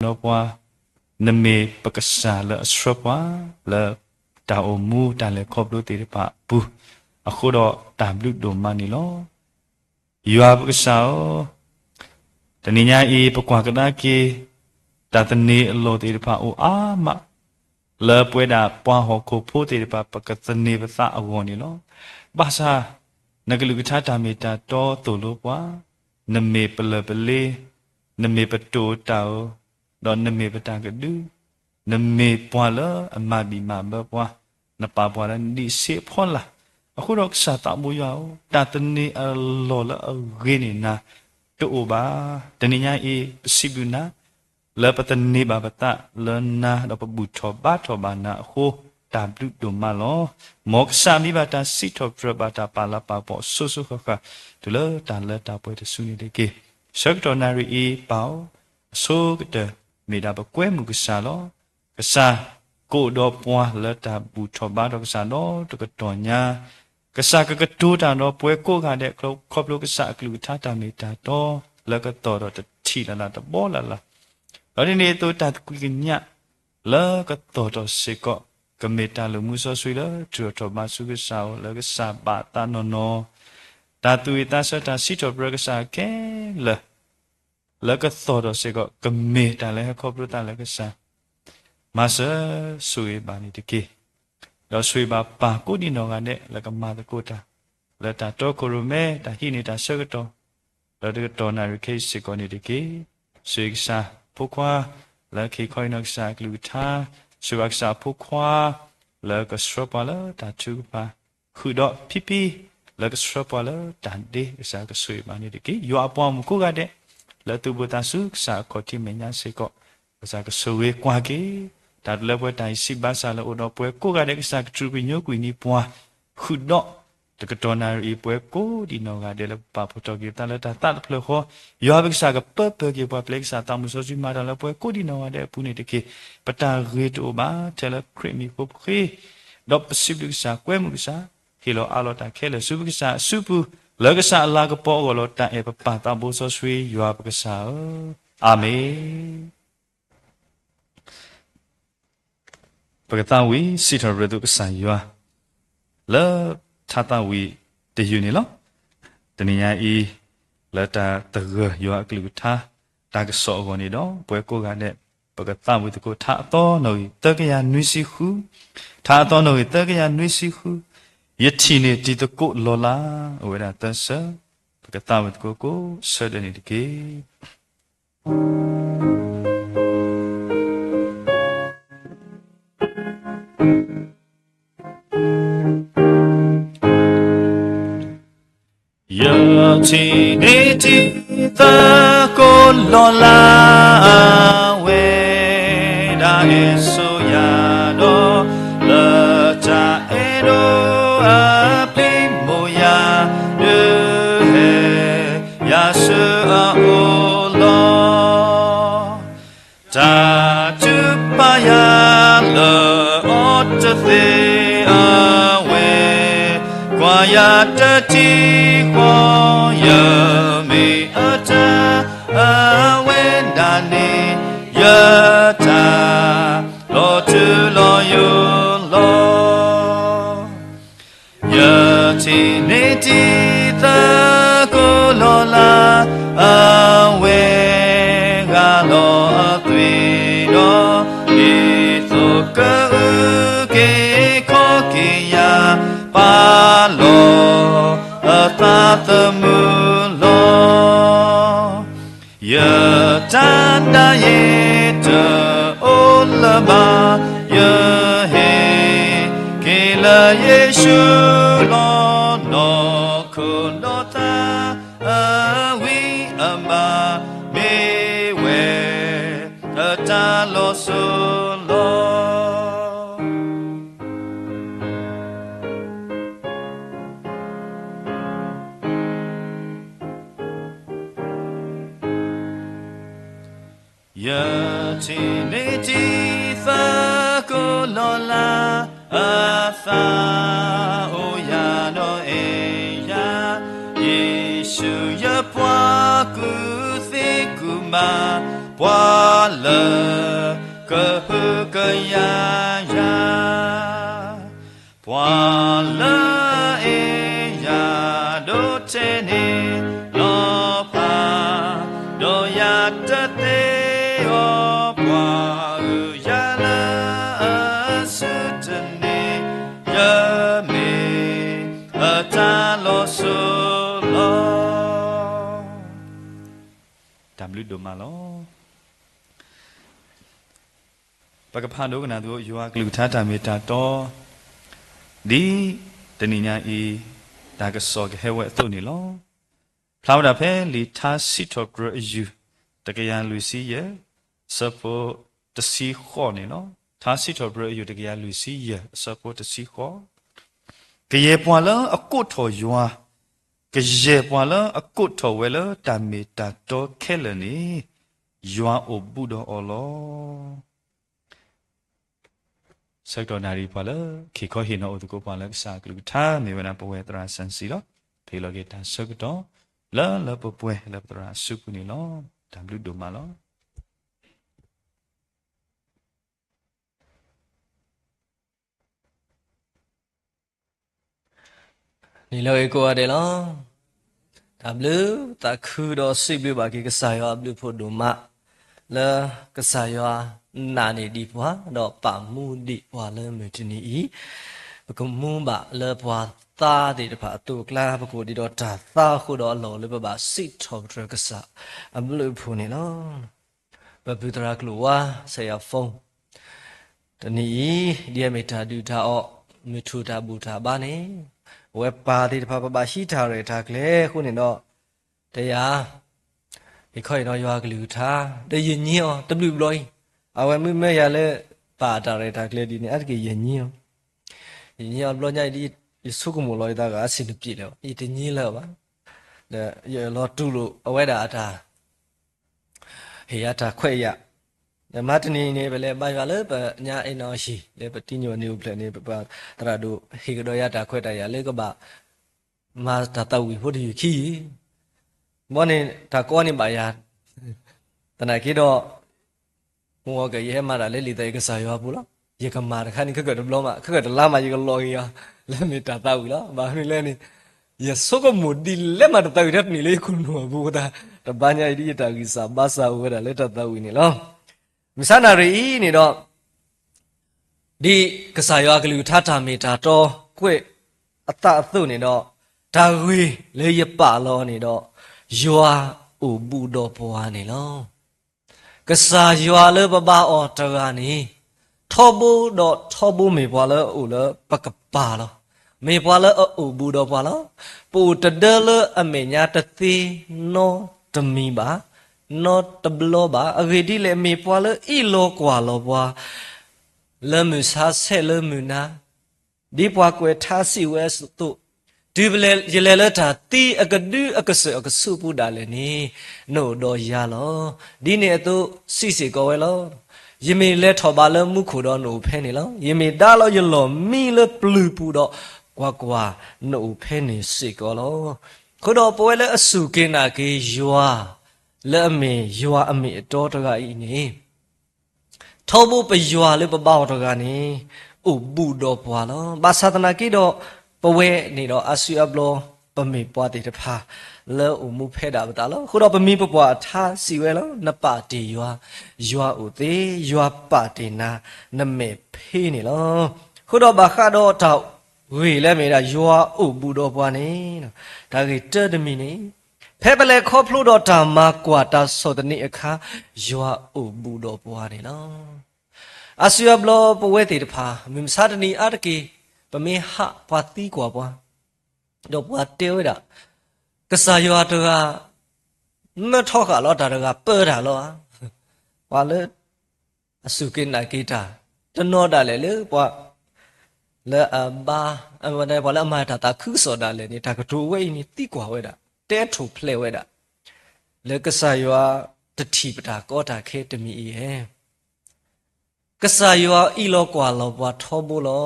nó qua nằm mê bậc xa lỡ srop quá lỡ tao mu ta lỡ khop đôi tì pa pu à khu đó tạm lúc đồ mà nỉ lo yua bậc sao tani nya i bậc qua cái đó kia ta tani lo tì pa u a mà lỡ bữa đã qua họ khop pu tì pa bậc tani bậc sa agon nỉ lo ba sa nãy cái lúc cái ta mê ta to tổ lô quá nằm mê bờ lỡ bờ lê nằm mê bờ tổ tao đó nằm mê bờ ta cái đu nằm mê qua lỡ mà bị mà bờ qua nằm pa qua là đi xếp phòn là aku rok sa tak buyau tatani lo la gini na tu ba taninya I sibuna la patani ba bata la na da bu tho ba na khu တာဘလူဒိုမာလောမောကဆာမီဘာတာစီထောဘရဘာတာပါလာပါပေါ်ဆူဆူခခဒူလတာလတာပွဲတဆူနေတကေဆက်တော်နာရီအပေါအဆိုးကတမေတာပကွဲမှုကစားလောကစားကိုတော့ပွားလတာဘူးထောဘာတော့ကစားတော့တကတော်ညာကစားကတူတာတော့ပွဲကိုကတဲ့ခေါပလိုကစားကလူထားတာမေတာတော့လကတော်တော့ထီလာတဘောလာအဲ့ဒီနေတော့တကွေညလကတော်စေကောကမေတာလူမှုဆောဆွေလထူတော်မဆုကစားလကစားပါတာနော်တာတူတာဆတာစီတော်ဘရကစားကဲလကတော်စေကောကမေတာလဲခေါပလိုတာလကစားမဆာဆွေပါနေတကေတော့ဆွေပါပါကိုဒီနော်ကနဲ့လကမာတကိုတာလတာတော့ကိုရမဲတာဟိနေတာဆကတော့လတကတော့နာရခေစေကောနေတကေဆွေကစားဖုခွာလခေခွိုင်းနကစားကလူထားဆွေကစားဖုခွာလကစရပါလာတာချူပါခုတော့ဖိဖိလကစရပါလာတန်ဒေကစားကဆွေပါနေတကေယောအပေါ်မကိုကတဲ့လတူဘတာစုကစားခေါတိမညာစေကောကစားကဆွေကွာကေဒါလည်းပွဲတိုင်စီဘာဆာလို့တော့ပွဲကိုကတဲ့ကစားကထူပညိုကွီနီပွားခုတော့တကတော်နာရီပွဲကိုဒီနော်ကတဲ့လပါဖို့တော့ကေတလည်းတာဖလခေါ်ယောဘကစားကပပကေပွားပလက်စားတမှုဆိုစီမာတယ်လည်းပွဲကိုဒီနော်ကတဲ့ပူနေတကေပတာရီတိုဘာတယ်လည်းခရမီပုတ်ခေတော့ပစီဘလစားကွဲမှုကစားဟီလိုအလောတာခဲလေစုဘကစားစုပူလကစားအလာကပေါ်ကိုလို့တန်အပပါတဘူးဆိုဆွေယောဘကစားအာမင်ပကတဝီစီထရဒုကဆိုင်ယောလာထတာဝီတယူနေလောတနညာဤလတာတရယောအကလူသာတာကစောကောနေတော့ပွဲကိုကတဲ့ပကတဝီတကိုထတော့နော်တကရနွိစီခုထတော့နော်တကရနွိစီခုယတိနေတီတကိုလောလာဝေရတဆပကတဝီတကိုဆဒနေတကေယတိနေတီတကိုလောလာဝေဒါယေဆိုယာတော့လချာအေရောအပလီမိုယာဒေဟေယာဆူအိုလောတာတူပါယာလောအော်တသေးအဝေကွာယာတတီခေါ်ယမေအတာအဝေဒါနေယတာလောတူလောယောလောယတိနေတိသကိုလောလာအဝေကလောအသွေတော်ဤသို့ကေခောကေယပါလောအသာသမုလောယတန္တယေတအိုလဘာယဟေကေလယေရှုလောနောခုလောတာအဝိအမမေဝေအတာလောဆိုလောယတိနေတိသကိုလောလာအသာအိုယာနောအေယာယေရှုယပွားကုသိကုမာပွားလကဟုကယာယာပွားလအေယာဒိုတေနေလောပါဒိုယာတတေတမ်လူဒိုမာလောပကဖာဒိုကနာတို့ယောကလူထာတာမေတာတော်ဒီတဏိညာဤဒါကစောကဟဲဝဲသုနေလောဖလာဝတာဖဲလီသာစီတောဂရယူတကယံလူစီရဲ့စဖို့တစီခေါ်နေနော်တ他是头不有这个呀，律师也是过的是好，个也半了啊，骨头有啊，个也半了啊，骨头为了但没达到开了呢，有啊，我不到哦咯。สักตอนนารีพอละขี้ข้อหินเอาตุกปาละสากลุท่ามีเวลาปวยตราสันสีละเพลเกตาสักตอนละปวยละตราสุกุนี่ละตามลุดูมาละนี่เลยกูอะไรล่ะทำเลยตาคือดอสิบลูกบากีก็ใส่ยาบลูกพูดมาแล้วก็ใส่ยานานี่ดีกว่าดอกป่ามูดีกว่าเลยมือที่นี่ปกมูบะเลยกว่าตาดีดผ่าตัวกล้าปกดีดอตาตาคูดอหล่อเลยบะสิทอบเรก็ใส่อับลูกพูนี่ล่ะบะพิตรากลัวเสียฟงตอนนี้เดียไม่ตาดูตาออกไม่ทูตาบูตาบ้านนี่เว็บปาที่พาปบาชีทาเรทากเลคุณเนาะแต่ยาไอ้ค่อยเนาะยากลือทาได้ยินเงี้ยตบลืบลอยเอาไว้ไม่ยาเลยปาทาเรทากเลดีนี่อันกี่ยินเงี้ยยินเงี้ยลอยใหญ่ดีสุกมุลอยตากาสินปีแล้วอีติงี้แล้ววะเดี๋ยวรอตู้ลูเอาไว้ด่าตาเฮียตาค่อยยะแต่มาตนี้เนี่ยไปเลยบายว่าเลยปะญาไอ้น้องชีเลยปะติญโยนิวเพลนี่ปะตราดูเฮกดอยาตาค่อยตายาเลยก็บะมาตาตาวิพุทธิขี้บ่นี่ตาก้อนี่บายาตะนาคิดอมัวก็เยมาดาเลยลิตายก็สายว่าปุละเยกมาคันนี่ก็ดบล้อมาก็ดลามาเยก็ลอยอ่ะแล้วมีตาตาวิละบานี่เลยนี่ยะสุกมุดิเลยมาตาวิรัตนี่เลยคุณหัวบูตาตะบาญาอีตากิสาบาสาวดาเลยตาตาวินี่ละมิสานารีนี่ดอกดีกษายากลิวทัตาเมตาโตกวยอัตตะตุนี่ดอกดาวีเลยยปะลอนี่ดอกยัวอุบูดอปวานี่ลอกษายัวเลบะบาออตรานี่ทอบูดอทอบูเมปวาเลอุเลปะกะปาลอเมปวาเลอุบูดอปวาลอปูตะเดเลอเมญาตะติโนตมีบานอตบลอบาอเวดิเลมีปวาเลอีโลกว่าลอบวาเลมุสาเซเลมุนาดีปวากวยทาสิเวสตุဒီပလေရလေလတာတီအကဒူအကဆအကဆုပူဒါလေနီနို့တော့ရလောဒီနေတော့စီစီကောဝဲလောယမေလဲထော်ပါလမှုခုတော့နို့ဖဲနေလောယမေတာလောရလောမီလပလူပူတော့ကွာနို့ဖဲနေစီကောလောခုတော့ပွဲလဲအစုကင်းနာကေယွာလဲအမေယွာအမေအတော်တကဤနေထောဘူးပယွာလဲပပောက်တကနေဥပုတော့ပွာလောဘာသာတနာကိတော့ปเวนี่ดอกอาศิอับโลปะมีปวาติตะพาเลออุมุเพดาบตาลอခုတော့ပမီပပွားထားစီဝဲလောနပတိယွာဥသေးယွာပတိနာနမေဖေးနေလောခုတော့ဘာခါတော့တောက်ဝေလဲမေတာယွာဥပူတော့ပွားနေဒါကြီးတတမီနေဖဲပလဲခေါဖလို့တော့တာမကွာတာစောတနိအခါယွာဥပူတော့ပွားနေလောอาศิอับโลปเวติตะพามิมสาตนีอาตกีปะเมหะปาตีกว่าปะดอกปาเตียวดะกษายอตกะมะทอกะลอตะกะเปดาลอว่าเลอสุกินากีตาตโนดาเลปะเลอบาอมะไดปะเลอมาตาคึสอดาเลนี่ตากะทูเวนี่ติกว่าเวดะเตทูเพลเวดะเลกษายอตถิปตากอตาเคตมีอีเฮกษายออีโลกว่าลอปะทอบุลอ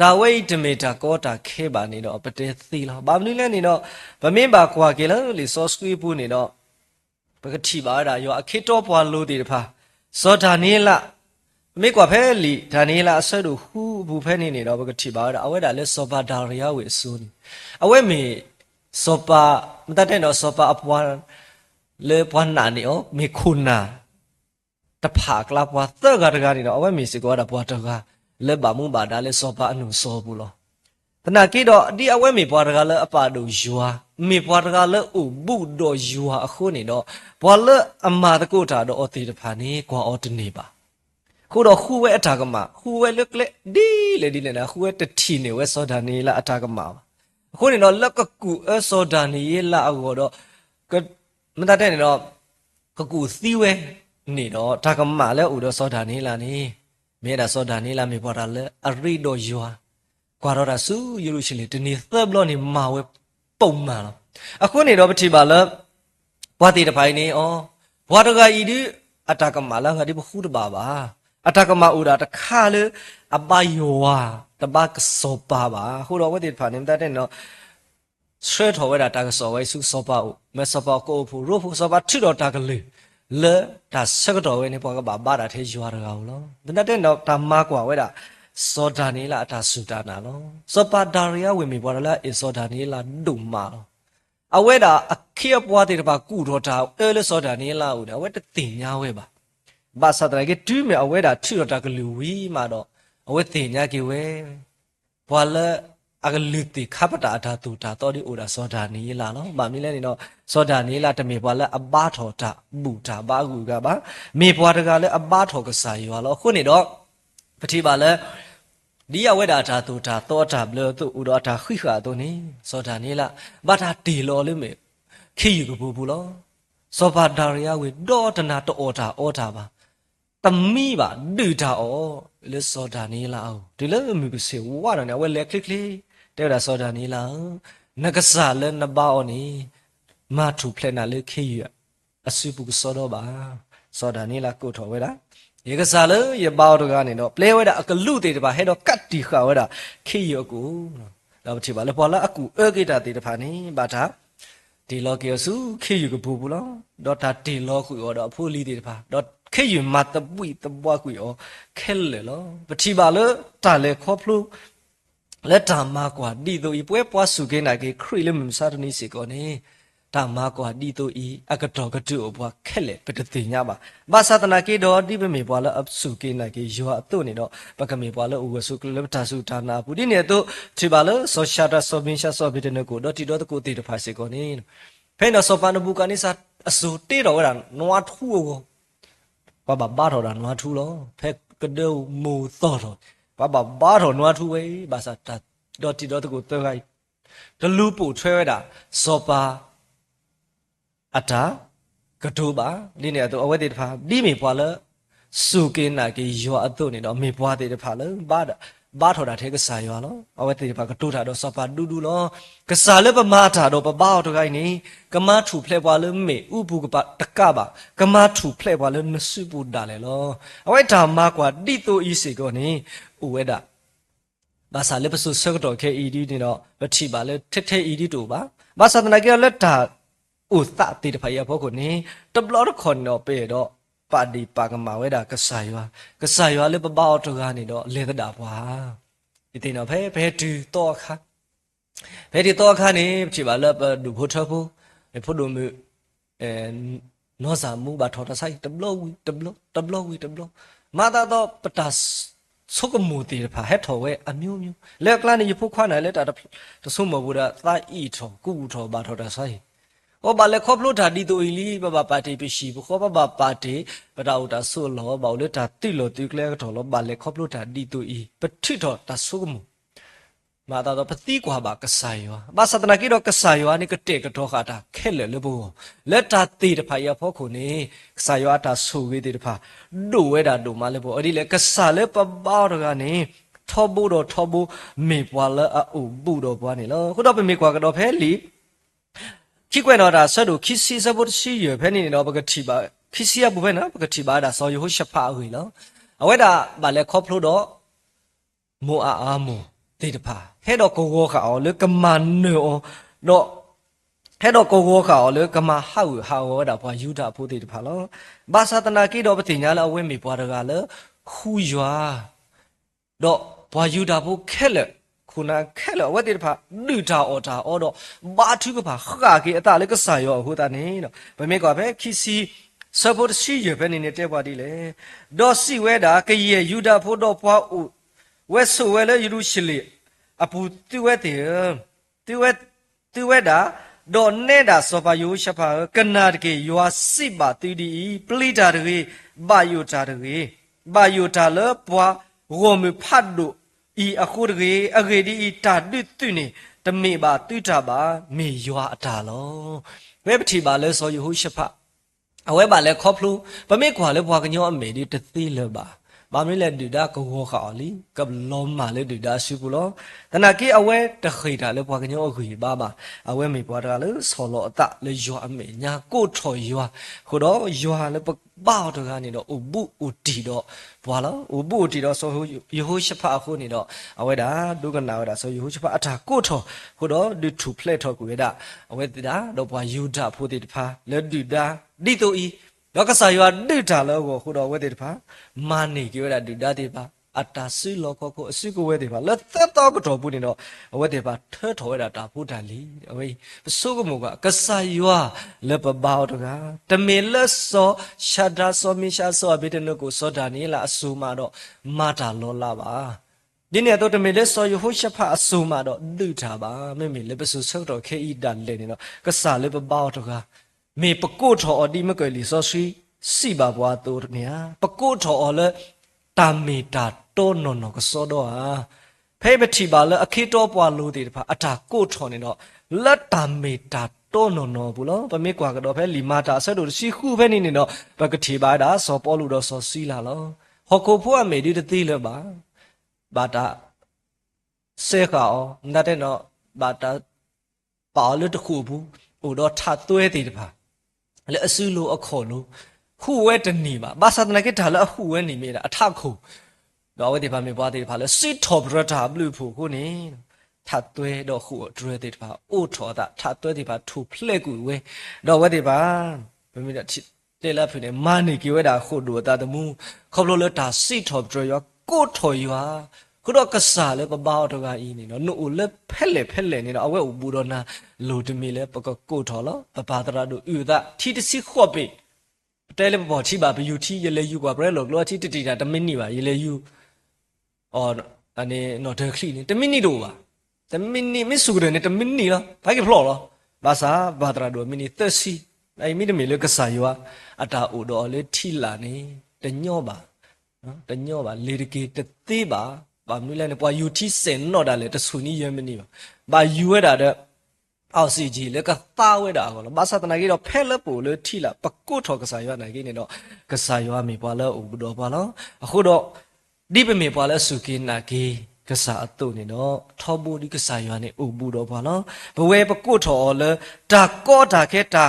ဒါဝိတမေတာကောတာခဲပါနေတော့ပတေသီလောဘာမနည်းလဲနေတော့ဗမင်းပါကွာကေလောလေစောစကွေးပူနေတော့ပကတိပါတာရောအခေတော့ပွားလို့တည်တဖာစောဒါနေလမေကွာဖဲလီဒါနေလအဆွဲတို့ဟူဘူးဖဲနေတော့ပကတိပါတာအဝဲတာလဲစောပါဒါရရဝေဆိုးနေအဝဲမေစောပါမတတ်တဲ့တော့စောပါအပွားလေပွားနာနေဩမေခုနာတဖာကလာပွားသက်ကတကနေတော့အဝဲမေစီကောတာပွားတကားလေဘာမှုဘာဒါလေစောပါအနုစောဘူးလောတနာကိတော့ဒီအဝဲမေပွားတကလည်းအပါတို့ယွာမေပွားတကလည်းဥပုတော့ယွာအခုနေတော့ဘွာလေအမာတကုတာတော့အတိတဖာနေကွာအော်တနေပါခုတော့ခုဝဲအထာကမခုဝဲလက်လက်ဒီလေဒီလေနာခုဝဲတတိနေဝဲစောဒာနေလာအထာကမပါအခုနေတော့လက်ကကူအစောဒာနေလာအောတော့ကမတတ်တဲ့နေတော့ကကူသီးဝဲနေတော့ထာကမလည်းဥတော့စောဒာနေလာနေ မေဒါစောဒါနီလာမေပွားတာလေအရိတော့ယွာကွာတော့တာစုယူလို့ရှိလေတနေ့သပ်လို့နေမာဝဲပုံမှန်လားအခုနေတော့ပတိပါလားဘွားတီတဖိုင်နေဩဘွားတကဤဒီအတကမလာငါဒီဘခုတပါပါအတကမဥဒါတခါလေအပယောဝါတဘကစောပါပါဟိုတော့ဝဲတီဖိုင်နေတဲ့တဲ့နော်ဆွဲထော်ဝဲတာတကစောဝဲစုစောပါဥမဲစောပါကိုဖူရိုဖူစောပါထိတော့တကလေးလေဒါစကတော့ဝဲနေပေါ်ကဘာတာသေးရွာရကောင်လောတဲ့တော့တမကွာဝဲတာစောဒာနီလာအတာစုတာနာလောစောပါဒါရီယာဝင်မီပေါ်လာအစောဒာနီလာဒုမာလောအဝဲတာအခီပွားတဲ့တပါကုတော့တာအဲလေစောဒာနီလာဦးတာဝဲတတင်ညာဝဲပါဘာသာတရကေတူးမြေအဝဲတာထိတော့တာကလူဝီမာတော့အဝဲတင်ညာကေဝဲဘွာလဲအကလူတီခပတာအတာတူတာတော်ဒီအိုတာစောဒာနီလာနော်ဗာမီလဲနေတော့စောဒာနီလာတမေဘွာလဲအဘာထော်တာဘူတာဘာကူကပါမေဘွာတကလည်းအဘာထော်ကစားရွာလောခုနေတော့ပတိပါလဲဒီရဝဲတာတာတူတာတောတာဘလတူဥတော်တာခိခါတို့နေစောဒာနီလာဘာတာတီလောလိမေခိယူကဘူဘူးလောစောဘာဒါရီယာဝေဒေါတနာတောတာအောတာပါတမီပါဒူတာအောလေစောဒာနီလာအောဒီလေမြူစေဝါရနေဝဲလေခလစ်ခလီတဲ့တာစောဒာနီလာနကစားလဲနဘာအောနီမာထူဖလက်နာလေခိယူအစုပုကစောတော့ပါစောဒာနီလာကိုထော်ဝဲတာရေကစားလေရပေါတော့ကနေတော့ပလဲဝဲတာအကလူတေတပါဟဲတော့ကတ်တီခါဝဲတာခိယူအကူတော့တိပါလေပေါ်လာအကူအေကိတာတေတဖာနေဘာသာဒီလောကေစုခိယူကဘူဘူးလောတော့တာဒီလောခုရောတော့အဖိုးလီတေတဖာတော့ခိယူမတ်တပွိတပွားကွေရောခဲလေလောပတိပါလေတာလေခေါဖလူလက်တာမကွာဒီတို့ဤပွဲပွားစုခဲနာကေခရီလေမစာတနီစီကောနေတာမကွာဒီတို့ဤအကတော်ကတူဘွားခဲလေပတတိညာပါဘာသာတနာကေတော့ဒီပမေဘွားလေအစုခဲနာကေယောအတုနေတော့ပကမေဘွားလေဥဝစုကလပတာစုဌာနာပူဒီနေတော့ဒီပါလေဆောရှာတာဆောဘင်းရှာဆောဘီတနကိုတော့တီတော့တကိုတေတဖာစေကောနေဖဲနော်ဆောပန်ဘူကနေစာအစုတေတော့ရနွားထူကိုဘာတော်တာနွားထူလောဖဲကဒုံမူသောတော်ဘာတော်နွားထူဝေးဘာသာတတော့တီတော့တကိုတဲခိုင်တလူပို့ထွဲရတာစောပါအတာကတိုးပါဒီနေတော့အဝဲတေတဖာဒီမေပွားလဲစုကင်းနာကေယောအတုနေတော့မေပွားတေတဖာလဲဘာထော်တာထဲကစားယောလောအဝဲတေတဖာကတိုးတာတော့စောပါဒူဒူလောကစားလဲပမာတာတော့ပပအော်တခိုင်နေကမထူဖလဲပွားလဲမေဥပုကပတကပါကမထူဖလဲပွားလဲနစုပူတာလေလောအဝဲဓမ္မကွာတိတိုဤစေကောနေဥဝဲတာဘာသာလဲပစုဆကတော့ခဲဤဒီနေတော့ပတိပါလဲထက်ထဲဤဒီတူပါဘာသာတနာကေလက်တာဥသတိတဖယဘောကိုနေတဘလောခွန်တော့ပေတော့ပါဒီပါကမာဝဲတာကဆာရွာလေပပအော်တကနေတော့လေသတာဘွာဒီတင်တော့ဖဲတူတော့ခါဖဲဒီတော့ခါနေပြပါလဒူဖို့ထဖို့ဖို့ဒုမနောစာမူဘာထော်တဆိုင်တဘလောဝီတဘလောမာတာတော့ပတာဆုကမူတီဖာဟက်ထော်ဝဲအမျိုးမျိုးလက်ကလာနေဖို့ခွာနိုင်လက်တာတဆုမဘူးတာသာဤထော်ကုထော်ဘာထော်တဆိုင်โอ้บาเลคอพลุดาดีตัวอีลีบาปาติปิชีบขอบาปาติปะดาวตาสุลอบาเลตาติโลติเคลกถอลบาเลคอพลุดาดีตัวอีปะทิถอตาสุกมุมาตาတော့ပတိကွာပါကဆာယောဘာသတနာကိတော့ကဆာယောနိကတဲ့ကတော့ခတာခဲလေလေဘောလက်တာတေတဖာရဖို့ခုနေကဆာယောတာဆူဝေးတေတဖာဒိုဝဲတာဒိုမလေဘောအဲ့ဒီလေကဆာလေပပောတော့ကနေထောဘူးတော့ထောဘူးမေပွာလဲအူဘူးတော့ဘွားနေလောခုတော့မေကွာကတော့ဖဲလီခိကွဲတော့ဒါဆက်တို့ခိစီစဘတ်စီရဖဲနေတော့ပကတိပါခိစီရဘူဖဲနော်ပကတိပါဒါဆောယဟရှဖာဟွေလောအဝဲတာဗာလဲခေါဖလို့တော့မိုအာမိုတေတဖာဟဲ့တော့ကိုကိုခါအောင်လေကမန်နောတော့ဟဲ့တော့ကိုကိုခါအောင်လေကမဟောက်ဟာဝဒါဘွာယူတာဖို့တေတဖာလောဘာသာတနာကိတော့ပတိညာလာအဝဲမီဘွာတကလေခူရွာတော့ဘွာယူတာဖို့ခဲလေခုနခဲလောဝတ်တိဖာလူတာအော်တာအော်တော့ဘာထုကဖာခါကေအတလေးကဆာရောဟိုတာနေတော့ဗမေကွာပဲခီစီစပေါ်စီရပဲနေတဲ့ပွားဒီလေဒေါ်စီဝဲတာကရေယူတာဖို့တော့ပွားဥဝဲဆိုဝဲလေယူလူရှိလေအပူတူဝဲတေတူဝဲတာဒေါ်နေတာစောပါယိုရှဖာကနာတကေယွာစိပါတီဒီပလိတာတွေဘာယိုတာတွေဘာယိုတာလေပွားရောမဖတ်တို့ဤအခုတကေအကေဒီတာတွနေတမေပါတွတာပါမေယွာအတာလောဝဲပတိပါလဲစောယဟုရှဖအဝဲပါလဲခေါဖလူပမေကွာလဲဘွာကညောအမေဒီတသိလပါ ဘာမလဲဒူဒါကောခါလီကပ်လုံးမာလေဒူဒါရှိဘူးလောတနာကေအဝဲတခိတာလေဘွားကညောအခုဘာဘာအဝဲမေဘွားတကလေဆော်လောအတလေယွာအမေညာကိုထော်ယွာခုတော့ယွာလေပေါ့တကနေတော့ဥပုဥတီတော့ဘွာလောဥပုဥတီတော့ဆိုယေဟိုရှဖာအခုနေတော့အဝဲတာဒုကနာဝဲတာဆိုယေဟိုရှဖာအထာကိုထော်ခုတော့ဒူထူဖလက်ထော်ကူရတာအဝဲတာတော့ဘွာယူဒဖိုတိတဖာလေဒူဒါဒီတိုဤတော့ကစားရွာဒိတာလောကိုခုတော့ဝဲတဲ့တဖာမာနေကြရဒူဒါတဲ့ပါအတာစီလောကိုအစီကိုဝဲတဲ့ပါလက်သက်တော့ကတော့ဘူးနေတော့ဝဲတဲ့ပါထဲထော်ရတာဘူးတန်လီအဝေးပစိုးကမောကကစားရွာလက်ပပေါတကတမေလက်စောရှာဒါစောမီရှာစောအဘိတနကိုစောဒါနီလာအဆူမှာတော့မာတာလောလာပါဒီနေ့တော့တမေလက်စောယဟိုရှဖာအဆူမှာတော့ဒူတာပါမေမေလက်ပစိုးဆောက်တော့ခေဤတန်လေနေတော့ကစားလက်ပပေါတကမေပကုတ်ထော်အဒီမကွယ်လီစောရှိစီပါဘွားတိုးနေဟာပကုတ်ထော်လေတာမီတာတောနော်နော်ကစောတော့ဟာဖဲပတိပါလေအခီတော်ပွားလို့တည်တဖာအတာကုတ်ထော်နေတော့လက်တာမီတာတောနော်နော်ဘူးလို့ပမေကွာကတော့ဖဲလီမာတာဆက်တို့စီခုဖဲနေတော့ပကတိပါတာစောပေါ်လို့တော့စောစီလာလောဟောကိုဖို့အမေဒီတသိလေပါဘာတာစေကောနတ်တဲ့တော့ဘာတာပါလို့တခုဘူးဟိုတော့ထသွဲတည်တဖာလေအဆူလို့အခေါ်လို့ခုဝဲတနေပါဘာသာတနာကေဒါလအခုဝဲနေမိတာအထခုတော့ဝဲဒီပါမေပွားတဲ့ဖာလဲစစ်ထော်ဘရတာဘလူဖို့ခုနေထသွဲတော့ခုဒရတဲ့ဖာအိုထော်တာထသွဲဒီပါထူဖလက်ကူဝဲတော့ဝဲဒီပါဘယ်မိတာတဲလာဖိနေမာနေကေဝဲတာခုဒူတာတမှုခေါပလို့လဲတာစစ်ထော်ဘရရောကိုထော်ရွာခုတော့ကစားလဲပပောက်တော့ကဤနေတော့နို့လဲဖက်လေနေတော့အဝဲဥပူတော့နာလိုတမီလဲပကကိုထော်လောပပါတရာတို့ဥဒထီတစီခော့ပေတဲလေပေါ်ချိပါဘယူတီရလေယူကွာဘရဲလောကလောတီတီတာတမင်းနီပါရလေယူအော်အနေနော်ဒခလီနေတမင်းနီတော့ပါတမင်းနီမဆူရနေတမင်းနီလားဘာကဖလော်လားဘာသာဘာတရာတို့မီနီသက်စီအဲ့မိတမီလေကစားရွာအတာအိုတော့လေထီလာနေတညော့ပါနော်တညော့ပါလေတကေတသေးပါဘာမလို့လဲပွာယူတီစင်တော့တာလေတဆူနီရမနီပါဘာယူရတာတဲ့အောက်စီဂျီလေကသားဝဲတာကောဘာသာတနာကြီးတော့ဖဲလက်ပိုလေထိလာပကုတ်ထော်ကစားရွာနိုင်ကြီးနေတော့ကစားရွာမိပွာလဲဥပတော်ပါလောအခုတော့ဒီပမေပွာလဲစုကင်းနာကြီးကစားအတုနေတော့ထောဘူဒီကစားရွာနေဥပတော်ပါလောဘဝဲပကုတ်ထော်လေတာကောတာခဲတာ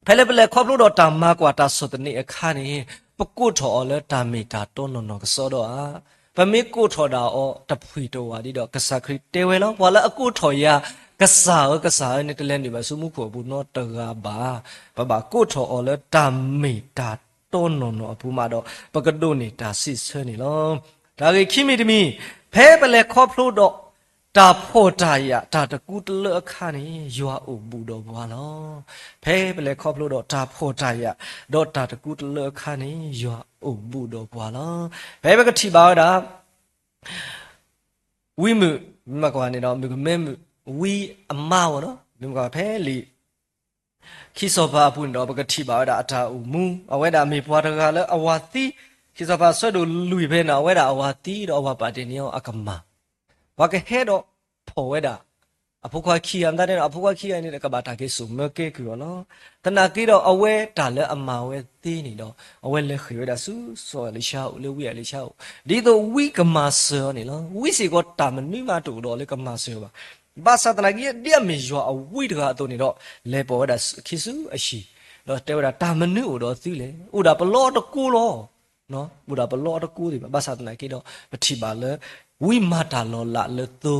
ဖဲလက်ပလက်ခေါပလို့တော့တာမကွာတာစတနေအခါနေပကုတ်ထော်လေတာမီတာတောနော်ကစောတော့ပမေကုတ်ထော်တာအောတဖွေတော်ဝါဒီတော့ကစားခရီတဲဝဲလောဘွာလဲအကုတ်ထော်ရကစားနေတလဲနေပါစုမှုဖို့ဘူးနော်တကားပါဘာကိုထော်အော်လဲတာမေတာတောနော်အပူမတော့ပကဒိုနေတာစစ်ဆနေလောဒါကြီးခိမီတမီဖဲပလဲခေါဖလို့တော့တာဖို့တာရတာတကူတလအခါနေရွာအုပ်ဘူးတော့ဘွာလောဖဲပလဲခေါဖလို့တော့တာဖို့တာရတော့တာတကူတလအခါနေရွာအုပ်ဘူးတော့ဘွာလောဖဲပကတိပါတာဝိမှုမကွာနေတော့မဲဝီအမဝနော်ဒီမှာဖဲလီခိစောဘာပုန်တော့ပကတိပါဒါအထာဥမူအဝဲဒါမေပွားတကလည်းအဝါတိခိစောဘာဆွတ်တို့လူပဲနော်အဝဲဒါအဝါတိတော့အဝါပါတင်နေအောင်အကမဘာကဟဲတော့ဖော်ဝဲဒါအဖုခွာခီယမ်တဲ့အဖုခွာခီယမ်နေတဲ့ကဘာတာကေစုမကေကူနော်တနာကေတော့အဝဲဒါလည်းအမဝဲသေးနေတော့အဝဲလည်းခွေဒါစုစောလေရှာဦးလေဝီရလေရှာဦးဒီတော့ဝီကမဆောနေလောဝီစီကတာမနိမတူတော့လေကမဆောပါဘာသာတနာကြီးဒီအမေရွာအဝိတကအတုန်နေတော့လေပေါ်ဒါခိစုအရှိတော့တဲဝတာတာမနုတော့သိလေဥဒါဘလောတကူလောနော်ဥဒါဘလောတကူဒီဘာသာတနာကြီးတော့ပတိပါလေဝိမာတာလောလာလေသူ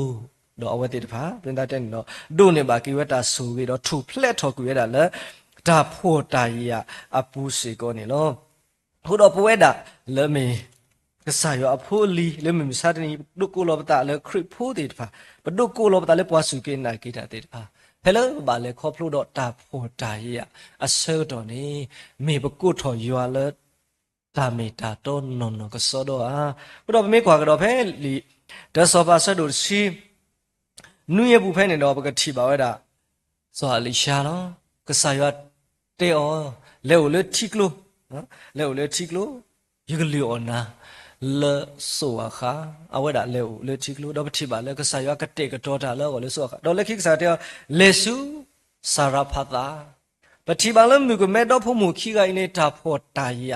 တော့အဝဲတိတဖာပြင်သားတဲ့နေတော့ဒုန်နေပါကိဝတာဆူပြီးတော့ထူဖလက်ထော်ကူရတာလေဒါဖို့တာရအပူစီကောနေလောဟိုတော့ပွဲတာလေမေကစားရအဖိုးလီလေမမစားတဲ့ဒုကိုလောပတာလေခရစ်ဖိုးတဲ့ဖာဘဒုကိုလောပတာလေပွားစုကေနာကိတာတဲ့ဖာဖဲလို့ဘာလေခေါဖလို့တော့တာဖို့တာရအဆောတော်နေမေဘကုတ်ထော်ရွာလေတာမေတာတော့နော်ကစောတော့ဘတော့မေခွာကတော့ဖဲလီဒဆောပါဆတ်တို့စီနူရဘူးဖဲနေတော့ပကတိပါဝဲတာဆိုအလီရှာနော်ကစားရတဲ့အောလေကိုလေထိကလို့နော်လေကိုလေထိကလို့ယကလီအောနာလေဆိုအခါအဝဲဒါလေဦးလေချီကလို့တော့ပတိပါလေကစားရကတဲ့ကတော့တာလောလေဆိုအခါတော့လေခိကစားတဲ့လေစုစာရဖတာပတိပါလေမြုကမဲတော့ဖို့မူခိကိုင်းနေတာဖို့တာရ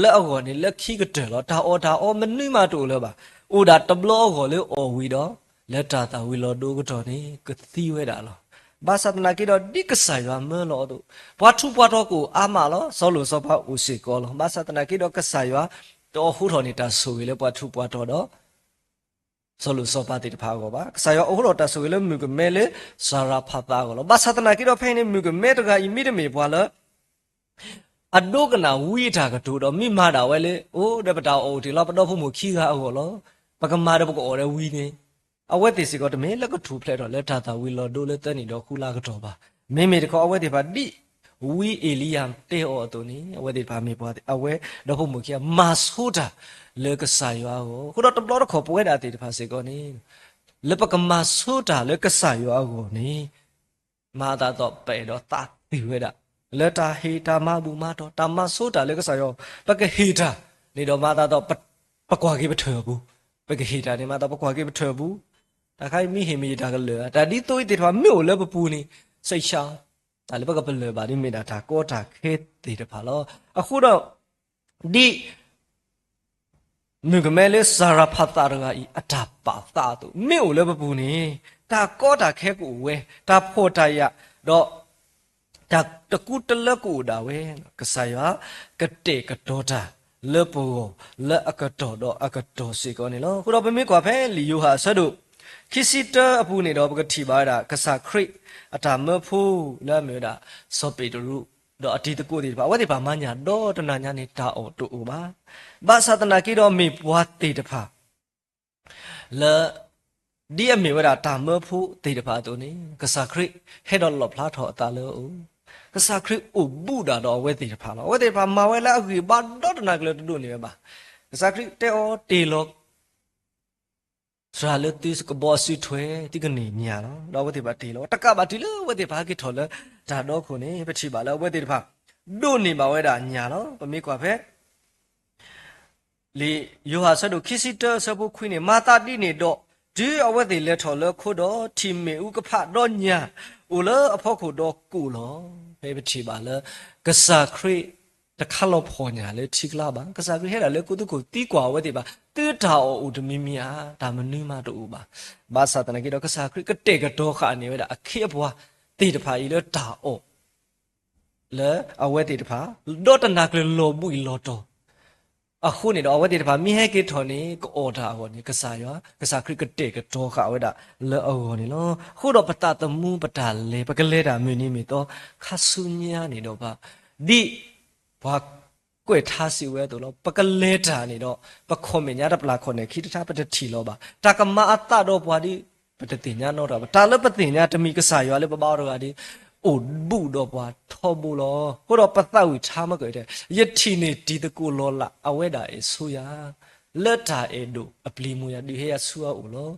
လက်အော်နေလက်ခီကတယ်လို့ဒါအော်မနှိမတူလို့ပါအိုဒါတဘလောကိုလေအော်ဝီတော့လက်တာဝီလို့ဒိုကတော့နေကတိဝဲတာလို့ဘာသာတနာကိတော့ဒီကဆိုင်ရမလို့တော့ဘွားထူဘွားတော့ကိုအာမလို့စောလို့စောပါဦးစီကောလို့ဘာသာတနာကိတော့ကဆိုင်ရတော့ဟူတော်နေတာဆိုလေဘွားထူဘွားတော့ဆောလူဆောပါတိတဖာကိုပါဆာယောအခုတော့တဆူလေမြုကမဲလေစာရာဖတ်တာကိုလောဘာသာတနာကိတော့ဖိနေမြုကမဲတကအီမိတမေပွာလအဒုကနာဝိထာကတူတော့မိမာတာဝဲလေအိုးတပတောအိုဒီလောပတော့ဖို့မခီကာအောလောပကမာတပကောရဲဝီနေအဝဲတိစီကတမဲလက်ကထူဖလက်တော့လက်ထာတာဝီလောဒိုလေတနေတော့ခူလာကတော့ပါမေမေတခေါ်အဝဲတိပါတိဝီအေလီယမ်တေအောတူနီအဝဲတိပါမေပွားအဝဲတော့ဖို့မခီမာဆိုတာလေကဆာယောကိုခုတော့တဘလောတော့ခေါ်ပွဲတာတေတဖာစေကောနေလေပကမာဆိုတာလေကဆာယောကိုနေမာတာတော့ပဲတော့တာတိဝဲတာလက်တာဟေတာမဘူးမတော့တာမဆိုတာလေကဆာယောပကဟေတာနေတော့မာတာတော့ပကွာကေပထွေဘူးပကဟေတာနေမာတာပကွာကေပထွေဘူးတခိုင်မိဟေမီတာကလေဒါဒီတိုးတေတဖာမြို့လေပပူနေစိတ်ရှောင်းဒါလေပကပလေပါဒီမေတာဒါကောတာခဲတေတဖာလောအခုတော့ဒီမြုကမဲလေစာရဖတ်တာရကအီအတာပါတာတူမေကိုလည်းမပူနေတာကောတာခဲကိုဝဲဒါဖို့တရတော့ဒါတကူတလက်ကိုဒါဝဲကဆာယကတေကတော်တာလေပူလက်အကတော်တော့အကတော်စီကောနေလောခုတော့ပမေကွာဖဲလီယိုဟာဆတ်တို့ခီစီတာအပူနေတော့ပကတိပါတာကဆာခရိအတာမဖူလာမေတာစောပေတရုတော့အတီတကိုဒီပါဝဲဒီပါမညာတော့တနာညာနေတာအော်တူပါဘာသာတနာကိတော့မေဘွားတေတဖာလဲဒီအမေဝရတာမဖို့တေတဖာတူနေကဆာခရိဟဲတော့လော်ဖလာထော်အတာလို့ကဆာခရိအိုဘူဒါတော့ဝဲတေတဖာလောဝဲတေတဖာမဝဲလာအခုဘာတော့တနာကလေးတူနေပါကဆာခရိတဲအော်တေလောစရာလတိစကဘောစီထွဲတိကနေညာနော်တော့ဝဲတေပါတေလောတကပါတီလို့ဝဲတေပါကိထော်လဲဒါတော့ခုနေပချိပါလောဝဲတေတဖာဒုနေပါဝဲတာညာနော်ပမေကွာဖဲလေယောဟာဆတ်တို့ခီစီတာဆဘခွိနေမာတာတိနေတော့ဒီအဝတ်တွေလက်ထော်လခုတော့တီမေဥကဖတော့ညာဦးလအဖို့ခုတော့ကူလောဖေးပချီပါလကဆာခရိတခါလို့ဖော်ညာလေထိကလာပါကဆာခရိဟဲ့လေကုတုကိုတီးကွာဝတ်တွေပါတေးတာအိုဒမီမီယာဒါမနွေးမတူပါဘာသာတနကိတော့ကဆာခရိကတဲ့ကတော့ခအနေဝဲတာအခေဘွားတေးတဖာကြီးလေတာအိုလေအဝတ်တွေတဖာတော့တနာကလေးလောဘူးလောတော့အခုနေတော့ဝတ်တေတပါမိဟဲကေထော်နေကောတာဟောနေကစားရောကစားခရစ်ကတေကတော့ခဝဲတာလောအောနေလောခုတော့ပတတမှုပတာလေပကလဲတာမြနေမီတော့ခဆုညာနေတော့ပါဒီဘာကွယ်ထားစီဝဲတော့ပကလဲတာနေတော့ပခေါ်မညာတပလာခေါ်နေခိတတာပတတီလောပါတာကမအတတော့ဘွာဒီပတတိညာတော့တာတာလပတိညာတမီကစားရောလေပပေါတော့ကဒီအိုဘူတော့ဘွာထောဘူးလောဟိုတော့ပသက်ဝီချာမကွယ်တဲ့ယတိနေဒီတကူလောလာအဝဲတာအေဆိုရလက်တာအေဒိုအပလီမူရဒီဟေရဆူအိုလော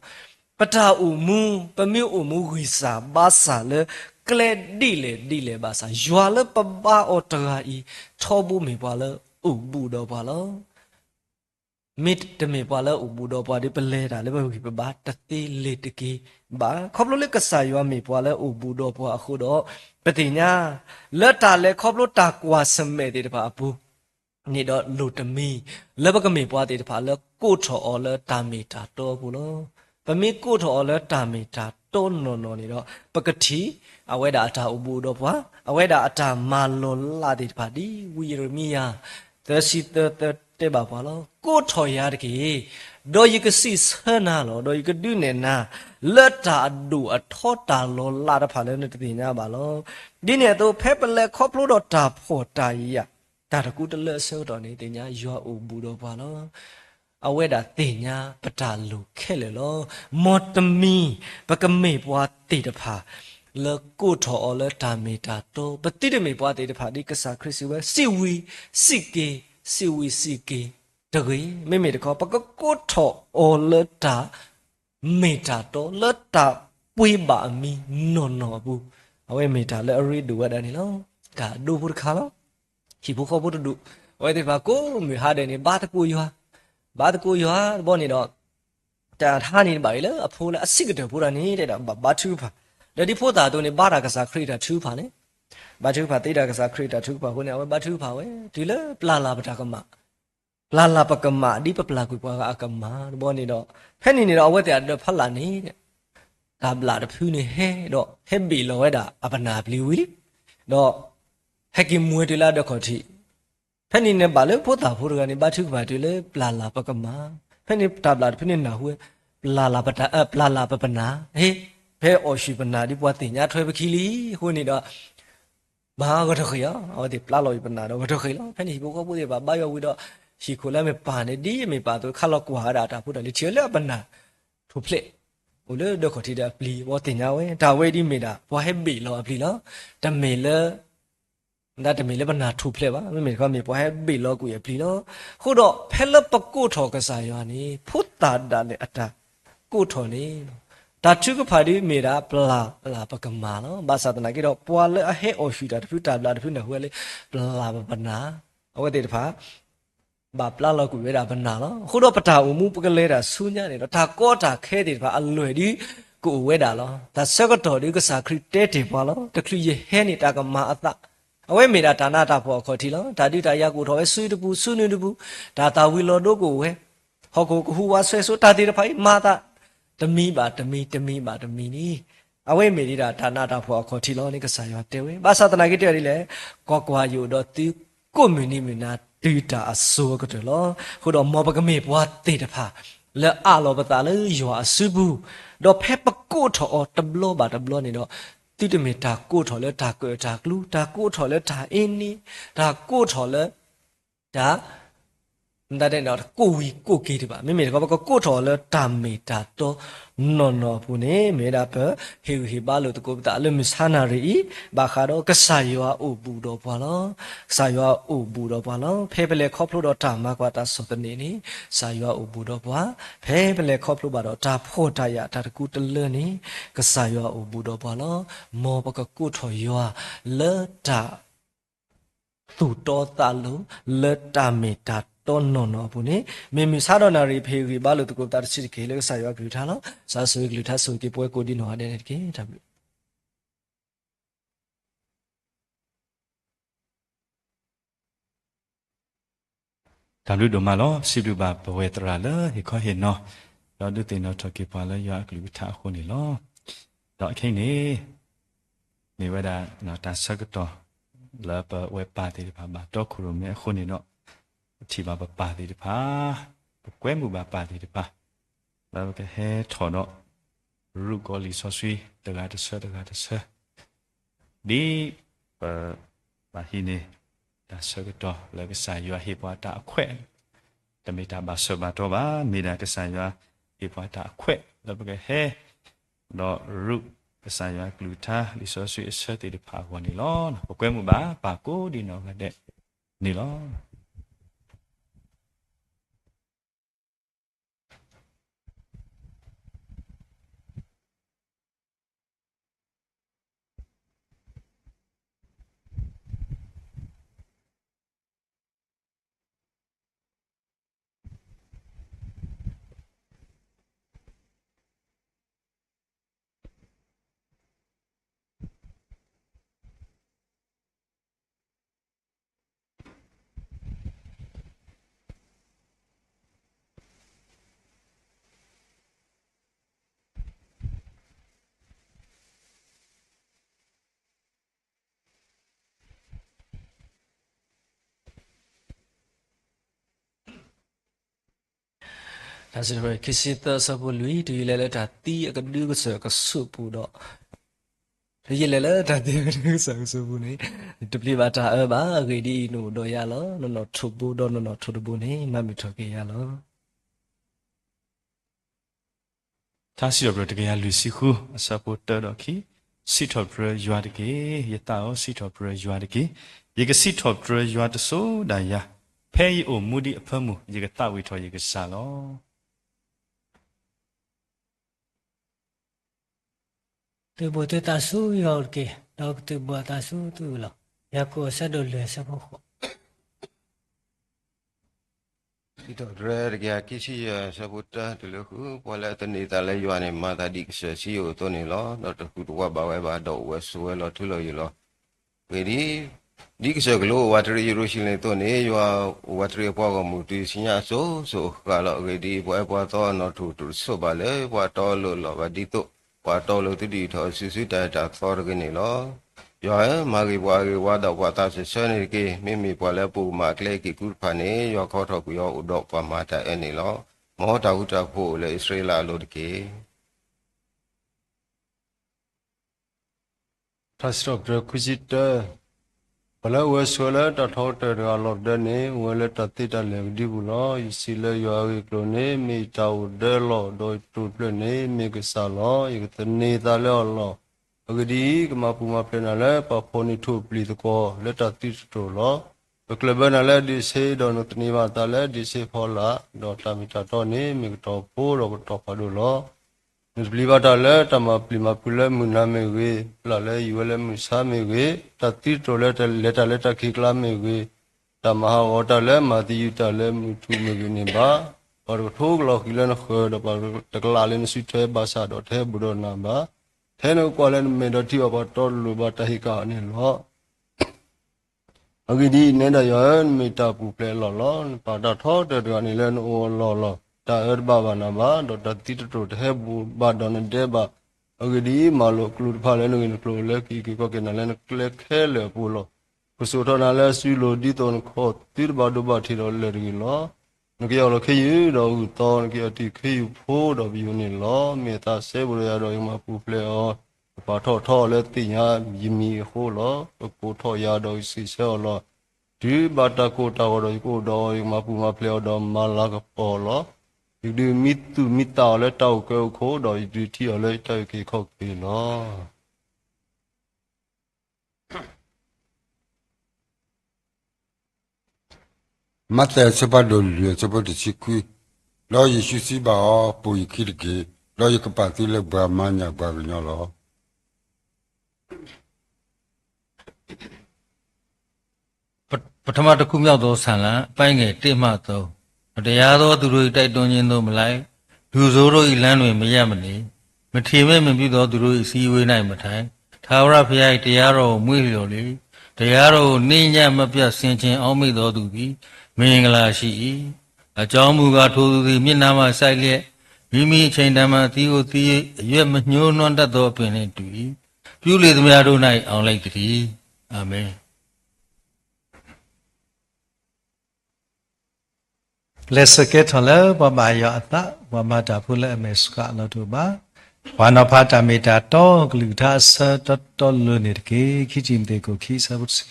ပတာအူမူပမြို့အူမူဝီစာဘာစာလေကလေဒီလေဘာစာယွာလပဘာအော်တရာဤထောဘူးမေဘွာလအိုဘူတော့ဘွာလောမစ်တမေပွာလာဥဘူတော့ပွာဒီပလဲတာလေဘဝိပဘာတတိလေတကီဘာခေါပလိုလေကဆာယောမေပွာလာဥဘူတော့ပွာအခုတော့ပတိညာလက်တာလေခေါပလိုတာကွာစမဲတဲ့တပါဘူးနေတော့လူတမီလဘကမေပွာတဲ့တပါလေကိုထော်အော်လေတာမီတာတော့ဘူးလို့ပမေကိုထော်အော်လေတာမီတာတော့နော်နေတော့ပကတိအဝဲတာအတာဥဘူတော့ပွာအဝဲတာအတာမာလွန်လာတဲ့တပါဒီဝီရမီယာသစီတတဲ့ပါပါလောကိုထော်ရတကေဒေါ်ယကစီဆနာလောဒေါ်ယကဒုနေနာလက်တာဒူအထောတာလောလာတဖာလဲနေတည်ညာပါလောဒီနေတော့ဖဲပလက်ခေါပလို့တော့တာဖို့တာကြီးရဒါတကူတလက်ဆောတော်နေတည်ညာရွာအူဘူးတော့ပါလောအဝဲတာတည်ညာပတာလူခဲလေလောမော်တမီပကမေပွားတေတဖာလေကိုထော်လဲတာမီတာတော့ပတိတမေပွားတေတဖာဒီကစားခရစ်စီဝဲစီဝီစီကေစီဝီစီကေတကွေမေတခေါ်ပကကိုထော်အော်လတာမေတာတော့လတာပွေးပါမီနော်ဘူးအဝဲမေတာလဲအရီဒူဝဒနီလောဒါဒူဘူးခါလောချီဘူးခေါ်ဘူးဒူဝဲတဲ့ပါကိုမေဟာတယ်နေဘာတကူရွာဘောနေတော့တာထားနေပါလေအဖိုးလဲအစစ်ကတော့ဘူးရနေတဲ့တော့ဘာထူးပါဒါဒီဖို့တာတော့နေဘာတာကစားခရီတာထူးပါနေဘာထူးပါတေးတာကစားခရီတာထူးပါဟိုနေအဝဲဘာထူးပါဝဲဒီလဲပလာလာပတာကမ la la pakama di papla ku pa akama bo ni do phe ni ni do awet ya do phat la ni de da bla da phu ni he do he bi lo we da apana bli wi do he ki mwe de la do kho thi phe ni ne ba le pho ta pho ga ni ba thu ba de le la la pakama phe ni da bla phe ni na hu la la pata la la papana he phe o shi bana di pwa ti nya thwe ba khi li hu ni do ba ga tho khya o di pla lo bana do ga tho khya lo phe ni bo ko bo de ba yo wi do shi ko la me pa ne di me pa to kha lo kwa da ta phu da le che le bana thu phle o le do kho ti da pli bo ti nya we da we di me da bo he bi lo pli lo da me le da da me le bana thu phle ba me ko me bo he bi lo ku ye pli lo khu do phe le pa ko tho ka sa yo ni phu ta da le ata ko tho ni da chu ka pha di me da pla pla pa ka ma no ba sa ta na ki do pwa le a he o shi da phu ta bla phu na hu le pla ba bana o de da pha ba pla lo ku we da bana lo khu do pa ta u mu pa ka le da su nya ni do da ko da khe de pha a lwe di ku we da lo da sa ka do di ka sa khri te de pwa lo da khri ye he ni da ka ma a taအဝဲမေတာဒါနာတာဖို့ခေါ်ထီလောဓာတိတာရကိုတော့ဆွေးတပူဆွေးနေတပူဒါတာဝီလောတို့ကိုဝဲဟောကိုဟူဝါဆွဲဆိုတာတိတဖိုင်မာတာတမီပါတမီနီအဝဲမေတာဒါနာတာဖို့ခေါ်ထီလောနေကစားရတဲဝဲဘာသာတနာကိတဲရီလေကောကွာယူတော့တီကိုမီနီမီနာတီတာအစိုးကတဲ့လောခုတော့မောပကမေဘွားတေတဖာလဲအလောပတာလဲယောအစုဘူးတော့ဖက်ပကိုထောတဘလောပါတဘလောနေတော့တိတမေတာကိုထော်လဲဒါကွယ်ဒါကလူဒါကိုထော်လဲဒါအင်းနီဒါကိုထော်လဲဒါဒါတဲ့တော့ကိုဝီကိုကေးတပါမေမေကဘကိုထော်လဲဒါမေတာတော့နော်ဘူးနေမေတာဘဟေဟေပါလို့တကိုတာလဲမဆာနာရီဘာခါတော့ကဆာယောအိုဘူးတော့ဘာလောဆာယောအိုဘူးတော့ဘာလောဖဲပလေခေါပလို့တော့ဒါမကွာတာစောတနေနေဆာယောအိုဘူးတော့ဘာဖဲပလေခေါပလို့ပါတော့ဒါဖို့တရဒါတကူတလနေကဆာယောအိုဘူးတော့ဘာလောမောပကကိုထော်ယောလဲတာသူတော်တာလို့လဲတာမေတာတော့နော်ဘူးနေမေမီစားတော့နာရီဖေရီဘာလို့တကူတာချစ်ကေလဲဆာယောဂလူထားလို့ဆာဆွေဂလူထားဆိုကေပွဲကိုဒီနော်တဲ့ကေဒါဘူးဒါလူတို့မလောစီလူပါဘဝတရာလေဟိခေါ်ဟင်နော်တော့ဒုတင်တော့ထကေပါလေရကလူထားခုနေလောတော့အခိနေဝဒနော်တဆကတော့လာပဝဲပါတီပါဘာတော့ခုရမဲခုနေတော့ทีบาปาติพาแกวมูบาปาติพาแล้วก็เฮถอนอรูกอลิซอซุยตะกาตะเซดีบาฮิเนตาเซกตอแล้วก็สายยาเฮปวาตาแขวตะเมตาบาเซบาตอบามีดาก็สายยาเฮปวาตาแขวแล้วก็เฮดอรูก็สายยากลูทาลิซอซุยเซติพาวันนี้ลอแกวมูบาปาโกดีเนาะก็ได้นี่ลอဒါဆိုတော့ခစီတဆပ်လူတီလဲလဲဒါတီအကဒူကဆကဆုပူတော့ဒီလဲလဲဒါတီကဒူကဆကဆုပူနေတပလီဘာတာဘာဂေဒီနိုတော့ရလောနော်ထုပူတော့နော်ထုပူနေမမီထော်ကေရလော他是不是这个呀？律师乎，是不得了去？西头不是约的给，也打哦西头不是约的给，一个西头不是约的手的呀，配偶目的父母，一个大卫头一个啥咯？对不对？大叔要给，到对不大叔对了，也过啥都来啥不好。ที่ตัวเรื่องเกี่ยวกับที่สมุทรตัวเลือกพอแล้วตอนนี้แต่ละวันเนี่ยมาตัดดิกเสียชีวิตตัวนี้ล้อเราจะคุยว่าบ่าวบ่าวดอกว่าสวยเราทุเราอยู่ล้อเวทีเพ ဒီကစကလို့ဝါတရီရိုရှိလေတော့နေရွာဝါတရီပွားကမှုတီစညာဆိုကတော့ဂေဒီပွားတော့နော်ထူဆိုပါလေပွားတော်လို့လောပါဒီတော့ပွားတော်လို့တီထောဆူဆူတာတာသောရကနေလောရွာမာဂီပွားကဝါတော့ပွားတာဆနေကေမိပွားလဲပူမာကလေကီကူဖာနေရွာခေါ်တော့ကူရောဥတော့ပွားမာတာအနေလောမောတာဟုတာဖို့လေဣသရေလလို့တကေ Trust Kuchita Pala Weswala Tathota Lordane, Wella Tatita Legdibula, Isila Yawi Clone, Me Tau Delo, Doi Tuplane, Megasala, Yatane Dalo, Agadi, Mapuma Penale, Paponi to Plitco, let us teach to law. The Clebanale, they say, Donatniva Tale, they say Pola, Dotamita Tony, Megatopo, or Topadula. Nusblivata tama plimapula munamegwe lale yuele musamegwe tati toleta leta kiklamewe tamaha otale mati yutale mutu megwe ba or thog lo kilen khod par taklalen sithe basa do the budo namba theno kwalen medoti ba tol lu ba tahika ne lo agidi nenda yan meta pu ple lo pa da tho de ni len o lo ta erba namba do tati to the bu ba don de ba agidi malo klud pha le no klo le ki ko ke na le kle khele pu lo kuso to na le su lo di ton kho tir ba do ba thi do le ri lo no ke lo khe yu do u to ke ati khe yu pho do bi ni lo me ta se bu ya do ma pu ple o pa tho le ti nya yi mi ho lo ko tho ya do si se lo di ba ta ko ta ko do ma pu ma ple do ma la ko po loဒီမီတူမီတာလဲတောက်ကောခိုးတော့ဒီတီလဲတောက်ခေခောက်ပြီနော်မတ်တဲ့စပတ်လို့ရစပတ်ချီကွီလောယေရှုစီပါပူခိရကေလောယကပတ်တိလေဘာမညာဘာညောလောပထမတစ်ခုမြောက်သောဆံလံအပိုင်းငယ်1မှ3တရားသောသူတို့တိုက်တွန်းခြင်းသို့မလိုက်လူဆိုးတို့၏လမ်းတွင်မရက်မနေမထေမဲ့မပြုသောသူတို့၏စီဝေး၌မထိုင်ထာဝရဘုရား၏တရားတော်ကိုမွေ့လျော်လေတရားတော်ကိုနှိမ့်ညံ့မပြတ်ဆင်ခြင်အောက်မေ့သောသူသည်မင်္ဂလာရှိ၏အကြောင်းမူကားထိုသူသည်မျက်နှာမှစိုက်လျက်မိမိအချိန်တန်မှသီးကိုသီးအရွက်မညှိုးနှွမ်းတတ်သောအပင်နှင့်တူ၏ပြုလေသမျှတို့၌အောင်လိုက်တည်းအာမင်လက်စကေထလဘမယအတဝမတာဖုလအမေစကလောတုပါဝါနဖာတမေတာတောဂလူသာဆတတောလနေကေခိจิมတေကိုခိဆဘုစီ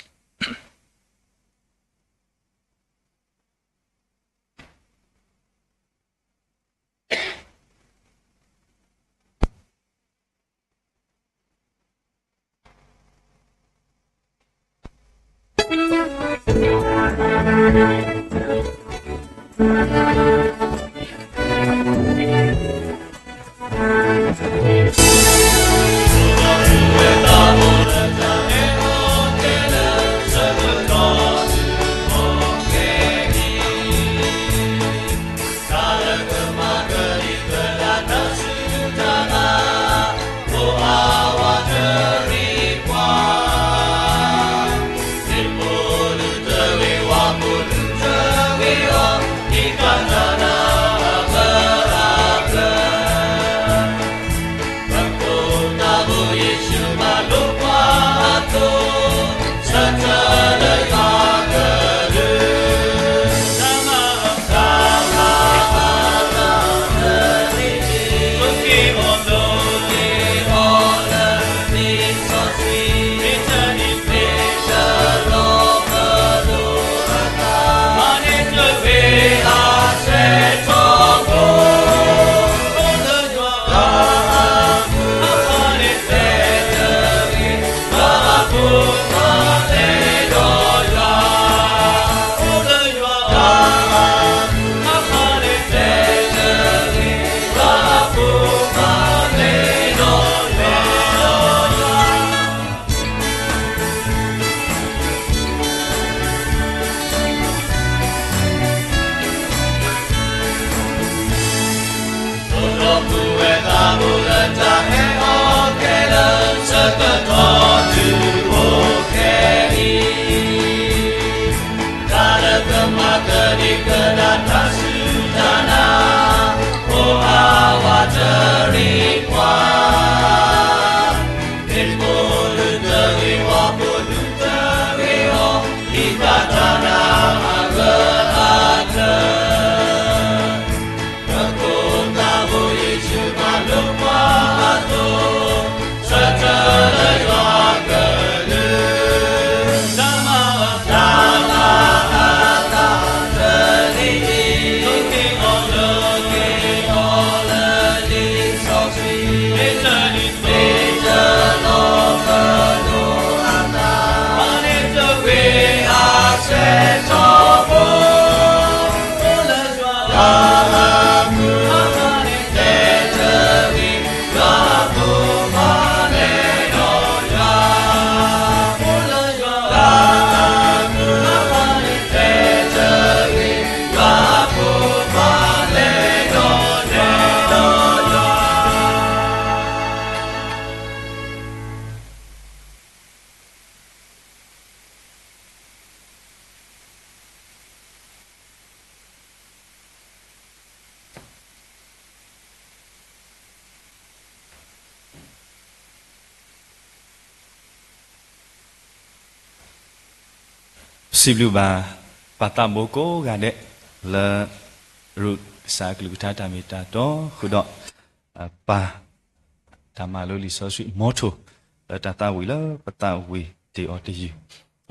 สิบลูบาปาตาโมโกกาเดละรุสากลุทาตามิตาโตขุดปาธรรมาโลลิโซสุมอโตละตาตาวิละปตาวิตีออติยู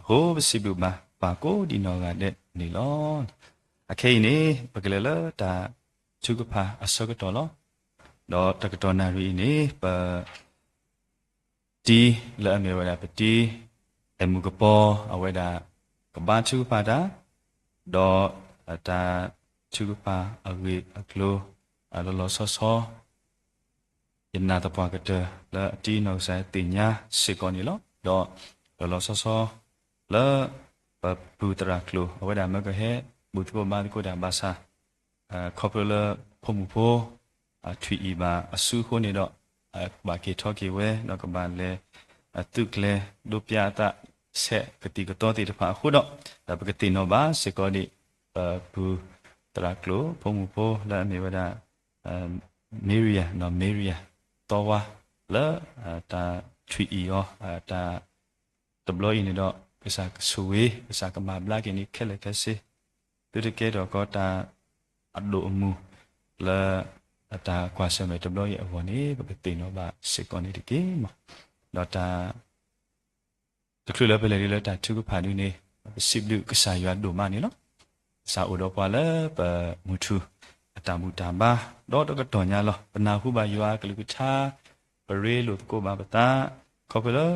โหสิบลูบาปาโกดินอกาเดนี่ลอအခေနေပကလလတာချုကဖာအစကတော်လောတော့တကတော်နာရီနေပတီလာမေဝလာပတီအမှုကပေါ်အဝဲတာကဘာချုကဖာတာတော့တာချုကဖာအဝေအကလိုအလောလောဆောဆောယနာတပွားကတလာတီနောက်ဆိုင်တင်ညာစေကောနီလောတော့လောလောဆောဆောလာပပူတရာကလိုအဝဲတာမကဟဲบุตรบ้านก็ได้ภาษาคอปเลอร์พมุโพทวีอีบาสู้คนนี้ดอกบาเกทอเกเวแล้วก็บานเลตึกเลดูปยาตะเสกติกตอติดผาขุดดอกแต่ปกติโนบาเสก็ดิปูตรากโลพมุโพและมีวดาเมริยนอเมริยตอวาและตาทวีอีอ๋อตาตบลอยนี่ดอกภาษาสุเวภาษากมาบลากินี่แค่เลยแค่สิตุรกีดอกก็ตาอัดโดมูและตากว่าสมัยตบล้อยอวันนี้ปกติเนาะบาสิกอนี่ดิเกมดอตาตะครุละไปเลยละตาทุกผ่านอยู่นี่สิบลุกษายาโดมานี่เนาะสาอุดอปาละปะมุทุตามุตาบาดอตก็ตอญาลอปนาหุบายาวกะลุกชาปะเรลุโกบาปตาขอไปละ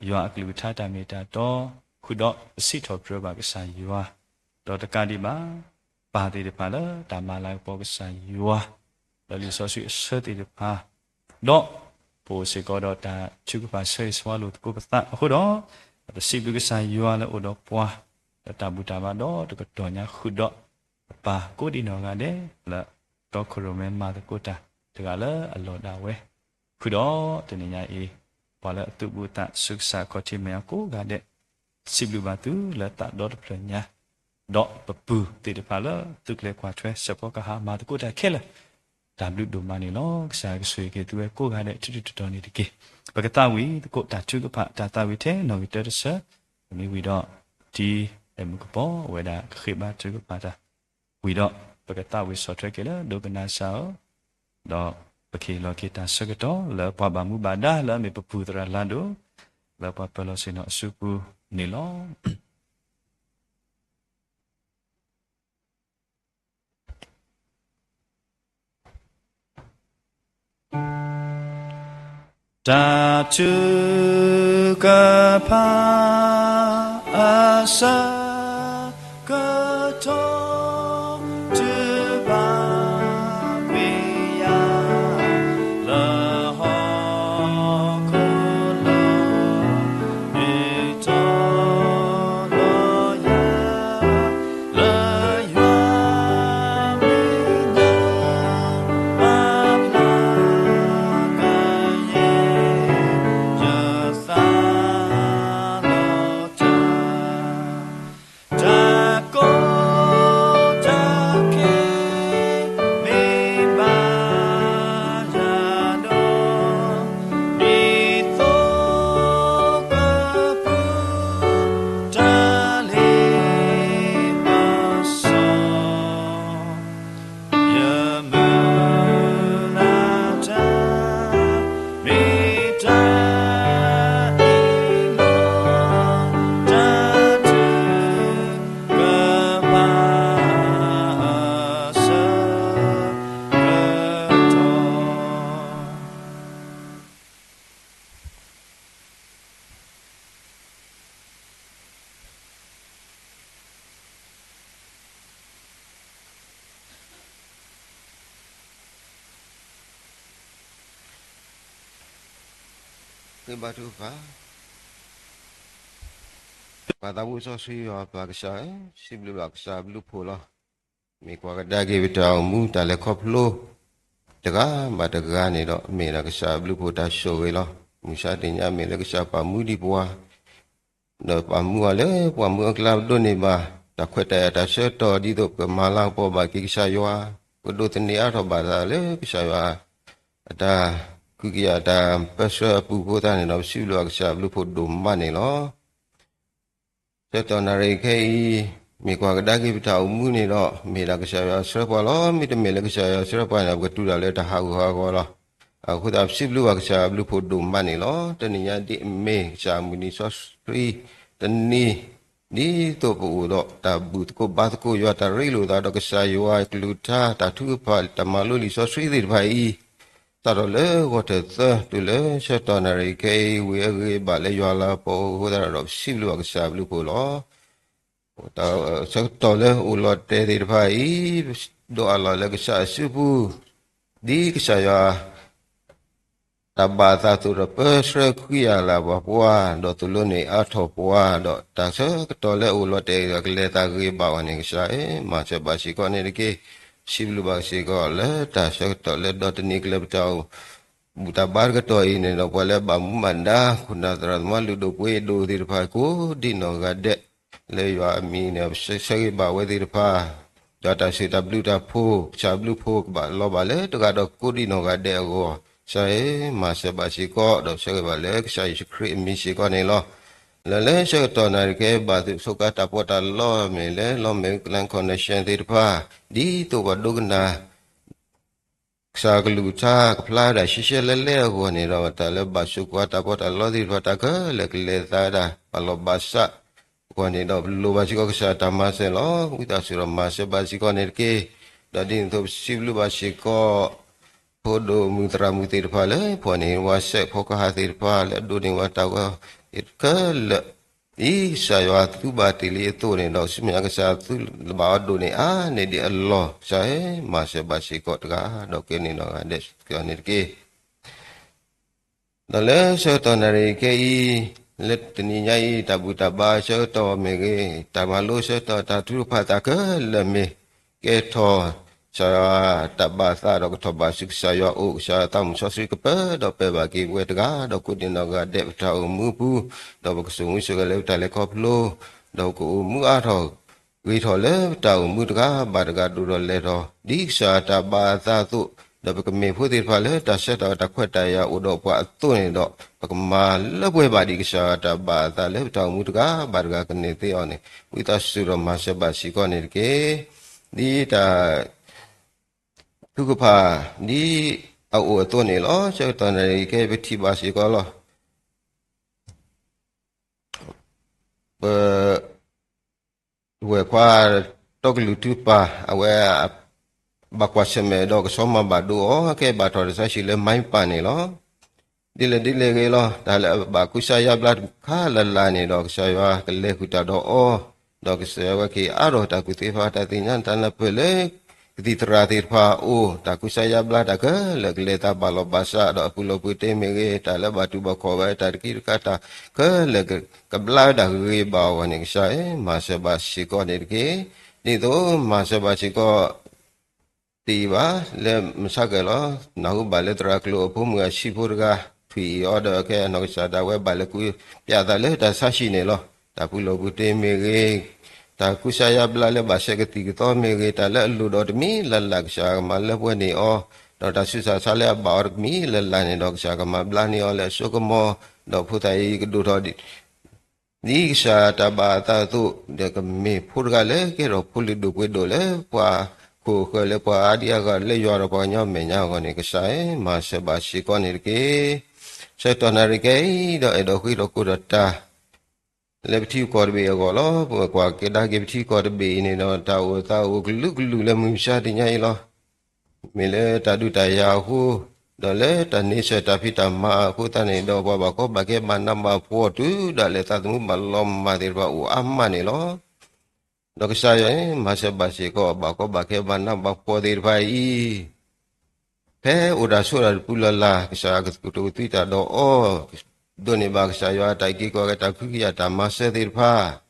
ยาวกะลุกชาตาเมตาตอขุดอสิทอปรบากษายาวတော့တကတိပါပါတိတပါလားဓမ္မလိုက်ပေါ်ကစားယောလလီဆိုဆွေစတိတပါတော့ပိုစေကတော့တာချုကပါဆွေဆွာလို့ကိုပသအခုတော့စိဘကစားယောလည်းဥတော့ပွားတဘူတာပါတော့တကတော့ညာခုတော့ပါကိုဒီနော်ကလည်းလာတော့ခရမန်မာတကိုတာတကလည်းအလောတာဝဲခုတော့တနေညာအေးပါလဲသူဘူတာဆုစာခေါတိမယကိုကတဲ့စိဘလူပါသူလက်တာတော့ပလညာดอกปะปูติดพาละตึกเลกว่าทเวเฉพาะกะหามาตะกูได้แค่ละตามลุดดูมานี่ลอกสายกะสวยเกตัวกูกะได้จุดๆตอนนี้ดิเกปะกะตาวีตะกูตาจุกะพะตาตาวีเทนอวิเตอร์ซะมีวีดอดีเอมุกะปอเวดาเขบาจุกะพะตาวีดอปะกะตาวีสอทเวเกละดูกะนาซาดอกปะเคลอเกตาสกะตอละปะบามุบาดาละเมปะปูตระลาโดละปะปะลอเซนอสุปูนี่ลอตาจุกะพาอาสากะทอจุบาวิยาละฮอคุลออิตอลอยาละยามินาอาพลากะเยcái bà thu phá bà ta bu so suy và bà cái sai sim lu bà cái sai lu phô lo mi qua cái đa cái tao mu ta le khop lo tất cả bà tất cả này đó mi là cái sai lu phô ta show vậy lo mu sai thì nhà mi là cái sai bà mu đi qua rồi bà mu le bà mu cái lao đôi này bà ta khỏe ta sẽ to đi được cái mà lao po bà cái sai yoa cái đôi tên này thôi bà ta le cái sai yoa ta cứ kia ta bớt pu pu ta này nó siêu lo cái sai lu phô đùm mà này lo se to na re ke mi kwa ga da ki ta mu ni lo me la ka sha ya sra pa lo mi te me la ka sha ya sra pa na ka tu da le ta ha ko loအခုဒါဖြစ်လို့ကစားလို့ဖို့ဒုံမနေလောတနည်းဒီမေစာမူနီဆော့စထရီတနည်းဒီတော့ဘူတော့တဘူကိုဘတ်ကိုရတာရီလို့ဒါတော့ကစားရွာကလူတာတထူပါတမလို့လီဆော့စထရီဒီဖိုင်တော်လေဝတ်တဲ့တူလေရှတနာရီကေဝေရေပါလေရွာလာပေါ်ဟိုဒါတော့ဖြစ်လို့ကစားလို့ဖို့လောတော့ဆက်တော်လေဦးလောတဲ့ဒီဖိုင်တော့အလာလေကစားစုဘူးဒီကစားရွာTabata tu repesre kuya la bapua do tuluni atho pua do tase ketole ulote keleta gi bawani sae ma se basi ko ne ki siblu basi ko le tase ketole do tni kleb tau buta bar ke to ini no pole bam manda kuna tratma lu do kwe do dir pha ko dino gade le yo mi ne se ba we dir pha data se w ta pho cha blue pho ba lo ba le to ga do ko dino gade ko sai ma se ba si ko do se ba le sai kri mi si ko ne lo le se to na ke ba su ka ta po ta lo me le lo me clan connection ti pa di to ba do na sa glu cha pla da shi she le ko ne lo ta le ba su ko ta po ta lo ti pa ta ka le ta da ba lo ba sa ko ne do lo ba si ko sa ta ma se lo ku ta su ro ma se ba si ko ne ke da din to si lu ba si ko Podo mutra mutir pale poni wase poka hatir pale duni watawa itkal I saya tu batili itu ni dah semua ke satu bawa duni ni di Allah saya masih basi kot ka dok ni no ada kan ni dale saya tu nari ke I let ni nyai tabu taba saya tu mege tamalu saya tu tatu pataka leme ke to saya tak bahasa dok toba saya saya tamu sosri kepe dok pe bagi we tega dok kudin dok adek tau mupu dok kesungu segala tale koplo dok ku mu atho we thole tau mu tega badaga duro le ro di sa ta bahasa tu dok ke me phuti phale ta set ta khwet ta ya u dok pa tu ni dok pakma le pwe ba di sa ta bahasa le tau mu tega badaga kene te on ni we ta suro ma se ba si ko ni ke di ta tu ko pa ni au to ni lo se to ni ke be thi ba si ko lo be we kwa to lu tu pa awe ba kwa se me do ko so ma ba do ke ba to sa si le mai pa ni lo dile ke lo da le ba ku sa ya bla kha la la ni do sa ya ke le ku ta do o do ke se wa ke a ro ta ku te fa ta ti nyan ta na pe le di terakhir pa taku saya belah tak ke leta balo basa dak pulau putih mege tala batu bakwa tarkir kata ke ke belah dah ri bawa ni saya masa basi ko ni ke ni tu masa basi ko tiba le masakelo nahu bale traklo pum ga sipurga thui order ke no sada we bale ku pya da le ta sashi ne lo ta pulau putih mege ta ku saya belale bahasa ketiga to mege ta la lu do mi la la sha ma la pwe ni o do ta su sa sa le ba or mi la la ni do sha ma bla ni o le so ko mo do phu tai ku do do ni sha ta ba ta tu de ka me phu ga le ke ro phu li du pwe do le pwa ko ko le pwa adia ga le yo ro pa nya me nya ko ni ka sa ma se ba si ko ni ke se to na ri ke do e do khu do ku do ta le pthi ko be ko lo kwa ke da ke pthi ko be ni no ta o glu le mu sha ti nyai lo me le ta du ta ya hu do le ta ni se ta phi ta ma ku ta ni do ba ko ba ke ma na ma pho tu da le ta tu ma lom ma ti ba u amma ni lo do ke sa ye ma se ba si ko ba ke ma na ba pho ti ba I pe u da so da pu la ke sa ke tu tu ta do o Doni bag saya tai ki ko ta khu ya ta ma se ti pha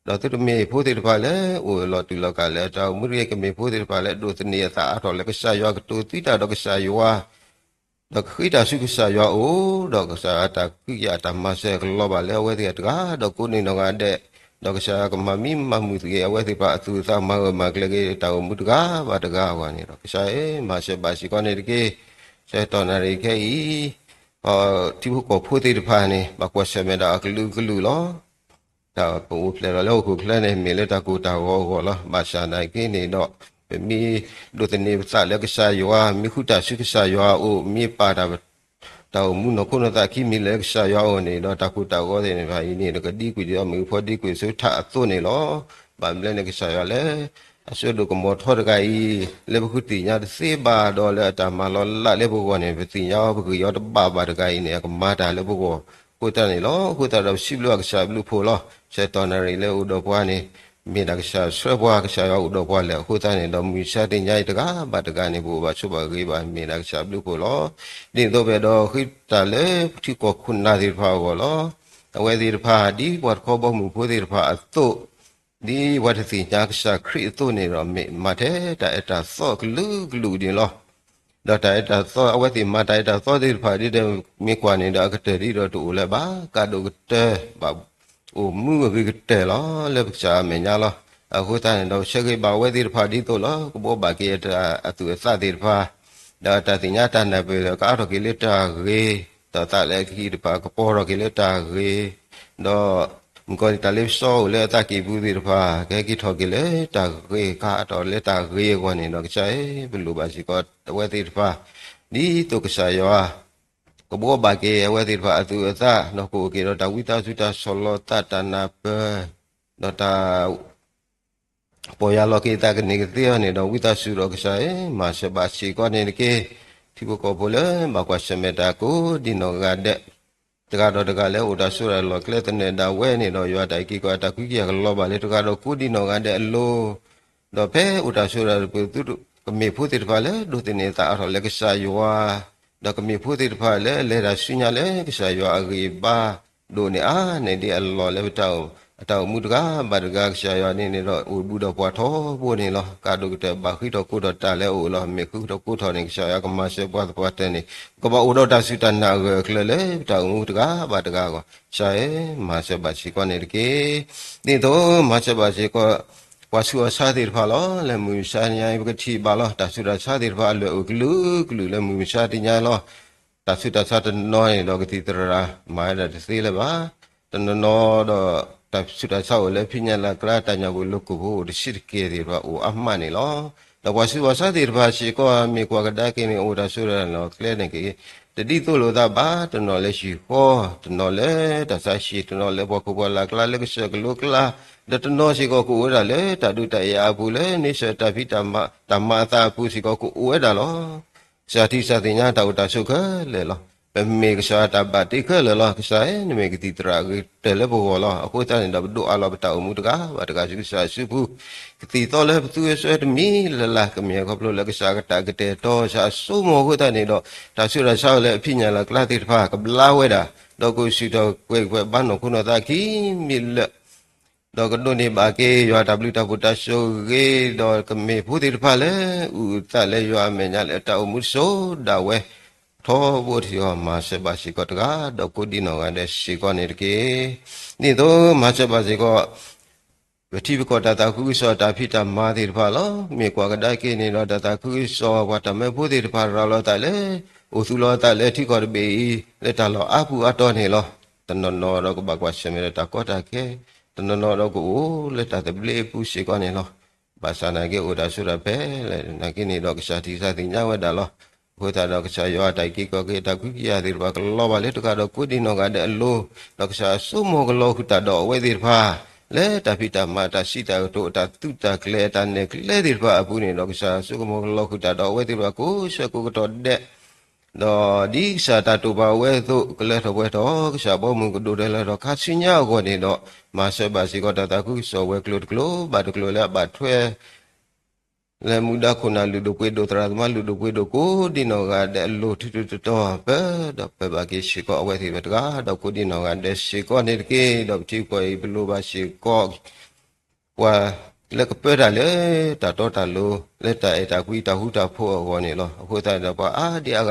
do tu me phu ti pha le o lo tu lo ka le ta mu ri ke me phu ti pha le do ni ta a tho le ke sa yo tu ti ta do ke sa yo wa do khi ta su ke sa yo o do ke sa ta khu ya ta ma se lo ba le we ti ta do ku ni no ga de do ke sa ka ma mi ma mu ti ke we ti pa tu ta ma ke le ke ta mu ta ba ta wa ni do ke sa ma se ba si ko ni ke se to na ri ke I ที่ผู้ก่อผู้ที่ผ่านนี่บักว่าเสมดากลือlo ta ko ple lo ko ple ne me le ta ko ta go lo ba sha na ki ni do mi do te ni sa le ka sa yo mi khu ta su ka sa yo o mi pa ta ta mu no ko no ta ki mi le ka sa yo ni do ta ko ta go de ne ba yi ni do ka di ku yo mi pho di ku su tha so ni lo ba le ne ka sa yo le a su do ko mo tho da ga yi le bu khu ti nya se ba do le ta ma lo la le bu go ne bi ti nya bu ku yo da ba da ga yi ne ka ma ta le bu goကိုတန်နေလောကိုတန်တော့ရှိဘလို့ကစားဘလို့ဖို့လောစေတော်နရီလေဥတော်ဘွားနေမြေတကစားဆွဲဘွားကစားရောဥတော်ဘွားလေကိုတန်နေတော့မူရှာတင်ညိုက်တကားဗတ်တကနေဘူးပါချုပ်ပါကြီးပါမြေတကစားဘလို့ဖို့လောဒီတော့ပဲတော့ခိတလေတိကိုခုနာဒီဖာကိုလောအဝဲဒီဖာဒီဘတ်ခေါ်ဘမှုဖို့ဒီဖာအတုဒီဝတ်စီညာကစားခရစ်တုနေတော့မတဲ့တဲ့အတာစော့ကလူကလူဒီလောဒါတိုက်တာသောအဝတ်ဒီမတိုက်တာသောဒီဖာဒီတဲ့မိကွာနေတာကတရီတော့တူလဲပါကဒုကတဲဘာအိုမူဝိကတဲလောလဲပချာမညာလောအခုတန်တော့ရှေကိဘာဝဲဒီဖာဒီတော့လောကဘောဘာကေတာအတူစသည်ဖာဒါတတိညာတန်နေပေကာတော့ကိလေတာရေတတလည်းခိဒီဖာကပေါ်တော့ကိလေတာရေတော့မကောတလေးစောလေတာကိဘူးဒီဖာကဲကိထောကိလေတာရေကတော့လေတာရေကိုနေတော့ချိုင်ဘလူပါစီကောတဝဲတိဖာဒီတုကဆာယောကဘောဘာကေဝဲတိဖာအသူအသနော်ကိုကေတော့တဝိတာစုတာဆောလောတတနာပတော့တာပေါ်ရလောကေတာကနေတေနေတော့ဝိတာစုတော့ကဆာမာရှဘာစီကောနေကေဒီဘကောဘောလေမကွာရှမေတာကိုဒီနောကတဲ့တကတော့တကလည်းဥဒါဆုရလောကလက်တနေတာဝဲနေတော့ရွာတိုင်ကီကွာတကူကြီးကလောပါလေတကတော့ကုဒီနောကတဲ့အလိုတော့ဖဲဥဒါဆုရပုသူကမေဖို့တိတဖာလေဒုတိနေတာအရောလက်ကစားရွာတော့ကမေဖို့တိတဖာလေလဲရဆုညာလေကစားရွာအဂီပါဒိုနေအာနေဒီအလောလေတောက်အတောက်မှုတကားဘာတကားကစားရွာနေတော့ဥဘူးတော့ပွားထောပို့နေလောကာဒုကတဲ့ဘာခိတော့ကိုတော့တာလဲဥလောမေခုတော့ကိုထောနေကစားရွာကမဆေပွားပွားတဲ့နေကဘာဥတော့တာစုတနာကလလေတောက်မှုတကားဘာတကားကောရှာရဲမဆေဘာစီကောနေတကေဒီတော့မဆေဘာစီကောဝါစုအစားတိဖာလောလဲမူရှာညာဘကတိပါလောတဆုရစားတိဖာလောကလူကလူလဲမူရှာတိညာလောတဆုတစားတနောလောကတိတရာမာရတစီလဲပါတနောတော့တဆုတစားလဲဖိညာလာကရာတညာကိုလုကုဖို့တရှိကေဒီရောအိုအမှန်နေလောတော့ဝါစုအစားတိဖာရှိကောမေကွာကဒါကိနေအိုတဆုရလောကလဲနေကေတတိတို့လိုသာပါတနော်လဲရှိဟောတနော်လဲတစားရှိတနော်လဲဘောကဘောလာကလာလဲကစကလုကလာတတနောစီကိုကိုဝဲတာလေတတုတရာဘူးလေနိစ္စတပိတမဓမ္မသာပုစီကိုကိုဝဲတာလောဇာတိစတိညာတောတာဆုခလေလောပမေကစားတပတိခလေလောကစားနမေကတိတရာတဲလေဘောလောအခုတန်တော့ဒုအလောပတောမှုတကားဘာတကားစုစားစုဘူးကတိတော်လေသူရဲ့ဆွဲတမီလလကမြေကပလို့လေကစားကတာကတဲ့တော့စာစုမောခုတန်နေတော့တာဆုရဆောက်လေအဖိညာလကလာတိတဖာကဘလာဝဲတာတော့ကိုရှိတော့ကွဲဘန်းတော့ခုနတာခီမီလတော့ကဒုန်ဒီဘာကေရွာ W တရှိုရေတော့ကမေဖူတိတဖာလေဥတလေရွာမညာလေတောမှုဆိုဒါဝဲထောဘုထယောမာစဘာရှိကတကတော့ကိုဒီနောကတဲ့ရှိကနေတကေဒီတော့မာစဘာရှိကဝတိဘကတတာခုဆောတာဖိတမာတိတဖာလောမြေကွာကဒါကေနေတော့တတာခုဆောဝတမေဖူတိတဖာရောလောတလေဥစုလောတလေထိကောဘေလက်တလောအဖူအတော်နေလောတနောနောတော့ကဘကွာရှမေတာကောတာကေတနနောတော့ကိုလက်တာတပလေးပူရှိကနေလောဘာသာနာကေဥဒါဆုရပဲလေနာကိနေတော့ကစားတိစားတိညာဝတ်တာလောဘုရားတော့ကစားရွာတိုက်ကိကောကေတကုကိရတိဘာကလောပါလေတကတော့ကုဒီနောကတဲ့အလိုတော့ကစားစုမောကလောခုတတော့ဝဲတိဖာလေတပိတမာတရှိတာတို့တတုတကလေတနေကလေတိဖာအပူနေတော့ကစားစုမောကလောခုတတော့ဝဲတိဖာကိုရှကုကတော့တဲ့တော့ဒီစာတတူပါဝဲသို့ကလေးတော်ဝဲတော့ကစားဘောမှုကဒိုတယ်တော့ခါချင်းညာကိုနေတော့မာဆဘာစီကတတခုစောဝဲကလုတ်ကလိုဘာတကလိုလဲဘာထွဲလဲမူဒခုနာလူဒကွေဒိုတရာမလူဒကွေဒိုကိုဒီနောကတဲ့လူထထတော့ပဲတော့ပဲဘာကိရှိကောအဝဲတိပဲတကားတော့ကိုဒီနောကတဲ့ရှိကောနေကေတော့တိကိုဘလူဘာရှိကောဝါလက်ကပဲတာလေတတော်တလူလက်တိုင်တာကွီတဟုတာဖို့အောနေလောအခုတိုင်တော့ပါအာဒီအက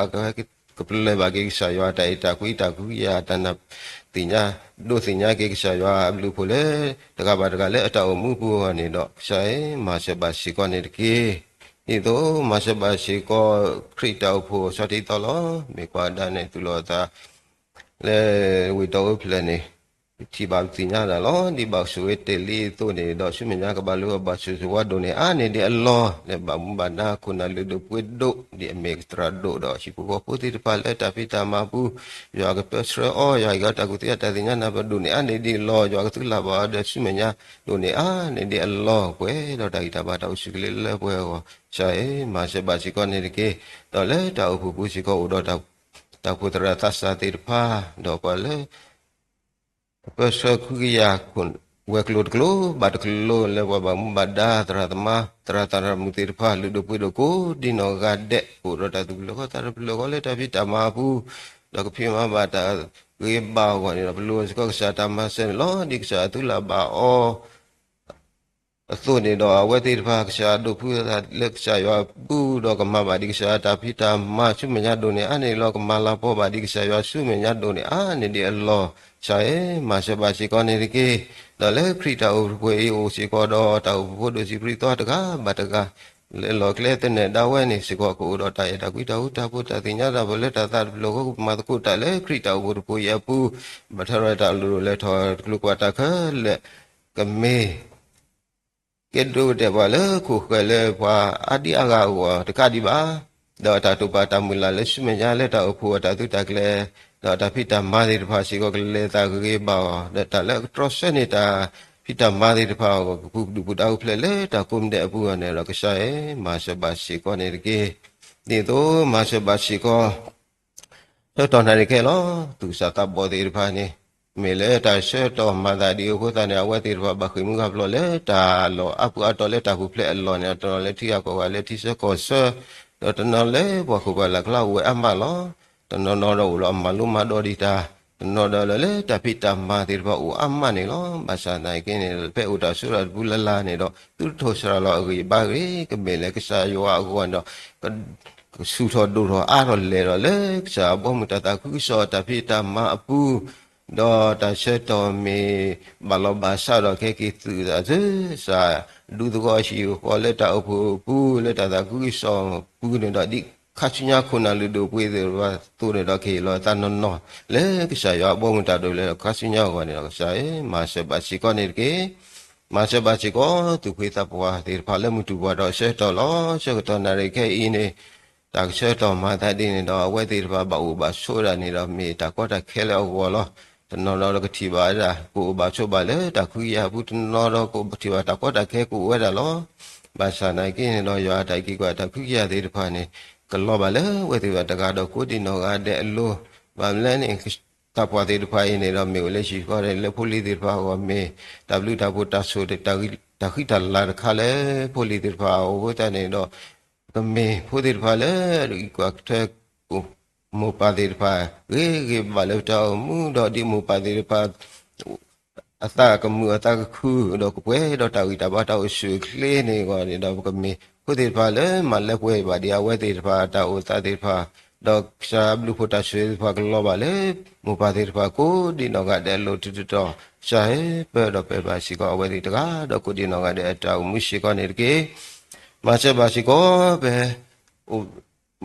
ကပလေဘာကိရှာယောတိုင်တာကွီတကူရတနတင်ညာဒုစညာကိရှာယောဘလူဖို့လေတကဘာတကလည်းအတောက်မှုဖို့နေတော့ဆိုင်မာရှဘာရှိကောနေတကေဒီတော့မာရှဘာရှိကောခရစ်တောက်ဖို့စတိတော်လောမေကွာဒနဲ့သူလောသာလေဝီတော်ဖလနေ ที่บาสิญาละล้อที่บาสวยเตลีตัวเนี่ยดอกชุมญากบาลูบาสุสวัดโดเนี่ยเนี่ยเดียลอเนี่ยบามุบานาคุณาลุดปุดโดเดียเมกตราโดดอกชิปุกปุติปาเลตาพิตามาปูยากเปสระอยากตะกุติตาสิญานะบดูเนี่ยเนี่ยเดียลอยากตุลาบาเดชุมญาโดเนี่ยเนี่ยเดียลอเว้ดอกตากิตาบาตาอุสิกเลเลเว้ใช่มาเสบาสิกอนเนี่ยเกตอเลตาอุปุสิกออุดตาพุทธราตัสสะติรพาดอกปาเลPesekuya kun weklud klo bad klo lewa bamu bada tratara mutirpa ludupu doko dino gade puro tatu loko tar loko le tapi tamapu loko pima bata riba ko ni pelu ko sa tamasen lo dik sa tu la ba o tu ni do wetirpa sa do pu lek sa yo pu do ka ma ba dik sa tapi tama su menya do ni ane lo ka mala po ba dik sa yo su menya do ni ane di Allahใช่มาสบายสิก่อนนี่ดิแล้วเลยคริตาอุปโยสิก่อดอตาอุปโภดสิปริตอตกะบัตกะเลยหลอกเล่ตเนี่ยดาวนี่สิก่อกูดอตายตะกุตาอุตาปุตาติญาตาบเลตาตาโลกมาตะกุตาเลยคริตาอุปโยปูบัทรตาลุเลทอลุกวาตะคะเลกะเมเกดูเดบาเลคุกะเลพาอดีอากาโอตะกะดิบาดอตาตุปาตามุลาเลสุเมญาเลตาอุปโภตาตุตะกเลตาพิตามาดิภาสิก็เลตาเกบาตาเลตรอเซนิตาพิตามาดิภาก็ปุดุปุดเอาเพลเลตาคุมเดปุอันเนี่ยเราก็ใช้มาสบาสิก็เนี่ยเกนี่ตัวมาสบาสิก็ตอนนั้นเกล้อตุสตาบดิภานี่เมเลตาเชตอมาดาดิโอโคตาเนี่ยว่าติภาบักขิมุกับโลเลตาโลอปุอัตโลตาปุเพลโลเนี่ยตอนเลที่ก็ว่าเลที่เสก็เสตอนนั้นเลบ่คุกละกลาเวอัมบาลอตนนรอุลมาลุมาดอดิตานดลเลตาพิตามาติบะอุอัมมานี่ลอบาสาไนเกนี่เปอุตาสุรบุลลานี่ดอตุโทสระลอกีบาเรกเมเลกสาโยอะกวนดอก็สุทอดุรออารเลรอเลกสาบ่มุตตาคุกิสอตาพิตามาปูดอตาเชตอเมบาลบาสาดอเคกิตุดาเซสาดูตกอชิโอเลตาอุปูเลตาตาคุกิสอปูนี่ดอดิข้าชิญาคุณาลุดูปุยเดว่าตัวเนี่ยเราเคยรอตานนอเล็กชายบ่มุตาดูเลยข้าชิญาก่อนเนี่ยก็ใช่มาเสบาสิก่อนนี่เกมาเสบาสิก็ตุคุยตาปัวเดี๋ยวพาเลมุตุบัวดอเสตอลอเสกตอนนั้นเกอีเนี่ยตากเสตอมาตาดีเนี่ยดอเวทีพาบ่าวบ่าโซดานี่เรามีตาก็ตาเคลเอาวัวลอตนนเราก็ที่บ้านละกูบ่าโซบาเลยตาคุยยาพุทนนเรากูที่บ้านตาก็ตาเคกูเวดาลอบาสานาเกเนี่ยเราอยู่ตากีกว่าตาคุยยาเดี๋ยวพาเนี่ยก็ลอบาเลยเวทีว่าตะกาดกูดินอกาเดลโลบางเล่นเองตาปวดติดพายเนี่ยเราไม่เลยชีก็เลยพูลิติดพาว่าไม่ตาบลูตาพุตาสุดตาขิตาลาดขาเลยพูลิติดพาโอ้ตาเนี่ยเราก็ไม่พูดติดพาเลยอีกว่าเธอกูมูปาติดพาเฮ้ยบาเลตามูดอดีมูปาติดพาอาตาก็มืออาตาก็คือดอกเว้ดอกตาวิตาบาตาอุสุเคลนี่ก็เนี่ยเราก็ไม่พูดติดพาเลยมาเล็กเว้บาดีเอาเว้ติดพาตาอุตาติดพาดอกชาบลูพุตาสุดพากลอบาเลยมูปาติดพากูดินอกาเดลตุตุตอใช่เปิดดอกเปิดบาสิก็เอาเว้ติดกาดอกกูดินอกาเดตาอุมุสิก็เนี่ยเกมาเชบาสิก็เป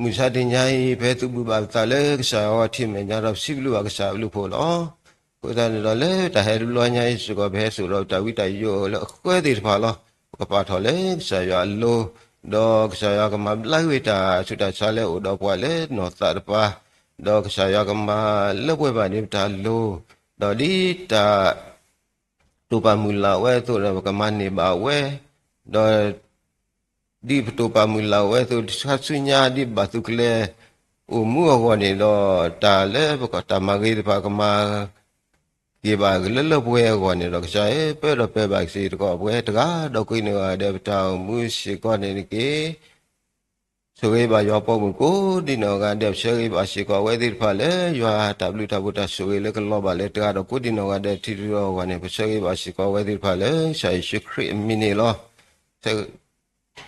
มุสาดิญญาเปตุบุบาตาเลยก็สาวที่เมญญารับสิบลูกก็สาวลูกพอลอก็ตาเนี่ยเลยแต่ให้ลูกเนี่ยสุก็เปสุเราตาวิตาโยแล้วก็ติดพาลอก็ปาทอเลยสายาโลดอกสายากมาไล่วิตาสุดท้ายชาเลอุดอกว่าเลยนอตาปาดอกสายากมาเลิกเวบานิตาโลดอกดีตาตุปามุลาเวตุระกมันนิบาเวดอกดีตุปามุลาเวตุสัสุญญาดิบาตุกเลอุมัววันนี้ดอกตาเลปกตามากีปากมากีบากเลลบเววันนี้ดอกใช้เปิดเปิดบากสีก็เวตกาดอกกุยเนื้อเดบตามุสิก่อนนี่เกสวยบายอปมุกูดินอกาเดบเชยบาสิก็เวติพาเลยยาตับลุตับตาสวยเล็กลอบาเลตกาดอกกุดินอกาเดทิรอวันนี้เชยบาสิก็เวติพาเลยใช้ชิครีมินิลอ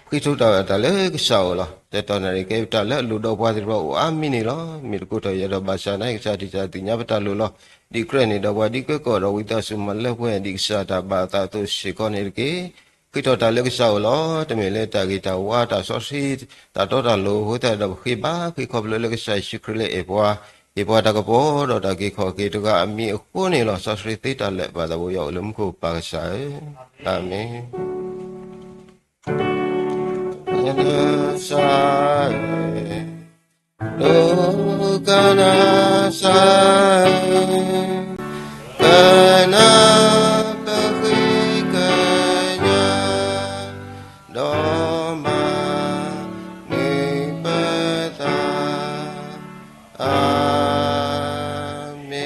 คิดทุกตาเลยก็สาวละแต่ตอนนั้นเกตาเลยลุดอกว่าที่ว่าอามินิลอมีกูตัวยัดบาสานะชาติชาติญาปตาลุลอดีเกรนี่ดอกว่าดีก็ก็เราวิตาสุมาเลเวดิกษาตาบาตาตุสิกอนิเกคิดตัวตาเล็กสาวล้อแต่เมื่อเลตากิตาว่าตาสอสีตาตัวตาโลหัวตาดอกขีบ้าขีขบเล็กใส่ชิครีเลเอปว่า อีพอตะกะปอดอตะกิขอกิตกะมีคูนี่ลอสะสริติตะเลบาตะบ่ยอลมคูปากษาอาเมนยะนะสาโลกานาสากานาปะขิกะญาดอมานิปตาอาเมน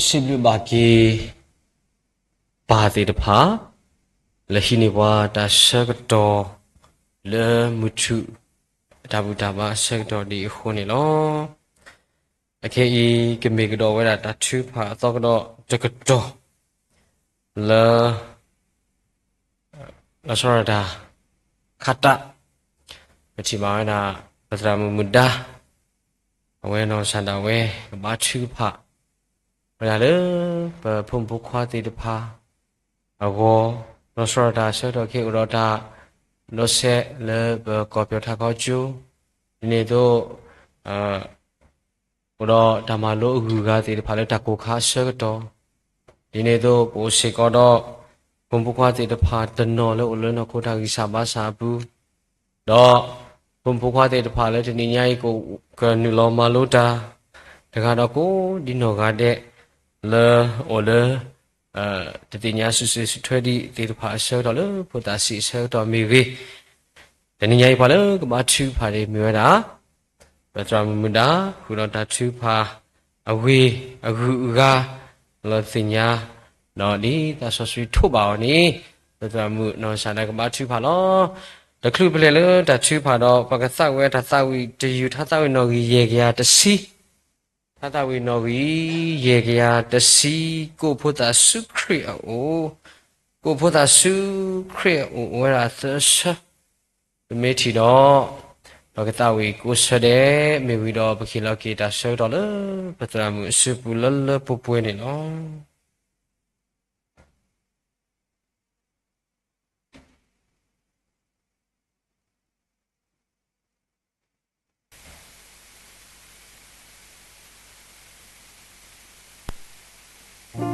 ရှိလူပါကေပါတိတဖာလဟိနေဝါတာရှကတော်လေမုထုဒါဘူတာပါရှကတော်ဒီခုနေလောအခေဤကမေကတော်ဝဲတာတထုဖာသောကတော့တကတော်လေလဆောရတာခတမချီမာနာပသရမမုဒ္ဒအဝဲနောစန္ဒဝဲဘာထုဖာเวลาเลยพงบุคว้าติดพาเอาวอนสระดาเสดอกเกอุรดาโนเซเลยกอบเปียวทาเขาจูนี่โตอุรธรรมาโลหูกาติดพาเลยตะโกคาเสกตอนี่โตโปเสกอดอพงบุคว้าติดพาตนอเลยอุลนโคทากิสาบาสาบุดอพงบุคว้าติดพาเลยทีนี้ใหญ่กูกันนุลอมาโลดาแต่การดอกกูดินอกาเดလေအိုလေတတိညာဆုစုထွဲဒီတေတဖာဆောတော်လေဘုဒ္ဓစီဆောတော်မီဝေတဏိညာဖာလေကမထူဖာလေမြွေတာပထမမတာခုတော့တထူဖာအဝေအခုကလောစညာနော်ဒီတဆောဆွေထုတ်ပါအောင်နိပထမနော်ရှာနာကမထူဖာလောတခုပလေလေတထူဖာတော့ပကသဝဲတသဝိတယူထသဝိနော်ကြီးရေကြတစီသာတဝိနောဝီယေကယာတစီကိုဖုဒဆုခရိအိုကိုဖုဒဆုခရိအိုဝရသရှမေတီတော့ဘဂတဝီကိုဆတဲ့မေဝီတော့ပခိလကေတာဆောတော့လေပတရမှုစုပူလလပပွေးနေနော် Yes,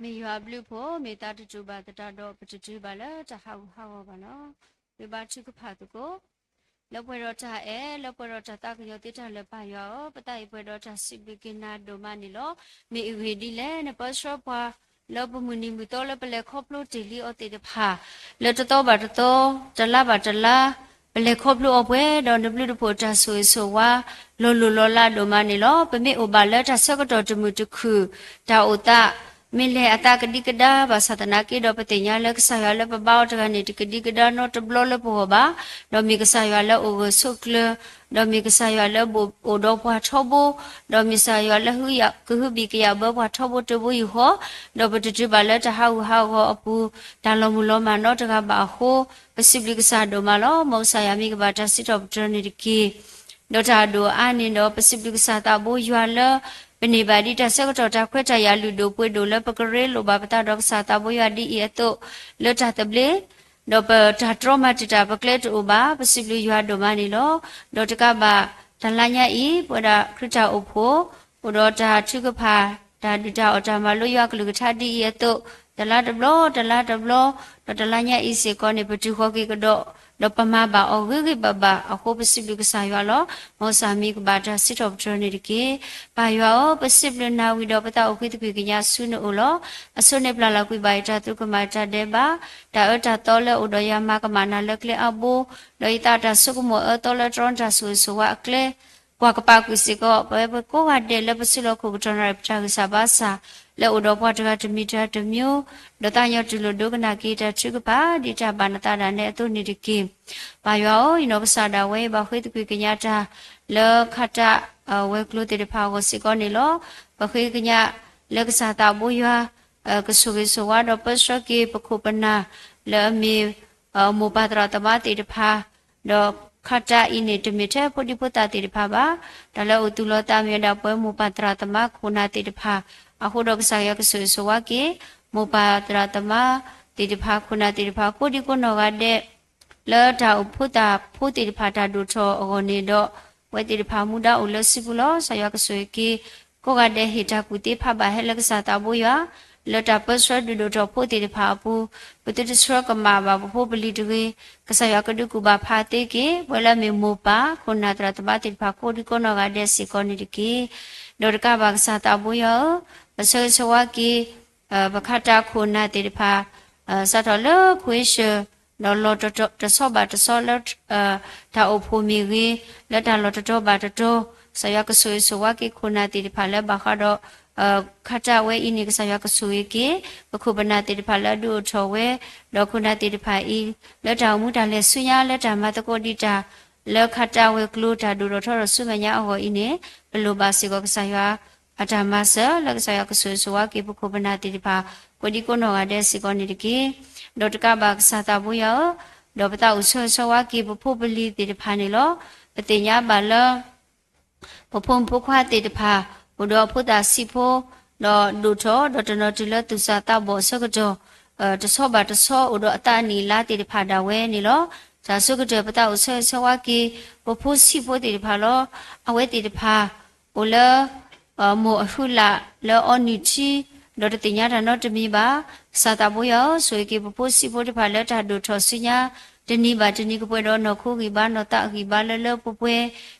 မေရွာဘလူဖို့မေတာတူပါတတာတော့ပတူပါလားတဟောက်ဟောက်ပါနော်ဒီပါချစ်ကဖာတူကိုလောက်ပွဲတော့တာလောက်ပွဲတော့တာကရောတိတာလည်းပါရောပတိုင်ပွဲတော့တာစိဘီကနာဒိုမနီလောမေဝေဒီလဲနပစောပွားလောဘမှုနီမူတော့လည်းပလက်ခေါပလို့တီလီအတေတဖာလက်တော့ပါတော့တလာပါတလာပလက်ခေါပလို့အပွဲတော့နဘလူဖို့တာဆိုဝါလောလာဒိုမနီလောပမေအိုပါလက်တာဆက်ကတော့တမှုတခုတာအိုတာမင်းလေအတာကဒီကဒါဘာသတနာကေတော့ပတိညာလက်ဆာရလက်ပပေါတကနေဒီကဒီကဒါနော်တဘလလပေါ်ပါတော့မိကဆာရလက်အိုဆုကလတော့မိကဆာရလက်ဘူအိုတော့ဘွားထောဘူတော့မိဆာရလက်ဟူရကဟုဘီကရဘဘွားထောဘူတဘူယူဟောတော့ပတူပါလက်တဟောက်ဟောအပူဒါလောမူလောမနော်တကပါဟိုပစိပလိကဆာဒိုမလောမောဆာရမိကဘာတစစ်တော့တရနေဒီကီတော့တာဒိုအာနင်တော့ပစိပလိကဆာတာဘူယူလာပနေပါဒီတဆက်ကတော့တာခွဲချရလူတို့ပွေတို့လည်းပကရဲလိုပါပတာတော့စာတာဘွေရဒီအတော့လွတ်တာတပလေတော့ပတာထရမတတာပကလက်တူပါပစိပလူရွာတို့မနေလို့တော့တကပါတလညာဤပွာခရတာအဖို့ဘုတော့တာထုကဖာဒါဒီတာအတာမလို့ရွာကလူကထဒီအတော့တလားတဘလောတော့တလညာဤစေကောနေပတူခေါကေကတော့တော့ပမပါအဝိကိပပအခုပစိပလူကစားရွာလောမောစာမီကဘာတာစစ်တော့ထရနေတကေပါရွာပစိပလူနာဝီတော့ပတာအခွေတကွေကညာဆုနိုလောအစွနေပလာလောက်ကွေပါတာသူကမာတာတဲ့ပါတာအတာတော်လဲဥဒရမကမနာလက်ကလေအဘူဒိုတာတာဆုကမောတော်လဲထရန်တာဆူဆဝကလေကွာကပါကွစီကောဘဘကိုဝတဲ့လဲပစိလောခုကထရပချာကစားပါစာလဲဥတော်ဘွားတကတမီတာတမျိုးဒတညတူလိုဒုကနာကေတာချကပါဒီတာဘာနတာဒါနဲ့အတုနေတကေဘာယောယနောပစာဒါဝဲဘခွေတကွေကညာတာလောခတာဝဲကလိုတေတဖာကိုစီကောနေလောဘခွေကညာလက်ကစားတာဘူယကဆုဝေဆဝါတော့ပစကေပခုပနာလဲမီမောပါတရတမတေတဖာတော့ခတာအင်းနေတမီတဲ့ပုတိပုတတေတဖာပါဒါလည်းဥတုလောတာမြေတာပွဲမောပါတရတမခုနာတေတဖာအခုတော့ကစားရကဆိုဝါကေမောပါတရတမတေတဖာခုနာတေတဖာကိုဒီကိုနောကတဲ့လောတာဥဖုတာဖုတေတဖာတာဒုထောအဂောနေတော့ဝဲတေတဖာမူတာဥလစီဘူးလောဆာရကဆွေကေကိုကတဲ့ဟိတာကူတေဖာပါဟဲလကစားတာဘူးရလောတာပစရဒုထောဖုတေတဖာပူပတိတစရကမာဘာဖို့ပလီတေကစားရကဒုကူဘာဖာတေကေဝဲလမေမောပါခုနာတရတမတေတဖာကိုဒီကိုနောကတဲ့စီကောနေတကေဒေါ်ကဘာကစားတာဘူးရပစရစဝါကေဘခတာခုနာတေတဖာစတော်လခွေးရှလောလောတဆောပါတဆောလတာအဖို့မီရီလက်တာလောတပါတဆယကဆွေဆွာကေခုနာတေတဖာလဘခတော့ခတာဝဲအင်းနေကဆယကဆွေကေပခုပနာတေတဖာလဒုထောဝဲလောခုနာတေတဖာဤလက်တာမူတာလဲဆွညာလက်တာမတကောတိတာလက်ခတာဝဲကလိုတာဒုရထောဆုမညာအဟောအင်းနေဘလိုပါစီကောကဆယအတမဆလကဆယကဆွေဆွာကေပခုပနာတေတဖာကိုဒီကိုနောကတဲ့စီကောနေတကေဒေါတကဘာကစားတာဘူးရောဒေါပတာဥဆောဝါကေပဖို့ပလီတေတဖာနေလောပတိညာပါလောပဖုံဖခွာတေတဖာဘုဒေါဖုတာစီဖိုဒေါဒုထောဒေါတနတိလသူစာတာဘောဆကကြောတဆောပါတဆောဥဒေါအတာနီလာတေတဖာဒါဝဲနေလောဇာဆုကတဲ့ပတာဥဆောဝါကေပဖို့စီဖိုတေတဖာလောအဝဲတေတဖာဘလမောအဟုလာလောအနိချီဒေါ်တတိညာတာနော်တမီပါစာတာဘောယောဆွေကေပပိုးစီဖို့တဖာလက်တာဒုထောစညာတနီပါတနီကပွဲတော့နော်ခုကီပါနော်တာကီပါလလပပွဲ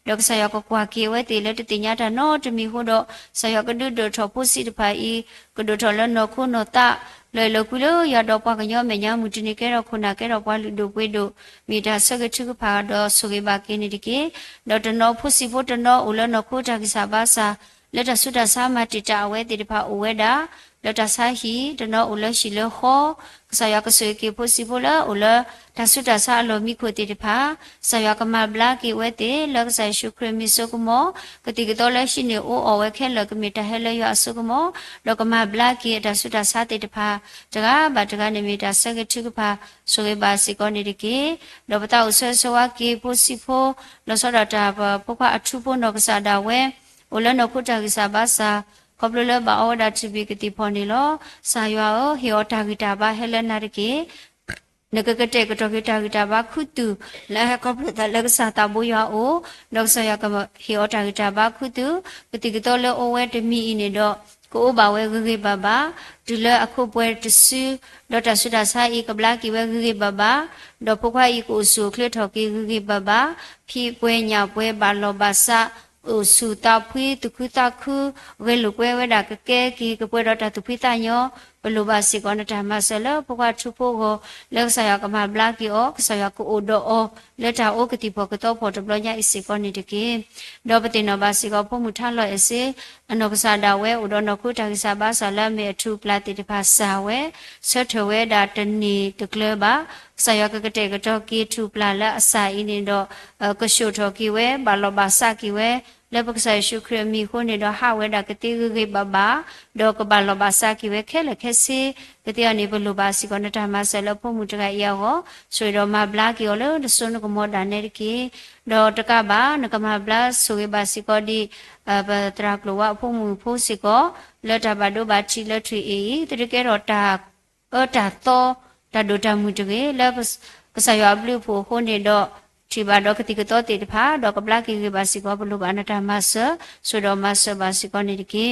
ဒေါကဆယောကကွာကေဝဲတေလက်တတိညာတာနော်တမီဟိုတော့ဆယောကဒုဒုထောပိုးစီတဖာဤကဒုထောလနော်ခုနော်တာလေလကူလို့ရတော့ပွားကညောမညာမူတနီကဲတော့ခုနာကဲတော့ပွားလူတို့ပွဲတို့မိတာဆကချုကဖာတော့ဆိုကေပါကေနေတကေဒေါ်တနော်ဖုစီဖို့တနော်ဦးလနော်ခုတာကိစာပါစာလက်တဆုတဆာမတိတာဝဲတေတဖာအဝဲတာလက်တဆာဟီတနောဥလရှိလခောကဆာယကဆွေကေဖို့စီဖို့လာဥလတဆုတဆာအလိုမိခိုတေတဖာဆာယကမဘလာကေဝဲတေလက်ဆာရှုခရမီဆုကမောကတိကတော်လက်ရှိနေအိုအဝဲခဲလကမီတဟဲလရအဆုကမောလကမဘလာကေတဆုတဆာတေတဖာတကားဘာတကားနေမီတာဆကချုကဖာဆိုကေပါစီကောနေတကေလောပတာဥဆွဆွာကေဖို့စီဖို့လောစောတာပုခွာအထုဖို့နောကဆာဒါဝဲဥလနောခုတာကိစာဘာစာကပလလဘာအော်ဒါချဘီကတိဖော်နေလောစာရွာဟေယောတာဂီတာဘာဟဲလနာရကေနကကတဲ့ကတော့ဂီတာဂီတာဘာခုတူလာကပလတလကစာတာဘူယောအိုဒေါဆာယကဟေယောတာဂီတာဘာခုတူပတိကတော့လောအဝဲတမီနေတော့ ကိုဘာဝဲဂေဘဘာဒူလအခုပွဲတဆူဒေါ်တာဆူဒါစာဤကဘလာကီဝဲဂေဘဘာဒေါ်ဖခွာဤကိုဆူခလထော်ကီဂေဘဘာဖြီပွဲညာပွဲဘာလောဘာစာအိုစုတာဖွေတခုတခုဝဲလူကွဲဝဲတာကကဲကီကပွဲတော့တာသူဖိတညောဘလူပါစီကောနတာမဆလပကွာထုဖို့ကိုလက်ဆရာကမဘလာကီအောဆရာကိုအိုဒိုလက်တာအိုကတိဖို့ကတော့ပေါ်တဘလညာအစီကောနေတကေဒေါပတိနောဘာစီကောဖို့မူထလော့အစီအနောကစားတာဝဲဥဒနောခုတာကိစာဘာဆလာမေထုပလာတိတဖာစာဝဲဆက်ထဝဲတာတနီတကလဘာဆရာကကတဲ့ကတော့ကီထုပလာလအစာအင်းနေတော့ကရှုထော်ကီဝဲဘာလောဘာစာကီဝဲလက်ပကဆိုင်ရှုခရမီခုနေတော့ဟာဝဲတာကတိဂေဘဘာဒေါကဘာလောဘာစာကီဝဲခဲလက်ခဲစီကတိအနေဘလူဘာစီကောနတာမဆလဖို့မှုတကရောဟောဆွေတော်မဘလာကီယောလို့စွန်းကမောဒါနေကီဒေါတကဘာနကမဘလာဆွေဘာစီကောဒီဘတရာကလောဝဖို့မှုဖို့စီကောလက်တာဘာဒိုဘာချီလက်ထွေအေတရကဲတော့တာတာတော့တာဒိုတာမှုတကလက်ပစယောဘလူဖို့ခုနေတော့ချီဘာတော့ကတိကတော့တေတဖာတော့ကဘလာကီဘာစီကောဘလူဘာနတာမဆဆွေတော်မဆဘာစီကောနေတကီ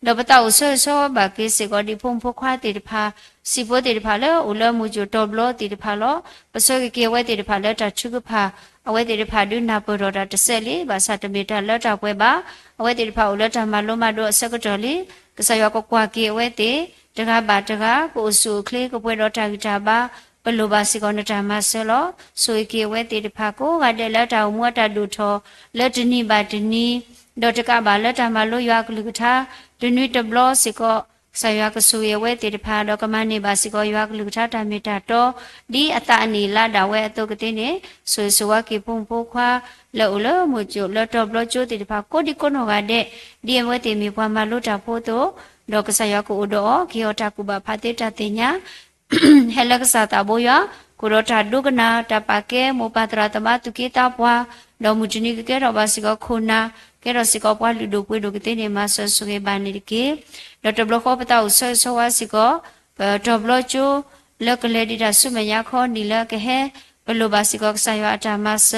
တော့ပတောက်ဆောဆောဘာကေစီကောဒီဖုံဖို့ခွာတေတဖာစီဖိုတေတဖာလဲဦးလမှုကျတော့ဘလတေတဖာလောပစောကေဝဲတေတဖာလက်တာချုကဖာအဝဲတေတဖာဒုနာပေါ်တော်တာတစ်ဆက်လေးဘာစာတမီတာလက်တာပွဲပါအဝဲတေတဖာဦးလက်တာမလုံးမတော့အစကတော်လေးကဆယောကကွာကေဝဲတေတကားပါတကားကိုဆူကလေးကပွဲတော်တာဂီတာပါဘလူဘာစီကောနတာမဆလောဆွေကေဝဲတေတဖာကိုကတဲ့လက်တာမွတ်တာဒူထောလက်တနီပါတနီဒေါ်တကဘာလက်တာမလို့ရွာကလူကထားဒနွိတဘလစီကောဆရွာကဆူရဝဲတေတဖာတော့ကမနေပါစီကောရွာကလူကထားတာမီတာတော့ဒီအတအနီလာတာဝဲအတုကတဲ့နေဆွေဆွာကေပုံပိုခွာလောလမကျိုလက်တော့ဘလကျိုတေတဖာကိုဒီကိုနောကတဲ့ဒီဝဲတေမီပွားမလို့တာဖို့တော့ဒေါ်ကဆရွာကိုတော့ဂီယောတာကူဘာဖာတေတာတင်ညာဟဲလကစားတာဘောယကိုရတာဒုကနာတပကေမောပတရာတမတုကေတာပွားဒေါ်မူဂျနီကေရောဘာစီကခုနာကေရောစီကပွားလူဒိုပွေဒိုကတဲ့နေမဆဆူကေဘာနေကေဒေါ်တဘလခောပတာဆဆဝါစီကဒေါ်ဘလချူလကလေဒီတာဆုမညာခောနီလကဟဲဘလိုဘာစီကဆာယအတာမဆ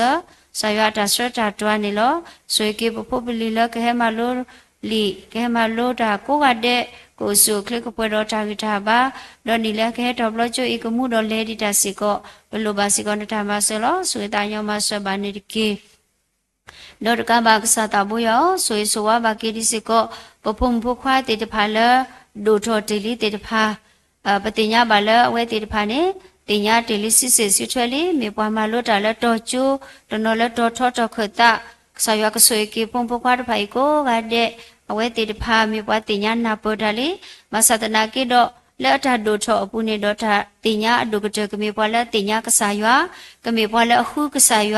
ဆာယအတာဆတာတွားနေလောဆွေကေပပပလီလကဟဲမလိုလီကဲမလိုတာကိုကတဲ့ကိုစုခလကပွဲတော်တာဂီတာပါဒေါ်နီလက်ခဲတော်ဘလချိုဤကမှုတော်လေဒီတာစီကောဘလိုပါစီကောနတာမဆလောဆွေတာညောမဆဘာနေဒီကေဒေါ်ကဘာကစားတာဘူယောဆွေဆွာဘာကေဒီစီကောပဖုံဖခွာတေတဖာလဒိုထော်တီလီတေတဖာပတိညာဘာလအဝဲတေတဖာနေတင်ညာတီလီစစ်စစ်ဆွချွဲလီမေပွားမလို့တာလတော်ကျိုတနော်လတော်ထောတော်ခတာဆာယကဆွေကေဖုံဖခွာတဖိုင်ကိုကတဲ့အဝဲတေတဖာမေပွားတင်ညာနာပေါ်တာလီမဆတနာကေတော့လက်ထဒိုထောအပူနေတော့တာတင်ညာအဒုကတကမေပွားလက်တင်ညာကဆာယကမေပွားလက်အခုကဆာယ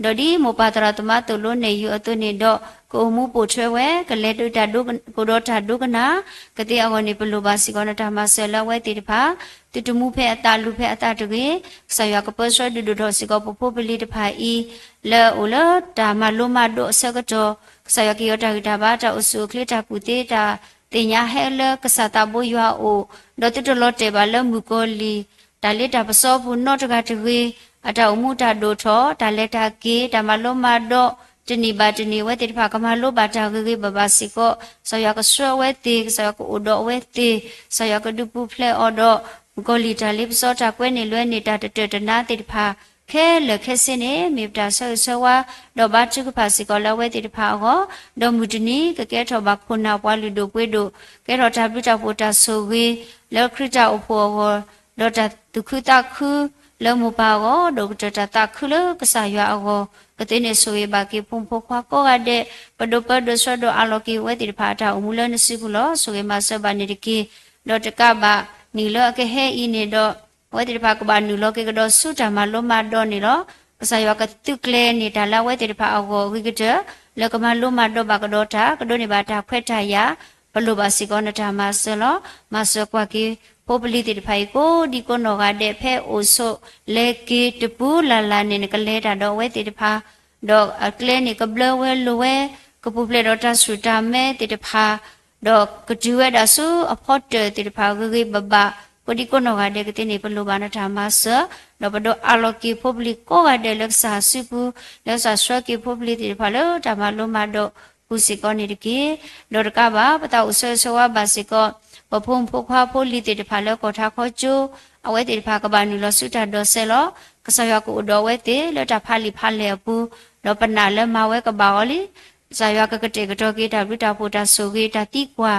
ဒေါ်ဒီမောပါတရာတမတုလို့နေယူအတုနေတော့ကိုမှုပို့ချွဲဝဲကလေတုတာဒုကိုတော့တာဒုကနာကတိအဝနေပလိုပါစီကောနတာမဆဲလဝဲတေတဖာတတမှုဖဲအတာလူဖဲအတာတကေဆာယကပဆွဲဒုတော့စီကောပပိုပလီတဖာဤလဲအိုလတာမလုံးမတို့အစကတော့ဆာယကီယတာဂီတာဘာတာအဆုခလတာပူတေတာတင်ညာဟဲလကဆာတာဘိုယွာအိုဒေါ်တတလော့တေဘာလမူကိုလီဒါလက်တာပစောဘူးနော့တကတကေအတောင်မှုတာဒိုထောဒါလက်တာကေဒါမလုံးမတော့တနီဘာတနီဝဲတေဖာကမလိုဘာတာကေဘဘာစီကိုဆာယကဆွဲဝဲတေဆာယကအိုဒိုဝဲတေဆာယကဒူပူဖလဲအော်တော့ကိုလီတာလိပစောတာကွဲနေလွဲနေတာတတနာတေဖာခဲလခဲစင်းနေမေတာဆောဆောဝါတော့ဘာချုကဖာစီကောလဝဲတေဖာဟောဒေါ်မူတနီကကဲထောဘာခုနာပွားလူတို့ကွေးတို့ကဲတော့တာပြတာပိုတာဆိုဝေလောခရတာအဖို့ဟောဒေါ်တာဒုခတာခုလောမပါဟောဒေါ်တာတာခုလကဆာယဟောကတဲ့နေဆိုရပါကေပုံဖို့ခွာကောရတဲ့ပဒုပဒဆွဒအလောကေဝဲတေဖာတာအမူလနစီဘူးလို့ဆိုရမဆဘာနေကေဒေါ်တကဘာနီလောကဟဲဤနေတော့ဝဲတေဖာကဘာနူလောကေကတော့ဆုတာမလုံးမတော့နေတော့ကဆာယကတုကလေနေတာလာဝဲတေဖာအဟောဝိကတလကမလုံးမတော့ဘာကတော့တာကတော့နေပါတာခွဲထရဘလိုပါစီကောနတာမဆလောမဆကွာကေပိုပလီတေဖိုင်ကိုဒီကိုနောကတဲ့ဖဲအိုဆိုလေကေတပူလာလာနေကလေတာတော့ဝဲတေတဖာတော့အကလဲနေကဘလဝဲလိုဝဲကပူပလေတော့တဆူတာမဲတေတဖာတော့ကကျူဝဲဒါဆူအဖို့တေတဖာဂေဘဘကိုဒီကိုနောကတဲ့ကတိနေပလိုဘာနာတာမဆတော့ဘတော့အလော်ကီပိုပလီကိုကတဲ့လက်စာစုပူလက်စာဆွဲကီပိုပလီတေတဖာလို့တာမလုံးမတော့ ပုစီကောနေတကေဒေါ်ကဘာပတောက်ဆောဆောဝဘာစီကောပဖုံဖုခွာဖိုလီတေတဖာလောကောထာခောကျိုအဝဲတေတဖာကဘာနူလောဆုတာဒေါ်ဆဲလောကဆယကူဒေါ်ဝဲတေလောတာဖာလီဖာလေပူလောပနာလမဝဲကဘာလီဇာယကကတေကတောကေတာဘုတာပိုတာဆိုကေတာတိကွာ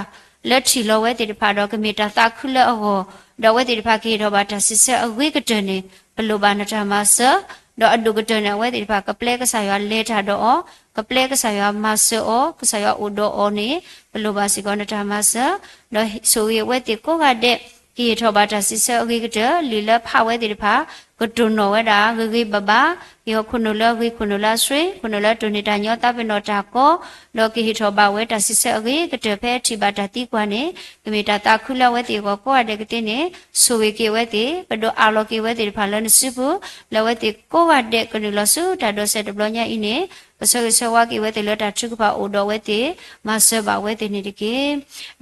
လက်ချီလောဝဲတေတဖာတော့ကမီတာသခုလောအောဒေါ်ဝဲတေတဖာကေတော့ဘာတာစစ်ဆက်အဝေးကတနေဘလိုဘာနတာမဆာတော့အဒုကတနေဝဲတေတဖာကပလဲကဆယလဲတာတော့ကပလဲကဆယမဆောကဆယဥဒောနေဘလိုဘာစီကောနတာမဆာတော့ဆိုရဝဲတေကိုကတဲ့ကေထောဘာတာစစ်ဆက်အဝေးကတလီလဖဝဲတေတဖာကတုနောဝဲတာဂေဘဘာယောခုနလဝေခုနလဆွေခုနလတုနေတာညောတပနောတာကောလောကေဟိထောဘာဝဲတာစစ်ဆက်အဝေးကတဖဲထိဘာတာတိကွာနေကမေတာတာခုလဝဲတေကောကောရတဲ့ကတဲ့နေဆိုဝေကေဝဲတေပဒိုအာလောကေဝဲတေဖာလနစစ်ဘူးလဝဲတေကိုကတဲ့ကနလဆုတာဒေါ်ဆက်တဘလညာအင်းနေပစောဆောဝကေဝဲတေလတာချုကပါအိုတော်ဝဲတေမဆဘာဝဲတေနေတကေ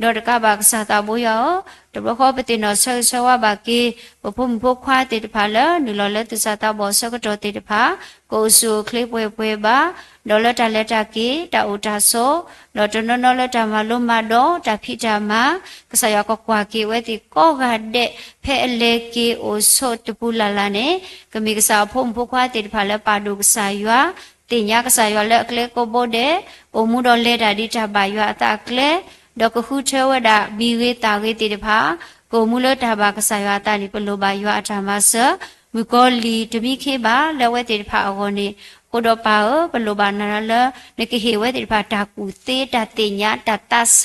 ဒေါ်တကဘာကစားတာဘိုးယောတဘခောပတိနောဆောဆောဝဘာကေပဖုံဖုခွာတေတဖာလနူလောလတစားတာဘောဆောကတော်တေတဖာကိုဆူခလေးပွဲပွဲပါဒေါ်လတာလက်တာကေတာအိုတာဆောဒေါ်တနောနောလက်တာမလုံးမတော့တာဖိတာမကဆာယကကွာကေဝဲတိကောကတဲ့ဖဲအလေကေအိုဆောတပူလာလာနေကမိကစားဖုံဖုခွာတေတဖာလပါဒုကစားရွာတင်ညာကစားရွာလက်ကလေးကိုဘိုတဲ့အိုမှုတော်လက်တာဒီတာပါရွာအတကလေးဒေါ်ကခုချဝဒဘီဝေတာဝေတေတဖာကိုမူလတာဘာကစားရွာတာဒီပလိုပါရွာအထာမဆာမူကောလီတမိခေပါလဝဲတေတဖာအောနေကိုတော့ပါဘလိုပါနာလနကိဟေဝဲတေတဖာတာကူသေးတာတင်ညာတတဆ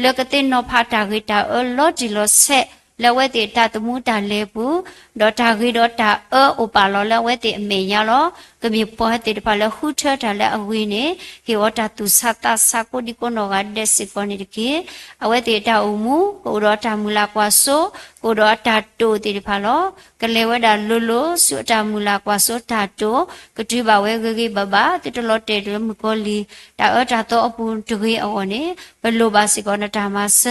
လကတဲ့နောဖာတာဂေတာအလောဂျီလောဆက်လဝဲတေတာတမှုတာလေဘူးဒေါ်တာဂေဒေါ်တာအိုပါလောလဝဲတေအမေညာလောကမြေပေါ်တေတဖာလခုချတာလအဝေးနေဟေဝတာသူစတာစကိုဒီကိုနောကဒက်စစ်ကိုနေတကေအဝဲတေတာအုံမူကိုဒေါ်တာမူလာကွာဆိုကိုဒေါ်တာတိုတေတဖာလောကလေဝဲတာလွလွစုတာမူလာကွာဆိုတာတိုကတိပါဝဲဂေဘဘာတေတလောတေတမကိုလီတာတာတော့အပူတကေအောနေဘလိုပါစီကောနတာမဆ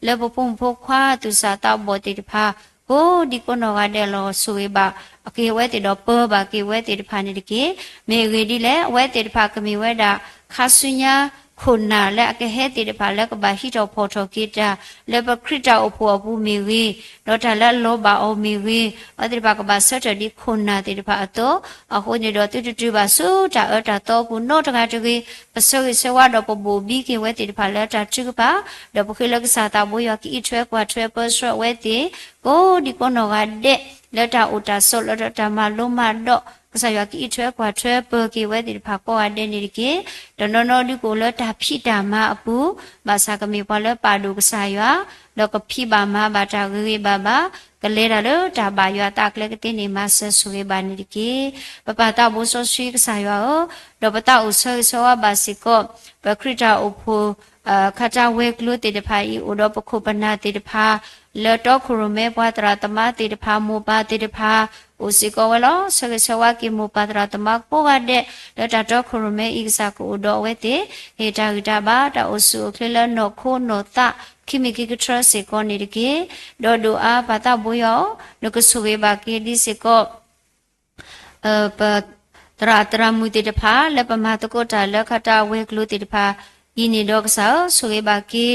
လေပပုံဖခွာသူစာတာဘောတေတဖာကိုဒီကိုနောကတဲ့လောဆိုဝေပါအကေဝဲတေတော့ပောပါကေဝဲတေတဖာနေတကေမေဂေဒီလေဝဲတေတဖာကမီဝဲတာခါဆုညာခုနာလက်အကဟဲတေတဖာလက်ကဘာဟီတော့ဖော်ထော်ကေတာလက်ပခရစ်တာအဖို့ဘူးမီဝီတော့တလက်လောပါအောမီဝီအတေတဖာကဘာဆက်တဒီခုနာတေတဖာအတော့အခုညတော့တူပါဆူတာအတာတော့ဘူးနော့တကတကေပစောရဆဝတော့ပဘူဘီကေဝဲတေတဖာလက်တာချုကပါတော့ပခေလကစားတာဘိုးရကီထွဲကွာထွဲပဆွဲဝဲတေကိုဒီကောနောကတဲ့လက်တာအိုတာဆော့လက်တာမလုံးမတော့ကစားရကီထွဲကွာထွဲပကေဝဲတေတဖာကောအတဲ့နေကေဒနောနောဒီကိုလက်တာဖိတာမအပူဘာသာကမီပေါ်လက်ပါဒုကစားရလောကဖိပါမဘာတာဂေဘာဘာကလေးရလို့တာဘာရွာတာကလေးကတင်းနေမဆဆူရပါနေကေပပတာဘိုးဆိုဆွေကစားရတော့ပတာဥဆောဆောဘာစီကောပခရတာဥဖိုခတာဝဲကလို့တေတဖာဤဥတော့ပခုပနာတေတဖာလောတော့ခရမဲပွားတရာတမတေတဖာမောပါတေတဖာဥစီကောဝလောဆကဆဝကိမောပါတရာတမပိုကတဲ့လောတာတော့ခရမဲဤကစားကိုတော့ဝဲတေဟေတာဂတာဘာတာဥစုခလလနောခိုနောတာခိမိကိကထရစေကောနေတကေဒေါ်ဒူအားဘာတာဘိုယောနကဆုဝေဘာကေဒီစေကောပတရာတရာမူတေတဖာလပမတကောတာလခတာဝဲကလူတေတဖာဤနေတော့ကစားဆုဝေဘာကေ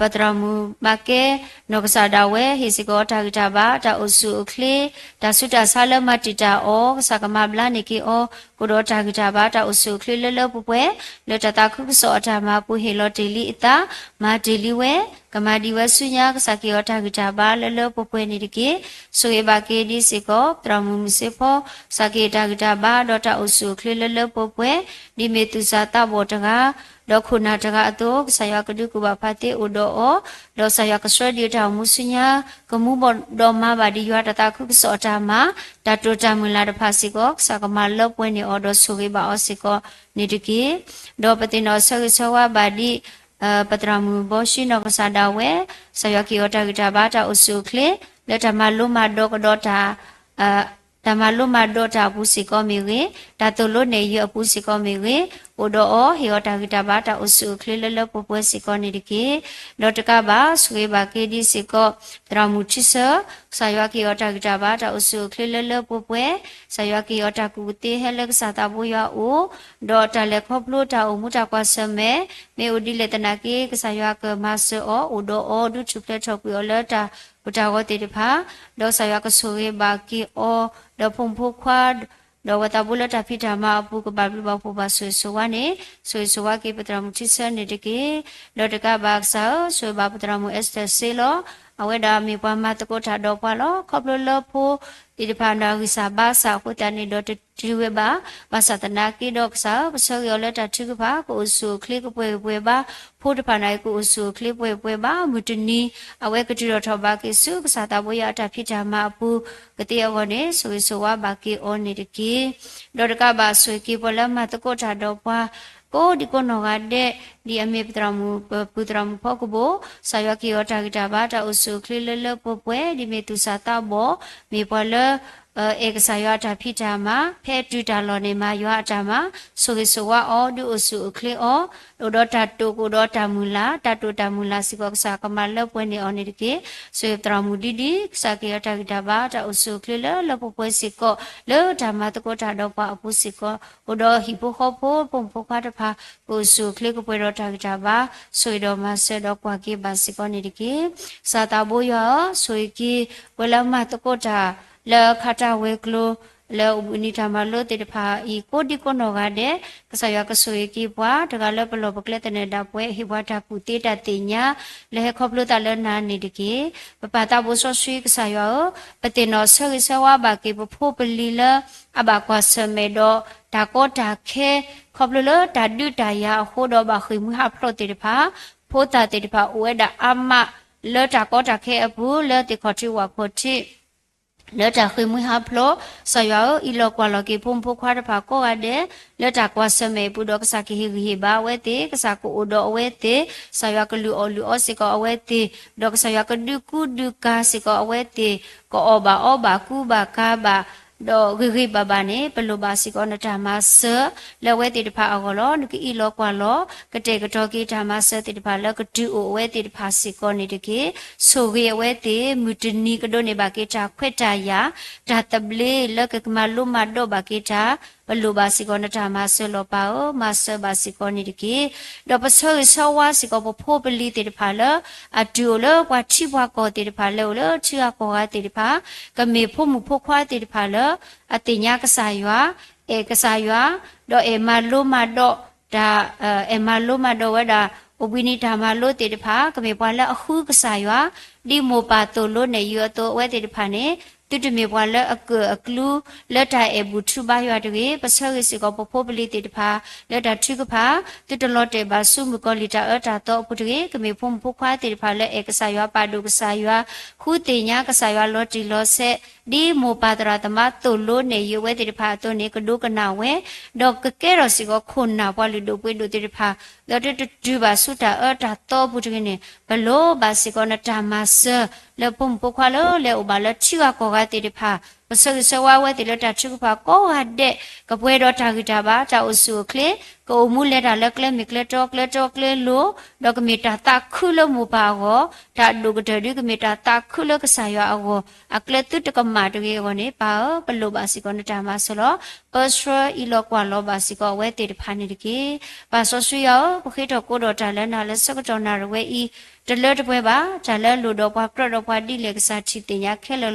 ပတရာမူမကေနောကစားဒါဝဲဟေစီကောတာဂတာဘာတာအုစုခလေဒါဆုတာဆာလမတီတာအောစကမဘလာနေကီအောကိုတော့တာဂတာဘာတာအုစုခလေလလပပွဲလတတာခုဆောအတာမပူဟေလောတီလီအတာမာတီလီဝဲကမာဒီဝဲဆုညာကစားကီယောတာဂတာဘာလလပပွဲနေတကေဆုဝေဘာကေဒီစီကောတရာမူမစေဖောစကေတာဂတာဘာဒေါတာအုစုခလေလလပပွဲဒီမေသူစာတာဘောတကာဒေါခုနာတကအတုဆာယကဒုကုဘဖတ်တေဥဒောဒေါဆာယကဆွေဒီတာမုစညာကမှုဘောဒေါမဘာဒီယွာတတာခုစောတာမတတုတမလာတဖစီကောစကမလောပွင့်နေအော်ဒေါဆိုကေဘာအောစီကောနေတကေဒေါပတိနောဆောဆောဝဘာဒီပတရမူဘောရှိနောကစားဒါဝဲဆာယကီယောတာဂတာဘာတာအုစုခလေလက်တမလုံးမဒေါကဒေါတာ ဓမ္မလုံးမတော့တာဘူးစီကောမီရေဒါတလို့နေရဘူးစီကောမီရေဥဒောဟေယတာဂိတာဘာတာအဆုခလလလပပွဲစီကောနေတကေလောတကဘာဆွေဘာကေဒီစီကောတရမူချစ်ဆဆာယကေယတာဂိတာဘာတာအဆုခလလလပပွဲဆာယကေယတာကူတေဟလကစာတာဘူယာအိုဒေါ်တလက်ခေါပလို့တာအမှုတာကွာဆမဲမေဥဒီလေတနာကေကဆာယကမဆောဥဒောဒုချုပလက်ထောက်ပြောလတာဘုတာဝတေတဖာဒေါ်ဆာယကဆွေဘာကေအောဒေါ်ဖုံဖိုခွာတော့ဝတာဘူးလတာဖိတာမအပူကဘာဘလဘဖို့ပါဆွေဆိုဝါနေဆွေဆိုဝါကေပတရမချစ်စနေတကေလောတကဘာဆာဆွေဘာပတရမအက်စတဆေလောအဝဲဒါမီပွားမတကိုထာတော့ပွားလောခေါပလလဖို့ဒီဖာနာဝိစာဘာစာကိုတန်နေတော့တီဝဲပါဘာသာတနာကေတော့ဆာပစောရလက်တာထုကပါကိုဆုခလစ်ကပွဲပါဖို့တဖာနိုင်ကိုဆုခလစ်ပွဲပါမူတနီအဝဲကတိတော့ထဘာကေဆုကစားတာဘွေရတာဖိတာမအပူကတိယောနေဆွေဆိုဝါဘာကေအောနေတကေဒေါ်တကဘာဆွေကေပလမတကိုထာတော့ပွားကိုဒီကိုနောကတဲ့ဒီအမေပတရမူဖောက်ကဘောဆာယကီယောတာဂီတာဘာတာအဆုခလလလပပွဲဒီမေသူစာတာဘောမေပလเอกสายta phiတာမှာဖဲတူတာလော်နေမှာရွာတာမှာဆိုဝါအောဒုအစုခလီအောဒိုဒတာတူကိုဒတာမူလာတတူတာမူလာစီကောကစားကမလပွဲနေအောနေတကေဆွေတရမူဒီဒီစာကေတာဂီတာဘာတာအစုခလီလပပွဲစီကောလောဓမ္မတကောတာတော့ပါအပုစီကောဟိုတော့ဟီပိုခေါဖိုပုံဖိုခါတဖာကိုစုခလီကပွဲတော့တာဂီတာဘာဆွေတော်မှာဆေတော့ကွာကေဘာစီကောနေတကေစာတာဘိုးရောဆွေကီဝလမတကောတာလေခတာဝေကလိုလေဥနိธรรมlo te pha i ko di ko no ga de kasaya kasoi ki bwa daga le plo bakle te ne da pwe hi bwa ta ku te ta te nya le khop lo ta le na ni de ki pa ta bo so sui kasaya o pate no sa ki sa wa ba ki pho pli la aba kwa sa me do da ko da khe khop lo da du da ya ho do ba khi mu ha plo te pha pho ta te pha o da ama le da ko da khe abu le te kho ti wa kho tiเลตาคุยมุฮับโลสยาวอีโลกว่าโลกีพุ่มพุควาดพาโกอเดเลตากว่าสมัยปุดกษากิฮิบาเวติกษากูอุดอเวติสยาวกลูอสิกอเวติดกสยาวกดุกูดุกาสิกอเวติกอบากูบากาบาดอกริบาบาเนปโลบาสิกอนตามาเสเลเวติตพาอโกโลนกิอีโลกว่าโลกะเตกะตอกีตามาเสติตพาเลกะดูโอเวติตพาสิกอนิตกิโซเวเวติมุตนีกะโดเนบาเกตาခွက်တာယာဒတ်တဘလေလကကမလုမဒိုဘကေတာဘလူဘာစီကောနတာမဆလောပါအိုမဆဘာစီကောနိတကေဒပဆောဆောဝါစီကောဖိုပလီတေတဖာလအဒူလဘွာချိဘွာကောတေတဖာလောလချီယာကောဟာတေတဖာကမေဖို့မှုဖို့ခွာတေတဖာလအတိညာကဆာယွာဧကဆာယွာဒေါ်အေမလုမဒေါဒါအေမလုမဒေါဝဒါဥပိနိဓမ္မလို့တေတဖာကမေပွာလအခုကဆာယွာဒီမောပါတိုလို့နေရတော့ဝဲတေတဖာနေตุตเมบวาเลอกลูเลตาเอบุทุบายอดเวปะเซริสิกอปโพปลิติตพาเลตาทุกพาตุตลอเตบาสุมุกอลิตาอตาโตปุตเวกเมพงพุควาติตพาเลเอกสายาปาดุกสายาคูติญากสายาลอติลอเซဒီမောပါတရာတမတုလို့နေရွေးတိဖာတုနေကဒုကနာဝဲဒေါကကဲရစီကိုခုနာပွားလူတို့ပွေတို့တိဖာလောတတူပါစုတာအတာတော့ဘူးတကင်းနေဘလို့ပါစီကောနတာမဆလေပုံပခွာလို့လေဥပါလချီကောကတိဖာပစစဝဝဲတိလတာချုဖာကောဟာတဲ့ကပွဲတော်တာဂီတာပါတာအဆူခလေကိုမူလက်တာလက်ကလေမီကလေတော့ကလေလို့ဒေါကမီတာတာခုလို့မူပါကောဒါဒုကတဲ့ဒီကမီတာတာခုလို့ကစားရအောအကလေတုတကမာတကေကောနေပါဘလို့ပါစီကောနတာမဆလောပစရအီလောကွာလောပါစီကောဝဲတိတဖာနေတကေပါဆောဆွေယောပခိတော့ကိုတော်တာလဲနာလဲစကတော်နာရဝဲဤတလဲတပွဲပါဒါလဲလူတော်ဘွားကရတော်ဘွားတိလေကစားချီတင်ရခဲလော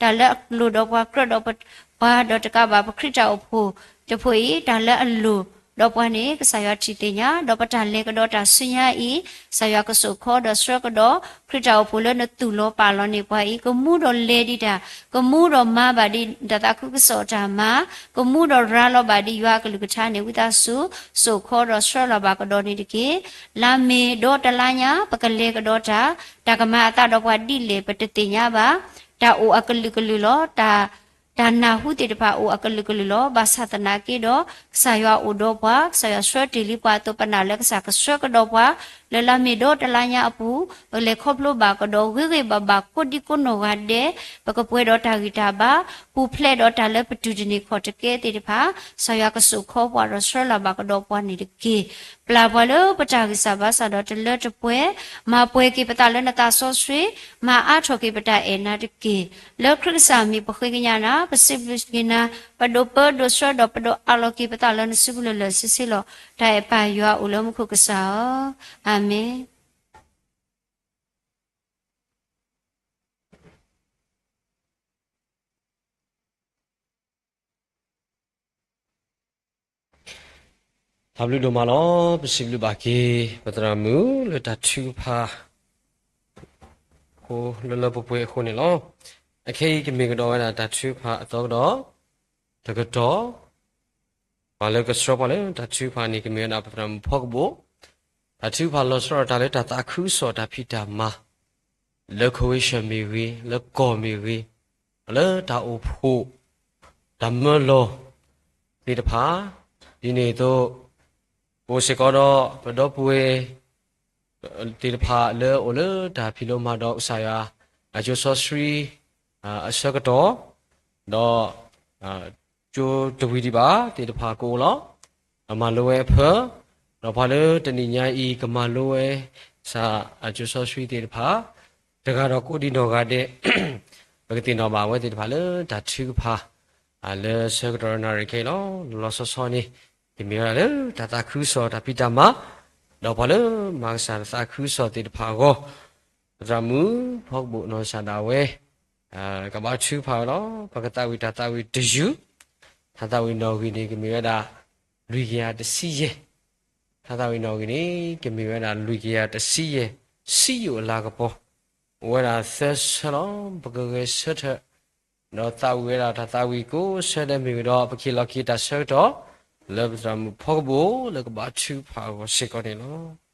ဒါလဲလူတော်ဘွားကရတော်ဘွားတော်တကဘာပခရစ်တော်ဖို့တဖွေဒါလဲအလူတော့ပွားနေကဆာယချီတင်ညာတော့ပတန်လေကတော့တာဆွညာဤဆာယကဆုခေါ်တော့ဆွကတော့ခရစ်တော်ဖို့လည်းတူလောပါလောနေပွားဤကမှုတော့လေဒီတာကမှုတော့မပါဒီတတခုကစောတာမကမှုတော့ရာလောပါဒီရွာကလူကချာနေဝိသဆုခေါ်တော့ဆွလောပါကတော့နေတကေလာမေတော့တလာညာပကလေကတော့တာတကမအတတော့ပွားတိလေပတတိညာပါတာအိုအကလူကလူလောတာဒါနာဟုတေတဖာအိုအကလကလလောဘာသာတနာကေတော့ဆာယောအိုတော့ပွားဆာယောဆွတ်တီလီပွားတော့ပနာလက်ကစားကဆွတ်ကတော့ပွားလလမီတော့တလာညာအပူလေခေါပလိုဘာကတော့ဝိဝေဘဘာကိုဒီကိုနောဂါဒေပကပွဲတော့တာဂီတာဘာပ ปูเพลดอตาเลปดูดินีขอตะเกติดิพาสายากสุขอบวารสระบากดอกปานิดิกีปลาบวาเลปจากิสาบาสาดอตเลจะป่วยมาป่วยกีปตาเลนตาโซสวีมาอาทอกีปตาเอนาดิกีเลคริสามีปะคุยญาณาปสิบกินาปดเปดสระดอปดอาโลกีปตาเลนสิบุเลสิสิโลไดปายัวอุลมุคุกษาอาเมนทำลูกดูมาล้อเป็นสิบลูกบากีปัตรามูเลยตัดชูพาโคเลยปป่วยคนนี่ล้อไอ้แค่กินมีกระดอยนะตัดชูพาตัวกระดอตะกระดอมาเลยก็สอบมาเลยตัดชูพานี่กินมีนะปัตรามูพอกบุตัดชูพาล้อสระตัดเลยตัดตาคู่สอดพิดามาเลิกคุยชมีวีเลิกก่อมีวีเลิกตาอุพูดำเมื่อโลดีตาพาดีนี่ตัวโอเสกอดปดอป่วยติดพาเลอโอเลดาพิโลมาดอกสายอาจูซอสรีอาสกตอดอจูตวีดิบาติดพาโกลอมาโลเอเพอดอพาเลตนิญาอีกมาโลเอซาอาจูซอสรีติดพาตะกะดอกูดิโนกาเดปกตินอมาเวติดพาเลดาชื่อพาเลสกตอนาริเคลลอสซอนี่ဒီမြေရလေတတခူးစောတပိတမတော့ဘာလဲမဆာတခူးစောတိတဖာကိုရမှုဖောက်ဖို့နော်ရှာတာဝဲကဘာချူဖာတော့ပကတဝိတတဝိတယူသတဝိနော်ကိနေကမြေရတာလူကြီးရတစီရဲ့သတဝိနော်ကိနေကမြေရတာလူကြီးရတစီရဲ့စီယူအလာကပေါ်ဝဲတာဆက်ဆလောပကကဲဆက်ထတော့တဝိရတာတဝိကိုဆက်တဲ့မြေတော့ပခိလခိတဆက်တော့เลบจำพกบูแล้วก็บาชูพาวสิกอนี่เนาะ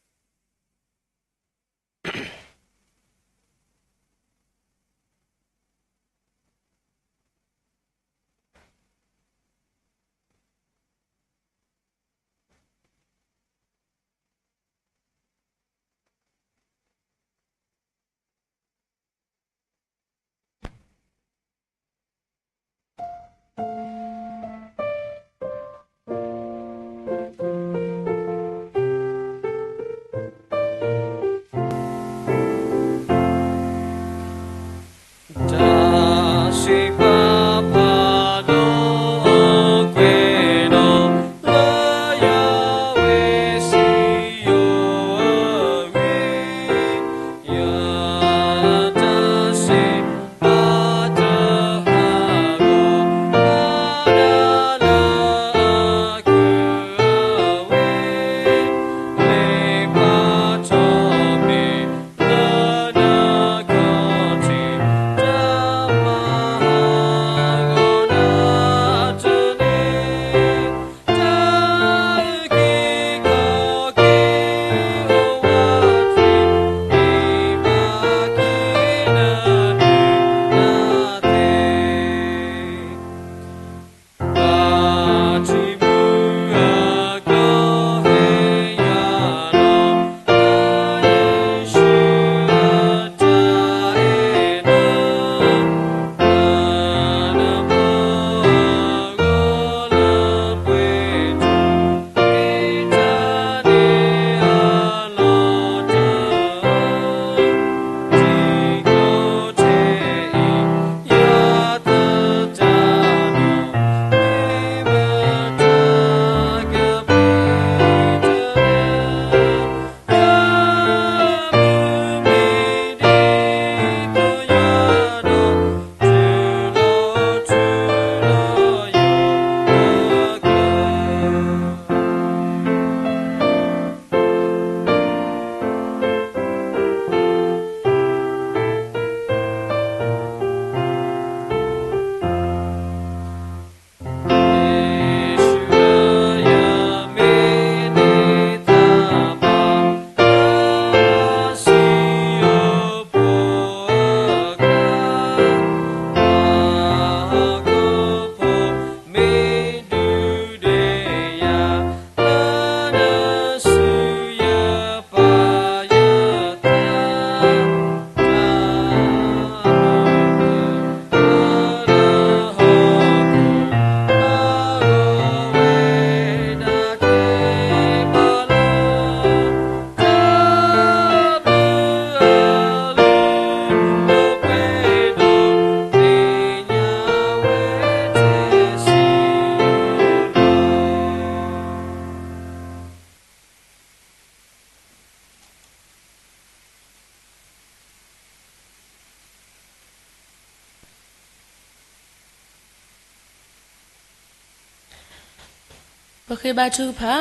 ခေဘာထုဖာ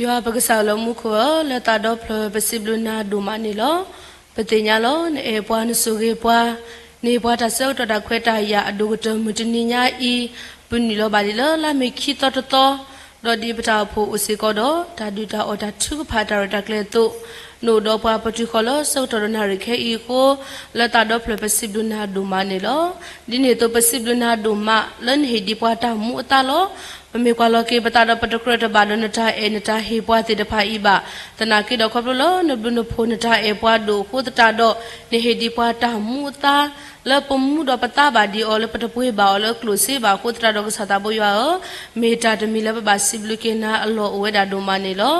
ယောပကစားလုံးမှုခောလတာတော့ဖလပစီဘလနာဒူမနီလောပတိညာလောနေပွားနစုကေပွားနေပွားတဆောက်တခွဲတာရအဒုကတမတနိညာဤပုန်နီလောပါလီလောလာမေခိတတတော်ဒေါ်ဒီပတာဖို့ဥစီကောတော့ဓာတုတာအော်ဒါထုဖာတာရတကလေတုနိုတော့ပွားပတိခေါ်လောစောက်တော်နာရခေဤကိုလတာတော့ဖလပစီဘလနာဒူမနီလောဒီနေတော့ပစီဘလနာဒူမလန်ဟီဒီပွားတာမူအတာလောမမေကွာလောကေပတာတော့ပတကရတဘာဒနတာအေနတာဟေပွားတိတဖာဤပါတနာကေတော့ခပလောနဘလနဖိုနတာအေပွားဒိုခိုတတာတော့နေဟေဒီပွားတာမူတာလပမှုတော့ပတာဘာဒီအော်လပတပွေးပါအော်လကလုစေပါခိုတတာတော့ကစားတာဘွယောမေတာတမီလပပါစီဘလကေနာအလောအဝဲတာဒိုမနေလော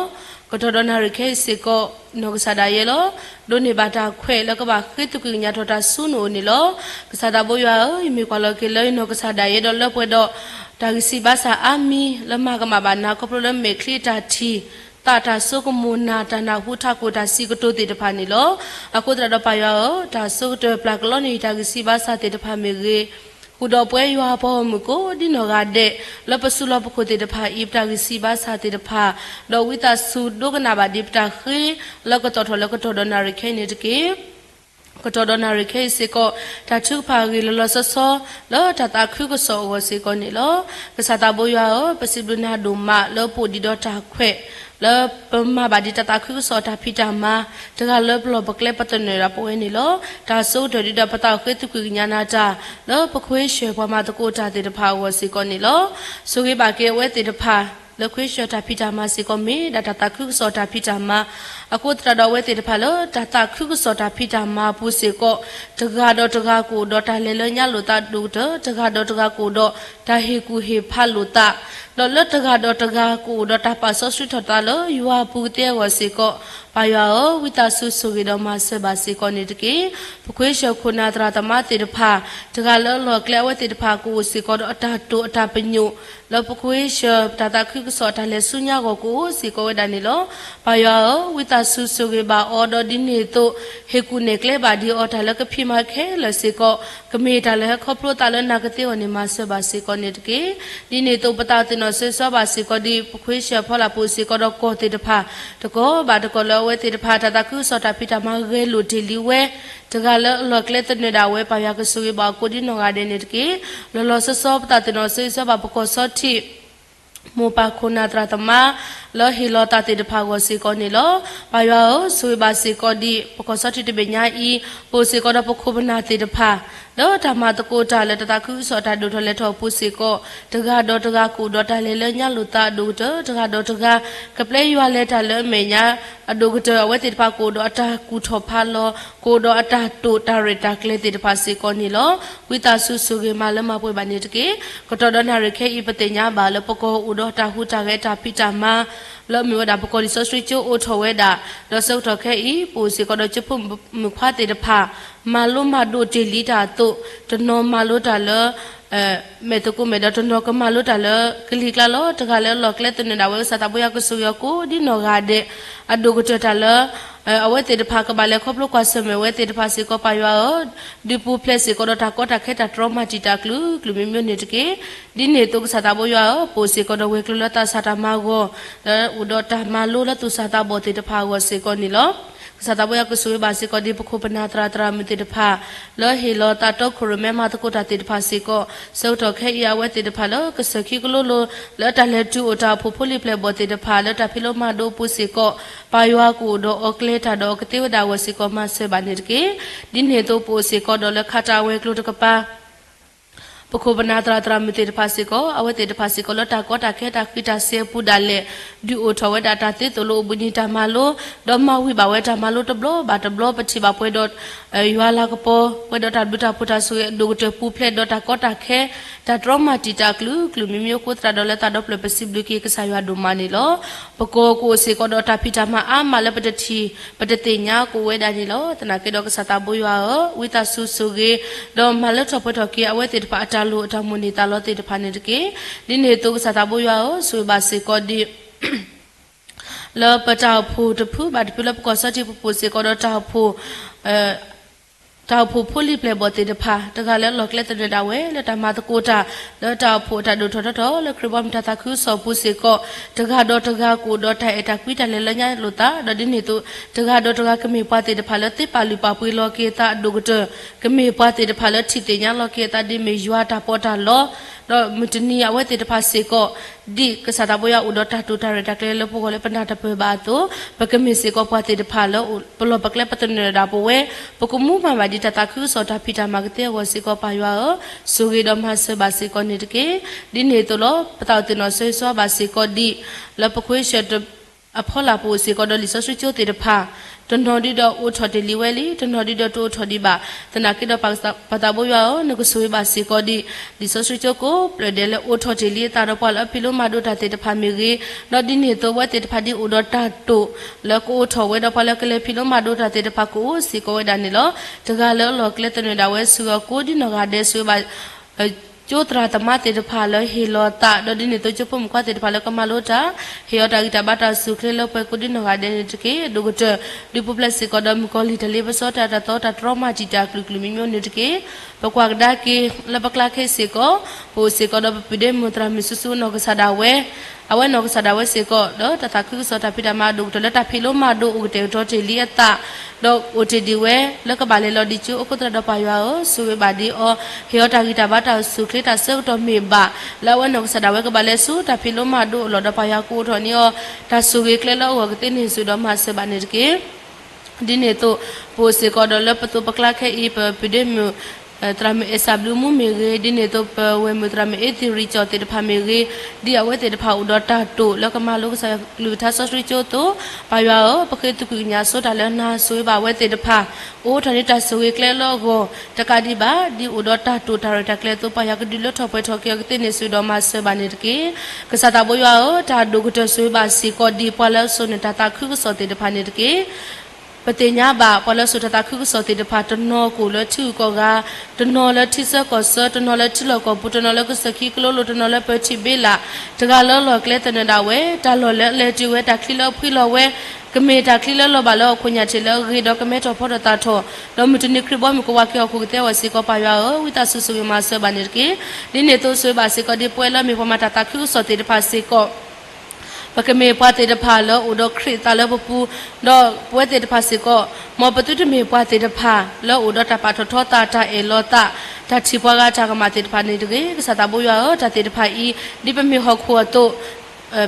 ကတော်တော်နာရခေစေကောနောကစားတာရေလောဒိုနေဘာတာခွဲလကပါခိတုကညာထောတာဆုနိုနေလောကစားတာဘွယောမေကွာလောကေလောနောကစားတာရေတော့လပွေတော့ဒါကစီဘာသာအာမီလမကမဘာနာကပလမေခလီတာတီတာတာဆုကမူနာတနာဟုထကိုတာစီကတိုတေတဖာနေလောအခုတရတော့ပါရောဒါဆုတပလကလောနေတာကစီဘာသာတေတဖာမေရေခုတော့ပွဲရွာပေါ်မကိုဒီနောကတဲ့လပစုလပခိုတေတဖာဣပတာကစီဘာသာတေတဖာတော့ဝိတာဆုဒုကနာဘာဒီပတာခေလကတော်ထလကတော်ဒနာရခဲနေတကေကတော်ဒနာရခေစေကောတာချုဖာဂီလလဆဆောလောတတာခုကဆောဝစေကောနေလောကစားတာဘိုယောပစီဘလနာဒုမလောပိုဒီတော့တာခွဲလောပမဘာဒီတတာခုဆောတာဖီတာမာတကလောဘလဘကလေပတနေရပွဲနေလောဒါဆိုဒဒီတပတာခေတုကညာနာတာလောပခွေးရွှေဘွားမတကိုတာတေတဖာဝစေကောနေလောဆိုကေပါကေဝဲတေတဖာလခွေးရှောတာဖီတာမာစေကောမေဒါတခုဆောတာဖီတာမာအခုတရတော်ဝဲတေတဖာလောတခုဆောတာဖီတာမာပူစေကောတကားတော့တကားကိုတော့တာလဲလညလိုတာဒုတတကားတော့တကားကိုတော့တာဟေကူဟေဖာလိုတာလောလတကားတော့တကားကိုတော့တာပါဆောဆွထတာလောယူဝပူတဲဝစေကောပါယောဝိတာဆုဆုကေတော့မဆေဘာစေကောနေတကေပခွေးရှောခုနာတရာတမတေတဖာတကားလောလောကလဲဝဲတေတဖာကိုစေကောတော့အတာတူအတာပညုလောပခွေးရှောတခုဆောတာလဲဆုညာကိုစေကောဝဲတန်နေလောပါယောဝိတာဆုဆုကေပါအော်ဒဒီနေတော့ဟေကူနေကလေပါဒီအော်တာလကဖိမခဲလစေကောကမေတာလဲခေါပလိုတာလဲနာကတေဝနေမဆေဘာစေကောနေတကေဒီနေတော့ပတာတင်တော့ဆေဆောပါစေကောဒီပခွေးရှောဖောလာပူစေကောတော့ကောတေတဖာတကောဘာတကောလောဝဲတေတဖာတခုဆောတာဖိတာမဂဲလိုဒီလီဝဲတကလောကလေတနေတာဝဲပါရကဆူဘာကိုဒီနောငါတဲ့နေတကေလောလောဆောပတာတင်တော့ဆေဆောပါပကောဆောတိမောပါခုနာတရတမလောဟီလောတာတေတဖာကိုစေကောနေလောပါယောဆွေပါစေကောဒီပကောစတိတပညာဤပိုစေကောဒပခုဘနာတေတဖာလောဓမ္မတကိုတာလတတခုစောတာဒုထလက်ထောပုစေကောတကားတော့တကားကိုတော့တာလေလညလူတာဒုတတကားတော့တကားကပလေရွာလက်တာလမေညာအဒုကတဝဲတေတဖာကိုတော့အတာကူထောဖာလောကိုတော့အတာတိုတာရတာကလေတေတဖာစေကောနေလောဝိတာဆုဆုကေမလမပွေပါနေတကေကတော်ဒနာရခေဤပတိညာပါလပကောဥတော့တာဟုတာကေတာပိတာမလောမျိုးဒါပကောဒီဆော့စထရီချိုအိုထောဝဲတာတော့စုတ်တော်ခဲဤပူစီကတော့ချဖို့မခွာတေတဖာမာလိုမာဒိုတီလီတာတို့တနော်မာလိုတာလမေတကုမေဒတနော်ကမာလိုတာလကလီကလာလောတကလည်းလောကလက်တနေတာဝဲစတာဘွားကဆူရကိုဒီနော်ဂါတဲ့အဒုကတတာလအဝဲတေတဖာကဘာလေခေါပလိုကွာဆမေဝဲတေတဖာစီကိုပါယောဒီပူပလက်စီကိုတော့တာကောတာခဲတာထရမတီတာကလူမျိုးနေတကေဒီနေတုကစတာဘွားပိုစီကိုတော့ဝဲကလတာစတာမာကိုဥဒတာမာလိုလတုစတာဘောတေတဖာဝစီကိုနီလောစတာဘွားကဆူဘာစီကိုဒီပခုပနာတရာတရာမတေတဖာလောဟီလောတာတော့ခရမဲမာတကိုတာတေတဖာစီကိုစောတော့ခဲရဝဲတေတဖာလောကစခိကလိုလိုလောတာလက်တူအတာဖိုဖိုလီပလက်ဘောတေတဖာလောတာဖီလိုမာဒိုပူစီကိုပါယောကိုတော့အကလေတာတော့ကတိဝဒါဝစီကိုမဆေဘာနေတကေဒီနေတော့ပူစီကိုတော့လခတာဝဲကလိုတကပါပခုပနာတရာတရာမတေတဖာစီကိုအဝဲတေတဖာစီကိုလောတာကောတာခဲတာခိတာဆေပူဒါလေဒီအိုထဝဲတာတာတေတလိုဘူနီတာမာလိုဒေါမဝိဘဝဲတာမာလိုတဘလဘာတဘလပတိဘာပွဲတော့ယွာလာကပေါ်ပွဲတော့တာဘူတာပူတာဆူဒိုတပူဖလက်တော့တာကောတာခဲတာဒရမတီတာကလူမျိုးကိုတရာတော့လက်တာတော့ပလပစီဘလကီကဆာယွာဒိုမာနီလောပကောကိုစေကောတော့တာဖီတာမအာမလပတတိပတတိညာကိုဝဲတာနီလောတနာကေတော့ကစတာဘူယွာဝိတာဆူဆူကေတော့မလက်တော့ပတော့ကီအဝဲတေတဖာအတာလိုအတာမူနီတာလောတေတဖာနေတကေဒီနေတော့ကစတာဘူယွာဆွေပါစေကောဒီလောပတာဖူတဖူဘာတဖူလပကောစတိပူစေကောတော့တာဖူ ตาผู้ผู้รีบเลยบติดพาตะกาแล้วหลอกเล่ตะเดดาเวแล้วตามาตะโกตาแล้วตาผู้ตาดูทอทอแล้วคริบอมตาตาคือสอบผู้สิก็ตะกาดอตะกากูดอไทยตะกวิตาเลละญาลุตาดอดินิตุตะกาดอตะกากะมีปาติดพาแล้วติปาลิปาปุยโลเกตาดูกเตกะมีปาติดพาแล้วทิเตญาโลเกตาดิเมยัวตาปอตาโลတော့မတနီအဝဲတေတဖာစေကောဒီကစားတဘရဥဒတာတူတာရတကလေလပိုကလေပနာတပေဘာတိုပကမီစေကောပွားတေတဖာလောပလောပကလေပတနေဒါပဝဲပကမှုမှာဒီတတခုစောတာဖီတာမကတဲ့ဝစေကောပါရွာဆိုဂီဒမဆဘာစေကောနေတကေဒီနေတလောပတောက်တင်နောဆွေစောဘာစေကောဒီလပခွေရှတ်အဖောလာပိုစေကောဒလီဆဆွချိုတေတဖာတန်တော်ဒီတော့အိုထော်တယ်လီဝဲလီတန်တော်ဒီတော့တိုးထော်ဒီပါတနာကိတော့ပတာဘိုယောနကုဆွေးပါစီကောဒီဒီဆိုဆွေချိုကိုပရဒဲလေအိုထော်တယ်လီတာတော့ပေါ်လဖီလိုမာဒိုတာတေတဖာမီကြီးတော့ဒီနေတော့ဝဲတေတဖာဒီအိုတော့တာတိုလကိုထော်ဝဲတော့ပေါ်လကလေဖီလိုမာဒိုတာတေတဖာကိုစီကောဝဲဒါနေလောတကလောလောကလေတနေတာဝဲဆူကိုဒီနော်ကဒဲဆွေးပါကျိုးတရာတမတေတဖာလဟီလောတာဒဒီနေတော့ချပုံကွာတေတဖာလကမလိုတာဟီယောတာဂီတာဘတာဆုခလေလောပဲကိုဒီနော်ကဒဲတကေဒုကတဒီပပလက်စီကဒမ်ကိုလီတလေးပစောတာတော့တာထရမဂျီတာကလူကလူမျိုးနေတကေပကွာကဒါကေလဘကလာခေစီကိုဟိုစီကဒပပိဒေမူတရာမီဆူဆူနော်ကဆာဒါဝဲအဝဲနော်ကဆာဒါဝဲစီကိုတော့တတခုစောတာပိတမဒုကတလက်တာဖီလိုမာဒိုဥတေတော်တေလီယတာတော့ OTD ဝဲလက်ကပါလေလော်ဒီချူအခုတရတော့ပါရွာကိုဆူဝဲပါဒီအော်ဟီယောတာဂီတာဘတာဆုခလတာဆောက်တော့မေဘာလာဝဲနော်ကဆာဒါဝဲကပါလေဆူတာဖီလိုမာဒိုလော်တော့ပါရွာကိုထော်နီအော်တာဆူဝဲကလေလောဝကတင်းနေဆူတော့မဆဘာနေတကေဒီနေတော့ပိုစေကောဒလပတူပကလာခဲအပပိဒေမူတရမေဆာဘလူမူမေဂေဒီနေတော့ဝဲမတရမေအတီရီချောတေတဖာမေဂေဒီအဝဲတေတဖာဥဒတာတိုလကမလုကဆာလူသာဆဆွေချိုတိုပါရွာပခေတုကညာဆိုတာလနာဆွေးပါဝဲတေတဖာအိုးထနေတာဆွေကလဲလောကိုတကတိပါဒီဥဒတာတိုတာရတကလဲတိုပါယကဒီလောထောပွဲထောကရကတေနေဆွေတော်မဆဘာနေတကေကစားတာဘွာတာဒုကတဆွေးပါစီကောဒီပွာလဲဆုနေတာတာခုကစောတေတဖာနေတကေပတိညာဘာပလဆုတတာခုစောတိတဖာတနောကိုလထုကောကတနောလထိစကောစတနောလချလောကောပုတနောလကစခိကလောလတနောလပချိဘေလာတကလောလောကလေတနတာဝဲတလောလဲလေတီဝဲတခိလောဖိလောဝဲကမေတာခိလောလောဘာလောခွညာချေလောဂေဒကမေတောဖောတာထောလောမတနိခရဘမကိုဝါကေခုတဲ့ဝစီကောပါယောဝိတဆုဆုမဆဘာနေကေဒီနေတောဆွေပါစေကောဒီပွဲလာမေပမတာတာခုစောတိတဖာစေကောပကမေပွားတေတဖာလောဥဒခရတလောပပူတော့ပွဲတေတဖာစေကောမောပတုတမေပွားတေတဖာလောဥဒတပါထောထောတာတာအေလောတာတချိပွားကတာကမတေတဖာနေတကေကစတာဘူယောတတေတဖာဤဒီပမေဟခောတော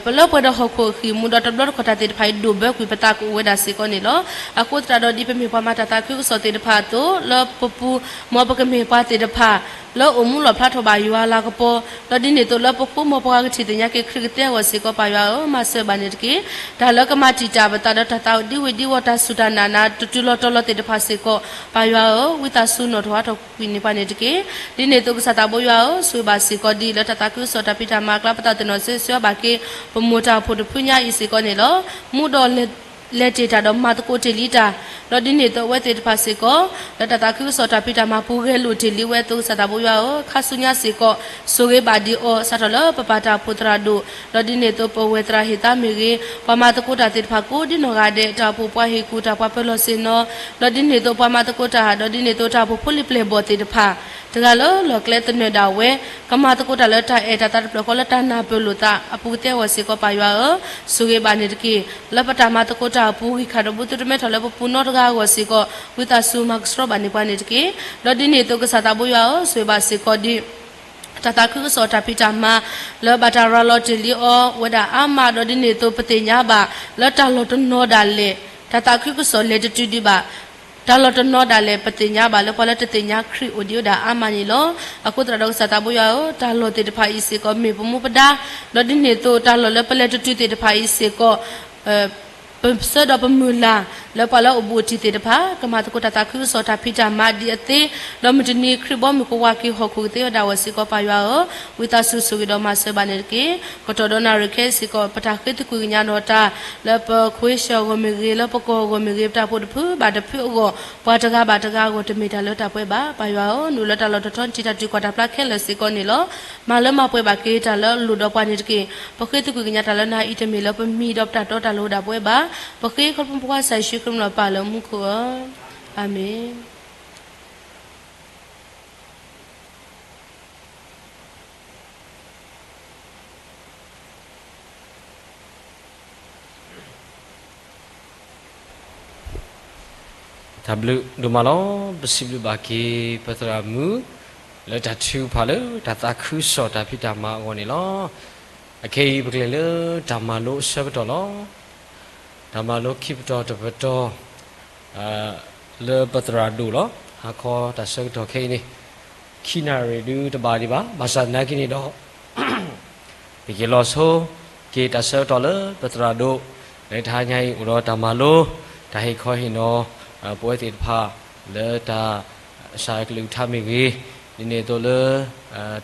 ပလောပဒဟခောခီမူဒတဘလခတာတေတဖာဒုဘကွေပတာကိုဝဒါစေကောနေလောအခုတရတော့ဒီပမေပွားမတာတာခုစောတေတဖာတောလောပပူမောပကမေပွားတေတဖာလောအမှုလောဖလာထဘာယူလာကပေါ်လောဒီနေတော့လောပခုမပွားကချီတညာကေခရကတဲ့ဝစီကောပါယောမဆဘာနေတကေဒါလောကမတီတာဘတာတတာဒီဝဒီဝတာဆူဒနာနာတူလောတလောတေတဖာစေကောပါယောဝိတာဆုနောထွားတော့ပြနေပါနေတကေဒီနေတော့ကစားတာဘောယောဆွေပါစီကောဒီလောတတာကုစောတပိတာမကလပတာတနောဆေဆွဘာကေပမိုတာဖို့တဖညာဤစေကောနေလောမူတော်လက်တေတာတော့မတ်ကိုတေလီတာလောဒီနေတော့ဝဲတေတဖာစေကောလတတာခုစောတာပိတာမပူခဲလို့တေလီဝဲတုစတာဘောယောခါဆုညာစေကောဆိုကေပါဒီအောစတလောပပတာပုတရာဒုလောဒီနေတော့ပဝေတရာဟိတာမေကေပမတကိုတာတေတဖာကိုဒီနောကတဲ့တာပူပွားဟိကူတာပပလောစေနောလောဒီနေတော့ပမတကိုတာလောဒီနေတော့တာပူဖုလိပလေဘောတေတဖာတကလောလောကလေတနေတာဝဲကမတကိုတာလတာအေတာတာပလကောလတာနာပလူတာအပူတဲ့ဝစီကောပါယောဆိုကေပါနေတကေလပတာမတကိုတာပူခိခါတော့ဘူးတမဲထလပပူနောတကာဝစီကောဝိတာဆူမက်စရောဘာနေပါနေတကေလောဒီနေတော့ကစားတာဘူးယောဆွေပါစီကောဒီတတာခုစောတာပိတာမလောဘတာရလောတလီအောဝဒအာမတော့ဒီနေတော့ပတိညာပါလောတာလောတနောဒါလေတတာခုစောလေတတူဒီပါဒါလောတနောဒါလေပတိညာပါလောပလတတိညာခရီအိုဒီယိုဒါအာမနီလောအခုတရတော့စတာဘူးယောဒါလောတေတဖာဤစေကောမေပမှုပဒါလောဒီနေတော့ဒါလောလပလက်တတူတေတဖာဤစေကောပစဒပမူလာလောပလောအဘူတီတေတဖာကမတကိုတတာခုစောတာဖိတာမာဒီအသေးလောမတနီခရဘမကိုဝါကီဟခုတေဒါဝစီကောပါယောဝိတာဆုဆုဝိဒမဆဘနေကေကတော်ဒနာရခေစီကောပတာခိတကူညာနောတာလောပခွေးရှောကိုမီရေလောပကောကိုမီရေတာဖို့တဖူဘာတဖူကိုဘွာတကားဘာတကားကိုတမီတာလောတာပွဲပါပါယောနူလောတာလောတထွန်ချီတာတီကွာတာပလက်ခဲလစီကောနေလောမလမပွဲပါကေတာလောလူတော့ပွားနေတကေပခိတကူညာတာလောနာဣတမီလောပမီတော့တာတော့တာလောတာပွဲပါ ပကေခပပွားဆိုင်ရှိကမလာပါလမှုခောအာမင် ဒါဘလူဒိုမာလောပစီဘလူဘာကေပတရာမူလဲဒါချူဖာလေဒါတာခုစောဒါဖိတာမာဝနေလောအခေပကလေလေဒါမာလို့ဆဘတော်လောဒါမာလို့ခိပတော်တဘတော်လေပတရာဒူလောဟာခေါ်ဒါဆက်တော်ခေနေခိနာရီဒူတပါဒီပါဘာသာနာကိနေတော့ဒီကေလောဆိုကေဒါဆက်တော်လေပတရာဒူလေထားညိုင်းဥတော်ဒါမာလို့ဒါဟိခေါ်ဟိနောပွဲတိဖာလေတာဆိုင်ကလူထမီဝေဒီနေတော့လေ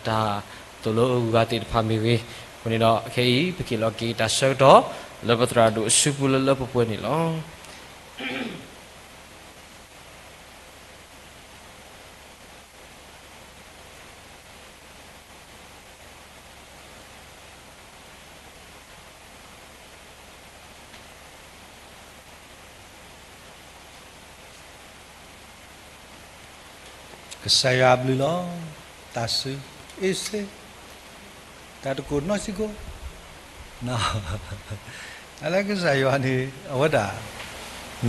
ဒါတို့လိုဥပါတိဖာမီဝေဘယ်တော့ခေပကိလောကီတာဆောတော့လဘတရာဒုစုပူလလပပွဲနေလောကစားရဘလူလောတာဆူအေးစေတာတကူနော်စီကိုနော်အလကစားရနေအဝဒ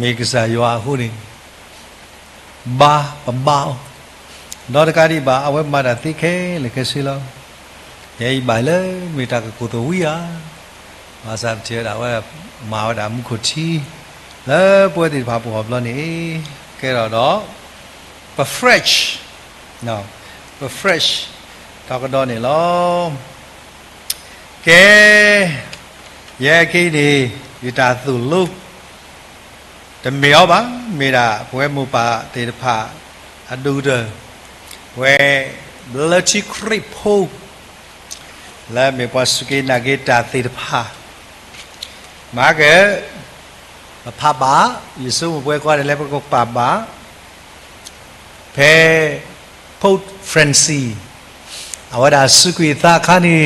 မေကစားရဟိုနေဘာဘာတော့တကားဒီဘာအဝဲမှာတာသိခဲလေကစီလောယေးဘာလေမေတာကကိုတဝီယာမာစာတေတာဝဲမာဝတာမခုချီလဲပွဲတိဘာပေါ်ဘလနေကဲတော့fresh no fresh တော့တော့နေလောကဲရဲ့ခိဒီတာသူလုတမေရောပါမေတာဘွဲမူပါတေတဖအဒူဒဝဲလချီခရိဖိုလာမေပစကေနာဂေတာတေတဖမာကဖပါယေစုဘွဲကွာတယ်လဲပကပါပါဖဲပုတ်ဖရန်စီအဝဒါစုကွေသာခါနီ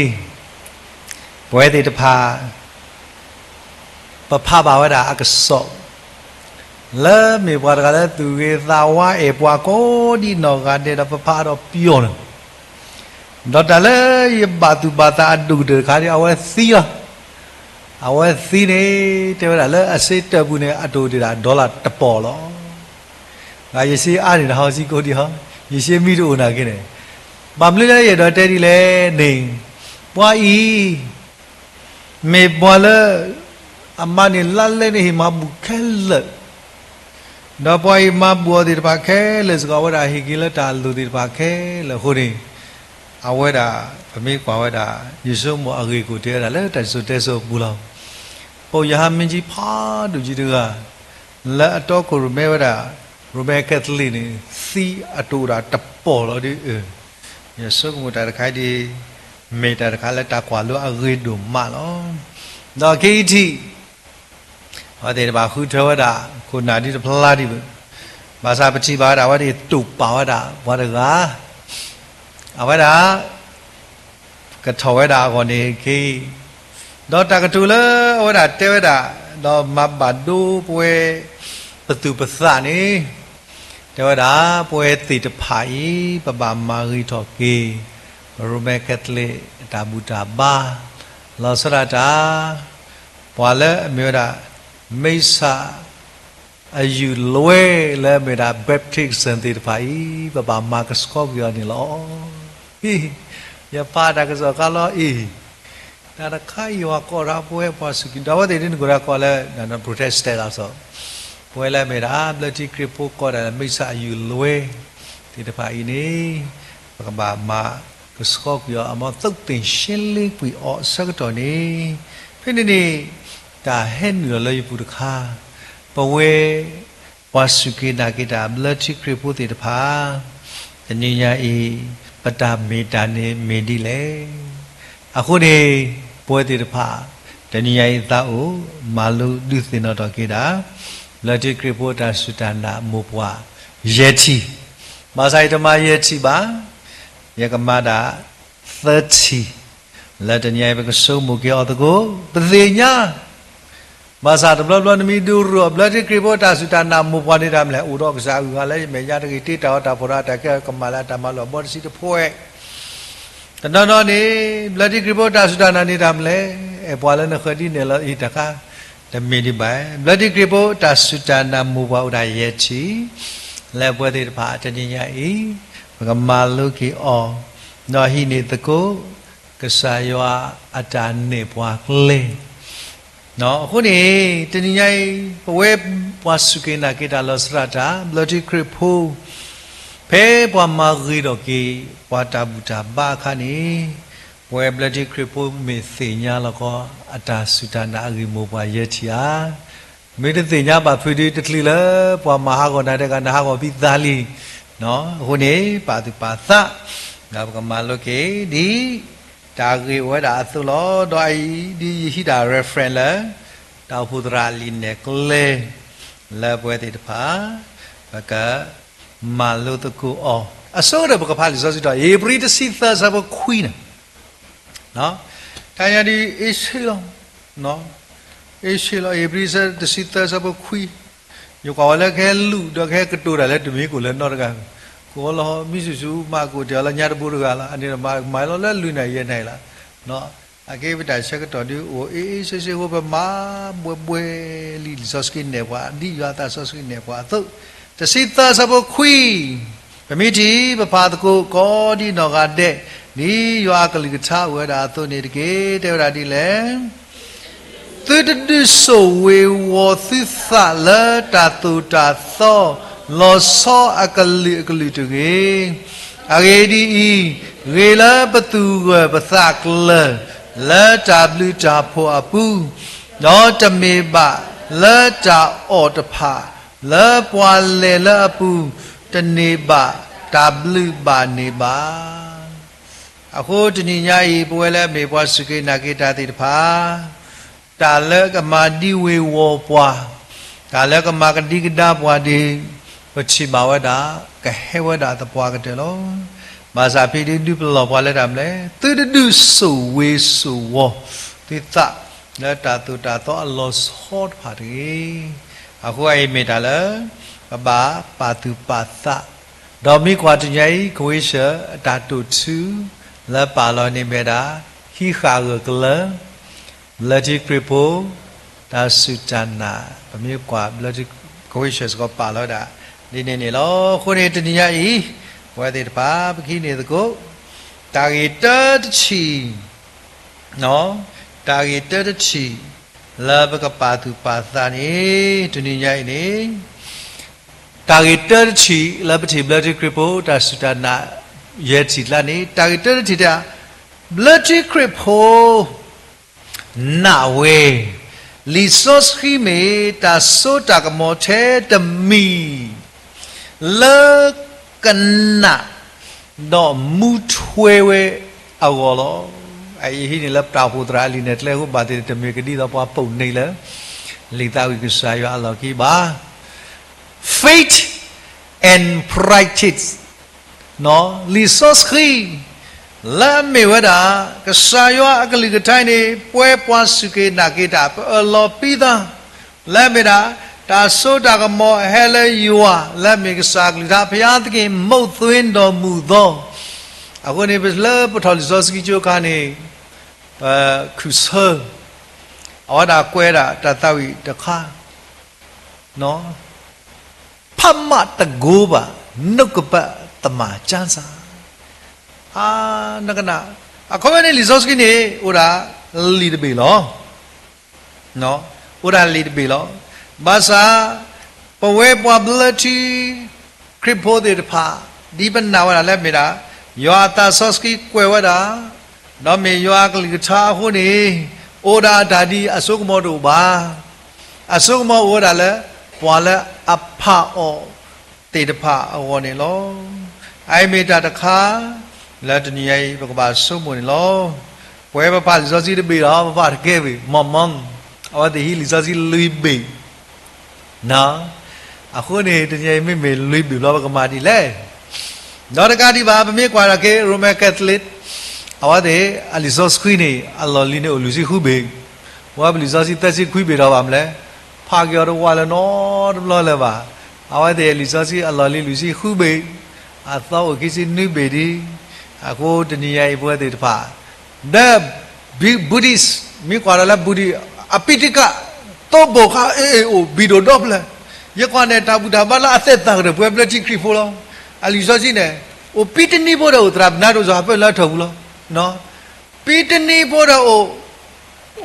ဘွဲတေတဖာပဖပါဝဒါအကဆော့လဲမေဘွားကလည်းသူရေသာဝါအေပွားကိုဒီနော်ကတဲ့ပဖတော့ပြောတယ်တော့တလည်းရပါသူပါတာအတူတခါဒီအဝဲစီးအဝဲစီးနေတဲ့လည်းအစိတ်တဘူးနဲ့အတူတတာဒေါ်လာတပေါ်လောငါရစီအားနေတာဟောစီကိုဒီဟောရစီမိတို့နာခင်းတယ်ဗမလေးရတော့တဲဒီလေနေပွားဤမေပွားလေအမနီလာလေနေမဘူခဲလတော့ပွားဤမဘူဒီတပါခဲလေစကောဝဒါဟီကီလတာလူဒီတပါခဲလေဟိုနေအဝဲတာဗမေကွာဝဲတာယေရှုမအဂေကိုတဲတာလေတဆုတဲဆုဘူးလောပေါ်ယဟမင်းကြီးဖာတူကြီးတို့ကလက်အတော့ကိုရမဲဝဲတာရမဲကက်သလီနေစီအတူတာတပေါ်လို့ဒီယေရှုကမတာခိုင်ဒီမေတာခါလက်တာကွာလို့အဂေဒုမလောတော့ခေတီဟောတဲ့ဘာခုထောတာခုနာဒီဖလာဒီဘာသာပတိပါတာဝါဒီတူပါဝတာဘာတကားအဝဒါကထောဝဒါကိုနေခေတော့တကတူလေဝဒါတဲဝဒါတော့မဘဒူပွဲပတုပသနေတဲဝဒါပွဲတိတဖိုင်ပပမာရီထော်ကေရိုမဲကက်လေတာဘူတာဘာလောစရတာဘွာလေအမျိုးဒါမိစ္ဆာအယူလွဲလဲမေတာဘက်တစ်စန်တိတဖိုင်ပပမာကစကော့ပြောနေလောยาปาดากะซอกะลออีตาตะไคยอก็ราป่วยปอสุกิดาวะเตดินกุราก็ละนะโปรเทสเตอร์ล่ะซอป่วยละเมราบลติคริปโปก็ได้มิสะอยู่ลวยติตะพาอีนี่ปะกะบามากสกอกยออมอตุกตินชินลิปุยออสักตอนี้ဖိနေနေဒါဟဲ့နူလယပုတခါပဝေဝါစုကေနာကေတာဘလတိခရိပ္ပုတိတဖာတဏိညာဤပတမေတာနေမေဒီလေအခုနေပွဲတိတဖာတဏိညာဤသာဥမာလုဒုသေနတော်ကေတာဘလတိခရိပ္ပုတာစုတနာမောပွားယေတိမာဆိုင်တမယေတိပါယကမတာ30လက်တညိုင်ဘကဆုံးမကေအတကိုပသေညာမာစာတဘလဘလနမီဒူရောဘလတိခရိဘောတာစုတာနာမူပွားနေတာမလဲဥတော်ကစားဥကလည်းမေညာတကိတိတာတာဖောရတာကဲကမလာတမလောဘောစီတဖွဲတနတော်နေဘလတိခရိဘောတာစုတာနာနေတာမလဲအပွားလည်းနခဒီနေလားဤတကာ The mini by bloody cripple tasutana mubauda yechi, labwadi patania e, Maluki or no he need the go, Kasaywa atane poakle. No, honey, Teniai, web was sukina kita losrata, bloody cripple. Pe pa magridoki, watabuta bakani. Where bloody cripple me thinya lako atasutana agimoba yetia. Made thinya ba pretty titla, pa mahago nadaga nahago bidali. No, hune, patipatha. Gabgamaloke, di tagi wada athulo, doi di hida reference, taupudrali nekle, labwedi pa, baka malutuku o. A soda book of Palisosita, every the seathers of a queen. No, Tayadi is Hilo. No, is Hilo, every said the seathers of a queen. You call a hell, the hekatura, let me go, let not go. Call Mrs. Marco Jala Nyarburgala, and in a mile luna yenela. No, I gave it a second to you, or is a over ma, where little Soskin never, the Yata Soskin never. The seathers of a queen. Pamiti, Papatako, Godi, Nogade. Ni yoakali guitar where I thought it gate already land. Third so we were thitha tatu tatho lost saw a calically to gay. Agedi rela batu bathak le tablu tapo apu. Not a meba le ta otapa le poale le apu the neba tablu ba neba. Ako tininya ibuela me wasuke nakita tidpa. Tala kamadi we wopwa. Tala kamakadi kita puadi. Pachimawada kahewada tapuagatelo. Masa pidi duplo pala damle. Tudu so we so wo. Tita la tatu tato los hot pari. Ako ay medala. Baba patu pata. Domi kwatinyai kuisha tatu tu. La paloni meda, he haggle, bloody cripple, tasutana, a milkwa, bloody coicious got paloda. Dinilo, Honetania e, where the pub, he near the go. Targeted chi. No, targeted chi. Love a patu pathani, Tunia e. Targeted chi, labati bloody cripple, tasutana. Yet it lani targeted tida bloody cripple na way lisos hime ta so takamote the me le kana do mutwewe awolo ai hi ni lap ta putra li net le ho ba te me kadi da pa pau nei le li ta wi sa yo Allah ki ba faith and practice. No, lisos khi la me wada kasayo akali gataini pwe pwasuke nakita lo pida la me da ta so ta ka mo hele yuwa la me kasagli da phya thkin mou thwin do mu do ako ni bis la pathol lisos ki jo ka ni khusa awada kwe da ta tawi takha no phamma tago ba nukpa tama chansa nagana akhone lisos ki ne ora lead be lo no ora lead be lo basa pawe probability cripple de pha diban na wala le me da yo ata soski kwe wada no me yo akli tha ho ni ora dadi asukmo do ba asukmo ora le pwa le apha o te de pha o ne lo ai me ta ta kha la tni ai ba ba so mo ni lo pwe ba pa lisos de be lo ba ba ke be mom awa de hi lisos lui be na akhone tni ai me lui be lo ba ka ma di le no da ka di ba me kwa ra ke Roman Catholic awa de lisos kui ni Allah li ne olusi hu be wa lisos ta si kui be do ba mle pha kyo do wa le no lo le ba awa de lisos Allah li lusi hu be I thought kisi new baby, I go to Nia Boy the Pa. The big Buddhist, me Kuala Buddhi, Apitika, တော့ဘောခအိုဘီဒိုတော့ပလဲရက်ကွာနဲ့တာဘူးတာမလာအသက်တာကပွဲပလက်တီခရီဖိုလောအလီဆိုစီနဲ့အိုပီတနီဘောတော့တရာနာတော့ဆိုအပလာထော်ဘူးလောနော်ပီတနီဘောတော့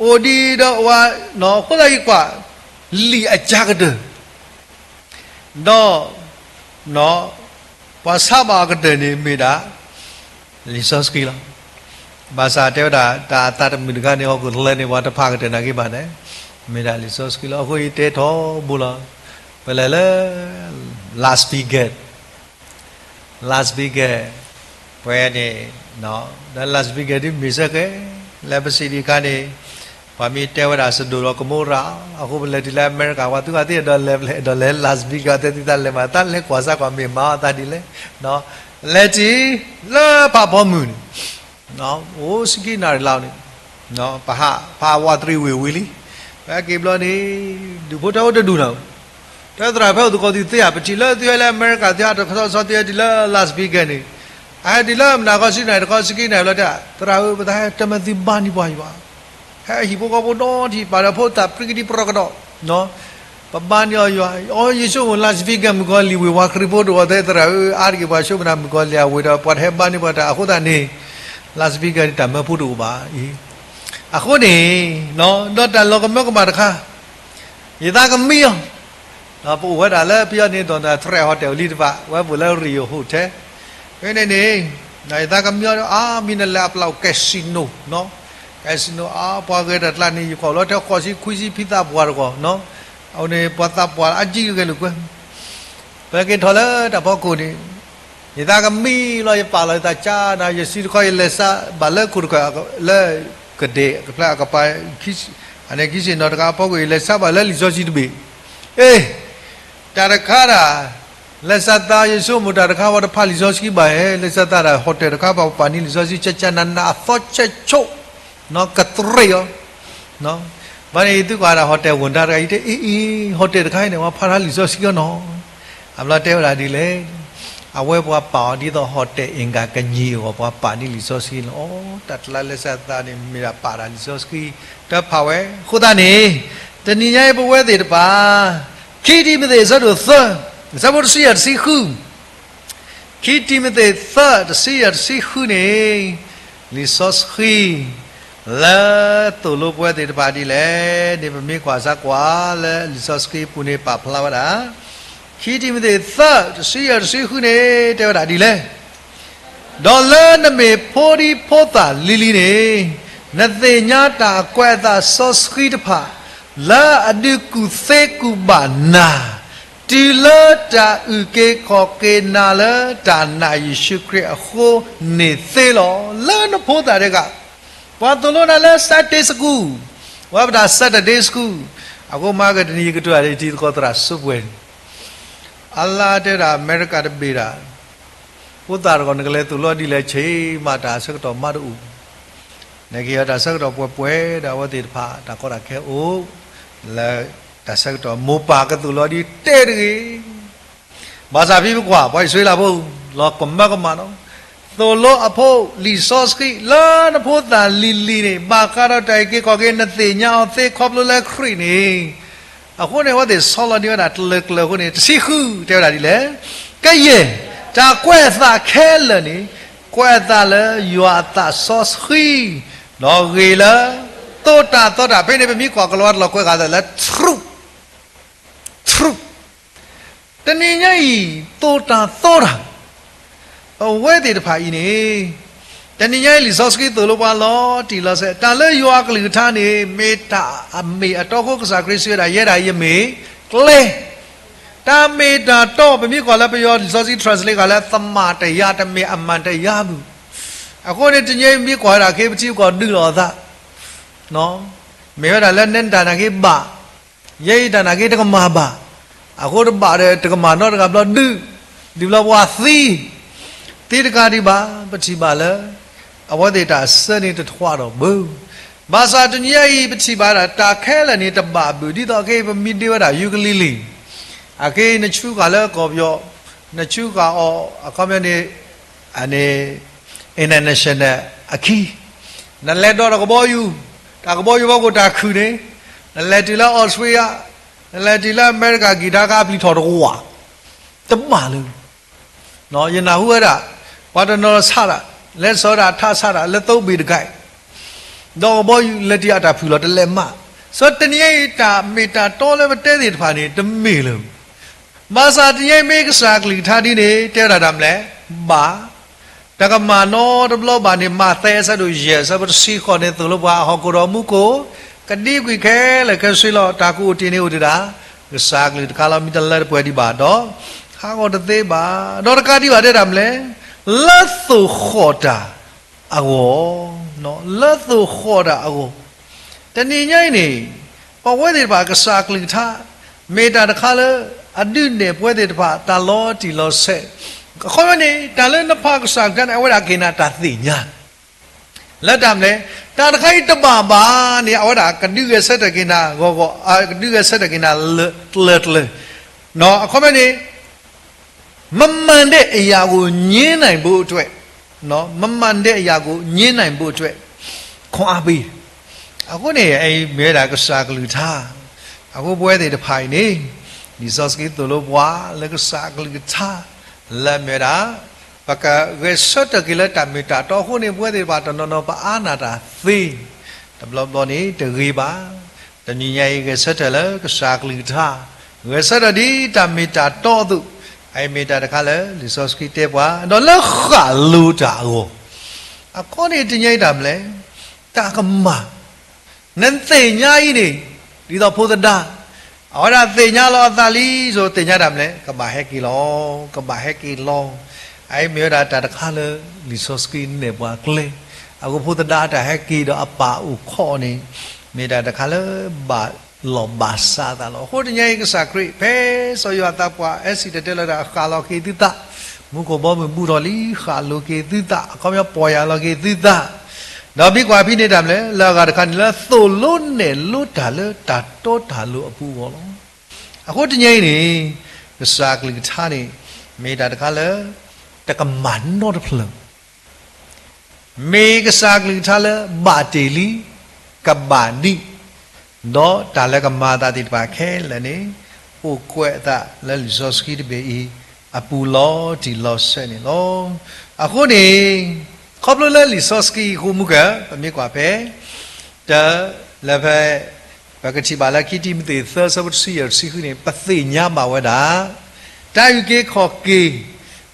အိုဒီတော့ဝါနော်ခေါ်လိုက်ကွာလီအကြကတဲ့နော်ဘာသာဘာကတဲ့နေမိတာလီဆော့စကီလောဘာသာတဲ့တာတာတမီကနေဟောကိုလဲနေဝါတဖာကတဲ့နာကိပါနဲ့မိတာလီဆော့စကီလောအခုတဲထောဘူးလားဘယ်လဲ last weekend ဘယ်နေနော်ဒါ last weekend ဒီမိစကေလဲပစီဒီကနေဘာမီတဲဝရာစဒူရောကမိုရာအခုဘယ်ဒီလဲအမေရိကဝါသူကတည်းကဒေါ်လဲ last weekend တဲ့တိတလဲမှာတလဲကွာစားကွာမေမာတာဒီလဲနော်လက်တီလာပါဘောမူနော်โอ้စကိနာလောက်နေနော်ပါဝါ3ဝီလီဘယ်ကေဘလနေဒူဖို့တော့တူတော့တဲ့တရာဖဲသူကဒီတဲ့ပတိလဲသူလဲအမေရိကတဲ့တော့ခေါ်စောတဲ့ဒီလဲ last weekend နေအဲဒီလဲမနာကရှိနေတော့စကိနာလောက်တဲ့တရာဘယ်တမတိဘာနီပွားယူပါဟဲ့ဟိဘောကဘောတော့ဒီပါရဖို့တာပရိတိပရကတော့နော်ပပန်ရောအော်ယေရှုကို last weekend မကောလီဝေဝါခရီပိုတော့တဲ့တရာအာရီဘာရှုမနာမကောလျာဝေတော့ပတ်ဟဲဘာနီပါတာအခုတနေ last weekend တမဖို့တော့ပါအခုနေနော်တော့တလောကမကမာတခါယေတာကမီယောနော်ပို့ဝဲတာလဲပြောနေတော့တဲ့ threat hotel လီတပါဝဲပူလဲရီယိုဟုတ်တယ်ဘယ်နေနိုင်တာကမီယောအာမီနလာပလောက်ကက်စီနိုနော်ကက်စီနိုပွားခဲ့တဲ့တလာနေခေါ်လို့တော့ခေါ်စီခွီစီဖိတာပွားတော့နော်အော်နေပွားတာပွားအကြည့်ကြလို့ကွယ်ဘယ်ကထော်လဲတဘောကိုနေယေတာကမီလို့ရပါလိုက်တာချာနာယစီခေါ်လက်စားဘလခုကလဲကတဲ့ကပလာကပိုင်ခိအနေကိစီတော့တကားပေါ့ကိုလက်စားပါလဲလီစောစီတဘေအေးတာရခါရာလက်စားသားယေရှုမူတာတကားဝတ်ဖာလီစောစီပါဟဲလက်စားသားဟိုတယ်တကားပါပါနီလီစောစီချက်ချနာနာသောချက်ချုပ်နော်ကတရေယောနော်ဘာနေသူကဟိုတယ်ဝန်တာရိုက်တဲ့အေးဟိုတယ်တခိုင်းနေမှာဖာလီစောစီကနော်အမလာတဲရာဒီလေအဝဲဘွားပါဒီတော့ဟိုတယ်အင်္ဂါကကြီးဟောဘွားပါနီလီစောစီလောတတ်လာလက်စားသားနေမိရာပါရာလီစောစီတဖာဝဲခုတာနေတဏိညာရဲ့ဘဝသေးတပါခိတိမသေးဇတ်တို့သဇဘုရစီရစီခုခိတိမသေးသတစီရစီခုနေလီစောစီလာတူလိုပွဲသေးတပါဒီလေဒီမမေကွာစားကွာလေလီစောစီပူနေပါဖလာဝတာခိတိမသေးသတစီရစီခုနေတဲ့ဝတာဒီလေဒေါ်လာနမေဖိုဒီဖိုတာလီလီနေနသေညာတာကွဲတာစောစီတဖာလာအဒုကုသေကုဘာနာတီလာတာဥကေခောကေနာလာတာနာယေရှုခရစ်အခုနေသေးလောလာနဖိုတာတဲ့ကဘာတလို့နာလာစတေးစကူဝါဗဒါစတေးစကူအခုမာကတနီကတူရတီကောတရာစုပွဲအလ္လာဟ်တဲ့အမေရိကတပေတာဘုရားကောငကလေးသူလောဒီလေချေမာတာစကတော့မတူနေကရတာစကတော့ပွဲဒါဝတိဖာဒါကောရခဲအိုလာဒါစကတော့မောပါကသူလောဒီတဲ့ရီဘာသာပြီးကွာဘွိုင်းဆွေးလာဖို့လောကမကမနော်သို့လို့အဖို့လီဆော့စကီလာနဖို့တာလီလီနေဘာကာရတိုင်ကေကောကေနသေညာအသေခေါပလိုလက်ခရီနေအခုနေဟောတဲ့ဆောလဒီဝနာတလကလခုနေတစီခုတဲ့တာဒီလေကဲရဲ့ဒါကွဲသာခဲလနေကွဲသာလေယွာတာဆော့စခီနော်ဂေလာတောတာဘယ်နေမိကွာကလောလောက်ကွဲကားတယ်လေထရုတနည်းကြီးတောတာဝဲတဲ့တဖာကြီးနေတနည်းကြီးလီဆော့စကီတူလို့ပါလောတီလာဆက်တာလေယွာကလူထားနေမေတာအမေအတော်ကိုကစားခရစ်ရရဲတာယမေကလေတာမေတာတော့ဘမိကွာလည်းပြောလီဆော့စကီ translate ကလည်းသမတရားတမေအမှန်တရားဘူးအခုနေတညမိကွာတာခေပတိကွာဒူလောသာနော်မေရလည်းနန်တာနာကေဘာယေတာနာကေတကမာဘာအခုတပါတဲ့တကမာတော့တကဘလဒူဒီဘလဝါသီတိတကာဒီဘာပတိပါလေအဝဒေတာစနေတထွားတော့ဘူးဘာသာတညဤပတိပါတာခဲလည်းနေတပါဘူးဒီတော့ကေပမီတေဝတာယူကလီလီအကေနချူကလည်းကောပြောနချူကအောအကမနေအနေ international အခီနလက်တော့ကဘောယူတာကဘောယူဘောကိုတာခုနေ လက်တီလာအော်စတြေးလျလက်တီလာအမေရိကဂီတာကပြီးထော်တော့ဝါတမလို့နော်ယနာဟုရတာဝါဒနောဆာလက်စောတာထဆာလက်သုံးပြီးတကိုက်တော့ဘောလက်တီအတာဖူလို့တလဲမစောတနည်းတာမီတာတော်လည်းမတဲသေးတဖာနေတမေလို့မာစာတည်းမေကစားကလီထားဒီနေတဲရတာမလဲဘာတကမာနောတဘလဘာနေမာသဲဆဒူရဲဆဘစီခေါ်နေသူလို့ဘာဟောကိုတော်မူကိုကတိကွေခဲလေကဆွေလို့တာကူတင်းနေဦးတာကစားကလီတခါလာမီတလဲပွဲဒီပါတော့ဟာကိုတသေးပါတော့တကတိပါတဲ့တာမလဲလက်သူခေါ်တာအကောနော်လက်သူခေါ်တာအကောတဏိညိုင်းနေပဝဲတဲ့ပါကစားကလီထားမေတာတခါလဲအဒုနေပွဲတဲ့တပါတာလောတီလောဆက်ခေါ်နေတာလည်းနဖကစားကန်အဝရကိနာတာသိညာလက်တမ်းလေတာတခိုင်တပါပါနေအဝရကဒုရဆက်တကိနာဂောကဒုရဆက်တကိနာလက်နော်ခေါ်နေမမှန်တဲ့အရာကိုညင်းနိုင်ဖို့အတွက်နော်မမှန်တဲ့အရာကိုညင်းနိုင်ဖို့အတွက်ခွန်အားပေးအခုနေအဲ့မဲတာကစားကလူထားအခုပွဲတဲ့တဖိုင်နေဒီစောစကီတို့လိုဘွားလက်ကစားကလူထားလက်မဲတာပကရေစတ်တကီလက်တမီတာတော့ခုနေပွဲတဲ့ပါတနော်ပါအာနာတာသေတဘလဘနေတရီပါတညညရေကစတ်တယ်လကစားကလူထားရေစတ်ဒီတမီတာတော့သူအဲ့မီတာတခါလဲလီစောစကီတဲ့ဘွားတော့လက်ခါလူတာကိုအခုနေတညိုက်တာမလဲတာကမနန်သိညာကြီးနေဒီတော့ဖို့တာအော်ဒါသိညာလောအသာလီဆိုသိညာတာမလဲကဘာဟက်ကီလောအဲ့မြေတာတခါလဲလီဆိုစကီနေဘွားကလေအခုဖို့တာတာဟက်ကီတော့အပါဥခေါ်နေမြေတာတခါလဲဘာလောဘာစာတာလောဟိုတညိုက်ကစားခရိဖဲဆိုရတာပွားအစီတဲလာတာခါလောကေတိတာမူကိုဘောမူတော်လီခါလောကေတိတာအကောင်းရပေါ်ရလောကေတိတာတော့ပြီးကွာပြီးနေတာမလဲလာကတခါနေလားသို့လို့နဲ့လွတ်တာလေတာတော့တာလို့အပူဘောလောအခုတညိုက်နေကစားကလေးထားနေမေတာတခါလေတကမန်တော့ဖလမေကစားကလေးထားလေဘာတေလီကဘာနီတော့တာလေကမာတာတိပါခဲလေနေဟိုကွဲ့တာလဲလီဇောစကီတပေအပူလောဒီလောဆဲနေလောအခုနေခေါပလိုလဲလီစောစကီကိုမူကပမေကွာပဲတာလဖဲဘကတိပါလာကီတီမတေသဆဘတ်စီရစီခုနေပသိညာမဝဒါတာယူကေခေါ်ကေ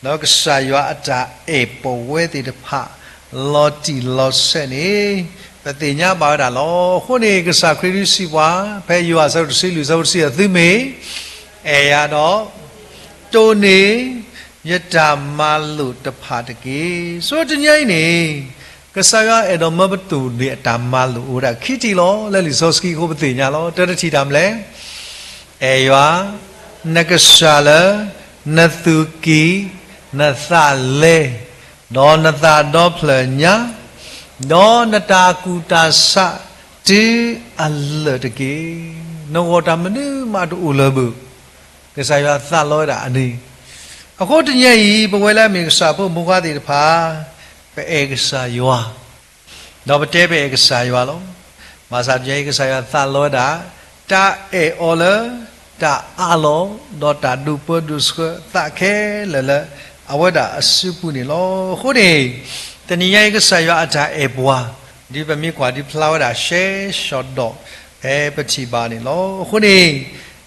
နောကဆာယောအတာအေပဝဲတိတဖလော်တီလော်ဆဲနေပသိညာပါဒါလောခုနေကဆာခရီစီဝါဖဲယောဆဘတ်စီလူဆဘတ်စီအသိမေအေရတော့တိုနေယတာမလုတဖာတကေဆိုတညိုင်းနေကဆာရအတော်မဘတူနေအတာမလုဥရခိတီလောလဲလီစောစကီကိုပသိညာလောတတတီတမ်လဲအေယွာနကဆာလနသုကီနသလေဒေါနတာဒေါဖလညာဒေါနတာကူတာဆတီအလတကေနောတမနုမတူလဘကဆာရသလောတာအနီအခုတညကြီးပဝဲလာမင်္ဂစာဖို့မူကားတိတဖာပဲဧကစာယောတော့ပတဲပဲဧကစာယောလုံးမာစာတညကစာယောသလောတာတာအေအော်လတာအလောတော့တာဒုပဒုစခသခဲလလအဝဒအစုပုနေလောခုနေတဏိယကစာယောအတာအေဘွာဒီပမိကွာဒီဖလာဝတာရှဲရှော့တော့ပတိပါနေလောခုနေ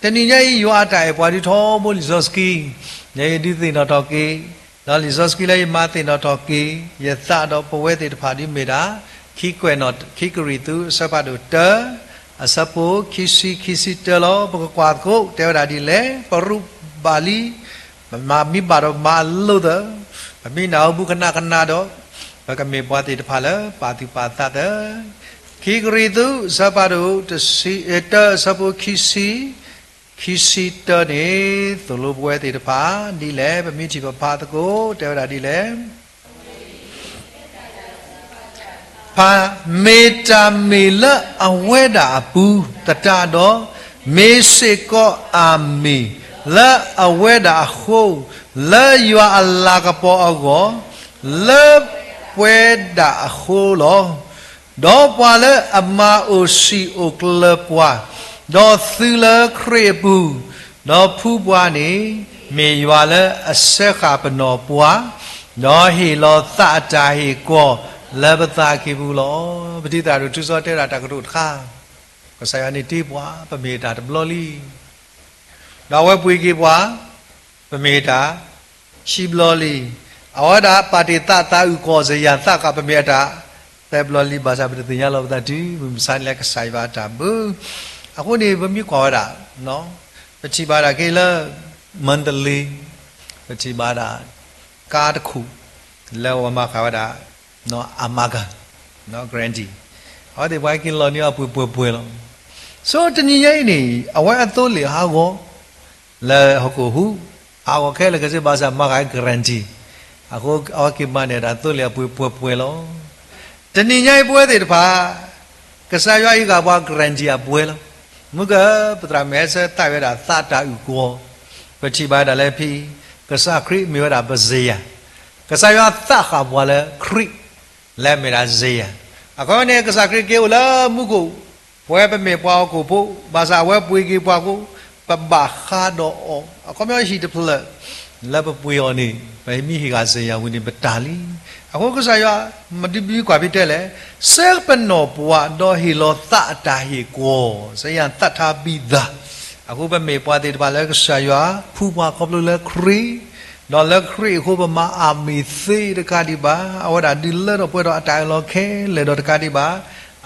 တဏိယယောအတာအေဘွာဒီထောမိုလီဇောစကီနေဒီသိနော်တော့ကေနော်လီဇောစကီလေးမာသိနော်တော့ကေယသတော့ပဝဲတေတဖာဒီမေတာခိကွဲနော်ခိကရီသူစပတုတအစပုခိစီတလောပကွာကိုတေဝဒါဒီလေပရုပါလီမာမိပါတော့မာလို့တော့မိနာဘူးခဏတော့ဘကမေပွားတေတဖာလေပါတိပါသတဲ့ခိကရီသူစပတုတစီတစပုခိစီတနေသူလိုပွဲတေတဖာဒီလေပမိချီပဖာတကိုတေဝဒါဒီလေဖာမေတာမေလအဝဲတာပူတတတော့မေစေကောအာမီလာအဝဲတာခိုးလာယွာအလာကပေါ်အောလာပွဲတာခိုးလောတော့ပွာလေအမအိုစီအိုကလပွာ တော့သီလခရေပူတော့ဖူးပွားနေမေရွာလဲအဆက်ခါပနောပွားတော့ဟီလောသတာဟီကောလဘတာခိဘူးလောပတိတာတို့သူစောတဲတာတကရုခါကဆာယနိတိပွားပမေတာတဘလလီတော့ဝဲပွေကြီးပွားပမေတာရှိဘလလီအဝဒါပါတိတတာဥကောဇယသကပမေတာแต่บลอลีบาซาปฏิญญาเราตัดที่มุสลิมก็ใส่บาตาบุအခုနေဘမိကွာတာနော်ပချိပါတာကေလမန္တလေးပချိပါတာကားတစ်ခုလောဝမခါဝတာနော်အမကနော် grandi ဟောဒီဘိုင်ကင်လောနီအပွေလောဆိုတနည်းရဲ့နေအဝဲအတိုးလေဟာကိုလဲဟကိုဟုအာဝခဲလကစဘာသာမကိုင် grandi အခုအဝကိမနေတာတိုးလေပွေလောတနည်းရဲ့ပွဲတဲ့တပါကစားရွာဤကဘွား grandi အပွေလောမုကပတရမဲစတိုင်ရတာသတာဥကောပချိပါတာလည်းဖီကစားခရိမြေတာပဇေယကစားရသခါဘွာလည်းခရိလဲမေတာဇေယအခုနေကစားခရိကေဝလာမုကိုဘွဲပမေပွားကိုဖို့ဘာသာဝဲပွေကေပွားကိုပဘာခါတော့အခုမရှိတဖလက်လဘပွေော်နေဗိမိဟိကဇေယဝိနေပတာလီအခုကစားရမတိပြီးကွာဖြစ်တဲ့လေဆဲပနောပွားတော့ဟီလောသတာဟီကိုဇေယတတ်ထားပြီးသားအခုပမေပွားတဲ့ဘာလဲကစားရဖူပွားကောပလိုလဲခရီတော့လက်ခရီခုပမာအာမီသေတကာဒီပါအဝဒါဒီလဲတော့ပွဲတော့အတိုင်းလောခဲလဲတော့တကာဒီပါ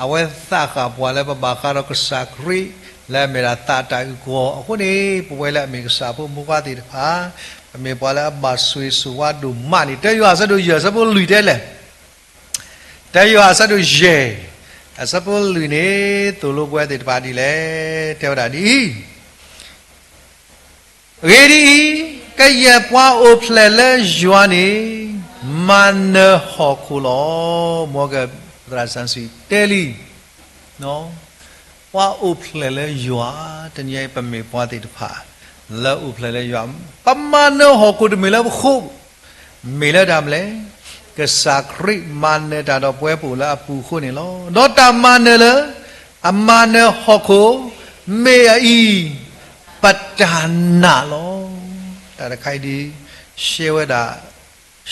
အဝဲသခါပွားလဲပဘာခါတော့ကစားခရီလဲမေရာတာတိုင်ကိုအခုနေပွဲလဲအမေကစားဖို့မူကားတဲ့ပါအမေပွားလဲဘာဆွေဆွာဒူမနီတဲရွာစတို့ရစဖို့လူတဲလဲတဲရွာစတို့ရဲအစဖို့လူနေသူလိုပွဲတဲ့ပါဒီလဲတဲဝဒါဒီရေဒီကရပွားအိုဖလဲလဲယွာနေမနဟောကူလောမောကဒရာဆန်စီတဲလီနော်ပွားအိုဖလဲလဲယွာတညပမေပွားတဲ့တဖာလဲအိုဖလဲလဲယွာပမနဟောကူတမေလခုမေလဒမ်လဲကစာခရိမန်နေတာတော့ပွဲပူလာပူခုနေလောတော့တမန်နလအမနဟောကူမေအီပတ္တနာလောတာခိုင်ဒီရှေဝဒါ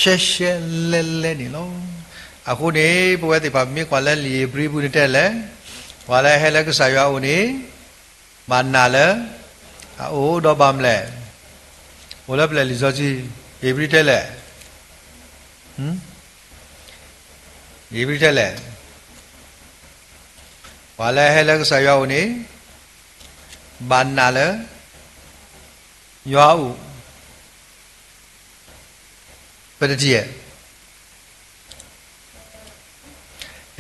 ရှဲလဲနေလောအခုနေပွဲတိပါမြေကွာလဲလီပရိဘူးတဲ့လဲဝါလဲဟဲလဲကဆာရွာဦးနေဘာနာလဲအိုးတော့ဗမ်လဲဝလပလဲလီဇောကြီးဧပြီတဲ့လဲဧပြီတဲ့လဲဝါလဲဟဲလဲကဆာရွာဦးနေဘာနာလဲရွာဦးပတတိယ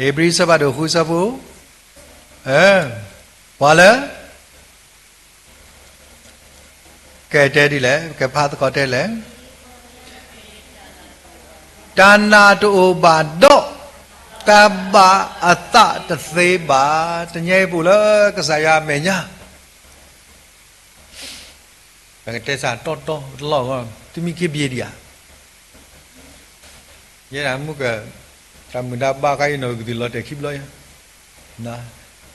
ဧပြီစပါတော့ခုစဖို့ဘာလဲကဲတဲဒီလဲကဲဖားတော့တဲလဲဒါနာတူဘာတော့တဘာအတတသေးပါတညဲပူလားကစားရမယ်ညာဘယ်တဲစားတော့လောကသူမိကိပြေဒီယာये रामु का रामुदा बाका ये नवगति लौटे खिप लो या ना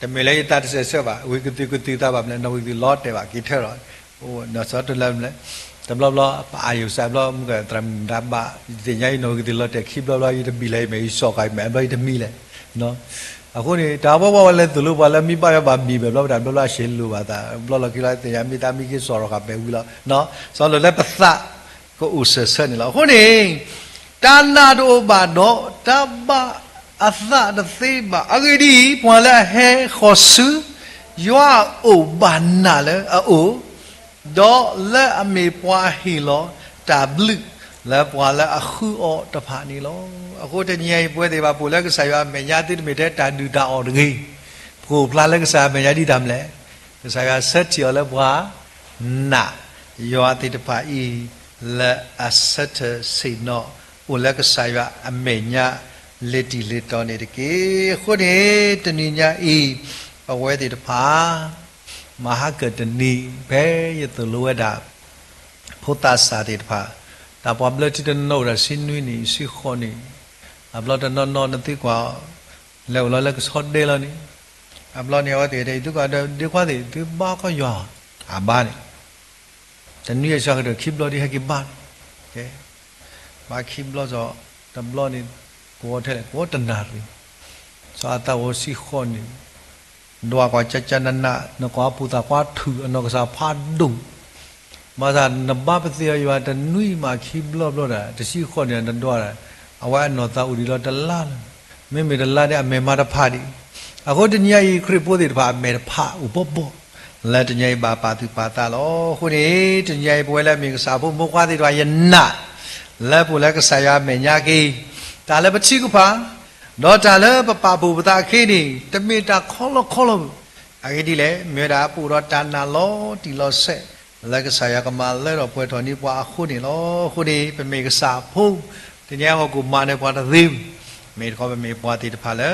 ते मेले ये तार से सब विगति कुति ता बाप ने नवगति लौटे बा की ठहरो वो न सट लम ले तब लो आयु सब लो मुका रामुदा बा ते न्याय नवगति लौटे खिप लो ये बिले में सो काय में बा ये मी ले नो အခုနေတာဘောဘောလဲသူလို့ပါလဲမိပါရပါမိပဲဘလောဒါဘလောရှင်းလို့ပါတာဘလောကိလိုက်တရားမိသားမိကိစောရကပဲဘူးလားနော်စောလို့လဲပသကိုဥဆဆနေလားခုနေတာနာတို့ဘာတော့တဘအသဒသေဘာအဂိဒီပွာလဲဟဲခောဆူယွာအိုဘာနာလဲအိုဒေါ်လဲအမေပွားဟီလောတာဘလူလဲပွာလဲအခုအော်တဖာနေလောအခုတညိပွဲတွေပါပူလဲကစားရမညာတိမေတဲ့တာဒူတာအော်တကြီးကိုဖလာလဲကစားမညာတိတမ်းလဲကစားရဆက်ချော်လဲပွာနာယောတိတဖာဤလဲအဆက်စိနောအိုလဲကစားရအမေညာလက်တီလက်တော်နေတကေခုနေတဏိညာဤအဝဲတိတဖာမဟာကတနီဘဲရတလောဝဒါဖုတ္တစာတိတဖာတာပဘလတိတနောရစင်းနွီနီစီခေါနီအဘလတနောနောနတိကွာလဲဝလကစောဒဲလာနီ အဘလောနေဝတဲ့တဲ့သူကတော့ဒီခွာတဲ့သူဘာကရွာအဘာနေတနည်းရရှာကတော့ခိဘလောဒီဟကိဘာကဲဘာခိဘလောဆိုတဘလောနေကိုထဲကိုတနာရီစာတဝစီခွန်နေတော့ကချချနနာနကွာပူတာကွာထူအနောကစားဖာဒုမာသာနဘပစီရွာတနွိမာခိဘလောဘလောတာတရှိခွန်နေတော့တာအဝဲနောသာဥဒီလောတလာမေမေတလာတဲ့အမေမာတဖာဒီအခုတညဤခရစ်ပိုးတဲ့ဖာမေဖာဥပဘောလက်တညဤပါပါသူပါတာလောခုနေတညဤပွဲလက်မေကစားဖို့မကွာတဲ့တော့ယနာလက်ဖို့လက်ကစားရမေညာကေဒါလည်းပချိကဖာတော့ဒါလည်းပပဘူပတာခေနေတမေတာခေါ်လို့အဲ့ဒီလေမြေတာပူတော့တနာလောဒီလောဆက်လက်ကစားရကမလဲတော့ပွဲတော်နေပွားခုနေလောခုနေပမေကစားဖို့တညဟောကူမာနေပွားတဲ့သေမေခေါ်ပမေပွားတဲ့ဖာလဲ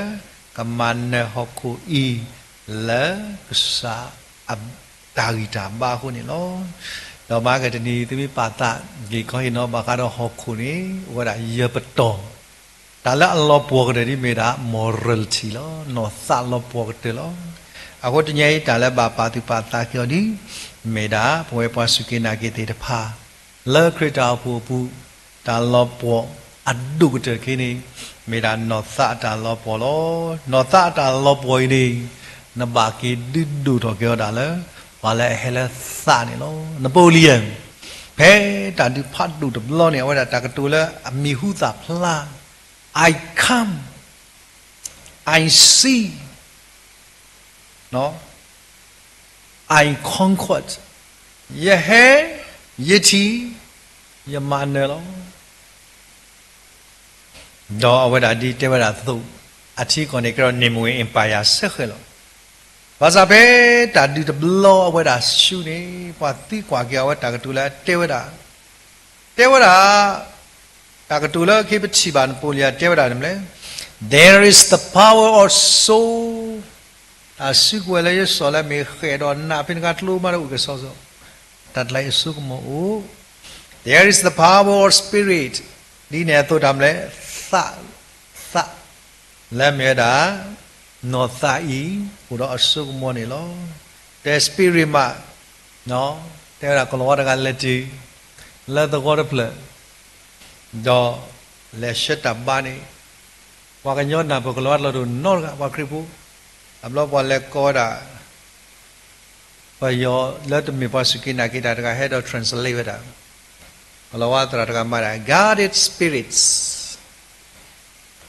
ကမန်နဟခုဤလဲစာအတာဂီတာဘာခုနေလောတော့မာကတနီသမိပါတာဒီခေါ်ရင်တော့ဘာကတော့ဟခုနေဝရရပတော်ဒါလည်းအလောပေါ်ကြတယ်မေတာ moral ချီလောနော်စလောပေါ်ကြတယ်လောအခုတညိဒါလည်းဘာပါသူပါတာကျော်ဒီမေတာဘွယ်ပွားစုကိနာကေတေတဖာလဲခရတာပူပူဒါလောပေါ်အဒုကတခိနေမေတာနော်စတာလောပေါ်လောနော်စတာလောပေါ်နေနဘာကေဒိဒူတော့ကြောတာလဲဘာလဲဟဲလဲစနေလောနပိုလီယန်ဖဲတာဒီဖတ်ဒူတဘလောနေဝဲတာကတူလဲအမီဟုသာဖလာ I come I see no I conquered yehe yeti yamanelo do awada di tewada thu athi kone kro nimwe empire sekhelo basa be ta di blo awada shu ni pa ti kwa kya wa ta ka tu la tewada ta ka tu la ke pichi ban polia tewada nimle there is the power or soul asugwele ye sola me khedo na pin ka tlu ma ru ke so so tat lai suk mo there is the power or spirit ni ne to dam le sa la me da no sa i pu do asuk mo ni lo the spirit ma no te ra ko lo da le ti la the god ple do le shet up ba ni wa ka nyot na ko lo lo do no ka wa kripu ablo wa le ko da pa yo let me pasukina kita da head of translate da lo wa tra da ma da guarded spirits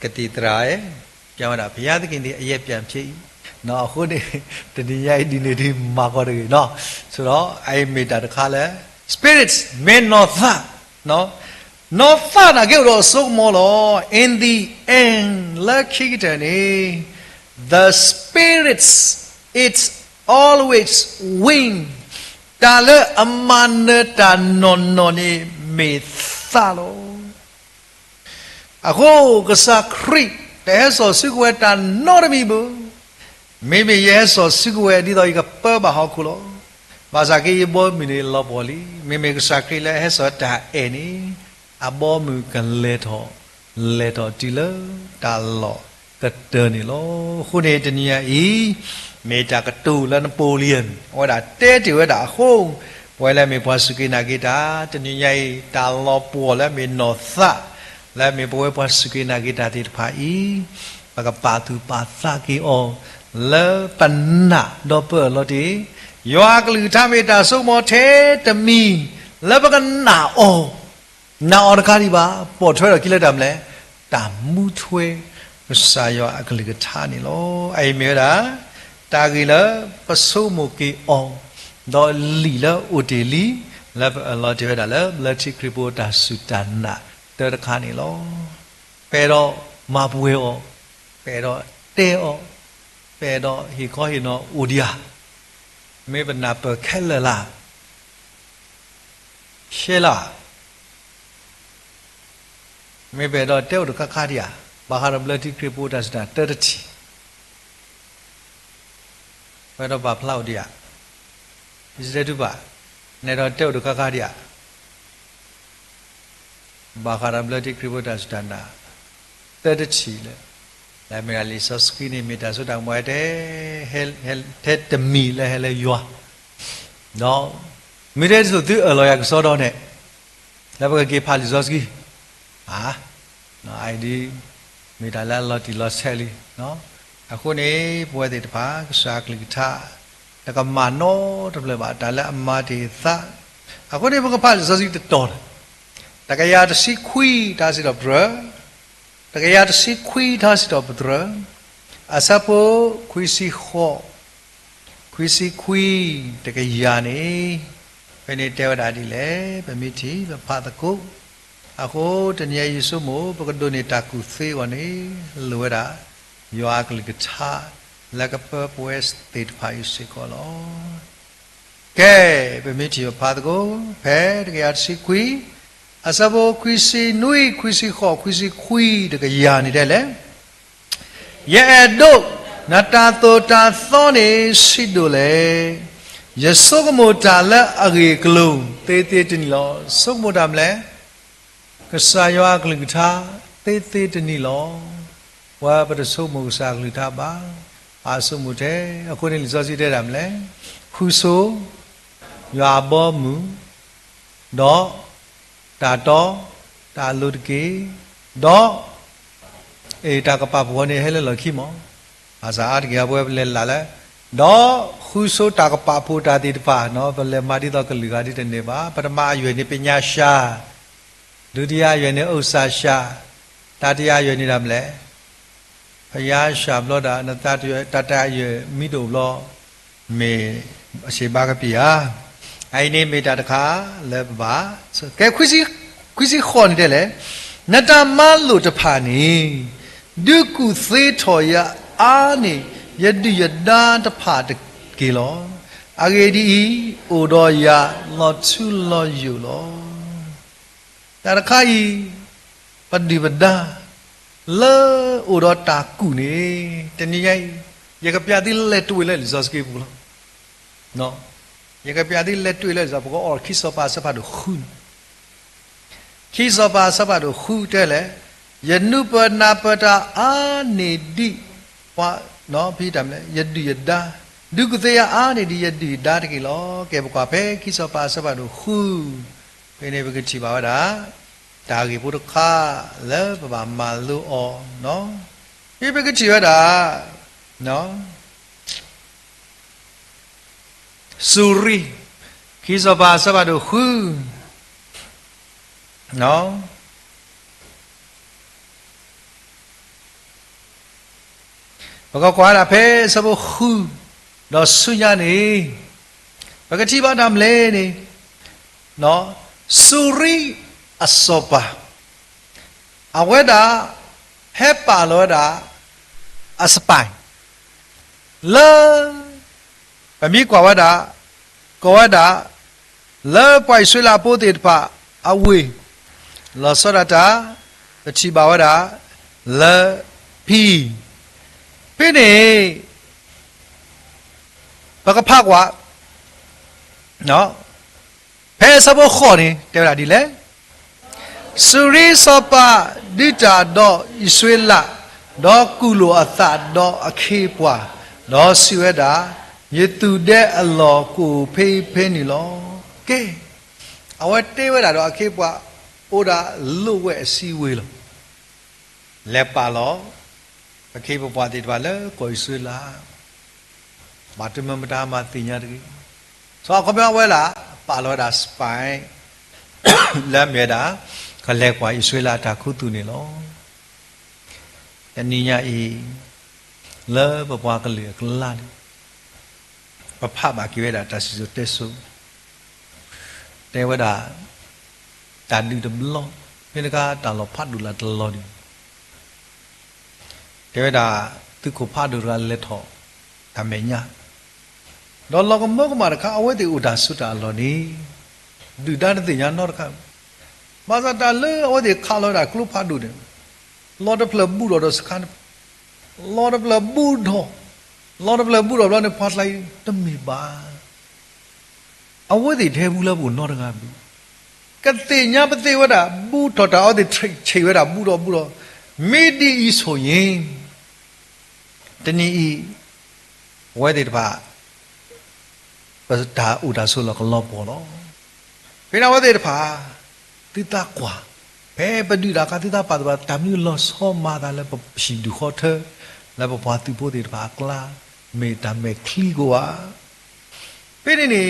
kati trae kya da bhaya thakin ni ayet pyan phit no khu ni tani yai di ni di ma ko de no so do ai me da da kha le spirits men no tha no no tha na ke ro so mo lo in the end la khita ni the spirits it's always win ta le amanata non non ni me tha lo ako kasa kri te so sigwe ta no de mi bu me me ye so sigwe di do ka pa ba ha ku lo ba sa ke bo mi ni lo bo li me me kasa kri le he so ta e ni abo mu kan le tho ti lo ta lo ka te ni lo khu ne te ni ya i me ta ka tu la Napoleon wa da te ti wa da khu wa la me bwa su ke na ke ta te ni yai ta lo po la me no sa la me bwa bwa su ke na ke ta ti pha i ba ka pa tu pa sa ke o le pan na do pe lo ti yo a klu tha me ta so mo the te mi le ba ka na o na or ka ri ba po thwe ro ki le dam le ta mu thwe sa yo a klu ka tha ni lo ai me da ta ki le pa so mo ke o do li le o de li le lo de da le le ti kripo ta su ta na te da kha ni lo pe do ma pwe o pe do te o pe do hi ko hi no o dia me ba na pa khela la she la me be do te o ka kha dia ba ha ra bloody kripo ta sta te ti ba do ba phlau dia is that ba ne do te o ka kha dia ba ha ra bloody kripo ta sta na te ti le และเมลิซอสกีนี่มีแต่สุดท้ายมวยเทตมีและเฮลยัวเนาะมีได้สุดที่เราอยากสอนเนี่ยแล้วก็เกี่ยวกับลิซอสกีเนาะไอ้ดีมีแต่ละเราที่เราเชลีเนาะအခုနေပွဲတဲ့တပါစာကလိထတကမနောတပလပါတလည်းအမတိသအခုနေဘကဖတ်စစီတတော်တကရာတစီခွီတာစီတော့ဘရတကရာတစီခွီတာစီတော့ဘဒရအစပိုခွီစီခောခွီစီခွီတကရာနေဘယ်နေတဲဝတာဒီလေဗမိတိဘဖတ်တကုအခုတနည်းယေရှုမို့ဘကဒိုနေတာကုသေးဝနေလွယ်တာယောအကလကထာလကပပွဲစတေတဖိုင်စီကောလောကဲဗမိတိဘဖတ်တကုဖဲတကရာတစီခွီအစဘောခွီစီနွိခွီစီခောခွီစီခွီတကရာနေတဲ့လေရဲ့ဒုနတာတောတာသောနေရှိတို့လေယဆုကမောတာလက်အရေကလုံးတေးတေးတနီလောဆုကမောတာမလဲကဆာယောကလကထာတေးတေးတနီလောဝါပတဆုမောစာကလထာပါအာဆုမုတဲ့အခုနေလစောစီတဲ့တာမလဲခုဆိုရွာဘောမူတော့တာတော့တာလူတကေတော့တာကပဘောနေဟဲလလခိမောอาสาอัดเกียบเวลลาละดอคุโซตากปะโพตาติตปะเนาะเวลมาติตอกลิกาติตเนบาปฐมอายุนี่ปัญญาชาဒုတိယအရွယ်နဲ့ဥစ္စာရှာတတိယအရွယ်နေတာမလဲဖယားရှာဘလို့တာနတတရွယ်တတအရွယ်မိတို့ဘလို့မေအရှိပါကပြာအိုင်နေမေတာတခါလဲပါကဲခွစီခေါ်နေတယ်လေနတမလို့တဖာနေဒုကုသေးထော်ရအာနေယတ္တိယတံတဖာတကေလောအဂေဒီဩတော်ယလောချုလောယူလောတရခိုင်ပฏิပဒါလေဩတော်တာကုနေတနည်းရကပြတိလက်တွေ့လဲဇောစကေဘူးလားနော်ရကပြတိလက်တွေ့လဲဇောဘောအော်ခိစောပါစပါတို့ခုခိစောပါစပါတို့ခုတဲ့လေယနုပနာပတာအာနေတိဝါနော်ဖိတယ်မလဲယတ္တိယတဒုက္ခသေယအာနေတိယတ္တိဒါတကေလောကဲဘကွာပဲခိစောပါစပါတို့ခုဘယ်နေဘကတိပါဝတာဒါကေဘုဒ္ဓခလဲပပမာလူအောနော်ဒီဘကတိရတာနော်စူရီခိစောပါစပါတို့ခုနော်ဘကကွာလာဖဲစဘခုတော့ဆုညာနေဘကတိပါဒမ်လေနေနော်စူရီအစောပါအဝဲတာဟဲပါလောတာအစပိုင်လဲပမီကွာဝတာကွာတာလဲပွိုင်ဆွေလာပိုးတေတပါအဝေးလောစရတာပတိပါဝတာလဲဖီဖိနေဘကဖကွာနော်ဖဲစဘောခေါ်နေတယ်လားဒီလေစရိစပဒိတာတော့ဣဆွေလာတော့ကုလိုအသတော့အခေပွားတော့စီဝဲတာယေတုတဲ့အလောကိုဖေးဖင်းနေလောကဲအဝဲတေးဝဲတာတော့အခေပွားအိုဒါလွတ်ဝဲအစည်းဝေးလောလက်ပါလောအခေပပွားတိတပါလေကိုဆွေလာမာတမမတာမာတင်ညာတကြီးဆိုခပြောဝဲလာပါလောတာစပိုင်လက်မြဲတာခလက်ကွာဆွေလာတာခုတူနေလောတဏိညာဤလဲပပွားကလေးကလာပဖပါကိဝဲတာတဆီဆိုတက်ဆုတဲဝဲတာတာဒီတဘလောဖိနကတာလောဖတ်ဒူလာတလောဒီတဲဝဲတာသူကိုဖတ်ဒူလာလက်ထောဒါမေညာတော့လောကမောကမာရခအဝဲတီဥဒါဆုတာလောနီဒူဒါနတိညာနောခမာဇာတာလေအဝဲတီခါလောတာကလုဖတ်ဒူတယ်လော်ဒပလဘူလော်ဒစကန်လော်ဒပလဘူတော့လော်ဒပလဘူတော့လော်နေဖတ်လိုက်တမီပါအဝဲတီထဲဘူးလားဘူးနောတကားဘူးကတိညာပတိဝဒဘူတော်တာအဝဲတီချိန်ဝဲတာဘူတော့မေဒီဤဆိုရင် တနည်းဤဝဲတဲ့တပါပစတာဥဒါဆိုလောကလောပေါ်တော့ဖိနာဝဲတဲ့တပါတိတာကွာဘဲပဒူရာကတိတာပါတော့တမျိုးလောဆောမာတာလည်းရှိဒူခေါ်ထလည်းဘွားသူပို့တဲ့တပါကလာမေတ္တာမေခလီကွာဖိနေနေ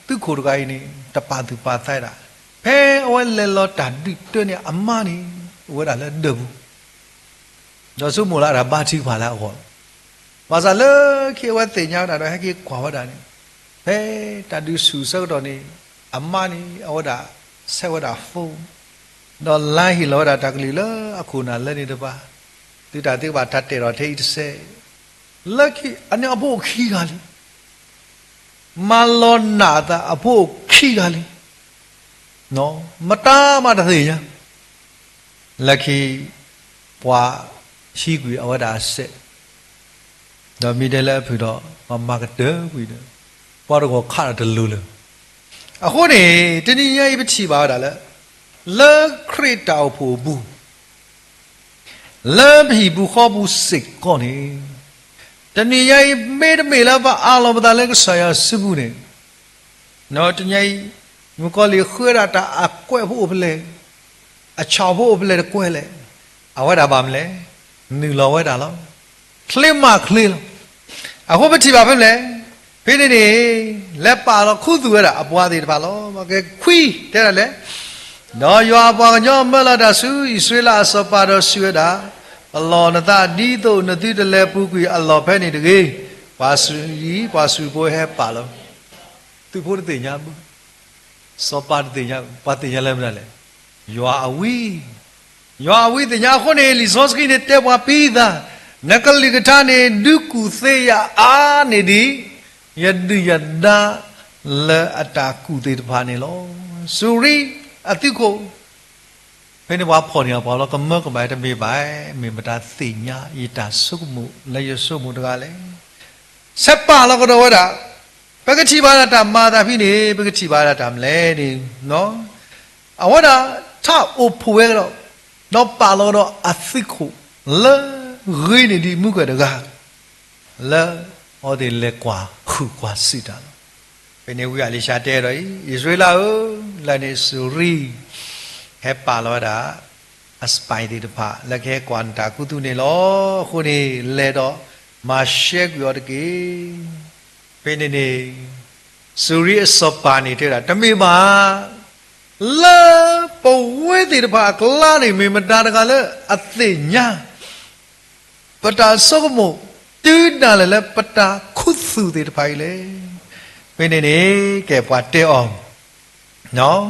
သူခိုတကိုင်းနေတပါသူပါဆိုင်တာဖဲအဝဲလေလောတာဒီတွနေအမနီဝဲတာလည်းဒဘူးတော့စုမလာတာပါချီပါလားဟောဘာသာလဲခေဝတ်တင်ညာတာတော့ဟဲ့ကေခွာဝတာနေဖဲတာဒီဆူဆောက်တော်နေအမနီအဝတာဆက်ဝတာဖုန်းတော့လိုင်းဟီလောတာတကလီလအခုနာလည်းနေတပါတိတာတိပါတတ်တယ်တော့ထိတ်ဆဲလက်ခိအနေအဖို့ခီကလေးမလောနာတာအဖို့ခီကလေးနော်မတားမတသေးညာလက်ခိပွားရှိကွေအဝတာဆက်တော့မိတယ်လည်းဖြစ်တော့မကတဲ့ကွေတယ်ပွားတော့ခါတယ်လို့လေအခုနေတနည်းရေးပချီပါတာလေလက်ခရစ်တောက်ဖို့ဘူးလက်ပြီဘူးခေါ်ဘူးစိတ်ကောနေတနည်းရေးမေးမေးလာပါအားလုံးပါလေကဆရာစဘူးနေနော်တနည်းမကောလီခွေရတာအကွဲဖို့ပလေအချော်ဖို့ပလေကွဲလေအဝဲတာပါမလဲနူလောဝဲတာလောခလမခလီလောအခုပတိပါဖက်လေဖိနေနေလက်ပါတော့ခုသူရတာအပွားသေးတယ်ပါလောမကဲခွီးတဲ့ရလေနော်ရွာပွားညောမလာတာဆူဆွေလာစပါတော့ဆွေတာအလောနတာဒီတို့နတိတလဲပူကွီအလောဖဲနေတကေပါဆူကြီးပါဆူပွဲဟဲပါလောသူဖို့တဲ့ညာဘူးစောပါတဲ့ညာပါတဲ့ညာလဲမလဲရွာအဝီတဲ့ညာခုနေလီဇောစကိနေတဲ့ပွားပြီးသားနကလီကထာနေဒုကုသေးရအာနေဒီယဒယဒလာအတာကုသေးတပါနေလောစူရီအတိကိုဖိနေဘွားဖော်နေပါလောကမကမိုင်တမေပိုင်မေမတာသိညာဤတာစုမှုလေယစုမှုတကလည်းဆက်ပါလောကတော့ဝဒပကတိပါဒတာမာတာဖိနေပကတိပါဒတာမလဲနေနော်အဝဒထအိုဖွေတော့တော့ပါလောတော့အသိကိုလေရင်းနေဒီမှုကတကလာဟောဒီလက်ကွာခုကွာစီတာဘယ်နေဝီအလေးရှာတဲတော့ဣသရေလလာနေစူရီဟဲပါလောတာအစပိုင်ဒီတဖလက်ခဲကွန်တာကုတုနေလောခုနေလဲတော့မာရှက်ရောတကေဘယ်နေစူရီအစပါနေတဲ့တာတမေပါလာပဝဲဒီတဖကလာနေမေမတာတကလည်းအသိညာပတာစောကမို့တူးနာလည်းပတာခုစုတဲ့တဖိုင်လေဘယ်နေကဲပွားတဲအောင်နော်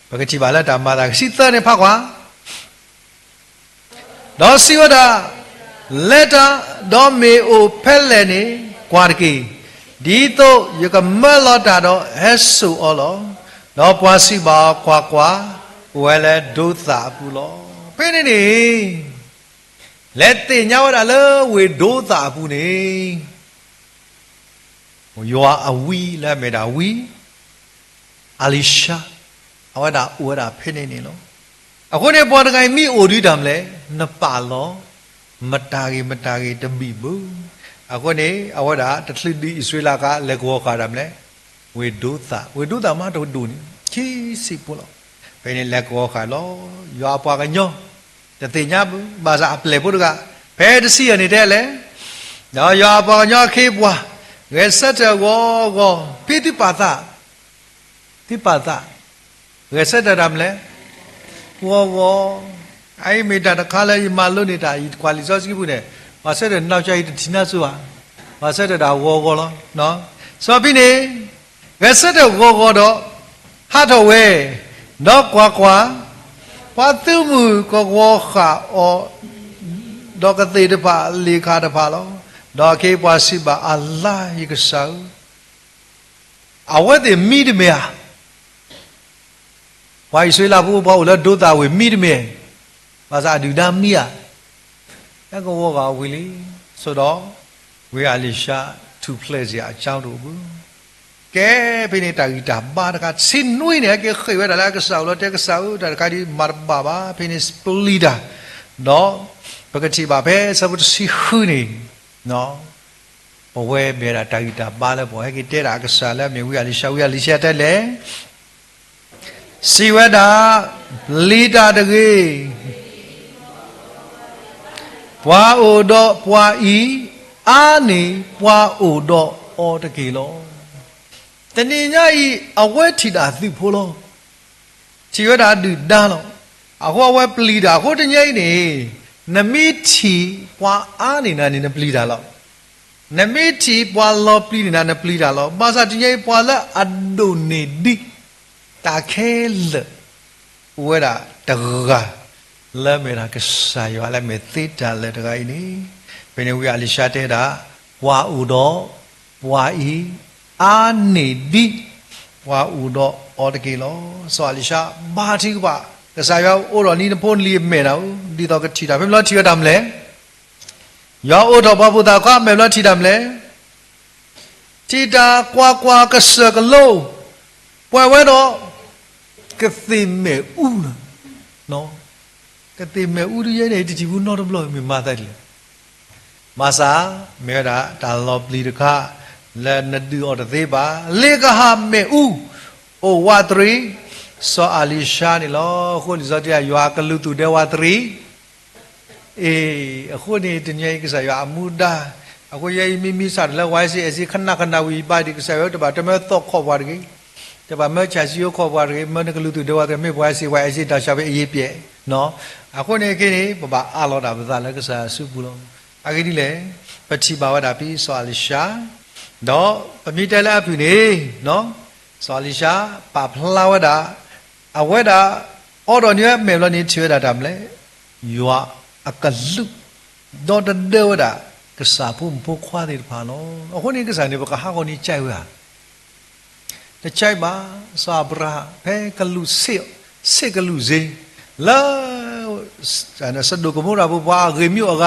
ဘကတိပါလာတာမာတာစီတနေဖကွာတော့စီဝဒလက်တာတော့မေအိုဖက်လဲနေကွာတကေဒီတော့ယကမလောတာတော့ဟဲဆူအော်လောတော့ပွားစီပါကွာဝဲလဲဒုသာဘူးလောဘယ်နေလက်တင်ညဝတာလေဝေဒိုးတာဘူးနေယောအဝီလဲမေတာဝီအလီရှာအဝဒါဥဝဒါဖိနေနေလို့အခုနေပေါ်တကိုင်မိအိုဒီတမ်လဲနပါလောမတာကြီးတမိဘူးအခုနေအဝဒါတသလီဣသရေလကလက်ကောခါရမ်လဲဝေဒိုးတာမတော့ဒူနေချီစီပလောဘယ်နေလက်ကောခါလောယောပွားကညောတတိညာဘူးဘာသာအပလေပုဒကဘယ်တစီရနေတဲ့လဲနော်ယောပွားညောခေပွားငယ်ဆက်တဲ့ကောပိတိပါတာငယ်ဆက်တဲ့ရမ်လဲဝအိုင်မေတာတခါလဲမလို့နေတာဒီကွာလီစောစကိဘူးနဲ့ဘာဆက်တဲ့နောက်ကျရင်ဒီနာစုဟာဘာဆက်တဲ့ဒါဝလောနော်ဆိုပြီးနေငယ်ဆက်တဲ့တော့ဟာတော့ဝဲတော့ကွာဘာသူမှုကောခါအော်တော့ကတိတပါလေခါတပါလောတော့ခေပွားစီပါအလ္လာဟ်ယကဆာအဝတ်တွေမိတယ်မဝိုင်ဆွေးလာဖို့ဘောလဲဒုတာဝေမိတယ်မဘာသာဒူဒာမီယာအကောကဝီလီဆိုတော့ဝေအလီရှာto place ရအကြောင်းတို့ဘူးကဲဖိနေတာဂီတာဘာတကစင်နွေးနေကဲခေဝဲဒါလာကဆောလို့တဲကဆောဒါကဒီမာဘာဘာဖိနေစပလီဒါနော်ပကတိပါပဲစပုတ်စီခူနေ နော်ဘဝမေရာတာဂီတာပါလဲဘောဟဲကတဲတာကစားလဲမြေဝီရလီရှာဝီရလီရှာတက်လေစီဝဒလီတာတကြီးပွားအိုတော့ပွားဤအာနေပွားအိုတော့အော်တကြီးလောတဏိညာဤအဝဲထီတာသိဖို့လောစီဝဒဒူဒါလောအခုအဝဲပလီတာဟိုတညိနေနမိထီပွားအာနေနာနေနပလီတာလောနမိတီပွာလောပလီနာနပလီတာလောဘာသာတညိပွာလာအဒိုနေဒီတာခဲလဝဲတာတကလဲမေရာကစားရလဲမေတိတာလဲတကအိနေဘယ်နေဝီအလီရှာတဲ့တာပွာဥတော်ပွာဤအာနေဒီပွာဥတော်အော်တကေလောဆိုအလီရှာဘာတိကပါကစားရအိုတော်နီနဖုန်လီမေတော့ဒီတော့ကထီတာဘယ်လိုထီရတာမလဲယောအိုတော်ဘာဘုဒ္ဓကမေလို့ထီတာမလဲထီတာကွာကွာကစကလုံးပွဲဝဲတော့ကသိမေဥနော်ကသိမေဥရရဲ့တချီဘူးနော်တော့ဘလို့မြမတဲ့လေမဆာမေရာတာလောပလီတခလဲနဒူအော်တဲ့ပါလေကဟာမေဥအိုဝါ3စောအလီရှာနီလောခုလီဇတ်ရရွာကလူတူတဲ့ဝါ3အခုနေတညိကစားရအမှုဒါအခုရဲ့မိစားလဲဝိုင်းစီအစီခဏခဏဝီပါဒီကစားရတပါတမဲတော့ခေါ်ပါရကြီးတပါမဲချာစီကိုခေါ်ပါရကြီးမနကလူတူတော့တဲ့မေဝိုင်းစီဝိုင်းအစီတာရှာပဲအေးပြဲနော်အခုနေကိနေပပအလောတာပဇာလဲကစားစုဘူးလုံးအကိဒီလေပတိပါဝတာပြီးဆွာလီရှာတော့ပမိတဲလာအဖူနေနော်ဆွာလီရှာပဖလာဝတာအဝဲတာအော်တော်ညဲမေလနေချွေတာတမ်းလေယွာအကလုတော့တဲ့ဝတာကစားဖို့မဖို့ခွာတယ်ပါနော်အခုနေကစားနေဘကဟာကိုနေကြိုက်ဝါတချိုက်ပါစာဘရာဘဲကလူစစ်ကလူစေလာအဲ့စဒုကမိုရာဘွားရေမြို့က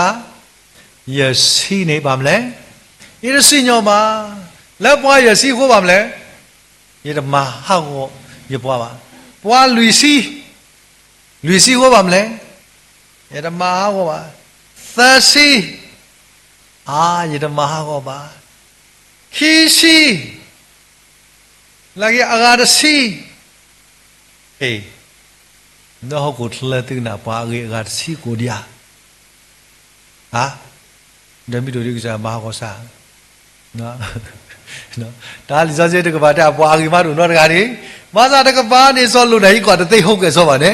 ယစီနေပါမလဲယစီညောပါလက်ပွားယစီဟိုပါမလဲယတမဟောင်းယပွားပါပွားလူစီဟိုပါမလဲယတမဟောပါသစီယတမဟောပါခီစီlagi agarsi no ko thla tu na pa ge agarsi ko dia ha dami do ri sa ma ko sa no da li sa je de ka ba ta pa ge ma do no da ni ma sa de ka ba ni so lu dai ko da tai hok ke so ba ne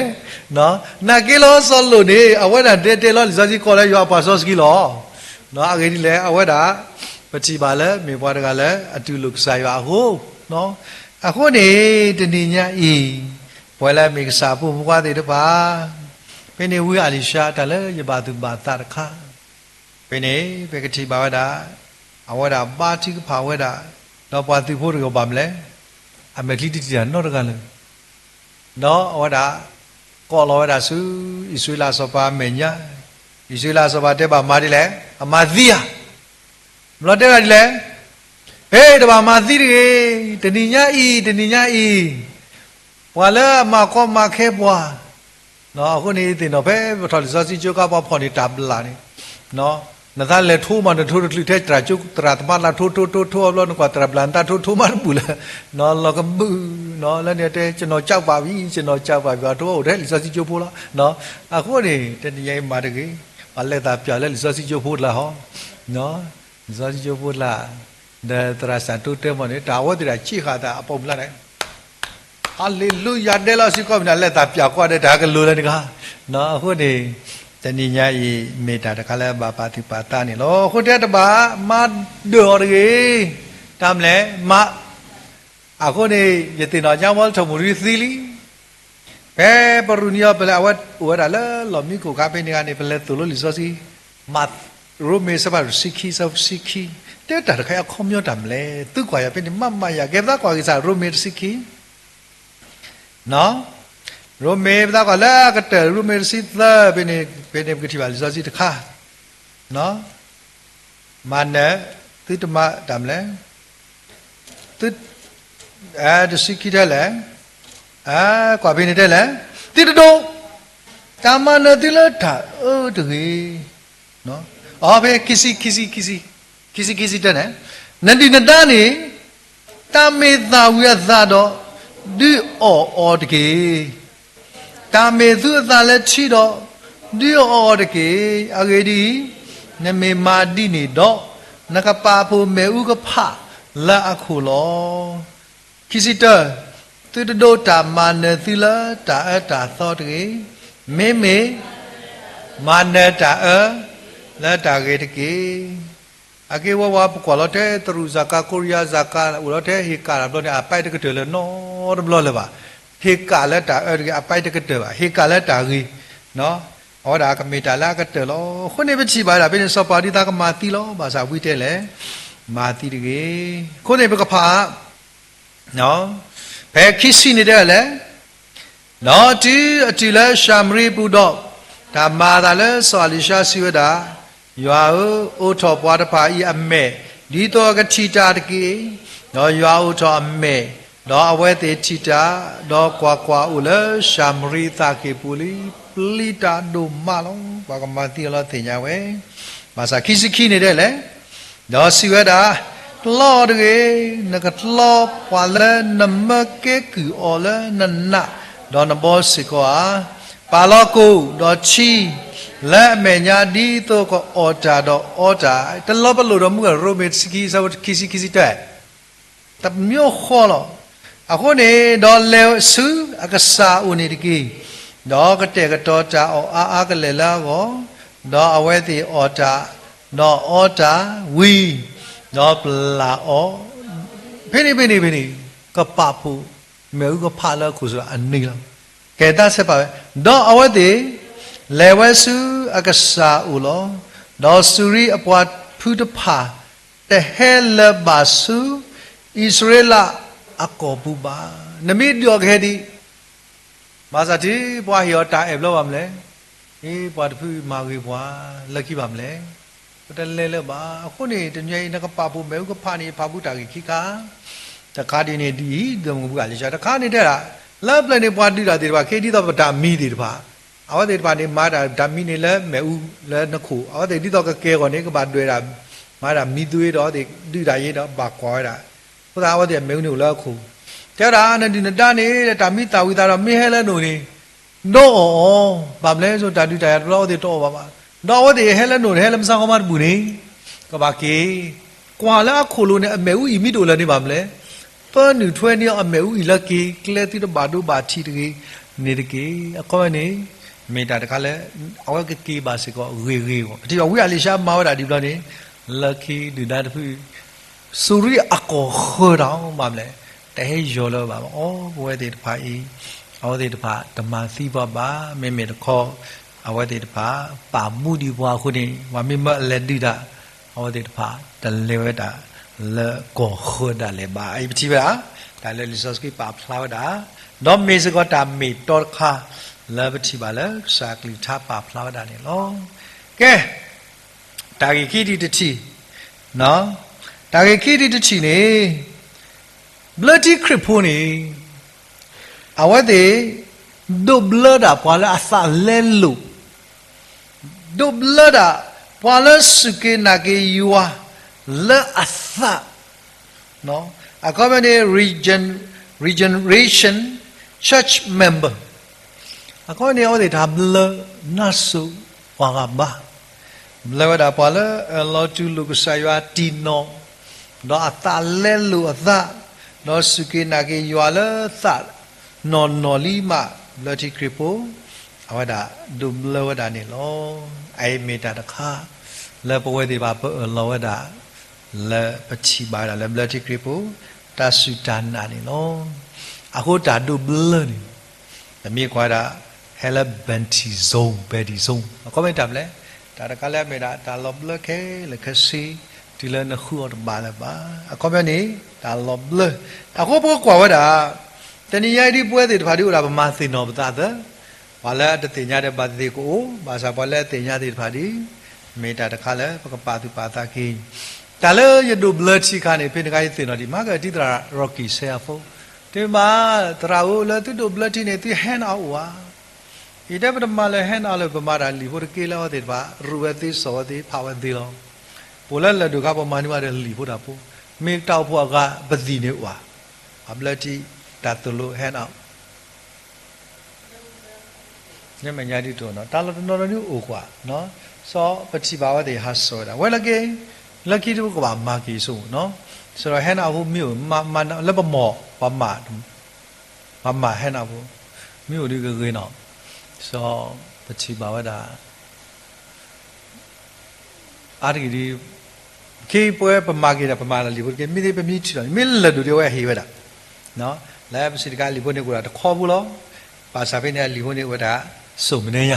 no na ke lo so lu ni awe da de lo li sa ji ko le yo pa so ski lo no a ge ni le awe da pa chi ba le me bwa da ka le atu lu sa yo a ho noအခုနေတဏိညာဤပွဲလာမေကစာဖို့ဘွားတဲ့တပါပင်နေဝိအလီရှာတလည်းယဘာသူဘာတရခပင်နေဘေကတိဘာဝဒအဝဒပါတိကဖာဝဒတော့ပါတိဖို့ရောပါမလဲအမေကလိတိတနော်တကလည်းနော်အဝဒကောလောဝဒဆူဣဆွေလာစောပါမေညာဣဆွေလာစောပါတဲ့ပါမာဒီလေအမာသီယာမလို့တဲ့ကဒီလေတဘာမသိတယ်တဏိညာဤဘွာလာမကောမခဲဘွာနော်အခုနေတင်တော့ဘဲပထော်လစစီချိုကပေါ်ဖော်နေတာပလာနေနော်နသလေထိုးမနထိုးတလူတဲ့တရာကျုတရာတမလာထိုးလို့ကွာတရာပလန်တာထိုးမပူလာနော်လောကဘူးနော်လည်းနေတဲ့ကျွန်တော်ကြောက်ပါပြီတော့တဲ့လစစီချိုဖို့လားနော်အခုနေတဏိညာမာတကေဘာလဲတာပြလဲလစစီချိုဖို့လားဟောနော်လစစီချိုဖို့လားဒါတရစတုတဲမနေတာဝတ်တရချိခါတာအပုံလာတယ်ဟာလေလုယာတယ်လို့ရှိကောမနာလက်တာပြောက်ကွာတဲ့ဒါကလိုတယ်တကားနော်အခုနေတဏိညာဤမေတ္တာတခါလဲဘာပါတိပါတာနေလောခုတဲ့တပါမဒေါ်ရေတမ်းလဲမအခုနေယတိနောကြောင့်ဝတ်ထမူရီသီလီဘယ်ပရုညောပလဝတ်ဝရလာလောမီကိုကပဲနေကနေပလက်တူလို့လီစောစီမတ်ရိုမေစပါစီခီဆောစီခီတဲ့တာခါခေါမျောတမ်းလဲသူကွာရပဲမမရကေသာကွာကိစားရိုမေစီခီနော်ရိုမေဒါကလာကတဲ့ရိုမေစီသာဘယ်နေကတိပါလီစောစီတခါနော်မနတိတမတမ်းလဲတိဒစီခီတယ်လဲကွာဘယ်နေတဲ့လဲတိတတော့တမနတိလတာတကြီးနော်အော်ဘယ်ခီစီ kisi tane nanti natani tame tahu zado di o deke tame tu zale chido di o deke agedi neme madi ni do nakapapu me ugapa la akulo kisi ta tu do ta mana thila ta so deke me mana ta la ta ge deke ake wa pukolo te tru zaka korea zaka ulo te hikara blo ne apai de ke le no blo le ba hikala ta apai de ke ba hikala ta gi no oda ka me ta la ka te lo khone be chi ba da be so pa di ta ka ma ti lo ba sa wi te le ma ti de ge khone be ka pha no be khisi ni de le no ti ati le shamri bu do ta ma da le so alisha siwa da ywa o tho pwa da pha I amme di to ka chi ta de ki no ywa o tho amme no awe te chi ta no kwa u le shamri ta ke puli plita do ma long ba ka ma ti lo te nya we ma sa kisi ki ni de le no siwa da lo de ge na ka lo pwa le na ma ke ku o le na na do na bo si ko a pa lo ku do chi la me nya di to ko order do order te lo ba lo do mu ro me ski sa kisi ta ta myo kho lo a ko ne do le su a ka sa u ni de ki do ka te ka to ta o a ka le la go do a we ti order do order we do pla o phini ka pa pu me u ko pha la ku so a ni lo ke ta se pa do a we ti lewesu akasa ulo do suri apwa phutapha te hela basu Israela akobu ba nami dio khedi masati bwa hiyo ta eblo bamle e bwa tphu ma ge bwa lakki bamle te le ba khone tnyai na ka pa bu me ko pha ni pha bu ta ki khika ta kha di ne di dum bu ga le cha ta kha ni de la la plan ni bwa di da de ba khedi da ta mi di ba awa de ba ni ma da dami ni le me u le na khu awa de di to ka ke ko ni ka ba dwe da ma da mi dwe do de di da ye do ba kwa da ko da awa de me u ni la khu te da na di na da ni da mi ta wi da do mi he le no ni no ba ble so da di da ya do de to ba do awa de he le no he le ma sa ko ma bu ni ka ba ke kwa la khu lo ne me u I mi do le ni ba ble pa nu thwe ni a me u I la ke kle ti do ba do ba thi de ni de ke a ko niမေတာတခါလဲအဝကကေပါစေကောရေကိုဒီဝိအလိရှာမောတာဒီဘလနေလခီဒီဒါတဖူစူရီအကောခေါ်တော့မမလဲတဲရောလောပါဩဘဝတေတဖာဤအဝတေတဖာဓမ္မစီဘပါမေမေတခောအဝတေတဖာပါမှုဒီဘွားခုနေဝမေမလက်တိတာအဝတေတဖာတလေဝတာလေကောခေါ်တာလေပါအဲ့ပတိပါဒါလေလီဆော့စကီပါဖလာတာတော့မေစကောတာမေတော်ခါla bati bala sakli thapa phla da ne lo ke ta gi ki di ti no ta gi ki di ti ne bloody crip pho ne awade do blood a pala asa le lu do blood a pala suke na ge yuwa la asa no a common regeneration church member a ko ne o de da bl nasu wa ga ba bl wa da pa la lo tu lu ko sa ya ti no do ata le lu ata no su ke na ke ywa la sa no li ma bl ti kripo a wa da du bl wa da ne lo ai me ta da kha le pa we de ba lo wa da le pa chi ba da le bl ti kripo ta su ta na ne lo a ko da du bl ni da mi kwa da hela benti zone bedi zone có mấy tập lẽ ta đã kala me da ta lob le ke le ke si ti le na khu ở ba la ba có mấy ni ta lob le ta ko po kwa wa da te ni yai di pwe de pha di ura ba ma sin no ba ta da ba la de te nya de ba de ko ba sa ba le te nya de pha di me ta da kala pa ka pa tu pa ta ki ta le ye do blood chi kha ne phe ne ka yi sin no di ma ka ti tra rocky se a fo te ma tra o le tu do blood ti ne ti hand out wa ida pada mala hen ala bamara li bor kila wa de ba ruwati so de phawati lo ပိုလက်လက်တို့ကပေါ်မှာနေပါတယ်လီဖို့တာပိုမင်းတောက်ဖို့ကပစီနေဝါအပလက်တီတတ်လို့ဟဲ့နောက်ညမညာတိတော့နော်တာလို့တော်တော်မျိုးအိုကွာနော်စောပတိဘာဝတေဟာဆိုတာဝဲလကေလက်ကီတို့ကပါမာကီဆိုနော်ဆိုတော့ဟဲ့နောက်ဟိုမြို့မလက်ပမောပမာဟဲ့နောက်ဟိုမြို့ဒီကေနော်စောပတိဘာဝတာအာရီဒီခေပွဲပမာကေပမာလီဘုကေမိဒီပမိချီတော့မိလဒူတွေဝဲဟေဝဲတာနော်လဲပစီတကလီဘုနေကူတာတခေါ်ဘူးလို့ပါစာဖိနေလီဘုနေဝဲတာစုံမနေရ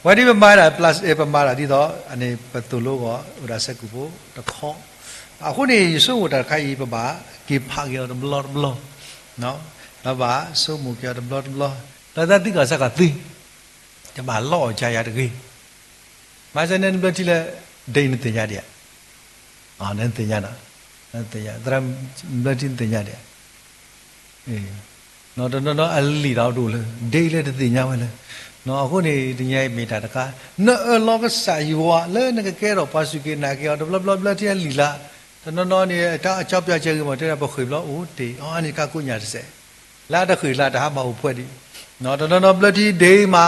ဝါဒီပမာတာ plus a ပမာတာဒီတော့အနေပတူလို့ကောဥဒါဆက်ကူဖို့တခေါ်အခုနေစုံဝတာခိုင်ပမာကေဖာကေတော့ဘလော့နော်တော့ပါစုံမူကေတော့ဘလော့ဒါတတိကဆက်ကသိဒီမှာလော့ချရတကြီးမဆန်နေဘတိလေဒိန်တင်ရတယ်အာနန်တင်ရတာနတင်ရဒရမ်ဘတိတင်ရတယ်အေးနော်အလီတော့တို့လေဒိလေတင်ရဝဲလေနော်အခုနေတင်ရမိတာတကားနော်လောကစာယူဝလဲနကကဲတော့ပါစုကေနာကေတော့ဘလတီလီလာနော်နေအကြောက်ပြချက်ကမတဲ့ဘခွေဘလို့အိုးတေအော်အနေကကုညာတစ်စက်လာတခွေလာတဟာမဟုတ်ဖွဲ့ဒီနော်ဘလတီဒေးမှာ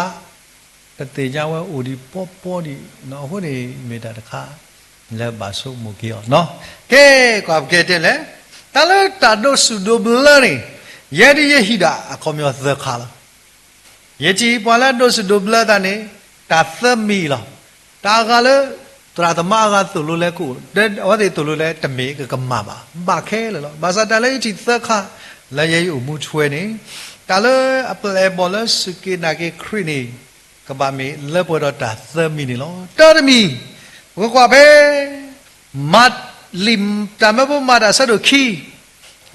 တေကြဝဲအိုဒီပေါ်ဒီနော်အခုနေမိတာတကားလဲပါစုမူကေနော်ကဲကွာကဲတဲ့လေတလတာဒိုဆူဒိုဘလရီယေဒီယေဟိဒါအခေါ်မျိုးသခါလာယေချီပွာလာဒိုဆူဒိုဘလတာနေတာသမီလာတာကလည်းတရာသမကသူလိုလဲကိုတဲ့ဟောဒီသူလိုလဲတမေကမပါဘာခဲလောဘာသာတလဲချီသခါလဲယေဥမှုချွဲနေတာလည်းအပလေဘောလစကေနာကေခရီနီကဘာမီလဲပေါ်တော့တာသမီနေလောတော်တမီဘကွာပဲမတ်လင်တမဘမတာဆဒိုခီ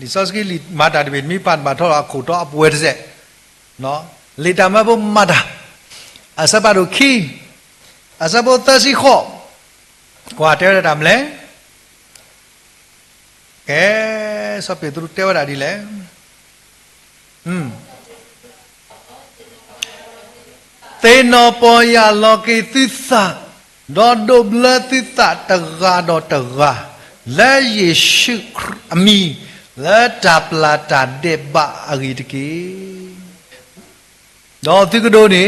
လီဆော့စကီလီမာတာဒီမီပန်မာထောအခုတော့အပွဲတစ်စက်နော်လီတမဘမတာအစပါဒိုခီအစဘောတစီခောကွာတဲရတာမလဲကဲဆော့ပေသူတဲရတာဒီလဲသေနောပေါ်ရလောကေသစ္စာဒေါ်ဒိုဘလတိတာတဂါဒေါ်တဂါလဲယေရှုအမီလဲတာပလာတာဒေဘအဂိတကေဒေါ်တိကဒိုနေ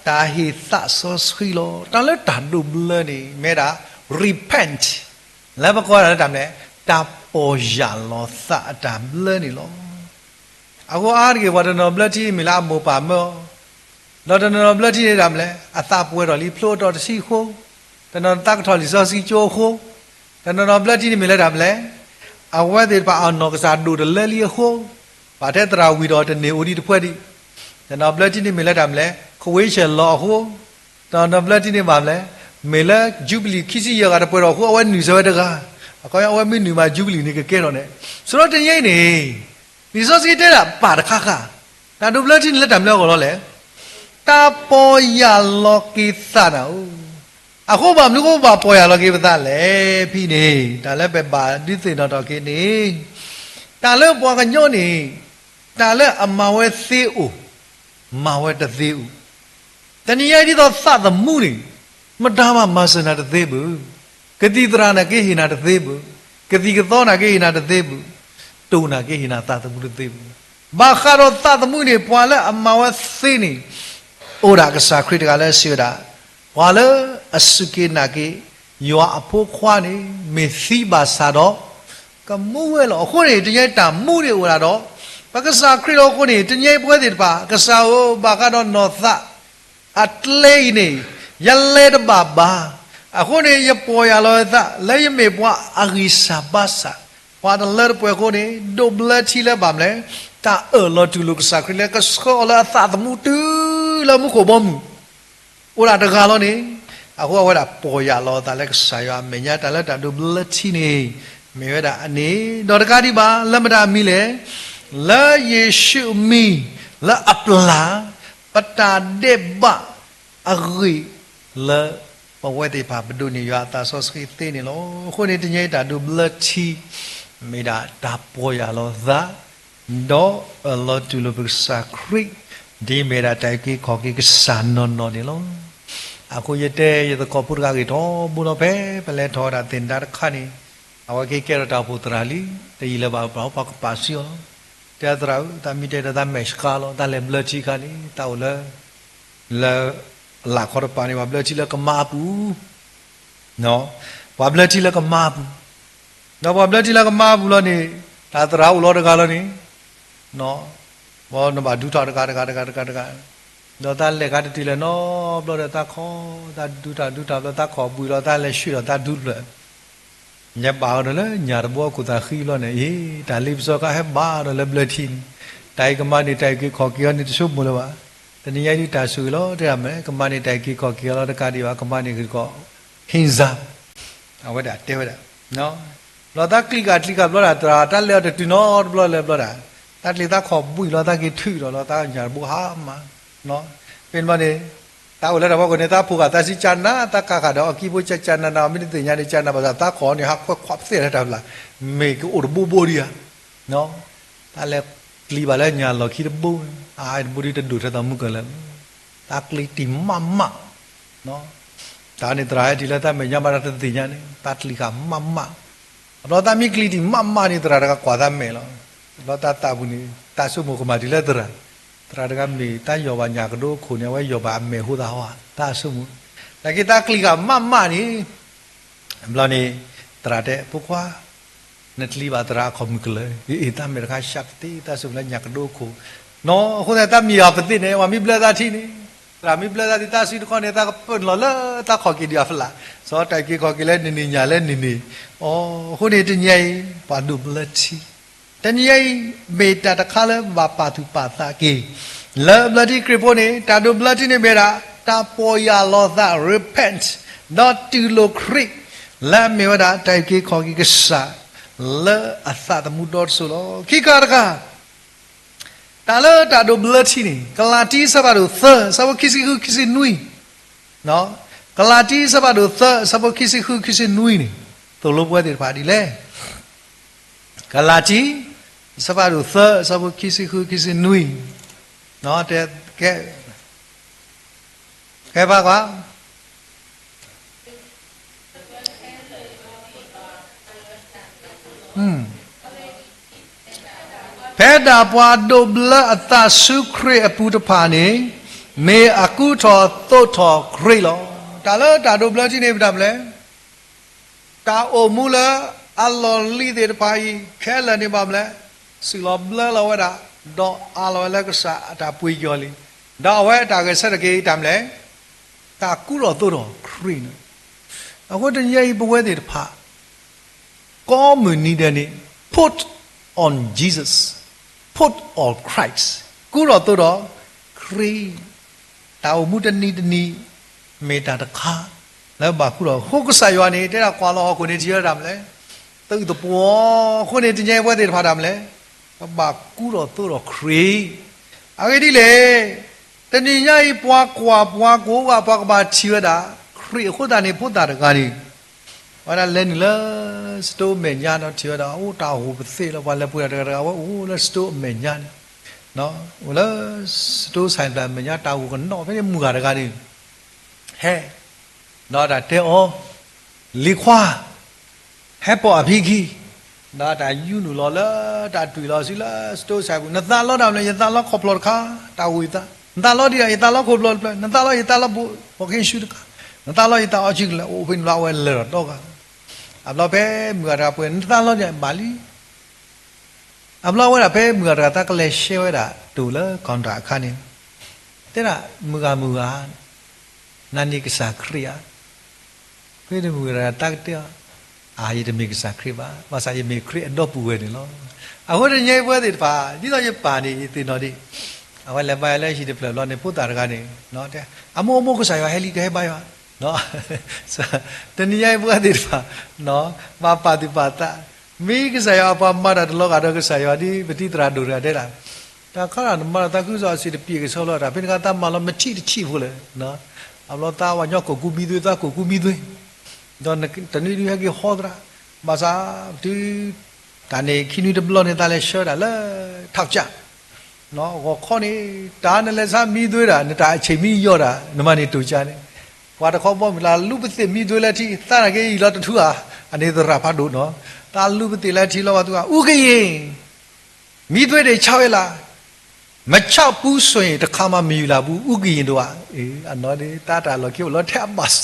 တာဟိသဆောစခီလောတာလဲတာဒိုဘလနေမဲတာ repent လဲဘကောရတာမဲတာပေါ်ရလောသအတာဘလနေလောအခုအားရဝဒနောဘလတိမီလာမောပါမောလောဒနောဘလတိနေတာမလဲအသပွဲတော်လီဖလိုတော်တစီခိုးတနတကထော်လီစောစီချိုခိုးတနဘလတိနေမလဲတာမလဲအဝဲတဲ့ပါအောင်နောကစားဒူတလဲလီခိုးဘာတဲ့တရာဝီတော်တနေဦးဒီတဖွဲ့ဒီတနဘလတိနေမလဲတာမလဲခွေးချေလောခိုးတနဘလတိနေပါမလဲမေလာဂျူဘလီခီစီရကတပွဲတော်ခိုးအဝဲနူစောတကားအကောအဝဲမင်းနူမှာဂျူဘလီနေကဲတော့နေဆိုတော့တင်ရိတ်နေဒီစောစီတဲ့တာပါတခါခါတနဘလတိလက်တာမလဲကောလို့လေတာပေါ်ရလောကိသနာအခုဘာမလို့ဘာပေါ်ရလောကိပသလဲဖိနေတာလည်းပဲပါဒီစေတော်ကိနေတာလည်းပေါ်ကညောနေတာလည်းအမဝဲသေးဦးမဝဲတသေးဦးတဏှာဒီတော့သတ်သမှုနေမတားမမဆနာတသေးဘူးဂတိတရာနာကိဟိနာတသေးဘူးဂတိကသောနာကိဟိနာတသေးဘူးတုံနာကိဟိနာသတ်သမှုတသေးဘူးဘာခါတော့သတ်သမှုနေပွာလဲအမဝဲသေးနေဩရာကစားခရစ်တကလည်းဆီတာဝါလအစုကေနာကေယောအဖို့ခွာနေမေစီဘာစာတော့ကမှုဝဲလို့အခုနေတရက်တာမှုတွေဟိုလာတော့ဘကစားခရစ်တော်ကိုနေတညိပွဲတွေပါကစားဟိုဘာကတော့နော်သအတလေးနေရလဲတပါပါအခုနေရပေါ်ရလို့သလဲရမေပွားအဂိစာဘာစာဝါဒလဲပွဲကိုနေဒိုဘလချီလဲပါမလဲတာလောတူလူကစားခရစ်လဲကစခေါ်လာသတ်မှုတူလာမှုကိုဘောမှုဥလာတကားလို့နေအခုကဝဲတာပေါ်ရလောတာလည်းဆာရမညာတလက်တာဒိုဘလချီနေမေဝဲတာအနေတော့တကားဒီပါလက်မတာမီလေလာယေရှုမီလာအပလာပတာဒေဘအဂိလာပဝဲတေပါဘဒုနေရတာဆောစခိသေးနေလို့ခုနေတညိတာဒိုဘလချီမေတာတာပေါ်ရလောသာတော့အလောတူလဘစာခရိဒီမေရာတိုက်ကီခေါ်ကီကဆန်နော်နော်ဒီလော အခုရတဲ့ရတဲ့ကောပုရကကြီးတော့ဘူးတော့ပဲပလဲထော်တာတင်တာခါနေအဝကေကရတာပုတရာလီတေးလဘာပေါ့ပပါစီယောတဲ့တရာတာမီတဲ့တာမက်ကာလောတာလေဘလချီခါနေတောက်လာလာခေါ်ပါနေဘာဘလချီလကမာပူနော်ဘာဘလချီလကမာပူနော်ဘာဘလချီလကမာပူလို့နေတာတရာဦးလောတကားလို့နေနော်ဘောနဘာဒူတာတကားတော့တာလေကတတီလေနော်ဘလို့တာခေါ်တာဒူတာဘလို့တာခေါ်ဘူးလို့တာလေရှိတော့တာဒူလို့ညပါတော့လေညာဘောကူတာခီလို့နေဟေးဒါလိပစောကဟဲဘာတော့လေဘလတီတိုက်ကမနေတိုက်ကြီးခေါ်ကြောနေတဆုမလို့ပါတနည်းရည်တာဆူလို့တဲ့မယ်ကမနေတိုက်ကြီးခေါ်ကြောလို့တကတိပါကမနေကောဟင်းစားအဝဒတဲဝဒနော်လောတာကလီကဘလို့တာတာလေတူနော်ဘလို့လေဘလို့တာတာလေတာခေါ်ဘူးလို့တာကြီးထူတော့လောတာညာဘောဟာမနော်เป็นมาเนี่ยตาอุละบอกว่าเนี่ยตาผูกตาสิจันนะตากะดอกกีโบจันนะไม่ได้ติญาในจันนะภาษาตาขอเนี่ยฮักควับเสียได้ล่ะเมกอุดบูดิอ่ะเนาะตาแลกลีบาแล้วญาลอคิดบูบุรีตะดูตะมุกันแล้วตากลีติมัมมะเนาะตาเนี่ยตรายทีละตาเมญามาตะติญาเนี่ยตากลีกะมัมมะเราตามีกลีติมัมมะนี่ตราดะกว่าตาเมลเราตาบุนี่ตาสุโมกมาทีละตราตราดกมีตาโยบาญากโดขุเนี่ยว่าโยบาเมหุตาว่าตาสุมุแต่กีตากลีกะมัมมะนี่เรานี่ตราเดพวกว่านัทลีบาตราคอมกเลยอีตาเมรคาชักติตาสุละญากโดขุเนาะคนแต่ตามีอาปติเนี่ยว่ามีเบลดาที่นี่ตรามีเบลดาที่ตาสิคนเนี่ยตาเปิ้นหล่อละตาขอกินยาฟละซอตากีขอกินแล้วนี่ญาแล้วนี่อ๋อคนนี้ตะใหญ่ปาดุเบลทีตะใหญ่เมตตาตะคาละบาปาตุปาตากีเลบลที่คริปโปนี่ตาดูบลที่นี่เมราตาปอยาลอซา repent not to look crit และเมวดาตากีขอกิกษาเลอัสสะตมุดอสุโลคิการกาตาเลตาดูบลที่นี่กลาติสบาดูเซสบคิสินุยเนาะกลาติสบาดูเซสบคิสินุยนี่ตัวลบว่าเดี๋ยวพาดีเลยกลาติสบาดูเซสบคิสินุยเนาะแต่แกบ้ากว่าเพดาปวาดูบลอัตสุครีอปุตพานีเมอากุทอโตทอครีลอตาเลตาดูบลที่นี่ไปทำเลยตาโอมูลอัลลอฮ์ลีเดปายแค่ละนี่บ้ามเลยสิลอบลเราว่าดาดออัลลอฮ์แล้วก็สะตาปุยยอลีดาว่าตาก็สักกี่ทำเลยตากุรอโตทอครีนเอาคนที่ยัยบวชเดปาก็มือนี้เดนี่ put on Jesus put on Christ กูรอตัวรอครีตาอุมุตนีตนีเมตตาตะคาแล้วบากูรอโคกสายวานี่แต่ละกว่ารอคนนี้เชื่อดำเลยตึกตัวปัวคนนี้จะแย่ว่าเด็ดพาดำเลยบากูรอตัวรอครีอะไรดีเลยแต่นี่ยัยปัวกว่าปัวกูว่าปัวกบาเชื่อดาครีคนตานี่พูดตาตะกานี่ว่านั่นเล่นเลยสตูเมญญาเนาะเชื่อดาโอ้ตาหูเปรี้ยววันละปุยตะกาว่าโอ้แล้วสตูเมญญาเนาะแล้วสตูใส่แบบเมญญาตาหูกันเนาะไม่ได้มือตะกานี่เฮ้เนาะแต่เตอลิควาเฮ้ปออภิกีเนาะแต่ยูนูรอละแต่ตุยรอสิละสตูใส่บุนตาล้อดำเลยยตาล้อขบลอดขาตาหูตาตาล้อดียตาล้อขบลอดเลยตาล้อยตาล้อบุพอเห็นชุดกาตาล้อยตาอจิกละโอ้เป็นลาวเลยรอดอกาอับเราเพ่เมื่อเราเป็นตาล้อเนี่ยบาลีอับเราว่าเราเพ่เมื่อเราตากเลเชว่าเราดูแล้วก่อนรักขันนี่แต่ละเมื่อนั่นนี่ก็สักครียเพื่อเมื่อเราตักเดียวอาจจะมีก็สักครีบ้าภาษาจะมีครีดอกบัวนี่ล้อเอาว่าจะยังว่าติดป่าที่เราจะป่านี่ติดนอดีเอาไว้แล้วไปแล้วชีวิตเปล่าเราเนี่ยพูดตากันนี่เนาะแต่อาโมก็ใส่ว่าเฮลิก็ให้ไปวะเนาะแต่นี่ยังว่าติดป่าเนาะมาปฏิบัติมีก็ใส่ว่าปามาดัดโลกอะไรก็ใส่ว่าที่ปฏิตราดูแลได้ละแต่ข้าราชการตาคือจะสิทธิ์ปีก็ชอบละแต่เป็นการทำมาเราไม่ชี้พูดเลยเนาะเอาเราตาวันยอกกูมีด้วยตากูมีด้วยตอนนี้ดูให้กี่ฮอดระภาษาที่ตอนนี้คิดดูบล็อกเนี่ยตาเลยเชื่อละทับจ้าเนาะก็ข้อนี้ตาเนี่ยเลยสามีด้วยละเนี่ยตาเชมีเยอะละนั่นมันนี่ตัวจ้าเนี่ย ว่าตะขอบ่มีลาลูกปฏิมีด้วยละที่ตาเกอีลอตะทุอ่ะอันนี้ตระพาดูเนาะตาลูกปฏิละที่ลอว่าตัวอุกเยมีด้วยได้ชาวล่ะไม่ชอบผู้สวยตะคามามีอยู่ล่ะผู้อุกเยตัวอันนั้นนี่ตาลอคิวลอแทบบัส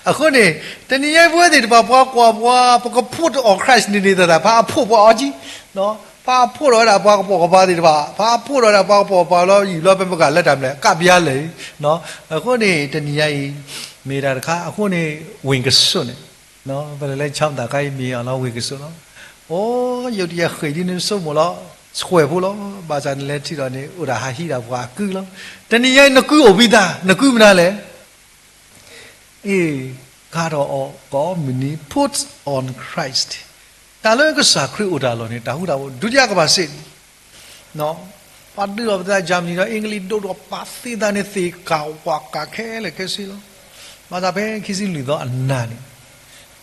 อะคนนี้แต่นี่ยังบ่ได้บ่พอกว่าพก็พูดออกคริสต์นี่แต่พาพูดบ่อจิเนาะพาพูดแล้วบ่ก็บ่บ่ได้บ่พาพูดแล้วบ่ก็บ่แล้วอยู่แล้วเป็นบ่ก็လက်တမ်းလဲကပ်ပြလေเนาะအခုနေတနည်းရဲ့မိတာတခါအခုနေဝင်ကစွတ်နေနော်ဘယ်လဲချောင်းတာကိုင်းမြေအောင်တော့ဝင်ကစွတ်နော်ဩရုတ်တရက်ခေဒီနေစုံမလို့ဆွဲဖို့လို့ဘာသာလဲထီတော့နေဥရာဟာဟီတာဘွာကူလို့တနည်းရဲ့နကူအဘိဒါနကူမနာလဲကတော့ကောမနီ put on Christ တာလို့ကစားခရစ်ဥဒါလို့နေတာဟုတ်တာဒုတိယကပါစစ်နော်ပတ်ပြီးတော့ဂျာမနီတော့အင်္ဂလိပ်တို့တော့ပါစီတာနေစီကောဝါကခဲလေခဲစီလို့มาตาเพ่คิดสิหรืออันนั้น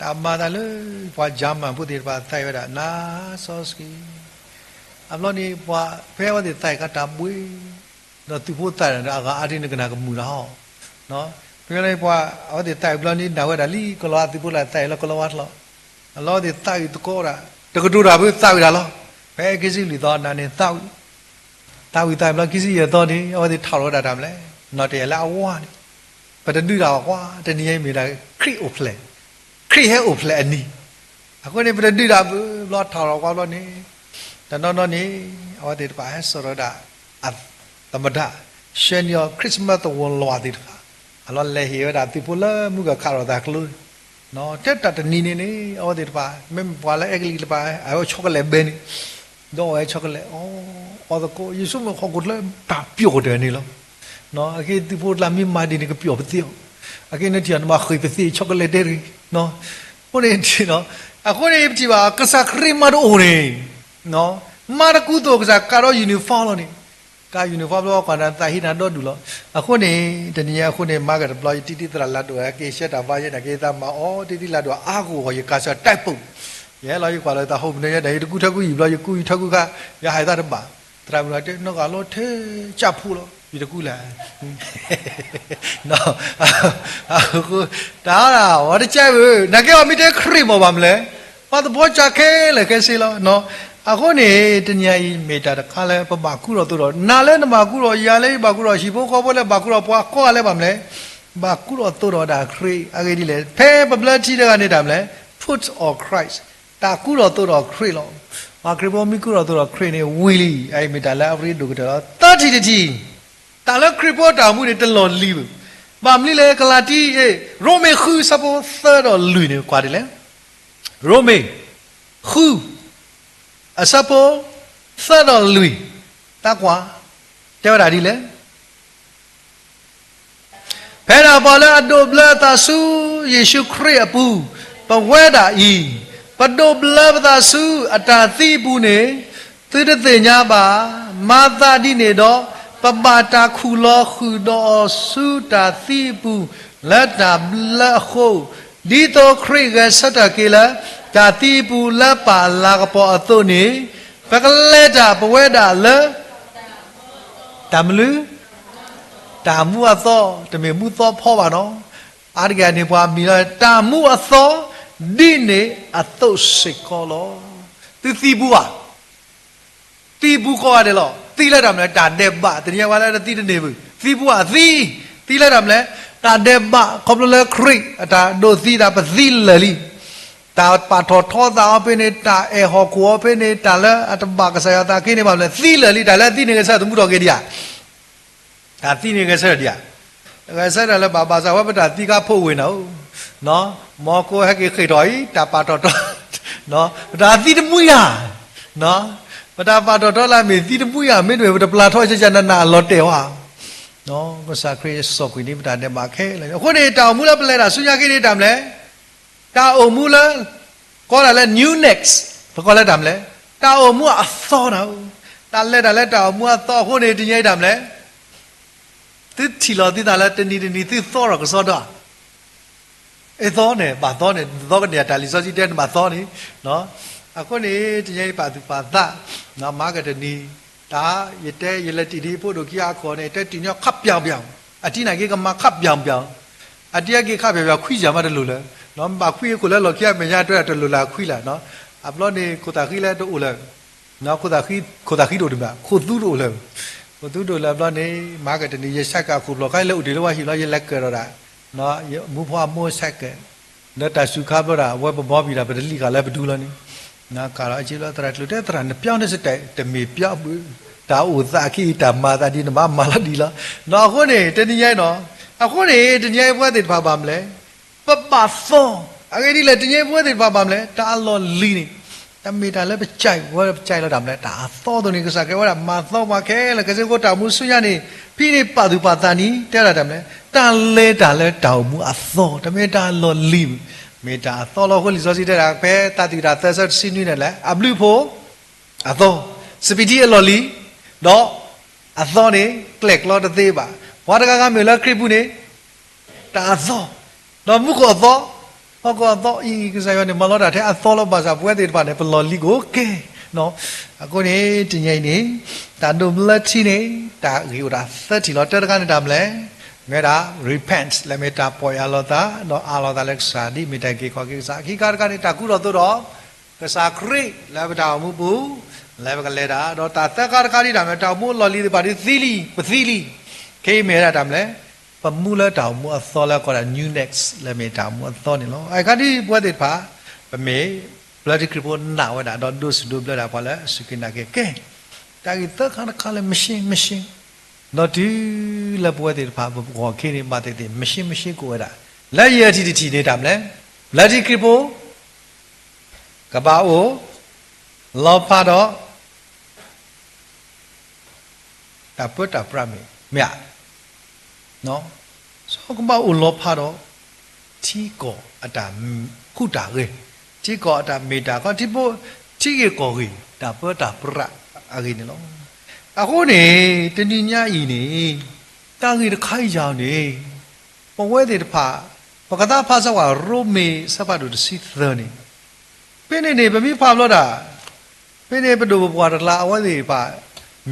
ตามมาตาเลยพอจำมันพูดถึงว่าไต้หวันน่าสอสกีอันนั้นนี่พอเพ่ว่าที่ไต้ก็ตามบุยเราที่พูดไต้เนี่ยอาอาทิตย์นึงก็น่ากับมือเราเนาะเพราะอะไรพอว่าที่ไต้เรานี่ดาวดาลีก็เราที่พูดอะไรไต้เราก็เราวัดเราเราที่ไต้ตุกoraแต่ก็ดูเราไม่ไต้เราแล้วเพ่คิดสิหรือตอนนั้นเนี่ยไต้เราคิดสิอย่างตอนนี้ว่าที่ท่าเราได้ทำเลยนอเตียละว่าปะดื้อเราว่าตะนี้ให้มีได้คริโอเพลคริให้โอเพลอันนี้อะก็นี่ปะดื้อเรารอดท่าเราว่าแล้วนี่แต่นอนนี้เอาติดไปให้สรดาอัตธรรมดาเช่นยอคริสต์มาสตัวลอติดค่ะอันนั้นเลยเหตุที่พูดแล้วมุกกับข้าวเราตากลุยเนาะเจ้าตัดนี่เอาติดไปไม่พอแล้วเอกลีไปเอาช็อกโกแลตเบนดูไอ้ช็อกโกแลตเอาตะโกยิสุมันเขากดเลยตาเปียกเดือนนี้แล้วเนาะไอ้ที่พูดลามีมาดีนี่ก็เปียกไปเที่ยวไอ้เนี่ยที่อันมาเคยไปซื้อช็อกโกแลตเดรี่เนาะพวกนี้ที่เนาะไอ้คนนี้ที่ว่ากษัตริย์มาดูโอเน่เนาะมาตะกูตัวกษัตริย์การเอายูนิฟอร์มแล้วนี่การยูนิฟอร์มแล้วก่อนนั้นแต่ที่นั่นโดนดูแล้วไอ้คนนี้ตอนนี้ไอ้คนนี้มากับปลอยที่ตลาดลาดวยเกษตรบ้านเนี่ยเกษตรมาที่ลาดวยอากูเขาอยู่กษัตริย์ได้ปุ๊บเนี่ยเราอยู่กว่าเราแต่เขาเนี่ยเดี๋ยวกูถ้ากูอยู่เราอยู่กูถ้ากูก็อย่าให้ตาดบ้าตราบนั้นเนี่ยนกเราเทจับผู้แล้วอยู่ตะกูแหละเนาะกูตาละว่าจะเจ็บนักเก็ว่ามีแต่ครีมมาบ้างเลยว่าตัวพ่อจะแค่เลยแค่สิละเนาะอะคนนี้ตอนนี้เมตตาข้าเลยปะบากุโรตัวนั่นเลยนะบากุโรยาเลยบากุโรชิโบก็บอกเลยบากุโรปัวก็อะไรบ้างเลยบากุโรตัวด่าครีอะไรดีเลยเพ่ปะเบลที่เด็กอันนี้ทำเลย put on Christ ตากุโรตัวครีละมาครีบมีกุโรตัวครีเนี่ยวิลลี่ไอ้เมตตาแล้วรีดูกันแล้วตัดทีแต่แล้วคริปโปตามูเนี่ยตลอดลีบบามลีเลยกลาตีโรเมคือซับโบเซอร์ดอลุยเนี่ยกว่าดิเลยโรเมคือซับโบเซอร์ดอลุยตากว่าเจ้าอะไรดีเลยเพราะบอลอดบลตาสูเยซูคริสต์ปูปะเวดาอีปะดบลตาสูอัตตาตีปูเนี่ยตื่นเต้นยาบามาตาดีเนี่ยดอปะบาตาคูลอคือดอสุตาตีปูละตาละโคดีโตคริกสัตเกละตาตีปูละปาลากปออตุนี่ปะกะเลตาปะเวดาละตามลือตามูอะซอตะเมมูซอพ่อบ่าเนาะอาดิกานี่บ่มีละตามูอะซอดินี่อะตุสิกอลอตีปูอ่ะตีปูก็อะเดลอตีแล้วทำเลยตาเดบะตอนนี้ว่าแล้วตีเนี่ยตีบัวตีแล้วทำเลยตาเดบะครบแล้วคริตาโดซีตาปะซีเลยตาปะทอทอตาเป็นเนี่ยตาหอกหัวเป็นเนี่ยตาแล้วอัตบะกษัตริย์ตาขี้เนี่ยแบบเลยซีเลยตาแล้วตีเนี่ยกษัตริย์สมมุติว่าเกียร์ตาตีเนี่ยกษัตริย์เดียกษัตริย์แล้วบาบาสาวะเป็นตาตีก้าพูดเนาะมอโก้ให้เกี่ยถอยตาปะทอทอเนาะตาตีเนี่ยมุ้ยเนาะปะตาปะตอละเมตีตะปุยอ่ะเมด้วยปะปลาทอจะนาลอเตว่ะเนาะก็สักคริสต์กุนี่ปะตาเนี่ยมาแค่เลยคนนี้ตามูละเป็นไรล่ะสุญญากินี่ทำเลยตาอมูละก็ละ new next ก็ละทำเลยตาอมูอ่ะซ้อนะตาเล่ตาอมูอ่ะซ้อคนนี้ที่ยังทำเลยติดทีละติดตาละติดซ้อก็ซ้อดอ่ะซ้อเนี่ยบาซ้อเนี่ยซ้อกันเนี่ยตาลิซ้อจีเด่นบาซ้อนี่เนาะအခုနေတည်းပါသူပါသနော်မာကတနီဒါရတဲ့ရလက်တီဒီဖို့တို့ကြီးအခော်နေတက်တင်ညောက်ခပ်ပြောင်အတိနိုင်ကေကမခပ်ပြောင် အတရားကိခပြပြခွိကြမှာတယ်လို့လဲနော်မခွိကိုလည်းလော်ကြီးမရအတွက်တယ်လို့လားခွိလားနော်အပလောနေကိုတာခိလဲတို့လဲနော်ကိုတာခိတို့ဒီမှာခိုသူတို့လဲကိုသူတို့လဲပလောနေမာကတနီရဆက်ကခုလော်ခိုင်လဲဥဒီလောဝရှိလောရလက်ကြောတာနော်မူဖွာမိုးဆက်ကနတဆုခါပရာဝဘဘောပြီတာပဒလိကလည်းဘဒူလနေနာကာရအချီလောတရတ်လူတဲ့တရနပြောင်းနေစတဲ့တမေပြောင်းတာဥသာခိတာမာတာဒီနမမာလာဒီလားနော်ခုနေတနည်းရိုင်းနော်အခုနေတနည်းရိုင်းပွဲတဲ့ဘာပါမလဲပပသောအဲ့ဒီလေတနည်းပွဲတဲ့ဘာပါမလဲတာလောလီနေတမေတာလည်းပကြိုက်ဝဲပကြိုက်တော့တာမလဲတာသောတော်နေကစားကဲဝါမာသောမခဲလေကစကိုတာမှုဆွရနေဖိနေပါသူပါတန်နီတဲ့တာမလဲတာလဲတောင်မှုအသောတမေတာလောလီမေတာသောလောဟိုလီဇောစီတဲ့တာပဲတတိတာသက်ဆက်စီနွေးနေလဲအဘလူဖို့အသောစပီတီအလောလီတော့အသောနေကလက်ကလောတသေးပါဘာတကမေလခရိပုနေတာသောတော့မှုကောသောဟောကောသောဤကစားရနေမလောတာတဲ့အသောလောပါစားပွဲတဲ့ပါနေပလောလီကိုကဲနော်အခုနေတင်ငိမ့်နေတာဒုမလချီနေတာဂီဝရာ30လောတတကနေတမလဲငဲတာ repent လက်မေတာပေါ်ရလောတာတော့အာလောတာလက်စာဒီမိတိုင်ကေခေါ်ကေစာခိကာရကနေတကူတော့တော့ကစားခရိလက်ပတာမှုပူလဲကလဲတာတော့တာသက်ကားကားဒီတာမဲ့တောင်မို့လော်လီပါဒီသီလီပသီလီခေမဲတာတမလဲပမူလာတောင်မို့အသောလာကောတာ new next လဲမဲတောင်မို့အသောနေလောအဲ့ခါဒီပွဲတဲ့ပါပမေ bloody cripple နာဝတာတော့ဒုစဒုဘလာပါလဲစကိနာကေကဲတာဂီသက်ခါခါလဲမရှင်းတော့ဒီလပွဲတဲ့ပါဘောခေနေမတဲ့မရှင်းကိုရတာလက်ရတီနေတာမလဲ bloody cripple ကဘာအိုလောဖာတော့တာပတာပရမေမြနော်ဆောကမအိုလောဖာတော့ချီကောအတာခုတာရေချီကောအတာမေတာကောဒီပိုချီကေကောရေတာပတာပရအကိနေလောအခုနေတဏိညာဤနေတာဂီတခိုင်ကြောင်နေပဝဲတဲ့တဖာပကတာဖာဆောကရိုမေစပတ်တို့စီသနေပြင်းနေဗမိဖာလို့တာပြင်းနေပဒိုဘွားတလာအဝဲသေးပါ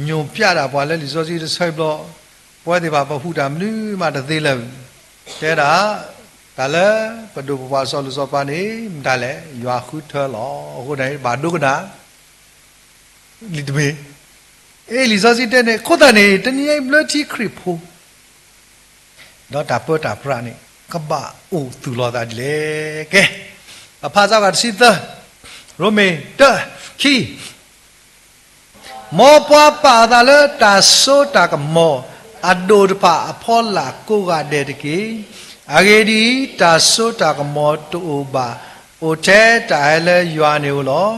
ညုံပြတာဘွားလဲလီစောစီဆိုင်ဘလို့ဘွဲသေးပါပဖူတာမလူးမတသေးလဲတဲတာဒါလဲပဒိုဘွားဆောလူစောပါနေဒါလဲရွာခုထောလောဟိုတိုင်းဘာဒုကနာလီတမေလီစောစီတဲ့နေခိုတာနေတနည်းဘလတီခရစ်ဖိုတော့တာပေါ်တာပရနေကဘာအိုသူလောတာလေကဲအဖာစားကစီသရိုမေတခီမောပွားပါတာလေတာဆိုတာကမောအဒိုတပါအဖောလာကိုကတဲ့တကေအဂေဒီတာဆိုတာကမောတူဘာအိုတဲတာလေယွာနေလော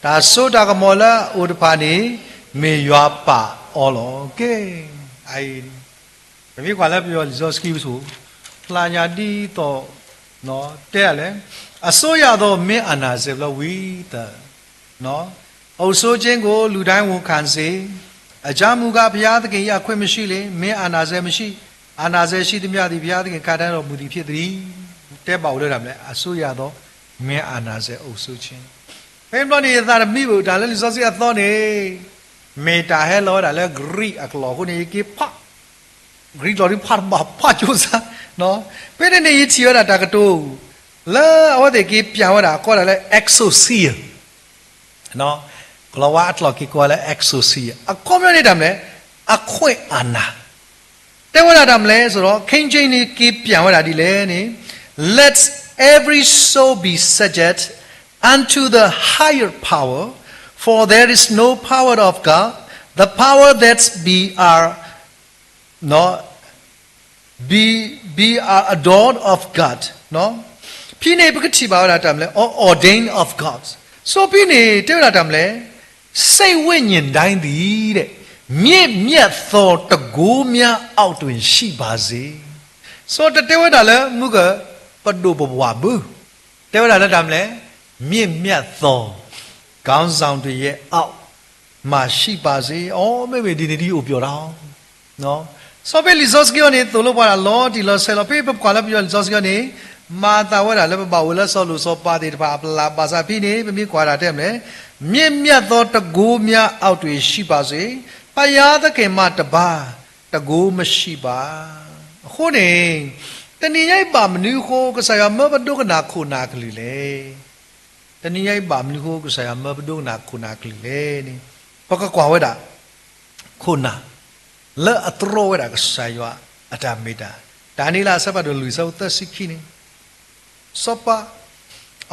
တာဆိုတာကမောလာအိုတပါနေမေယွာပါအော်လောကဲအိုင်ဘယ်မြကွာလဲပြောလီဇောစကီဆိုလာညာတီတော့နော်တဲ့လေအစိုးရတော့မင်းအနာစေလို့ဝီတာနော်အုပ်စိုးခြင်းကိုလူတိုင်းဝန်ခံစေအကြမ်းမူကဘုရားသခင်ရဲ့အခွင့်မရှိလေမင်းအာနာစေမရှိအာနာစေရှိသည်များသည်ဘုရားသခင်ခါတန်းတော်မူသည်ဖြစ်သည်တဲ့ပေါ့လို့ရမလဲအစိုးရတော့မင်းအာနာစေအုပ်စိုးခြင်းဘယ်လိုနေသာမိဘူးဒါလည်းလူစောစီအသောနေမေတာဟဲလောဒါလည်းဂရိအကလောခုနေကိဖဂရိတော်ဖတ်ဘာဖတ်ကျိုးစားနော်ပြည့်နေရချီရတာတကတိုးလာအဝတဲ့ကိပြောင်းရတာကောတယ်လေ exosia နော်ကလဝတ်လောကိကောလေ exosia အကောမျိုးနေတာမလဲအခွင့်အာဏာတဲ့ဝရတာမလဲဆိုတော့ခင်းချင်းနေကိပြောင်းရတာဒီလေနေ let every soul be subject unto the higher power for there is no power of God the power that be are adored of God no พี่နေပကတိပါရတာမလဲ ordained of God so พี่နေတဲ့ရတာမလဲစိတ်ဝိညာဉ်တိုင်းသည်တဲ့မြင့်မြတ်သောတကိုးများအောက်တွင်ရှိပါစေ so တဲ့ဝတာလဲမုကပဒုဘဝဘူးတဲ့ဝတာလဲတာမလဲမြင့်မြတ်သောကောင်းဆောင်တွေရဲ့အောက်မှာရှိပါစေ။အော်မေမေဒီကိုပြောတာနော်။ဆိုပဲလီဇော့စကီနေတို့လို့ပါလားလောဒီလောဆယ်လောပေပကွာလာပြောလီဇော့စကီနေမာတာဝဲတာလည်းမပါဝဲလဲဆော့လို့ဆော့ပါတဲ့တပါပလာပါစာဖိနေမမြကွာတာတဲ့မလဲမြင့်မြတ်သောတကိုးများအောက်တွေရှိပါစေ။ဘုရားသခင်မှတပါတကိုးမရှိပါ။အခုနေတ ni yai ba mnu ko ka sa ya ma ba do na khu na kli le tani yai ba mnu ko ka sa ya ma ba do na khu na kli le ni pa ka kwa we da khu na la atro we da ka sa ya ata me da da ni la sa ba do lu sa ta sikhi ni so pa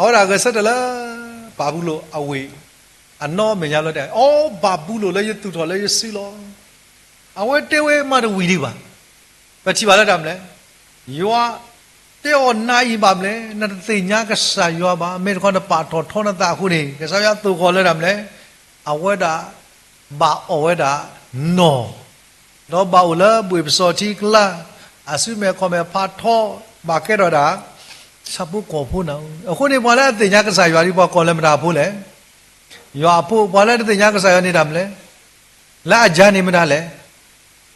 ora ka sa da la ba bu lo awe ano me ya lo da oh ba bu lo le yu tu tho le yu si lo awe te we ma do wi di ba ba chi ba la da me le yo te o na yi ba me na te nya ka sa yo ba me ko na pa tho tho na ta khu ni ka sa ya tu ko le da me le awe da ba awe da no no ba u la bu so ti kla asu me ko me pa tho ba ke do da sa bu ko phu na khu ni ba la te nya ka sa yo ri ba ko le ma da phu le yo phu ba la te nya ka sa yo ni da me le la ja ni ma da le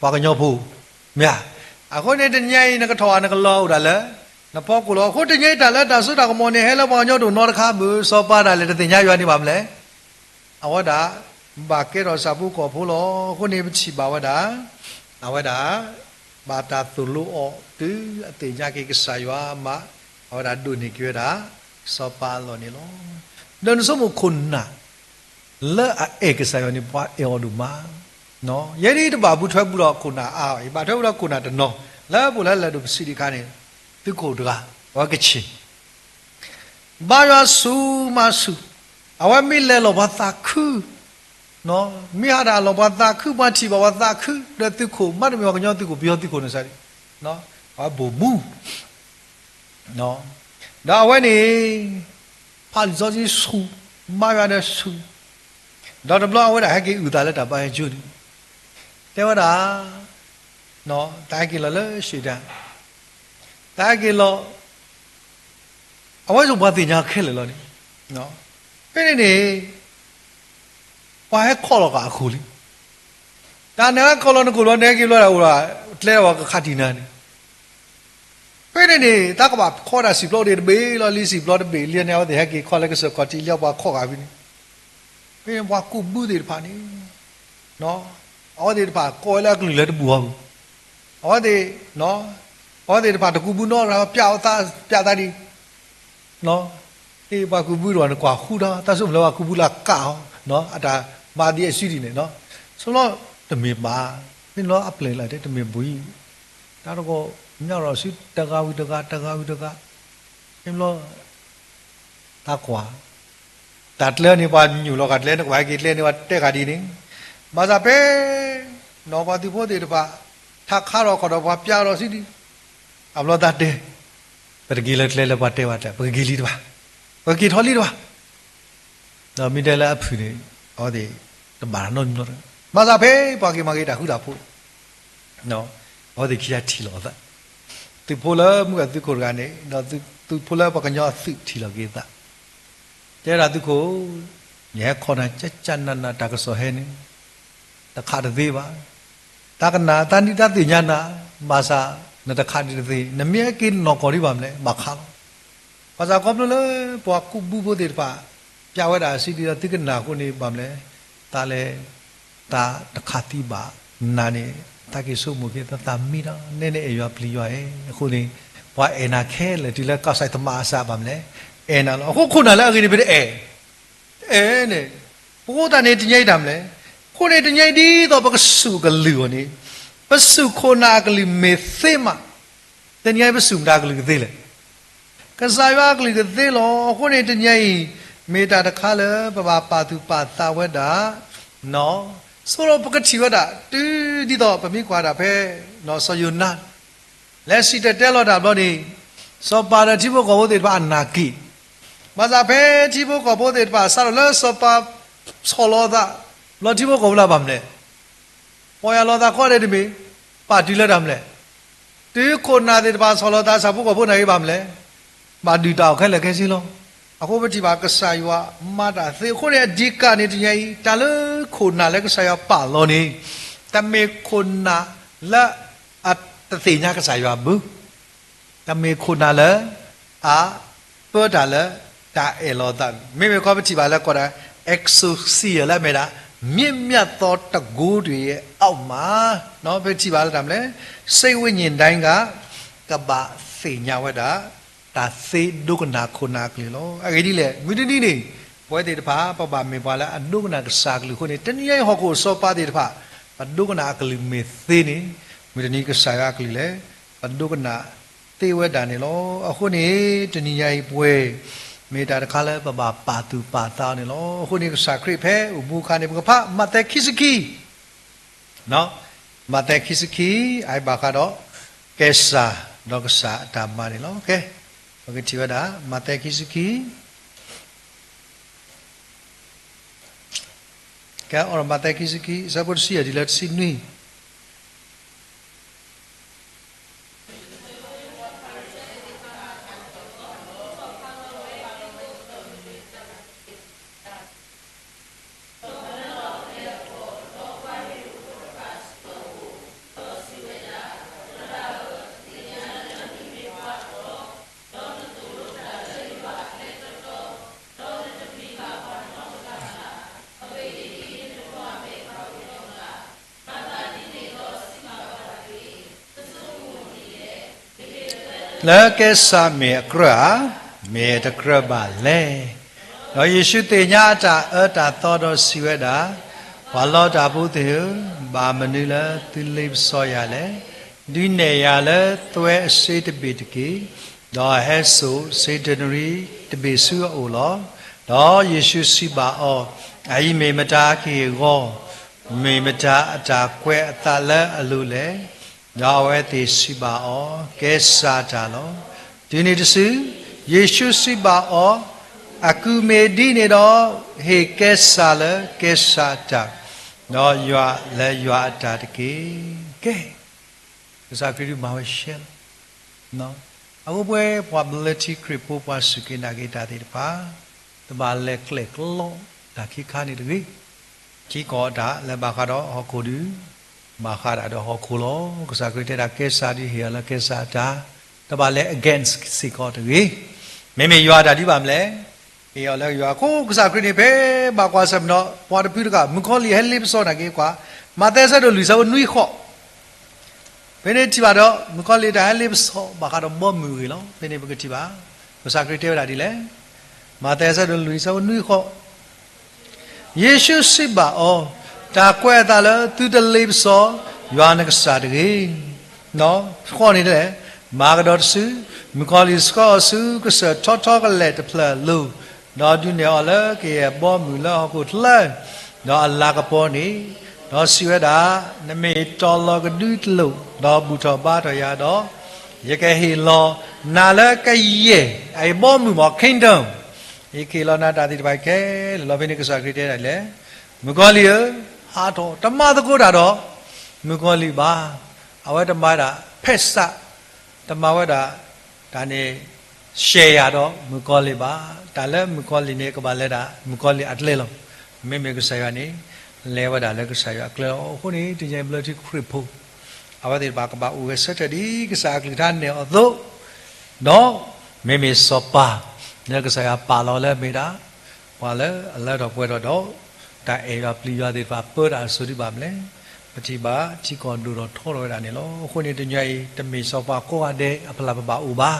ba ka nyo phu myaအခုနေတဲ့ညိုင်းနကထောနကလောဒါလဲနဖောကူလောခုတညိုင်းတာလဲတာဆုတာကမောနေဟဲလဘောညောတို့နောတခါဘူးစောပါတာလဲတဲ့ညရွာနေပါမလဲအဝဒါဘာကေရောစာဘူးကောဖိုးလောခုနေမချီပါဝဒါအဝဒါဘာတာသူလူအောတူအတေညကေကဆာရွာမအဝဒါဒုန်နေကြတာစောပါလောနေလောဒန်စမခုနာလဲအေကဆာရွာနေပွားအေော်ဒူမာနော်ယနေ့တပါဘူးထွက်ဘူးတော့ခုနာအာဘာထွက်ဘူးတော့ခုနာတနော်လဲဘူးလဲလဲတို့စီဒီခါနေသူကိုတကားဝါကချီဘာရဆူမဆူအဝမိလဲလောဘာသာခုနော်မိဟာတာလောဘာသာခုမချီဘာသာခုတဲ့သူကိုမတ်မြောကညောသူကိုပြောသူကိုနေစားနော်ဘာဘူမူနော်ဒါဝဲနေဖာလီဇောကြီးဆူမာရတဲ့ဆူဒါတဘလအဝဲတာဟဲကေဥတာလက်တာပိုင်းကျွတ်แต่ว่าด่าเนาะตายกี่ละเลยสิดาตายกี่ละเอาไว้สุภาพติญาแค่เลยล่ะนี่เนาะเป็นนี่ว่าให้ข้อละกะคูลิตาเนี่ยข้อละนกูละเนี่ยกี่ละอูล่ะแล้ว่าก็ขาดดินานี่เป็นนี่ตากว่าข้อละ10โลเดเบละ20โลเดเบเรียนเนี่ยว่าแต่ให้กี่ข้อละก็สกอติเรียกว่าข้อกะพี่นี่เป็นว่ากูบูดิพานี่เนาะအော်ဒီတပါကောလာကလူလက်ဘူဟောအော်ဒီနော်အော်ဒီတပါတကူဘူးနော်ပြောက်သားပြတာဒီနော်ဒီပါကူဘူးတော့ကွာခူတာတဆုမလောကူဘူးလာကောက်နော်အတာမာဒီအရှိဒီနေနော်ဆိုတော့တမေပါနင်လောအပလေလိုက်တဲ့တမေဘူးဒါတော့မြောက်တော့ရှိတကာဝီတကာနင်လောတာကွာตัดเลือนี่ว่าอยู่รอกาดเล่นกว่ากี่เล่นนี่ว่าเตะกาดีนี่มาซาเป้นอปาติโพเดตปะถ้าข้ารอก็ดว่าปยารอสิดิอับลอตัดเดปะกีเลเลปะเตวะตะปะกีลีตปะปะกีทอลีตปะนอมิเดละอพุนี่ออดิตบานนนมาซาเป้ปากีมากีตาฮูดาพุเนาะออดิคิยาทีลอตะติโพละมุกะติโคกานี่เนาะติโพละปะกะญอสึทีลอกีตะแต่ราติโคแย่ขอนะจันนันตากะซอเฮนี่ตะขาดติบาตากะนาตันติตะติญานะมาซานะตะขาดตินะเมียกินนอกอริบามเลมาคาภาษากอมเลปวกุบุโบติปะปยาวดาสิติติกะนาคุนี่บามเลตาเลตาตะขาติบานานี่ตะกิสุมุกิตะตามีนะเนเอยอปลียอเอခုนี่ဘွာเอนาแค่เลยดิละกะไซตมาซาบามเลเอนาลခုနာလဲအကိဒီပဲเอเนี่ยဘုဒ္ဓနဲ့တညိတ်တယ်မလဲခုနေတညိတ်ဒီတော့ပကစုကလူနေပစုခုနာကလေးမေသေမတညိတ်ပစုမတာကလေးသေးလေကစားရွာကလေးသေးလောခုနေတညိတ်မေတာတခါလဲပပပါသူပါတာဝက်တာနော်ဆိုတော့ပကတိဝက်တာတူဒီတော့ပမိကွာတာပဲနော်ဆိုယုနာလက်စီတဲလောတာဘောဒီစောပါရတိဘကောဘုဒ္ဓဘာနာကိมาซาเพ่ที่พวกเขาพูดถึงภาษาเราสอบสโลดาเราที่พวกเขาเล่าแบบนี้พอยาโลดาข้อเด็ดมีปาดีเลยทำเลยที่คนน่าจะภาษาโลดาสาวพวกเขาพูดอะไรแบบนี้มาดูดาวแค่เลยแค่สิล้อအခုပတိပါကဆာယဝမာတာသေခုရဲ့ဒီကနေတည်းတလခုနာလည်းကဆာယပါလို့နေတမေခုနာလာအတသိညာကဆာယဘူးတမေခုနာလည်းအာပေါ်တာလည်းတာเอลอตันไม่มีความปฏิบัติแล้วก็ได้ exousia แล้วไม่ได้မြင့်မြတ်သောတကူတွေရဲ့အောက်မှာเนาะပฏิบัติแล้วทำလဲစိတ်ဝိညာဉ်တိုင်းကကပ္ပသ စေညာဝတာတာစေဒုက္ခနာခုနာကလေးလောအဲ့ဒီလေမိတတိနေပွဲတဲ့တဖာပပမေပါလာအဒုက္ခနာကစားကလေးခုနေတနည်းဟောကိုစောပါတဲ့တဖာပဒုက္ခနာကလေးမေသေးနေမိတတိကစားကလေးလေပဒုက္ခနာသေဝတာနေလောအခုနေတနည်းပွဲမေတာတခါလဲပပပါတူပါတာနေလောအခုနေကစားခရိဖဲဥပုခါနေပကဖမတ်တဲ့ခိစကီနော်မတ်တဲ့ခိစကီအိုင်ဘာကတော့ကဲစာတော့ကစားတာမနေလောโอเคโอเคဒီဝတာမတ်တဲ့ခိစကီကဲအော်မတ်တဲ့ခိစကီစပေါ်စီရဒီလက်စီနွီแล้วแกสามีกระเมตกระบาเลเราเยซูเตียาจ่าตาตอดสิเวดาว่าเราตาพูดถึงบามันนี่ละติลิบซอยาเลดินเนียละตัวเศรษฐบิดกีดอเฮสุเศรษฐนรีตบิสุโอลอดอเยซูสิบาอไอเมมตาคีโกเมมตาจ่าแควตาละอลุเลดาวเอติสิบาอเกสาจาโลဒီနေ့တဆူယေရှုစိပါအောအခုမေဒီနေတော့ဟေကဲဆာလကဲဆာတာတော့ယွာလဲယွာတာတကေကဲဇာခရီမာဝရှယ်နော်အခုပွဲ probability creep ပွားစုကိနာဂေတာတိတပါတပါလဲကလက်ကလောဒါခိခါနေတကေကြီးကောတာလဲဘာခါတော့ဟောကိုဒီမာခါတာတော့ဟောခိုလောကစားခရီတဲ့ကဲဆာဒီဟေလကဲဆာတာတပါလဲ against စီကောတကေမေမေယွာတာဒီပါမလဲအေယောလဲယွာကိုကစားခရီနေပဲဘာကွာစမနော်ပွားတပြူတကမခေါ်လီဟဲလစ်စောနာကေကွာမတဲ့ဆတ်တို့လူစားနွိခော့ဘယ်နဲ့တိပါတော့မခေါ်လီတာဟဲလစ်စောဘာကတော့ဘောမူရီလောဘယ်နဲ့ဘကတိပါကစားခရီတဲ့တာဒီလဲမတဲ့ဆတ်တို့လူစားနွိခော့ယေရှုစိပါအောတာကွဲတာလဲသူတလေးစောယွာနကစားတကေနော်ခေါ်နေတယ်မာဂဒေါတ်စုမီကောလီစကောစုကစထောထောကလက်တဖလာလူနော်ဒုနေအလကေဘောမူလာကိုထလာနော်အလာကပေါ်နေနော်စီဝဒါနမေတော်လကဒုတလူနော်ဘူတော်ပါတော်ရတော့ရကဲဟီလောနာလကယေအိဘောမူမခိန်ဒမ်ဧကေလောနာတာတိတပိုက်ကဲလောဘိနိကစခရတဲ့လေမီကောလီဟာတော်တမတကုတာတော့မီကောလီပါအဝဲတမတာဖက်ဆတမဝဒဒါနေရှယ်ရတော့မကောလီပါဒါလည်းမကောလီနေကပါလဲတာမကောလီအတလဲလုံးမေမေကဆာရနေလဲဝဒလည်းကဆာရကလောခုနေတင်ကြဘလတိခရစ်ဖို့အဝတိဘာကပါဦးဆက်တဒီကစားကလီထားနေအသောနော်မေမေစောပါနေကဆာရပါလောလဲမေတာဘာလဲအလဲတော့ပွဲတော့ဒါအေရပလီရတဲ့ပါပေါ်တာဆိုဒီပါမလဲပတိပါချီကွန်ဒူတော့ထောရတာနေလို့ခုနေတညိတမေစောပါကိုရတဲ့အဖလာပပါဥပါ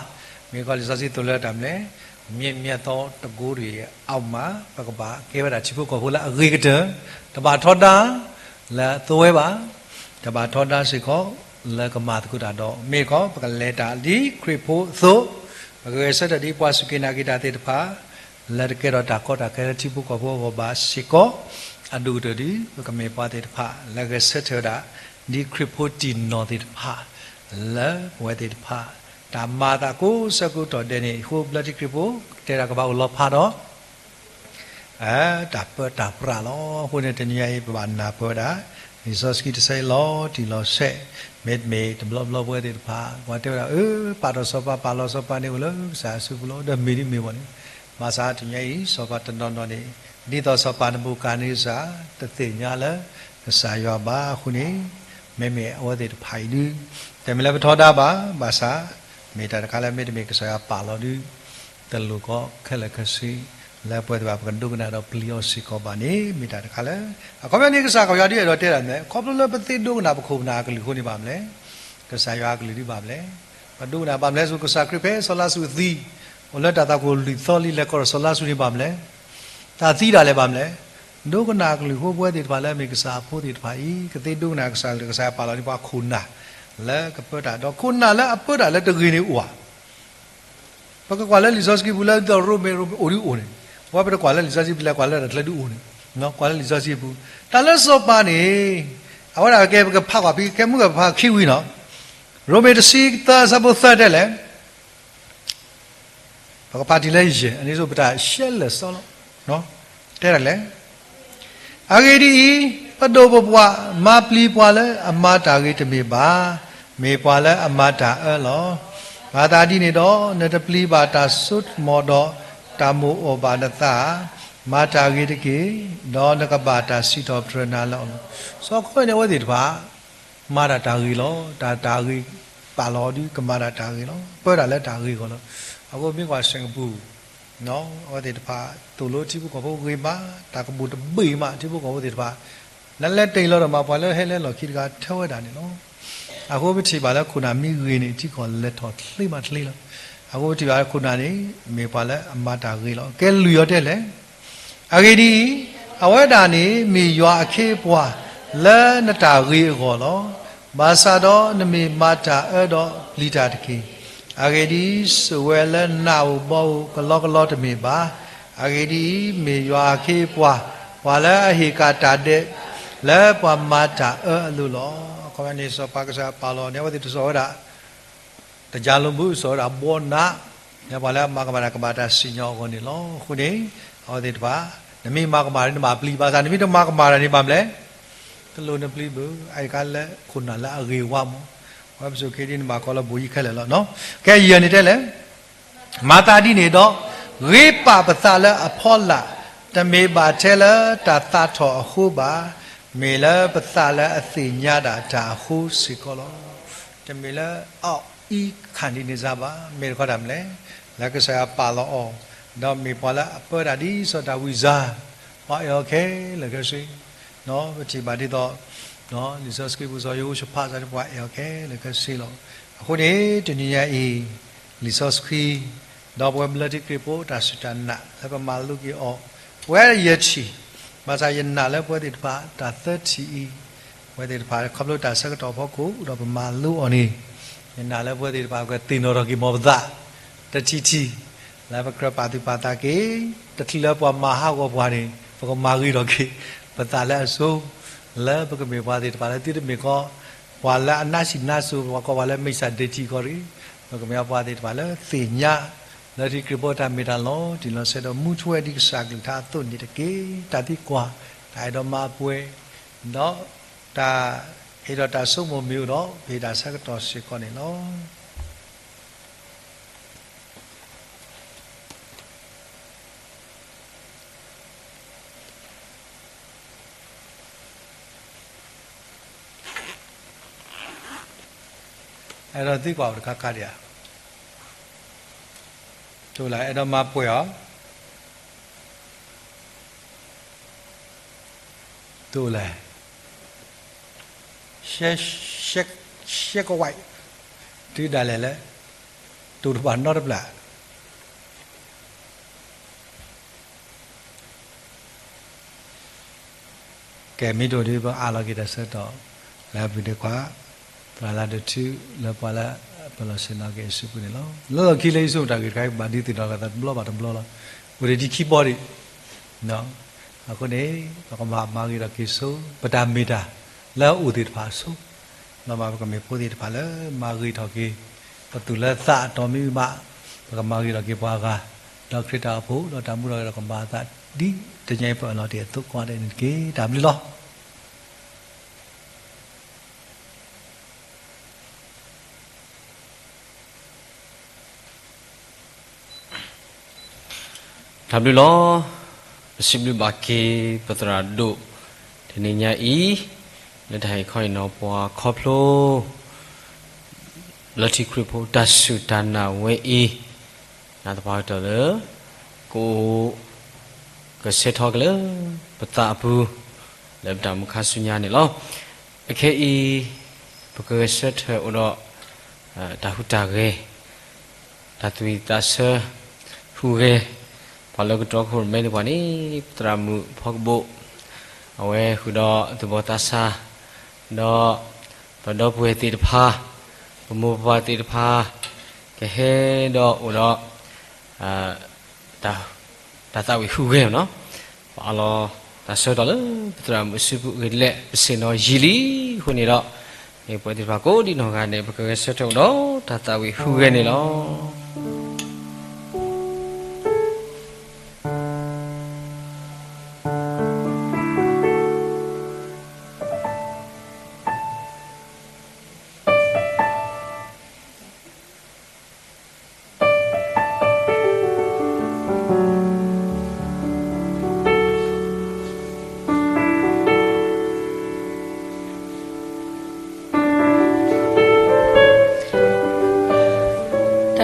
မေကောလစစီတလဲတမ်းလေမြင့်မြတ်သောတကူတွေအောက်မှာပကပါကေဝတာချီဖို့ကောဟလာအဂေကတတပါထောတာလာသွဲပါတပါထောတာစိခောလကမာတကုတာတော့မေကောပကလေတာလီခရစ်ဖို့သို့ပကေစတဒီပွားစုကိနာကိတာတေတဖာလက်ကေရတာကောတာကေချီဖို့ကောဘောဘာစိကောအဒူတဒီကမေပါတဲ့ဖာလကဆက်ထတာဒီခရစ်ဖို့တီနော်တဲ့ဖာလဲဝဲတဲ့ဖာဓမ္မာတာကိုစကုတော်တဲ့နေဟိုဘလတိခရစ်ဖို့တေရကဘာလောဖာတော့တာပတာပရာလောဟိုတဲ့တနည်းပဘာနာပေါ်တာဒီစောစကီတဆိုင်လောဒီလောဆက်မက်မေတဘလဘလဝဲတဲ့ဖာဝတ်တဲ့ပါတော့စောပါလောစောပါနေဘလို့စာစုဘလို့ဒမီရီမေဝနေမာစာတနည်းစောပါတန်တော်နေဒီတော့စပါနမူကာနိစာတသိညာလစာယောပါခုနေမေမေအဝဒေဖိုင်ဒီတမလပထောတာပါဘာသာမေတ္တာကလည်းမေတ္တမေကဆရာပါလို့ဒီတလူကခက်လက်ခစီလဲပွဲတော့ကန်ဒုကနာတော့ပလီယောစီကောပါနေမေတ္တာကလည်းအကောမနိကဆာကောရဒီတော့တဲ့တယ်ခေါပလလပတိဒုကနာပခုနာကလေးခုနေပါမလဲကဆာယောကလေးဒီပါမလဲ mà đu nào bám lẽ su sa kri pe sola su thi ole ta ta ko li tholi le ko sola su ni bám lẽ ta thi da le bám lẽ đu ko na ko li ho bwe ti ba le mi sa pho ti ba i ke te đu na sa pa la ni ba khun na le ka pa da do khun na le a pa da le te gi ni wa pa ka kwa le li sos ki bu le do ro me o ri o ni wa pa kwa le li sos ki bu le kwa le da le du o ni no kwa le li sos ki bu ta le so pa ni a wa da ke ka pha kwa bi ke mu ka pha khi wi no ro me de si ta sa bo tha de le pa ka pa ti le ye ani so pa da she le so lo no te da le a ge di pa do bo bwa ma pli bwa le a ma ta ge te me ba me bwa le a ma ta a loဘာသာတိနေတော့နတပလီဘာတာသုတ်မောတော့တာမိုဩဘာနတာမာတာဂေတကေဒေါနကဘာတာစီတော်ပရနာလောစောခွနေဝတိတပါမာတာတာဂီလောတာဂီပါလောဒီကမာတာတာဂီလောပွဲတာလဲတာဂီကောလောအခုမြင့်ကွာစင်ကာပူနော်ဝတိတပါတူလို့တိဘူးကောဘဝေမာတာကဘူတဘေမာတိဘူးကောဝတိတပါလက်တိန်လောတော့မှာဘာလဲဟဲလဲလောခိတကထဲဝဲတာနေနော်အခုဘတိပါလဲခုနာမိရင်းနေတိခေါ်လက်တော်လှိမလှိလားအခုဒီပါခုနာနေမေပါလဲအမတာကြီးလောကဲလူရတဲ့လေအဂေဒီအဝဲတာနေမေရွာအခေပွားလဲနတာကြီးခေါ်လောမာစာတော့နမေမာတာအဲ့တော့လီတာတကေအဂေဒီစဝဲလဲနာဘောကလောတမေပါအဂေဒီမေရွာအခေပွားဝါလဲအဟေကာတာတဲ့လဲပွားမာတာအဲ့လူလောခေါ်နေစောပါကစားပါလောနေဝတိတစောတာတကြလုံးဘူးစောတာဘောနာနေပါလဲမာကမာကမာတာစညောကိုနေလောခုနေဟောဒီတပါနမိမာကမာရနေမှာပလီပါစာနမိတမာကမာရနေပါမလဲတလုံးနေပလီဘူးအိုက်ကလည်းခုနလာအရေဝမောဝဘဆိုခေဒီမှာကောလဘူကြီးခက်လေလောနော်ကဲရည်နေတဲ့လေမာတာတိနေတော့ရေပပသလအဖောလာတမေပါထဲလတာသထောအခုပါမေလပသလအသိညာတာဒါဟုစီကောလောတမေလအောက်ဤခန္ဒီနေစားပါမေခေါ်တယ်မလဲလက်ကစားပါလောအောင်တော့မေပေါ်လာအပေါ်တာဒီဆိုတာဝီဇာဘာယောခဲလက်ကစီနော်ဝတိပါဒီတော့နော်လီဆာစကီဘူဇောယိုရှဖာစားပွားယောခဲလက်ကစီလောအခုနေတနည်းရအေလီဆာစကီတော့ဘဝမလတိကရီပိုတာစတနာလပမာလူကီအောဝဲရချီมาซายันนาแล้วพวกติดพาตา30พวกติดพาขับรถตาสักต่อพอกูเราประมาณลูกอันนี้ยันนาแล้วพวกติดพาก็ตีนเรากิมอบดาตะทีแล้วพวกกระปาติปาตาเกตะทีแล้วพอมาหาก็พอนี่พวกมากีเราเกปตาแล้วสู้แล้วพวกมีพวกติดพาแล้วที่มีก็ว่าแล้วน่าสิน่าสู้ว่าก็ว่าแล้วไม่สันเดจีก็รีพวกมีพวกติดพาแล้วสีญาแล้วที่กระโปรงทำไม่ได้หรอกที่เราเสด็จมุ่งช่วยที่สักท่าต้นนี่ตะกี้ตาที่กว่าแต่เรามาป่วยเนาะตาเฮเราตาสุ่มมิวเนาะเฮตาสักต่อสิก่อนนี่เนาะไอ้เราที่กว่าเราคัดเดียดูแลไอ้เรามาป่วยเหรอดูแลเช็คก็ไว้ที่ได้แล้วดูทุกวันนอดเปล่าแกไม่ดูดีป่ะอาเรากินแต่เสร็จแล้วแล้วไปดีกว่าปลาเดือดชื่อแล้วปลาปลาเส้นอะไรสุกุนี่แล้วเราคิดเลยสุดท้ายก็บาดีติดเราแต่บล็อกบาดบล็อกแล้ววันนี้คีย์บอร์ดเนาะအခုနေပကမာမာဂီရကိဆုပဒမေတာလောဥဒိတဖာဆုမမပကမေပိုဒီတဖာလဲမာဂီထော်ကီပတူလသတော်မီမပကမာဂီရကိပွားကဒေါခရတာဖို့တော့တမှုတော့ကမာသဒီတညိပေါ်တော့တဲ့သုကွာတဲ့ကေဒါမလီလောဒါမလီလောสิบลูบาเกปตราดุทีนี้เนี่ยอีแล้วได้ค่อยนอปัวคอพโลลัทธิคริโพดัสสุดานาเวอีนาตะพาตอเลกูก็เซทอกเลยปตาบูแล้วดามุคาสุญญานี่ลอโอเคอีปกเซทอุดอ တာဟုတာကေတာသွေတာဆာဟူကေဘာလို့ကတော့ခုမဲနေပါနေတရာမှုဖောက်ဖို့အဝဲခုတော့သူဘောတာဆာတော့ဘတော့ပွေတိတဖာဘမောပါတိတဖာကဲဟဲတော့ဟိုတော့တာတာဝီဟူကေနော်ဘာလို့တာဆာတော့လေတရာမှုစုပုကေလက်စင်တော့ရီလီခုနေတော့ဒီပွဲဒီပါကိုဒီနော်ကနေဘကဲဆက်ထုတ်တော့တာတာဝီဟူကေနေလော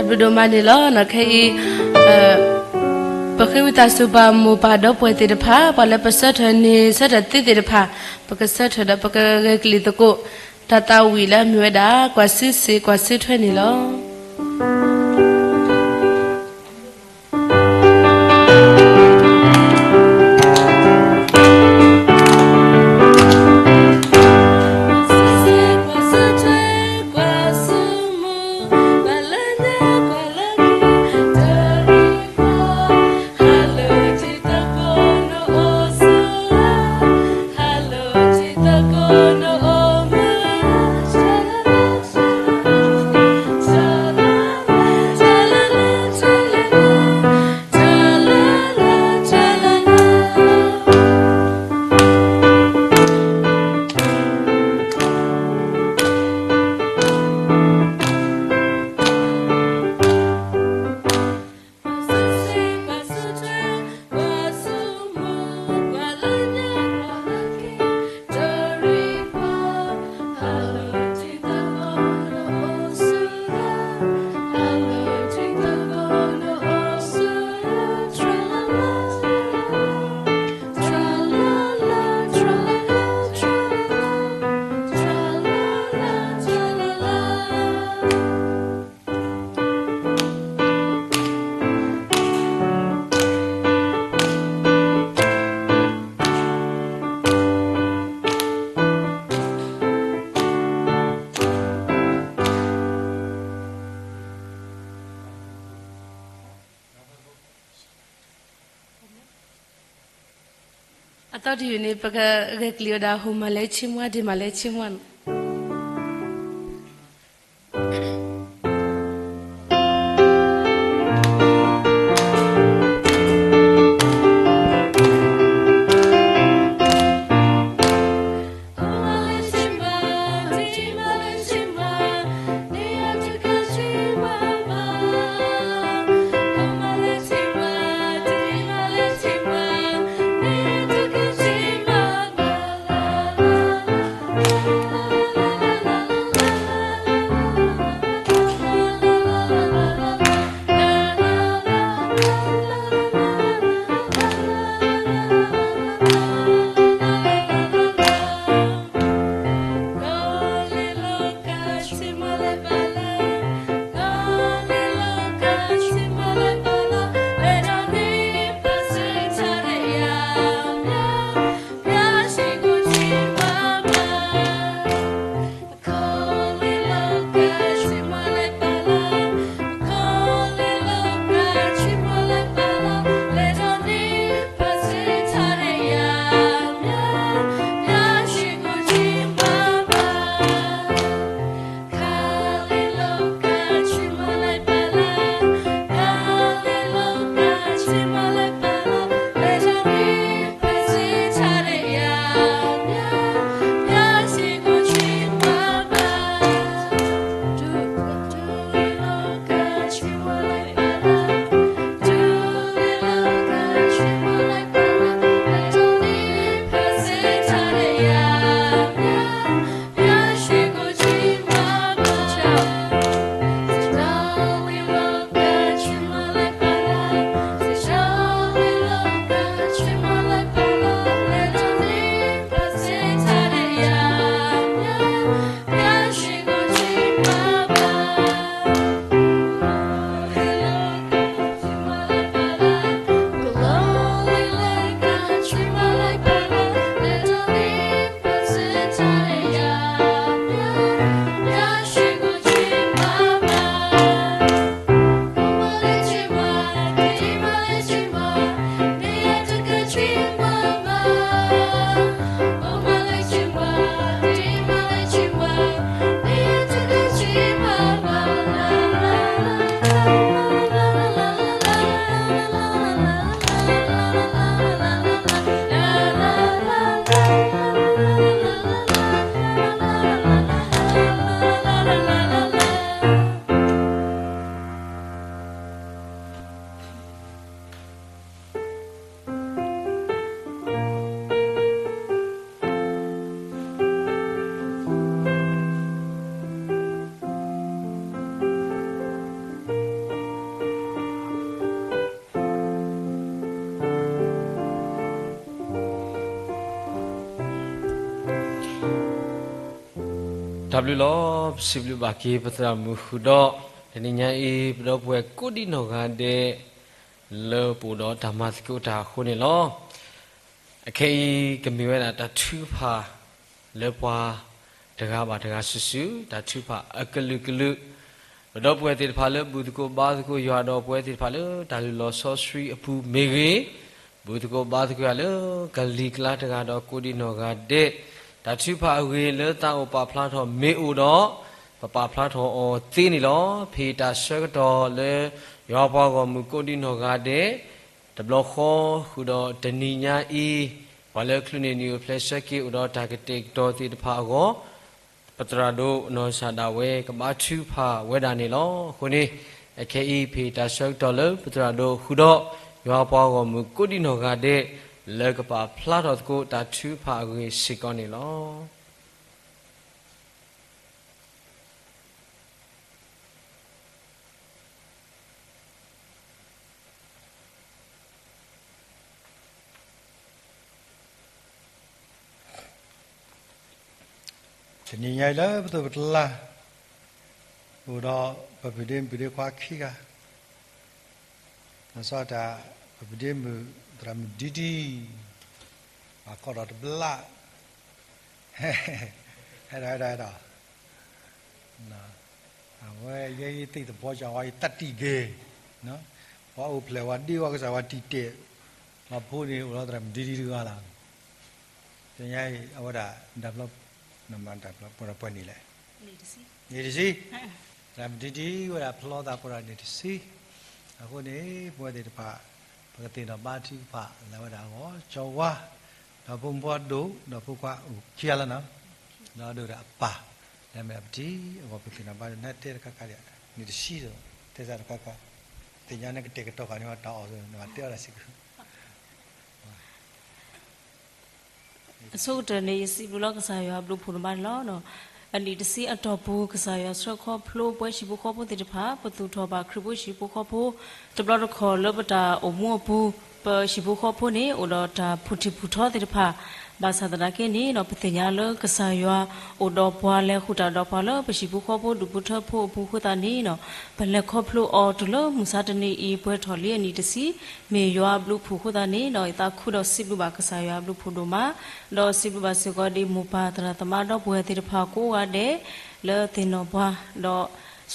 ဘဒိုမနီလောနခေပခေဝတာစုပါမူပါတော့ပွဲတိတဖာပလပစတ်ထနေစတတိတိတဖာပကစတ်ထဒပကကလီတကိုတတဝီလာမြွေတာကွာစစ်စေကွာစစ်ထွဲနေလောအတော်ဒီနေပကရက်ကလီဒါဟိုမလဲချင်းမွားဒီမလဲချင်းမွား W လောစီဘလူဘာကေပတရာမူခုတော့ဒီနေ့ညအေးဘလောပွဲကိုဒီနောကတဲ့လောပူတော့ဓမ္မစကုတာခုနေလောအခေကမီဝဲတာတထူဖာလောပွားတကားပါတကားဆူဆူတထူဖာအကလူကလူဘလောပွဲတိဖာလောဘူးတကိုဘာတကိုရွာတော့ပွဲတိဖာလောဒါလူလောဆောစရီအပူမေကြီးဘူးတကိုဘာတကိုလောဂလီကလာတကားတော့ကိုဒီနောကတဲ့ဒါသူဖာဝေလတာအပဖလားတော်မေဦးတော့ပပဖလားတော်အော်သိနေလောဖေတာဆွဲတော်လေရောဘောကမူကိုဒီနောကတဲ့တဘလခေါ်ခုတော့တဏိညာဤဝါလကလနေနီဖလက်ရှက်ကီဥတော့တာဂတိတော်တိတဖာကိုပတရာတို့နောရှာတာဝဲကဘာသူဖာဝဲတာနေလောခုနေအခေဤဖေတာဆွဲတော်လေပတရာတို့ခုတော့ရောဘောကမူကိုဒီနောကတဲ့လေကပါဖလာတော့ကိုတာသူဖာကိုရှိကောနေလောဒီနေ့ရလာဘယ်တော့လာဟိုတော့ပပဒင်းပြခွာခိကသစတာပပဒင်းမဒရမ်ဒီဒီအကောရတ်ဘလာဟဲ့ဒါနာအဝဲရေးတိတ်ဘောကြောင့်ဝိုင်းတတိကေနော်ဘာဥပလေဝဒီဝကစားဝတီတေမဖို့နေဥရဒရမ်ဒီဒီကလာတင်ရိုက်အဝဒါ develop နမန်တာပေါ်ပေါ်နေလေနေဒီစီရမ်ဒီဒီဝရဖလောတာပေါ်နေဒီစီအခုနေပွဲတဲ့ပါပကတိတော့ဘာတိပါလာဝတာဟောကျော်ဝါတော့ဘုံဘောဒုတော့ဖုကွာခီရလာနော်တော့တို့ရပါနာမည်အပတိဘောပကိနာဘာနဲ့တဲ့ကကရနေဒီစီတော့တဲ့စားကကတင်ညာနဲ့တက်တော့ကနေတော့အောင်ဆိုတော့တဲ့ရစီကူအစိုးတနေစီဘလော့ကစားရဘလူဖူမန်လောနော်အလီတစီအတော်ဘူးကစားရစရခေါဖလိုပွဲရှိဘူးခေါဖို့တိတဖာပတူထောပါခရဘူးရှိဘူးခေါဖို့တဘလခေါ်လဘတာအမှုဘူးပရှိဘူးခေါဖို့နေဥတော်တာဖူတီဖူထောတိတဖာဘာသာတနာကင်းနေတော့ပတင်ညာလကစားရဥတော်ဘွားလဲခုတာတော့ပါလပရှိဘူးခေါဖို့ဒုပုထဖို့ဘူးခုတာနေနော်ဘလက်ခေါဖလိုအော်တလမူစာတနေဤပွဲထော်လီအနီတစီမေရွာဘလူဖူခုတာနေတော့တာခုတော့စစ်ဘူးပါကစားရဘလူဖူတို့မှာတော့စစ်ဘူးပါစကောဒီမူပါတရတမတော့ပွဲတိတဖာကိုဝတဲ့လဲတင်တော့ဘွားတော့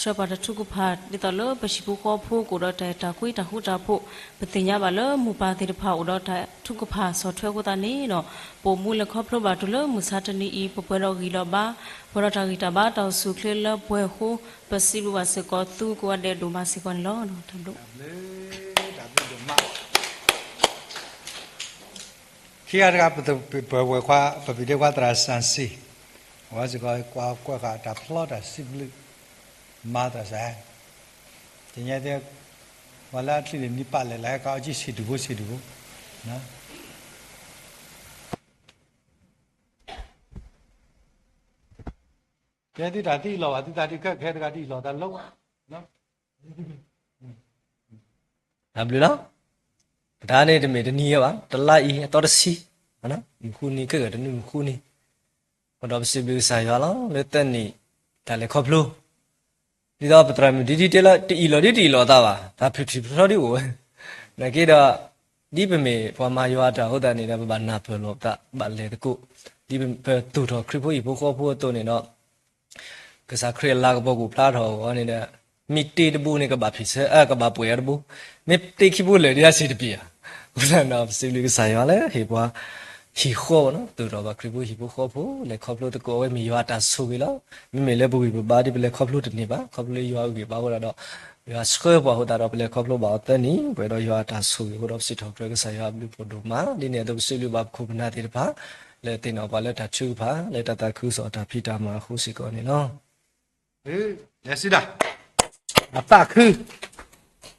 စရပါတထုကဖာဒီတလပရှိဘူးခေါဖို့ကိုတော့တဲ့တာခွေးတာဟုတာဖို့ပတင်ညာပါလမူပါတိတဖာဥတော့တဲ့ထုကဖာဆော်ထွဲကိုတာနေတော့ပုံမူလခေါဖလိုပါတလမူစာတနေဤပပွဲတော့ဂီတော့ပါဘောရတာဂီတာပါတော့စုခလလပွဲဟုပစီဘူးပါစကောသူကိုတဲ့ဒုမစီကွန်လောနော်တမ်လို့ခီရကပပဝခွာပပိတေခွာတရာစန်စီဝါစကောကွာကွာကတာဖလောတာစီဘလမာတာဆိုင်တင်ရတဲ့ဝလာတိနိပါလေလာကောကြည့်စီတူနော်ကျန်တိတာတိလောအတိတာတိခက်ခဲတကတိလောတာလုံးနော်W လောဒါနဲ့တမေတနီးရပါတလိုက်တော်တစီနော်ခုနေကတနုခုနေဘာတော့စီဘီဆိုင်ရလောလက်တနီဒါလေခေါပလို့ဒီတော့ပထမဒီတဲလာတီလောတာပါဒါဖြစ်ဖြစ်တော့ဒီကိုနကေတော့ဒီပမေဘွာမာယောတာဟုတ်တယ်နေတဲ့ဘာနာဖလောတာဘာလေတကုဒီပတူတော့ခရဖိုဤဘခေါ်ဖို့တော့နေတော့ကစားခရလာကဘောကိုဖလာတော့ဟောနေတဲ့မိတေတဘူးနေကဘာဖြစ်စကဘာပွဲရဘူးမေတေခိဘူးလေရစီတပြာဘုရားနာစီလီကဆိုင်ရလေဟေဘွာဟီခေါ်နော်တူတော့ဘာခရဖိုဟီဘခေါ်ဖို့လေခေါပလို့တကောဝဲမီယောတာဆိုပြီလားမိလေဘူးဘဘာဒီပလေခေါပလို့တနေပါခေါပလို့ယောပြီဘာလို့တော့ရွာစခွဲပေါ်ဟိုတာတော့ပလေခေါပလို့ပါတဲ့နီဘယ်တော့ရွာတာဆိုပြီးတော့စစ်ထောက်တွေကဆိုင်ရဘလူဖို့တို့မှာဒီနေ့တော့စီလူဘာခုပနာတိတပါလေတင်တော့ပါလေတာချူပါလေတတခုဆိုတာဖိတာမှာခုစီကောနေနော်ဟေးလက်စီတာအတခု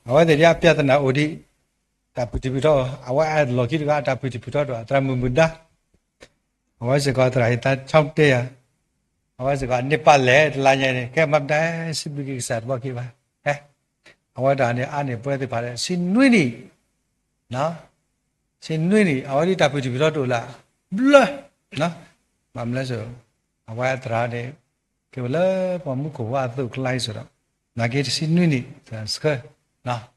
အဝဲတဲ့ရပြတနာအိုဒီတာပတိပတော့အဝဲအဲ့လော်ကီကတာပတိပတော့တရမမဒါအဝဲစကောတရတာ6တဲ့အဝဲစကောနိပါလေလာညနေကဲမတ်တဲ့စိပိကိစတ်ဘောကိပါဟဲ့အဝဲဒါနဲ့အနေပွဲတဲ့ပါလေစင်နွိနီနော်စင်နွိနီအဝဲဒီတာပတိပတော့တို့လားဘလနော်မမလဲဆိုအဝဲတရာနဲ့ cái là bỏ mua cổ hoa tự lại rồi đó là cái xin nuôi nị là sơ nào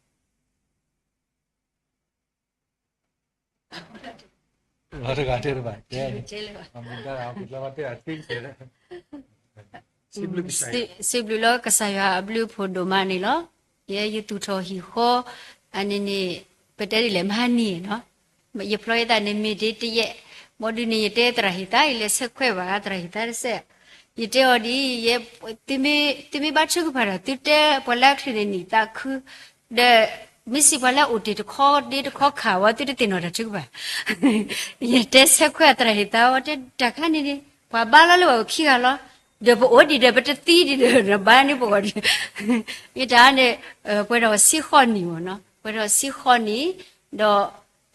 ở đây cái đây vậy mà mình đã học là bắt đầu tin thế đấy siblu lo kasaya blu phodo mani lo ye yutu tho hi kho anini peteri le mani no ma ye ploida ne mi de ye moduni te trahita ile sekhwe ba trahita se yite odi ye timi ba chu phara tite polak thine ni ta khu de misi pala uti de kho kha wa tite tino da chu ba ye te sekhwe trahita wa te dakhani ni ba ba lo khi ga lo de bo di de bet ti di de ba ni bo di ita ne pwe do si kho ni mo no pwe do si kho ni do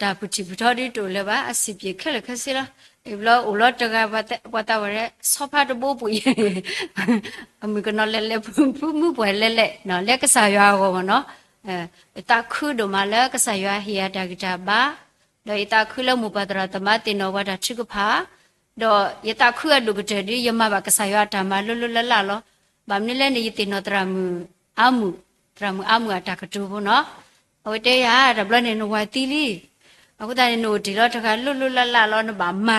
da puti putho di to le ba asipye khele khasi la e blo ulo taga ba ta wa re sofa do bo pu ye ami ko no le mu pwe le no le ka sa ywa ko no ta khu do ma le ka sa ywa hi ya da ga ba do ita khu lo mu pa tra tama tin no wa da chi ko pha do yata khu ya lu gte di yama ba kasaya dhamma lu la lo ba mni le ni tin no tramu amu ata ka tu bo no awe te ya da blo ne no wa ti li aku ta ne no di lo ta ka lu la lo no ba ma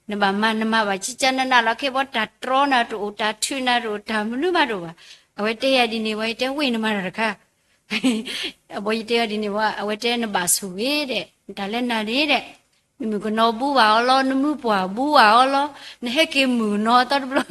ne ba ma ne ma ba chi cha na lo ke bo ta tro na tu ta thu na ro ta mnu ma ro ba awe te ya di ni wa te wi ne ma ra ka abo te ya di ni wa awe te ne ba su we de da le na de de mi ko no bu wa lo no mu bwa bu wa lo ne he ke mu no ta blo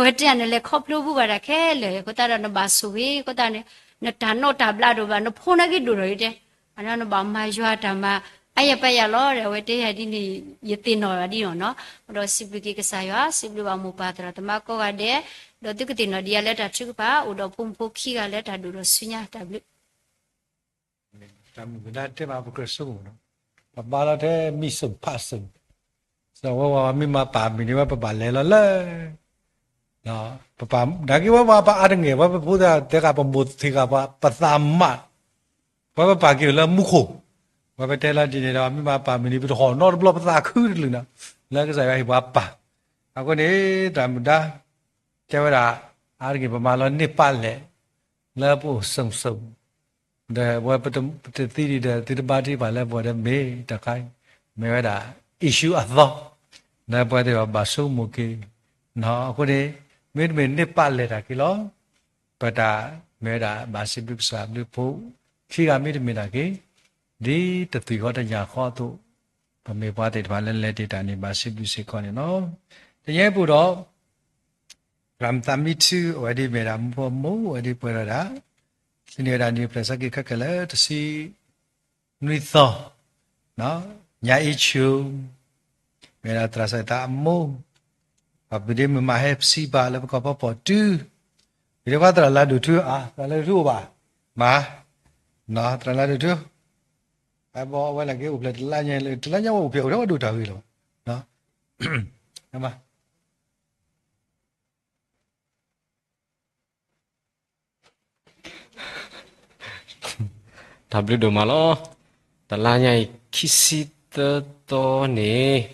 we te ne le khop lo bu ba ra khe le ko ta no ba su we ko ta ne ta no ta bla do ba no pho na ki do ro de ana no ba ma ywa ta ma aya pa ya lo de we te ya di ni ye tin no di no do sibli ki ka sa ya sibli ba mu pa tra ta ma ko ga de do tu ki tin no di ya le ta chu ba u do pum pho khi ga le ta do ro sunya ta bli ta mu da te ba bu ko so no bà là thế mi sum phát sum sao mà mi mà bà mi mà bà lẽ là đó bà đã cái bà ăn nghe bà phụ ta thế cả bà một thì cả bà tam mà bà kêu là mu khổ bà thế là gì đó mi mà bà mi bị họ nó bị bà khứ được nữa là cái gì vậy bà cái này làm đã cho bà đã ăn nghe bà là Nepal lẽ là bộ sum sum the boy patum ti the body ba le boy the me ta kai me da issue atho na boy the ba so mo ke no ko de me ne pa le da ki lo pa da me da ba si bi sa bi pho khi ga me da ke di ta tu ko da nya kho tu ba me ba de ba le de da ni ba si bi se ko ni no de ye bu do ram tam mi tu wa di me da mo mo wa di pa da xin nhờ đàn đi presa cái các lẽ thì si nuôi to nó nhà ít chiu mình là trasa ta mô và bây giờ mình mà hẹp si ba là có bỏ tư bây giờ qua là đủ thứ là đủ ba mà nó là đủ thứ ai bỏ vậy là cái ục là nhà ục biểu đó đủ trời rồi đó em à W đồ mà lo ta la nhai kisi to nè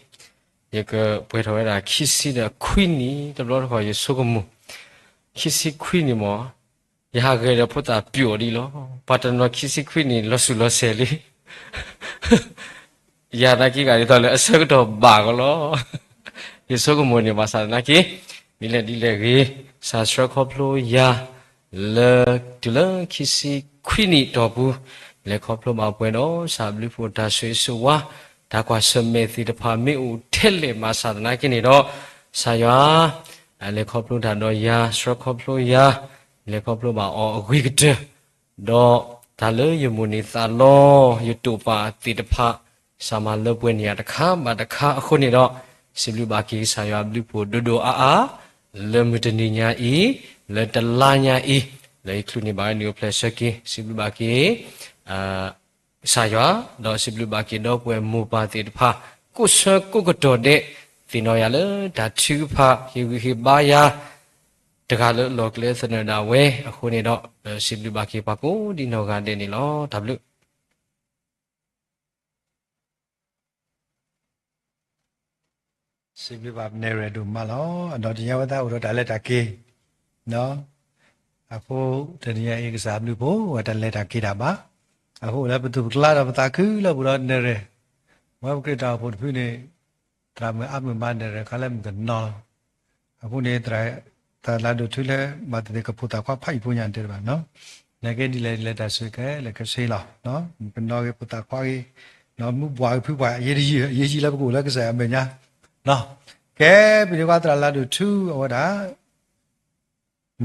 ये bây giờ là kisi là queen ni ta lo hỏi số cái mu kisi queen ni mo ya cái là phụ ta biểu đi lo bắt đầu nó kisi queen ni lo su lo xe đi ya na ki cái đó là số cái đó bà cái lo ये số cái mu ni mà sao na ki mi le đi le cái sa sơ khop lo ya le tu le kisi queen ni đó bu le khop lo ma pwe no sa bli pho ta swe so wa da kwa sme thi da pha mi u thet le ma sa na ki ni do sa ya le khop lo da do ya sro khop lo ya le khop lo ma o agwi gde do da le yu mu ni sa lo yu tu pa ti da pha sa ma le pwe ni ya da kha ma da kha khu ni do si bli ba ki sa ya bli pho do do a le mu de ni nya i le da la nya i le klu ni ba ni o pleasure ki si bli ba ki sa yo do siblu ba ki do pwe mu pa ti pha ku sa ku ko do de ti no ya le da chu pha hi ba ya de ga le lo kle sa na da we khu ni do siblu ba ki pa ko di no ga de ni lo w စိပြပါနေရတို့မလောတော့တရားဝတ်သားတော့ဒါလက်တာကေနော်အခုတရားဧကစားမှုဖို့ဝတ်လက်တာကေတာပါအခုလည်းဘသူကလာတော့တာခုလို့ဘုရားနေရဝတ်ကိတာဖို့ဒီနေ့တရမအမမနေရခလည်းမကနော်အခုနေတဲ့တာလာတို့ထွေးလဲမတတဲ့ကဖို့တာခွာဖိုက်ဖို့ညာတယ်ပါနော်ငါကဒီလက်တာဆွေကလည်းကဆေးလာနော်ဘယ်တော့ကဖို့တာခွာကြီးနော်မှုဘွားဖူးဘွားအရေးကြီးလည်းဘကိုလည်းကစားအမေညာနော်ကဲပြီးတော့တလာတို့သူဟောတာ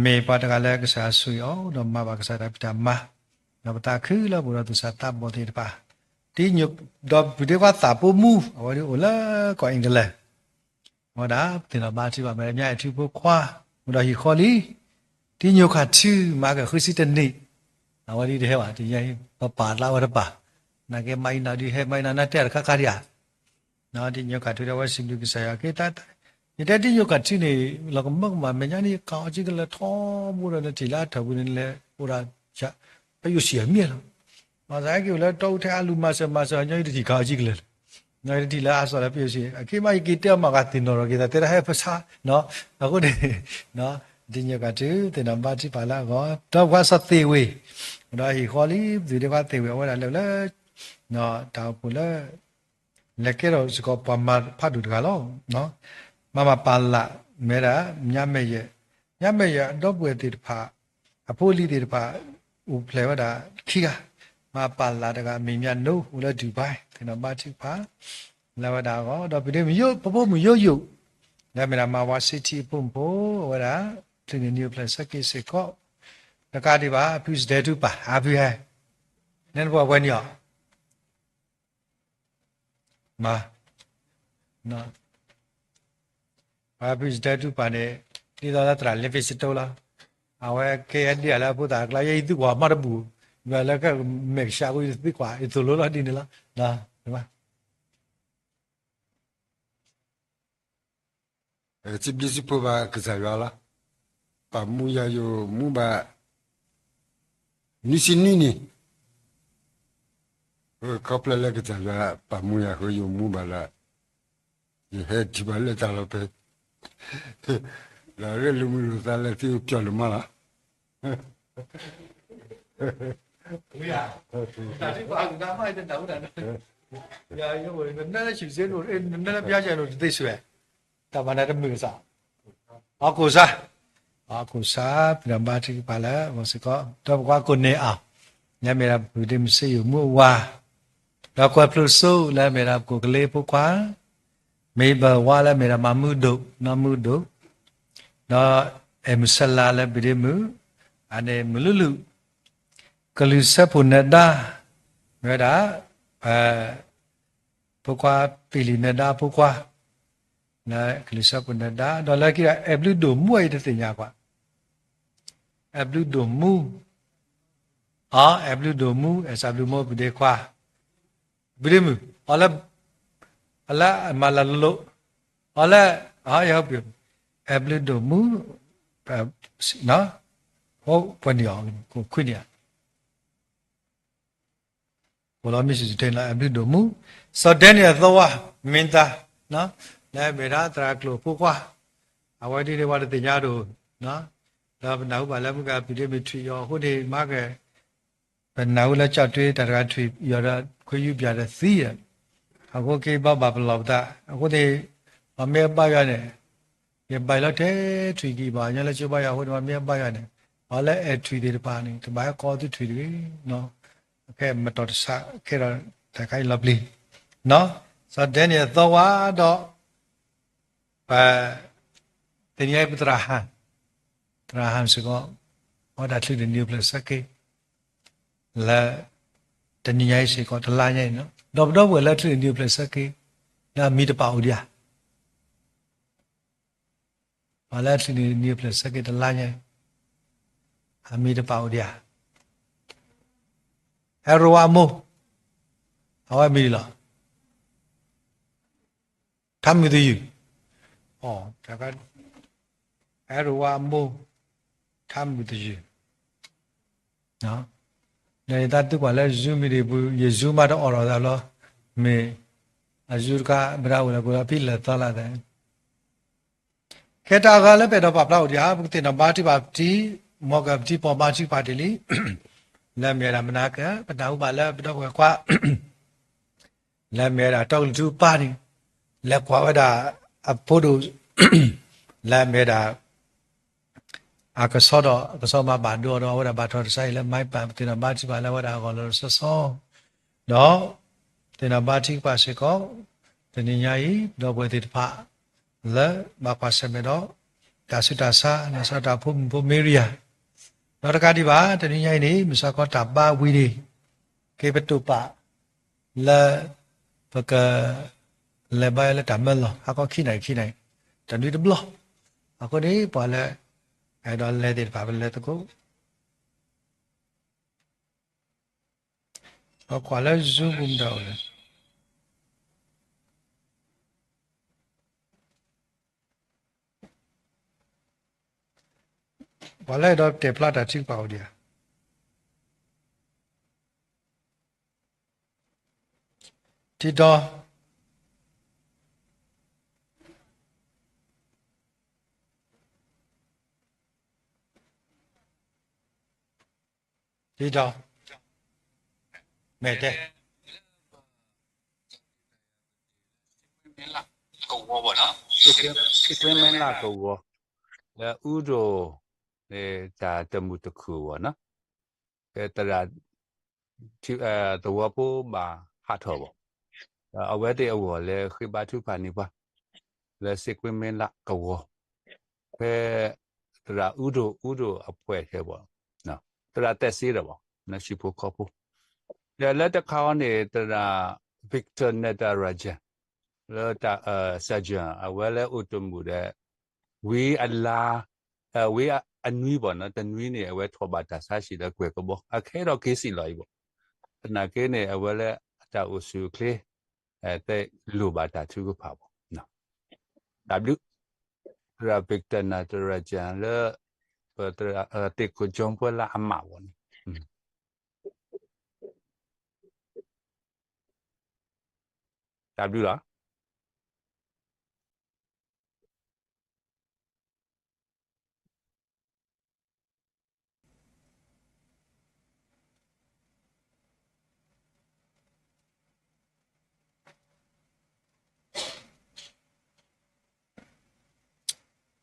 မေပါတကလည်းကစားဆွေအောင်တော့မပါကစားတာပြတာမနော်တာခึแล้วဘုရားသူစားတပ်ပေါ်သေးတပါဒီညတော့ပြီးတော့တာပိုမူဟောဒီဟိုလာကောအင်္ဂလိပ်ဟောတာတင်တော့ပါတိပါမယ်အများအထူးဖို့ခွာဘုရားဟီခေါ်လီဒီညခါချူမာကခရစ်တနိဟောဒီတဲ့ဟာဒီရိုင်းပါလာဝရပါနာကေမိုင်းနာဒီဟဲမိုင်းနာတဲ့ခါခါရနော်ဒီညခါထွေတော်ဝစီလူကစားရကေတတ်နေတဲ့ဒီညခါချီနေလောကမကမမညာနေကောအကြီးကလည်းထောမှုရတဲ့ဒီလာထဘူးနေလေဟိုရာချပယုစီမြဲလားမဆိုင်ကလည်းတောက်ထဲအလူမဆမဆညိုဒီခါကြီးကလည်းနော်ဒီလာအစောလည်းပယုစီအခေမိုင်ကီတဲမှာကတင်တော်ကေတဲ့ဟဲဖဆာနော်အခုဒီနော်ဒီညကတူတင်နံပါတ်ပါလာတော့ဝါစသေးဝေတော့ဟီခေါ်လီဒီကသေးဝေဝလာလဲနော်တောက်ပူလဲလက်ကေတော့စကောပမာဖတ်တူတကလောနော်မမပါလာမဲတာညမဲ့ရတော့ပွေတိတဖာအဖိုးလီတိတဖာဦးဖလဲဝတာခီကမပါလာတကမိမြနိုးဟိုလဲဒူဘိုင်းဒီတော့ပါတိဖာလာဝတာတော့ပြီးမယုတ်ပမယုတ်လဲမလာမဝါစီတီပုံပိုဝတာဒီနီပလက်စကိစေကောတကတိပါဖူးတဲ့တူပါအဘီဟဲနန်ဘောဝဲညောမာနော်ဘာဖြစ်တဲ့သူပါနေဒီတော့တရလေဖစ်တိုလာအဝဲကေအဒီလာပူတာကလာရေးသူကမရဘူးဘယ်လည်းကမေရှာကိုဒီကွာအတူလို့လာဒီနေလားဒါဒီမှာ这边是不把个啥个了，把木呀有木把，你是你呢？搞不来那个啥个，把木呀和有木把了，也还基本了咋了呗？那个路木路啥了就叫了嘛了。不呀，那这把个干嘛的拿不拿？呀，因为那首先路，那边家路得说。တမနာတမျိုးစားအခုစားပြမတိပါလာမစကတော့ကွာကိုနေအောင်ညမေရာဘူဒီမစေယမူဝါတော့ကွာပလူဆိုလာမေရာကိုကလေးပုကွာမေဘဝါလာမေရာမမှုဒုနမှုဒုတော့အမဆလာလာဘီဒီမူအနေမလူလူကလူစပုနဒါမေရာပုကွာပီလီနဒါပုကွာ那克里萨布那达，到那个埃布鲁多姆也得怎样quoi？埃布鲁多姆，啊，埃布鲁多姆，埃萨布鲁姆不得quoi？不得姆，好了马拉罗，好了啊要不，埃布鲁多姆，那，我不鸟，我亏点。我老米是听了埃布鲁多姆，说等你走啊，明白？那。လဲမေရာတရာကလိုပိုကွာအဝတိတွေဝတ်တဲ့ညာတို့နော်ဒါနောက်ပါလဲမကပိတိမထီရောဟိုဒီမကဘနောက်လဲကြောက်တွေးတရာထီရောခွေယူပြတဲ့စီးရအခုကေဘဘဘလောက်တာအခုဒီမမေပါရနဲ့ရပိုင်လောက်တဲ့ထီကြီးပါညာလဲချပါရဟိုဒီမမေပါရနဲ့ဘာလဲအထီတွေပါနေဒီဘာကောသူထီတွေနော်အခဲမတော်တဆခဲတော့တခိုင်လပ်လီနော်ဆိုတဲ့နေတော့ဝါတော့tenia terahan sego oda tlu de new plus sake la tenia sego telanya no do we la tlu new plus sake la mi de pa udia ala tlu new plus sake telanya ami de pa udia erwa mo awa mi la tham mi de youဒါကအဲ့ရဝမို့ထမ်းမှုတည်းနော်နေတာတူကလည်းဇူမီတွေဘူးယေဇူမတော့အော်တော်တယ်လို့မေအဇူကဘရာဝလာကိုဖိလက်သလာတယ် ခေတာကလည်းပဲတော့ပပလောက်ကြာဘုတင်တော့ဘာတိပါတီမောကတီပေါ်ပါချီပါတီလီလက်မြတာမနာကပတာဥပါလည်းတော့ကွာလက်မြတာတောက်တူပါနေလက်ကွာဝတာအဖို့တို့လက်မြတာအကဆောတော့အကဆောမှာဘာတော့ဝတာဘာတော်ဆိုင်လဲမိုက်ပန်တင်တော့ဘာချီပါလဲဝတာကောလို့ဆောနော်တင်တော့ဘာချီပါစေကောတနင်္ညာရီတော့ဘွယ်တိတဖလဲဘာပါစမေတော့ဒါစတာစာနစတာဖုမေရီယာနောက်တစ်ခါဒီပါတနင်္ညာရီနေမစကောတာပါဝီဒီကေပတုပလဲပကလဲဘိုင်လဲတမလောအကောခိနိုင်တန်ဒီတဘလအကောဒီပါလဲအဲ့တော့လဲတဲ့ပါလဲတကူအကွာလဲဇူဘုံတော့လဲဘာလဲတော့တေပလာတာချိပါဦးဒီတီတော့မဲတဲ့cầu vô bọn nó cái men là cầu vô là u đồ để trả tầm một thực khử bọn nó cái tờ là chữ tờ vô bố bà hạ thở bọn ở bên đây ở là khi ba chú phản đi qua là cái men là cầu vô cái tờ là u đồ ở quê thế bọn nó tờ là test rồi bọn nó chỉ phụ khó phụ là lấy tờ khao này tờ là Victor Nadaraja là surgeon ở bên là u tôm bù đấy we Allah we anh nuôi bọn nó tên nuôi này ở bên thọ bà ta sai chỉ là quê của bọn à cái đó cái gì lại bọn là cái này ở bên là ta u sư kle tại lù bà ta chưa có phá bọn nào W là Victor Nadaraja là tiệc của chúng tôi là âm mạo bọn W đó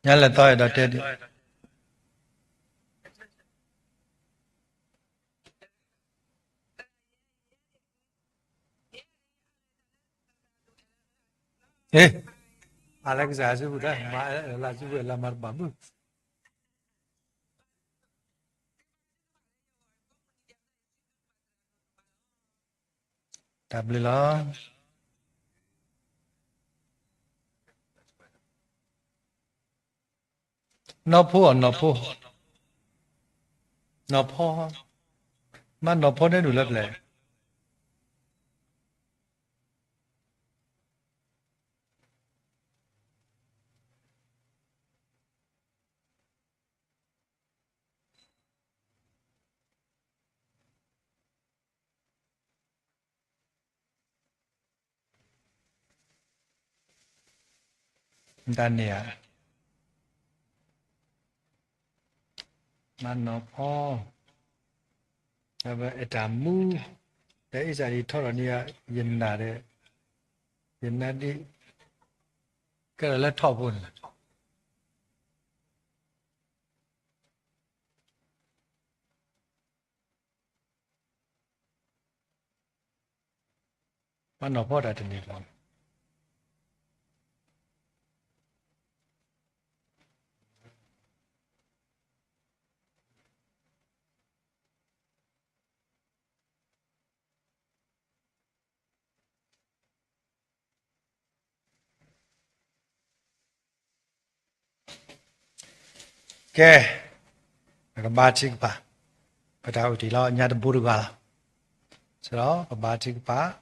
nhớ là tôi đã tên ê Alex giá chứ đó mà là chứ vừa làm mặt bấm đạp lên lo nó phô mà nó phô đấy đủ lớp lệ đàn nè mà nó phô vậy trả mu đấy giờ đi thôi rồi nè yên là đấy yên là đi cái là thọ buồn mà nó phô đã thành gì rồi cái ba chiếc ba bắt đầu thì lo nhà đâm bùn vào sau đó ba chiếc ba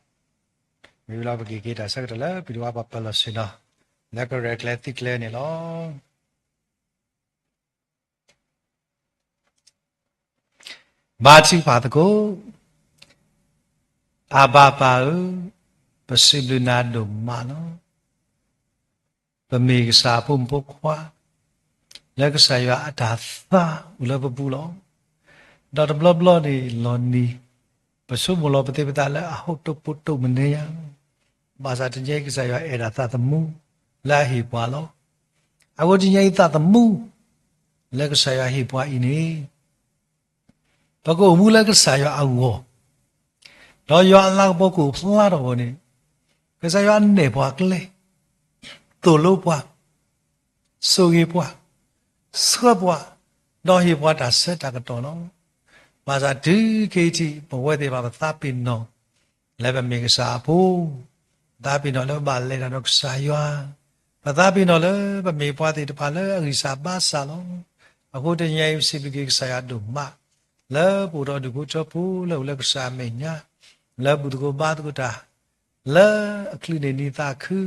mình lo cái đã sắc rồi là bị qua bắp là xin nó là cái red light thick này lo ba chiếc ba thì có ba possible na đồ mà nó và mình sa phum phúc hoa လက်ကစားရအတာသာဦးလပပူလောဒေါ်ဘလဘလဒီလော်နီပစုမလောပတိပတာလဲအဟုတ်တုတ်ပုတ်တုတ်မနေရဘာသာတကြီးကစားရအဲ့ဒါသသမူလာဟီပွာလောအဝတကြီးသသမူလက်ကစားရဟီပွာအင်းနေဘကောမူလက်ကစားရအောတော့ရအလောက်ဘကိုဖလာတော့နေကစားရနေပွာကလေတူလို့ပွာဆိုရီပွာဆွပွာတော့ဟီပွာတာဆက်တာကတော့နော်ဘာသာဒီခေတီဘဝတွေပါသပင်နော်လည်းပဲမေကစားဖို့ဒါပင်တော့လည်းပါလေတော့စားရဘာသာပင်တော့လည်းပဲမေပွားတဲ့တပါလည်းအရိစာပါစာလုံးအခုတည်းရဲ့စိပကိဆရာတို့မလဲပူတော့ဒီကိုချဖို့လို့လည်းစားမညာလဲပူတကိုပါတကိုတာလဲအခလိနေနေတာခု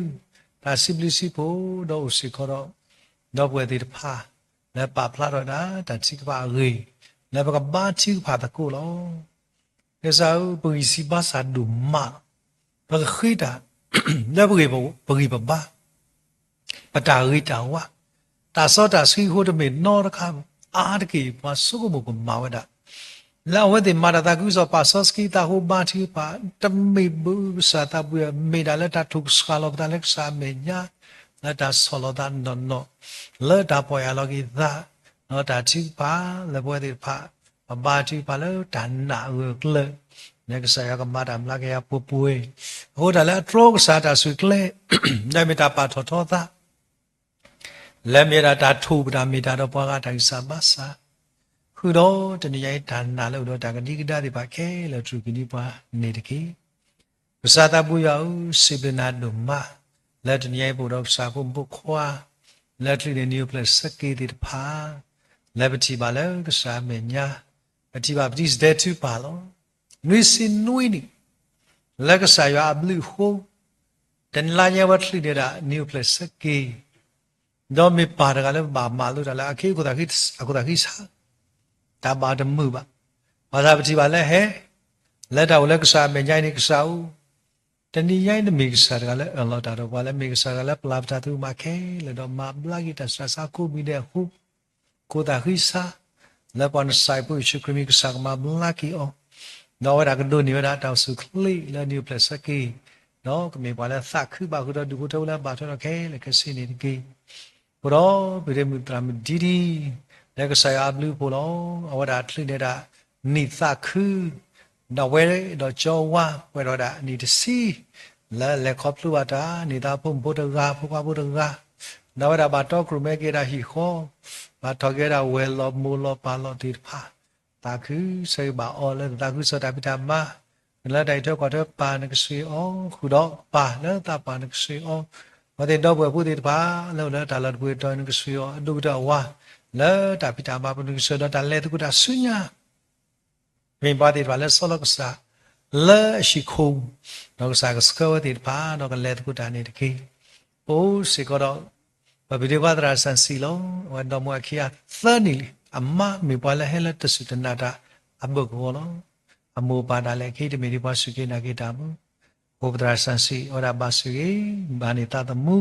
ဒါစိပလိစီဖို့တော့စိခေါ်တော့ဘဝတွေတပါလည်းပါဖလာတော့တာတချိကပါရေလည်းဘကဘာချိဖာတကိုလောကစားပူစီပါစာဒုမဘကခိတာလည်းဘဂိဘဘာပတာရိတာဝတာစောတာစီဟိုတမေနောရခအာတကေပါစုကမကမာဝဒလာဝဒေမာတာကုဇပါဆောစကီတာဟိုဘာတီပါတမေဘူစာတာဘူမေဒါလက်တာထုစခါလောကတာလက်စာမေညာလက်တာဆောလောဒန်နောလက်တာပေါ်ရလောကီသာနောတာချိပါလက်ပွဲတိပါဘာတီပါလောတန်နာဝကလနေကစားရကမာတာမလာကရပူပူဟိုဒါလက်ထရောစာတာဆွေကလေနိုင်မတာပါထောထောသာလက်မြေတာထူပဒါမြေတာတော့ပွားကတိုင်စာပါစာခုတော့တနည်းရိုက်ဒါနာလို့တော့ဒါကတိကတာဒီပါခဲလို့သူကနိပွားနေတကေပစာတာပူရောက်စေပနာဒုမလက်တနည်းရိုက်ပို့တော့စာဖို့ပုခွာလက်ထရီနေပလက်စကေဒီဖာလက်ပတိပါလဲကစားမညာပတိပါပတိစတဲ့သူပါလို့နွေစင်နွေနီလက်ကစားရအဘလူဟိုတန်လာညဝတ်လီတဲ့နိပလက်စကေတော့မေပါရကလည်းဘာမာလို့တလားအခေကိုတာခိအခုတာခိစားဒါပါတမှုပါဘာသာပတိပါလဲဟဲလက်တော်လက်ကစားမညာနေကစားဦးတဏိယိုင်းမေကစားကလည်းအလောတာတော့ဘာလဲမေကစားကလည်းပလာပတာသူမခဲလေတော့မဘလာဂီတဆာစာကိုမိတဲ့ဟုကိုတာခိစားလက်ပေါ်ဆိုင်ပုရှုခမီကစားမဘလာကီအောနော်ဒါကဒိုနီဝဒါတောက်စုခလီလာနီပလက်စကီနော်ကမေပါလဲသခုပါခုတော့ဒုကိုတော့လာပါတော့ခဲလေကစီနေဒီကီဘရောဗေမူတရမဒီဒီလက်ကဆိုင်အဘလူပိုလောအဝဒါထလိနေတာနိသခုနော်ဝဲတော့ကြောဝါဝဲတော့ဒါနိတစီလာလက်ခေါပလူဝတာနေတာဖုံဘုဒ္ဓဂါဖုကွာဘုဒ္ဓဂါနော်ဒါဘာတော့ကရမေကေရာဟီခောဘာတော့ကေရာဝဲလောမူလောပါလောဒီဖာတာခုစေဘာအော်လဲတာခုစတာပိတာမလက်တိုင်တော့ကတော့ပါနကစီအောခုတော့ပါလဲတာပါနကစီအောမတဲ့တော့ဘွယ်ဖို့ဒီပါလို့လဲတာလတ်ဘွယ်တော့နကစီအောအဒုတော့ဝါလဲတာပိတာမဘုနကစီတော့တာလဲတကူတာဆုညာမင်းပါတဲ့ပါလဲဆောလကစားလဲရှိခုံတော့စားကစကောတဲ့ပါတော့လဲတကူတာနေတကေပိုးစေကတော့ဘဗီဒီဝါဒရာဆန်စီလုံးဝတော့မွာခီယာသနီလီအမမေပါလဲဟဲလတဆုတနာတာအဘကောလောအမောပါတာလဲခိတမီဒီပါစုကေနာကေတာမဘုဗဒရာဆန်စီဩရာပါစုကေဘာနေတာတမှု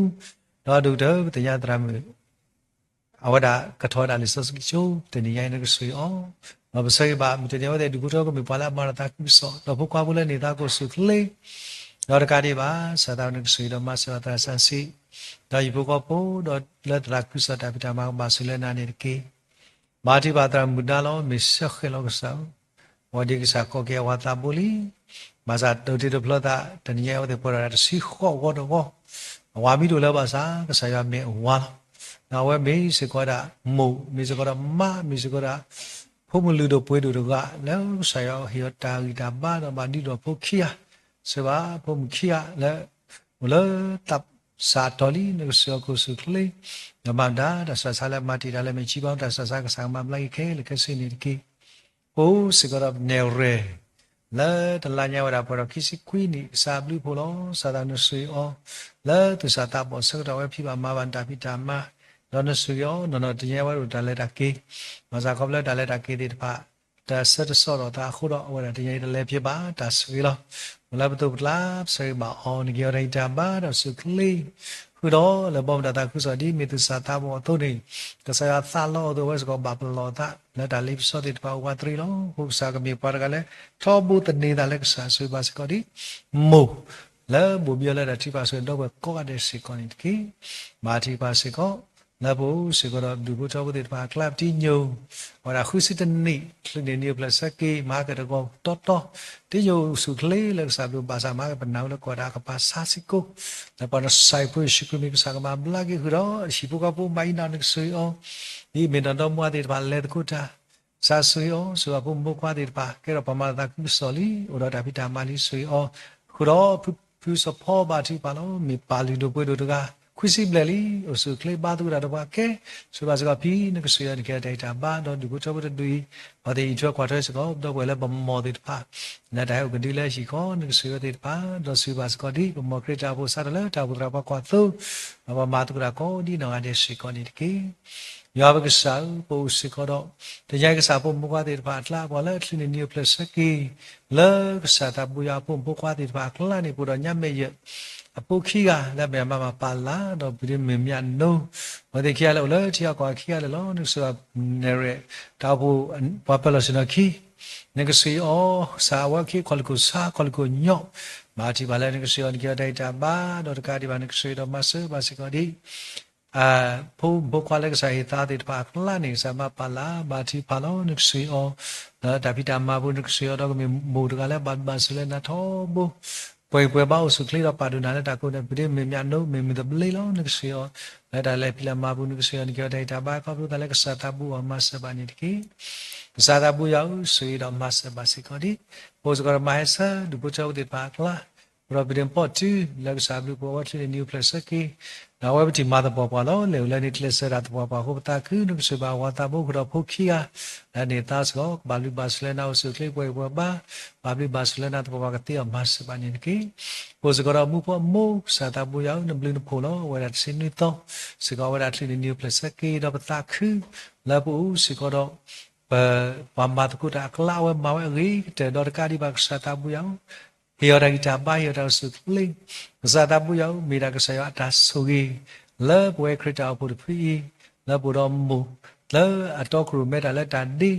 တော့ဒုတော့တရားတရမအဝဒကထောဒါလိစစကိချိုတနိယိုင်းနကဆွေအောဘဆေဘာမတနေဝတဲ့ဒုကတော့ကမေပါလာမာတာကိစောတော့ဘကွာဘူးလဲနေတာကိုစုခလေတော့တကားဒီပါသာသာနကဆွေတော့မဆရာတဆန်စီတော့ဒီဘကောပို့တော့လက်တရာကုစတာပိတာမဘာဆုလဲနာနေကေမာတိပါတရမူဒါလောမစ္စခေလောကဆောဝဒီကစာကိုကေဝတာဘူလီမာဇာတုတိတဖလတာတနိယဝတဲ့ပေါ်ရတစီခောဝတော့ဝါမီတို့လည်းပါစားကဆာရမေဝါနာဝဲမေစကောတာမုမေစကောတာမမေစကောတာဖုံမလူတို့ပွေးတို့ကလည်းဆာရဟီယတာဂီတာဘာတော့ဘာဒီတော့ဖုခိယာစဘာဖုံခိယာလည်းဝလတပ်စာတော်လီနဆောကိုစုခလေနမဒါဒါဆာဆာလည်းမတီဒါလည်းမချီပေါင်းဒါဆာဆာကဆာမမလိုက်ခဲလေကစနေဒီကေဟိုစကောတာနေရဲလာတလာညဝရပေါ်ခိစီကွီနီစာဘလူဖိုလောစာဒနဆွေအောလာသူစာတာပေါ်စကတော့ဝဲဖိပါမဘန်တာပိတာမနော်နဆွေယောနော်တညဝရဒါလက်တာကေမစာကောပလက်ဒါလက်တာကေဒီတပါဒါဆတ်ဆောတော့ဒါခုတော့ဝရတညတလဲဖြစ်ပါဒါဆွေလောမလာဘတုပလာဆေဘာအောနဂီရိုတာဘာတော့စုကလီ ခုတော့လေဘောတာခုစဒီမေတ္တာတာဘောတုန်နေကဆရာသာလောတော့ဝက်စကောဘာပလောတာလက်တာလိပစောတိတပါဝါ3လောခုစားကမြေပါရကလည်းထောဘူးတနေတာလည်းကစားဆွေပါစကောဒီမို့လဲဘူပြလဲတာတိပါဆွေတော့ကောကတဲ့စီကောနေတကီမာတိပါစကောလဘိုစေကောဒူဘချဘတိတပါကလပ်တီညိုဝရခုစစ်တနိလှနေနေပလစကေမာကတကောတောတောတိယစုကလေးလက်စားလို့ပါစာမာကပနောလကောဒါကပါစာစီကိုလပနဆိုင်ပွရှိကုမိကစားကမဘလာကေခရောရှိပုကပူမိုင်းနာနဆွေအောဒီမေတ္တော်မွားတဲ့ပါလက်တခုတာစာဆွေအောဆိုအပူမကွာတဲ့ပါကေရပမာတာကုစောလီဥရတာပိတာမာလီဆွေအောခရောဖူစဖောပါတိပါလောမေပါလီတို့ပွေတို့တကားခွစီဘလလီအစုကလေးပါတူတာတော့ကဲဆိုပါစကပြီးနကဆွေရတဲ့ဒေတာပါတော့ဒီဘုချဘတ်တူဘာတဲ့ချွာကွာတဲ့စကောတော့ဝဲလဲဘမောတဲ့ပါနဲ့တိုင်ကဒီလဲရှိခေါနကဆွေရတဲ့ပါတော့ဆွေပါစကဒီဘမောခရတာဘောစားလဲတာဘူရာပါကွာသုဘာမာတူရာကောဒီနော်တဲ့ရှိကောနေတကေယောဘကစားပိုစကောတော့တရားကစားဖို့မကွာတဲ့ပါလှပေါ်လဲထင်းနေပလက်စကီလဲကစားတာဘူရဖို့မကွာတဲ့ပါကလာနေပူတော့ညမဲ့ရအပုခိကလက်ပြန်မှာပါလာတော့ဘီမင်းမြတ်နိုးဘာတဲ့ခရလို့လဲချီကွာခရလို့လို့ဆိုတာနေရတာဘူးဘာပလစနခီနေကစီအောစာဝခိခလကုစာခလကုညောမာတီဘာလဲနေကစီအောဒီကဒိုင်တာဘာတော့တကာဒီဘာနေကစီတော့မဆဘာစကဒီဖိုးဘခွာလက်ကစားဟတာတဲ့ပါကလာနေစမပါလာမာတီပါလောနေကစီအောဒါပိတာမာဘူးနေကစီအောတော့မိုးတကလည်းဘာဆလဲနာထောဘူးပွဲပေါစုကလေးတော့ပါဒနာနဲ့တာကိုနဲ့ပြင်းမင်းများနိုးမင်းမတပလေးလုံးနေစီရောလက်တာလည်းပြလာမဘူးနေစီရောဒီကဒိုင်တာဘာကောလို့တလည်းကစားတာဘူးအမဆဘာနေတကီကစားတာဘူးရောက်ဆွေတော့မဆဘာစီကောဒီပိုစကရမိုင်ဆာဒူပိုချောဒီပါကလာရဘရင်ပေါ်တူလက်ကစားဘူးပေါ်ဝတ်တဲ့ new place ကီနာဝဘတီမာတပေါ်ပေါ်လို့လေလည်းနေတလက်စရတ်ပေါ်ပေါ်ဟုတ်တာခုနေစဘာဝတာဘူးကတော့ဖုတ်ခီယာနေတာစကောဘာလူဘာစလဲနာဆုကလေးပွဲပွဲပါဘာလူဘာစလဲနာတပေါ်ကတိအမဆဘာနေကီပိုစကရမှုပေါ်မို့စာတာဘူးရောက်နဘလင်းဖိုလို့ဝရတ်စင်းနီတော့စကောဝရတ်တဲ့ new place ကီတော့ပတာခုလာဘူးစကောတော့ဘာမတ်ကုတာကလာဝမဝရီတဲ့တော့ကာဒီဘာစာတာဘူးရောက်ဟီယောဒါဂီတာဘာယောဒါဆုလိဇာတာဘူးယောမီရာကဆယောအတာဆိုကြီးလဲပွဲခရတာဖို့ဖီလဲဘူတော်မူလဲအတော့ကရမေတာလက်တာဒီ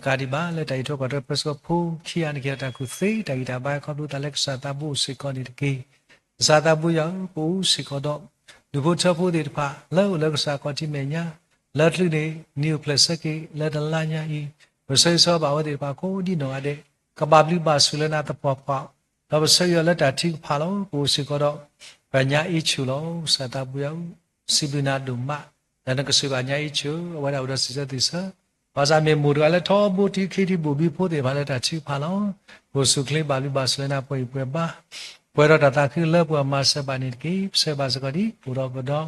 ကာဒီဘာလက်တိုင်တော့ကတော့ပစကဖူခီယန်ကတာကုသေတိုင်တာဘာခေါ်လို့တလက်ဇာတာဘူးစေကောနီတကေဇာတာဘူးယောပူစေကောတော့လူဖို့ချဖို့ဒီတဖာလဲလက်ကစားကောတိမေညာလက်လူနေနီယိုပလက်စကေလက်တလာညာဤပစေဆောဘာဝဒီပါကိုဒီနော်တဲ့ကဘာဘလီဘာဆူလနာတပေါ်ပါတော့ဆရလက်တာတိဖာလို့ကိုစီကတော့ပညာအချူလို့စတာပူယောစီဘနာဒုမဒါနကစီပညာအချူဝရဝရစီစတိစဘာသာမေမူရလည်းထောဘူတီခီတီဘူဘီဖို့တယ်ဘာလဲတာချိဖာလို့ကိုစုကလေးဘာလူဘာဆလနာပွေပွေပါပွေတော့တာခိလဲပွာမဆဘာနိကိဆေဘာစကဒီပူတော့ဘတော့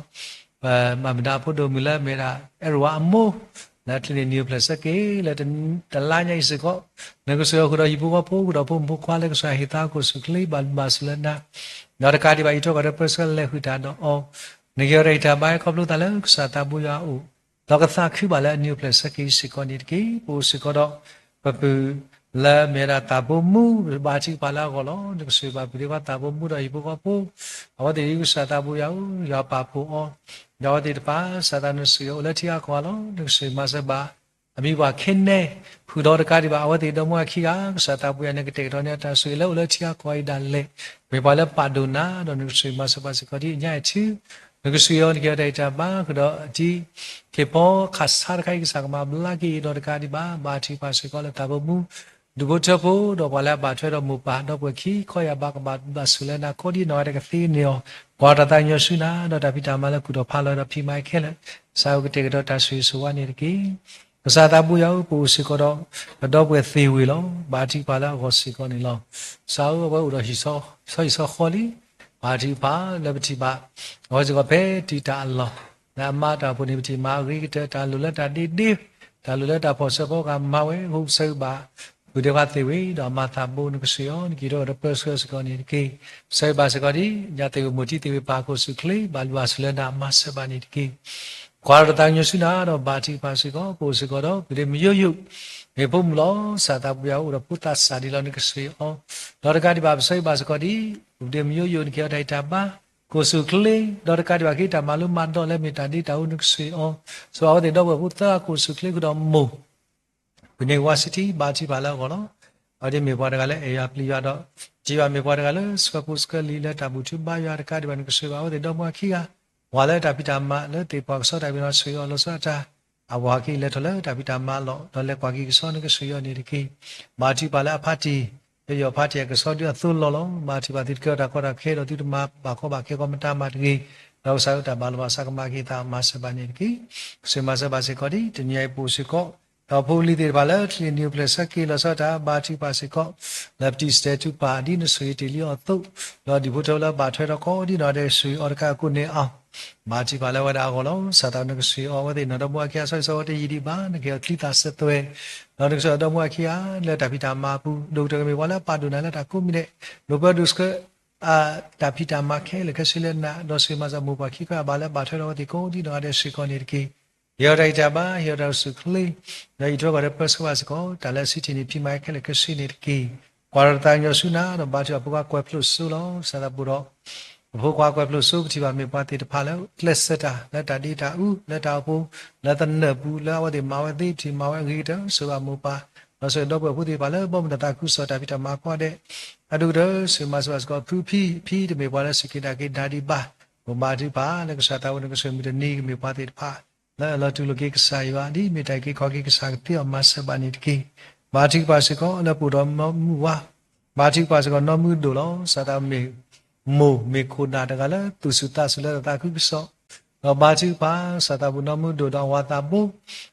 မမဒါဖို့ဒိုမီလာမေရာအရဝအမိုလက်ထင်းနီပလက်စကေလက်တလာညိစကောငကဆောခရဟိဘူကပိုးကတော့ပုံခွာလက်ဆာဟိတာကိုစုကလေးဘာမဆလနာနော်တကာဒီဘာဤတော့ကတော့ပစကလက်ဟိတာတော့အောနေရရိတာဘိုင်ကဘလို့တလည်းစတာဘူယာဦးတော့ကသခိဘာလက်နီပလက်စကေစကောနိတကေပိုစကောတော့ပပူလာမေရာတာဘမူဘာချီပါလာကောလောဒီဆွေဘာပြိဝတာဘမူတော့ဟိဘူကပိုးအော်ဒီစတာဘူယာဦးရပါဖို့အောယောတိတပါသာသနစီယောလက်ထီခွာလောဒီစေမစဘာအမိဘခင်နေဖူတော်တကားဒီပါအဝတိတော်မခီကသာတာပူရနေကတေတော်နေတာဆွေလောလက်ထီခွာရဒါလေဘေပါလပါဒုနာတော်ဒီစေမစဘာစကတိညအချီဒီစေယောဒီကတေတာပါကတော့အကြီးခေပေါ်ခါစားခိုင်ကစကမဘလာကီတော်တကားဒီပါဘာတီပါစေကောလတာဘမူဒုဘချဖို့တော့ဘာလဲဘာထွဲတော့မူပါတော့ဘခီခေါ်ရပါကဘာဆူလနာကိုဒီနော်ရကသီနီယောဘာတတညဆုနာတော့တပိတာမလည်းကုတော့ဖာလို့တော့ဖိမိုက်ခဲလဲစာဥကတေကတော့တဆွေဆိုဝနေတကေဇာတာပူယောပူစီကတော့တော့ပွဲသေးဝေလောဘာတိပါလာဟောစီကောနေလောစာဥဘဥတော့ဟိဆောခေါ်လီဘာတိပါလဘတိပါဟောစကပဲတီတာအလောနာမတာပုန်ပတိမာရိကတာလူလက်တာဒီတာလူလက်တာဖို့စဘောကမဝဲဟုတ်စေပါဘုဒ္ဓဘာသေဝေတော့မာသာဘုန်ကစီယောဒီတော့ပစစကောနေကေစေဘာစကောဒီညတေမူတီတေပါကိုစုကလေးဘာလူဝဆလနာမဆဘာနေကေကွာရတညဆုနာတော့ဘာတိပါစကောကိုစကောတော့ဒီမယွယွမေဘုံလောသာတာပူယောတော့ပုတ္တစာဒီလောနေကစီယောတော့ကဒီဘာစေဘာစကောဒီဒီမယွယွနေကေတိုင်တာပါ ကိုစုကလေးဒေါ်ကတိဝခိတမလူမန်တော်လည်းမိတန်ဒီတောင်းနုဆွေအောဆိုတော့တဲ့တော့ဘုသားကိုစုကလေးကတော့မို့ဘယ်နေဝါစီတီဘာချီပါလားကောနော်အဲ့ဒီမေဘွားတကလည်းအေယာပလီရတော့ជីវမေဘွားတကလည်းစကပုစကလီလက်တဘူးချဘာရတကတိဝနုဆွေပါတဲ့တော့မခီကဝါလက်တပိတမလည်းတေပေါဆော့တိုင်ပြီးတော့ဆွေရောလို့ဆိုတာအဝါခိလက်ထလည်းတပိတမလို့တော့လက်ကွာခိဆောနုကဆွေရောနေတကိမာချီပါလားအဖတ်တီယောဖတ်တီကဆောဒီသုလောလောမာချီပါတိကတာခေါ်တာခဲတော့ဒီမှာဘာခေါ်ဘာခဲကမတာမတကြီးတော့ဆောက်တာဘာလို့ပါစကမခိတာမဆဘာနေတကိစေမဆဘာစေခေါ်ဒီတညိုင်ပူစကောတော့ဖိုလီတွေပါလဲထလီနီယူပလက်ဆက်ကီလဆတာဘာချီပါစေကောလက်တီစတက်တူပါဒီနဆွေတီလီအော်သုတော့ဒီဘုထောလာဘာထွဲတော့ကောဒီတော့တဲ့ဆွေအော်တကကုနေအောင်မာချီပါလဲဝဒါကောလုံးစာတာနကဆွေအော်ဝတဲ့နော်တော့ဘွားခါဆွေဆောတဲ့ယီဒီပါနကေခလီတာဆက်သွဲနော်တကဆောတော့ဘွားခါလက်တပိတာမာပူဒိုတကမေဝလာပါဒူနာလက်တကုမိတဲ့နိုဘဒုစကတပိတာမာခဲလကဆလနာတော့ဆွေမဇမူပါခိကဘာလဲဘာထွဲတော့ဒီကိုဒီတော့တဲ့ဆွေကောနေတကေယောရိုက်တာပါယောတော့စုခလီနိုင်တော့ရပတ်စဝါစကောတလက်စီတီနီပြမိုက်ခဲလကရှိနေတကီကွာရတန်ယောဆုနာတော့ဘာချဘကွာကွယ်ဖလို့ဆူလောဆရာဘူတော့ဘကွာကွယ်ဖလို့ဆူပတိပါမေပါတိတဖာလဲလက်စတာလက်တာဒီတာဥလက်တာဘူးလက်တနဘူးလာဝတိမာဝတိဒီမာဝဂီတဆိုပါမူပါတော့ဆိုတော့ဘုဒီပါလဲဘောမတတာကုစောတာပိတမာကွာတဲ့အဒုတော့ဆေမဆဝါစကောဖူဖီတမေပါလဲစကိတာကိဒါဒီပါဘမာဒီပါလကစားတာဝနကဆွေမီတနီမေပါတိတဖာလာတူလကေကစားရဒီမိတိုင်ကေခေါကေကစားတိအမဆဘနိတကေမာတိပါစကောလပူတော်မူဝါမာတိပါစကောနမှုဒိုလောစာတမေမိုမေခုနာတကလည်းသူစုတဆလတာခုပစောမာတိပါစာတဘူးနမှုဒိုတော်ဝါတာဘူး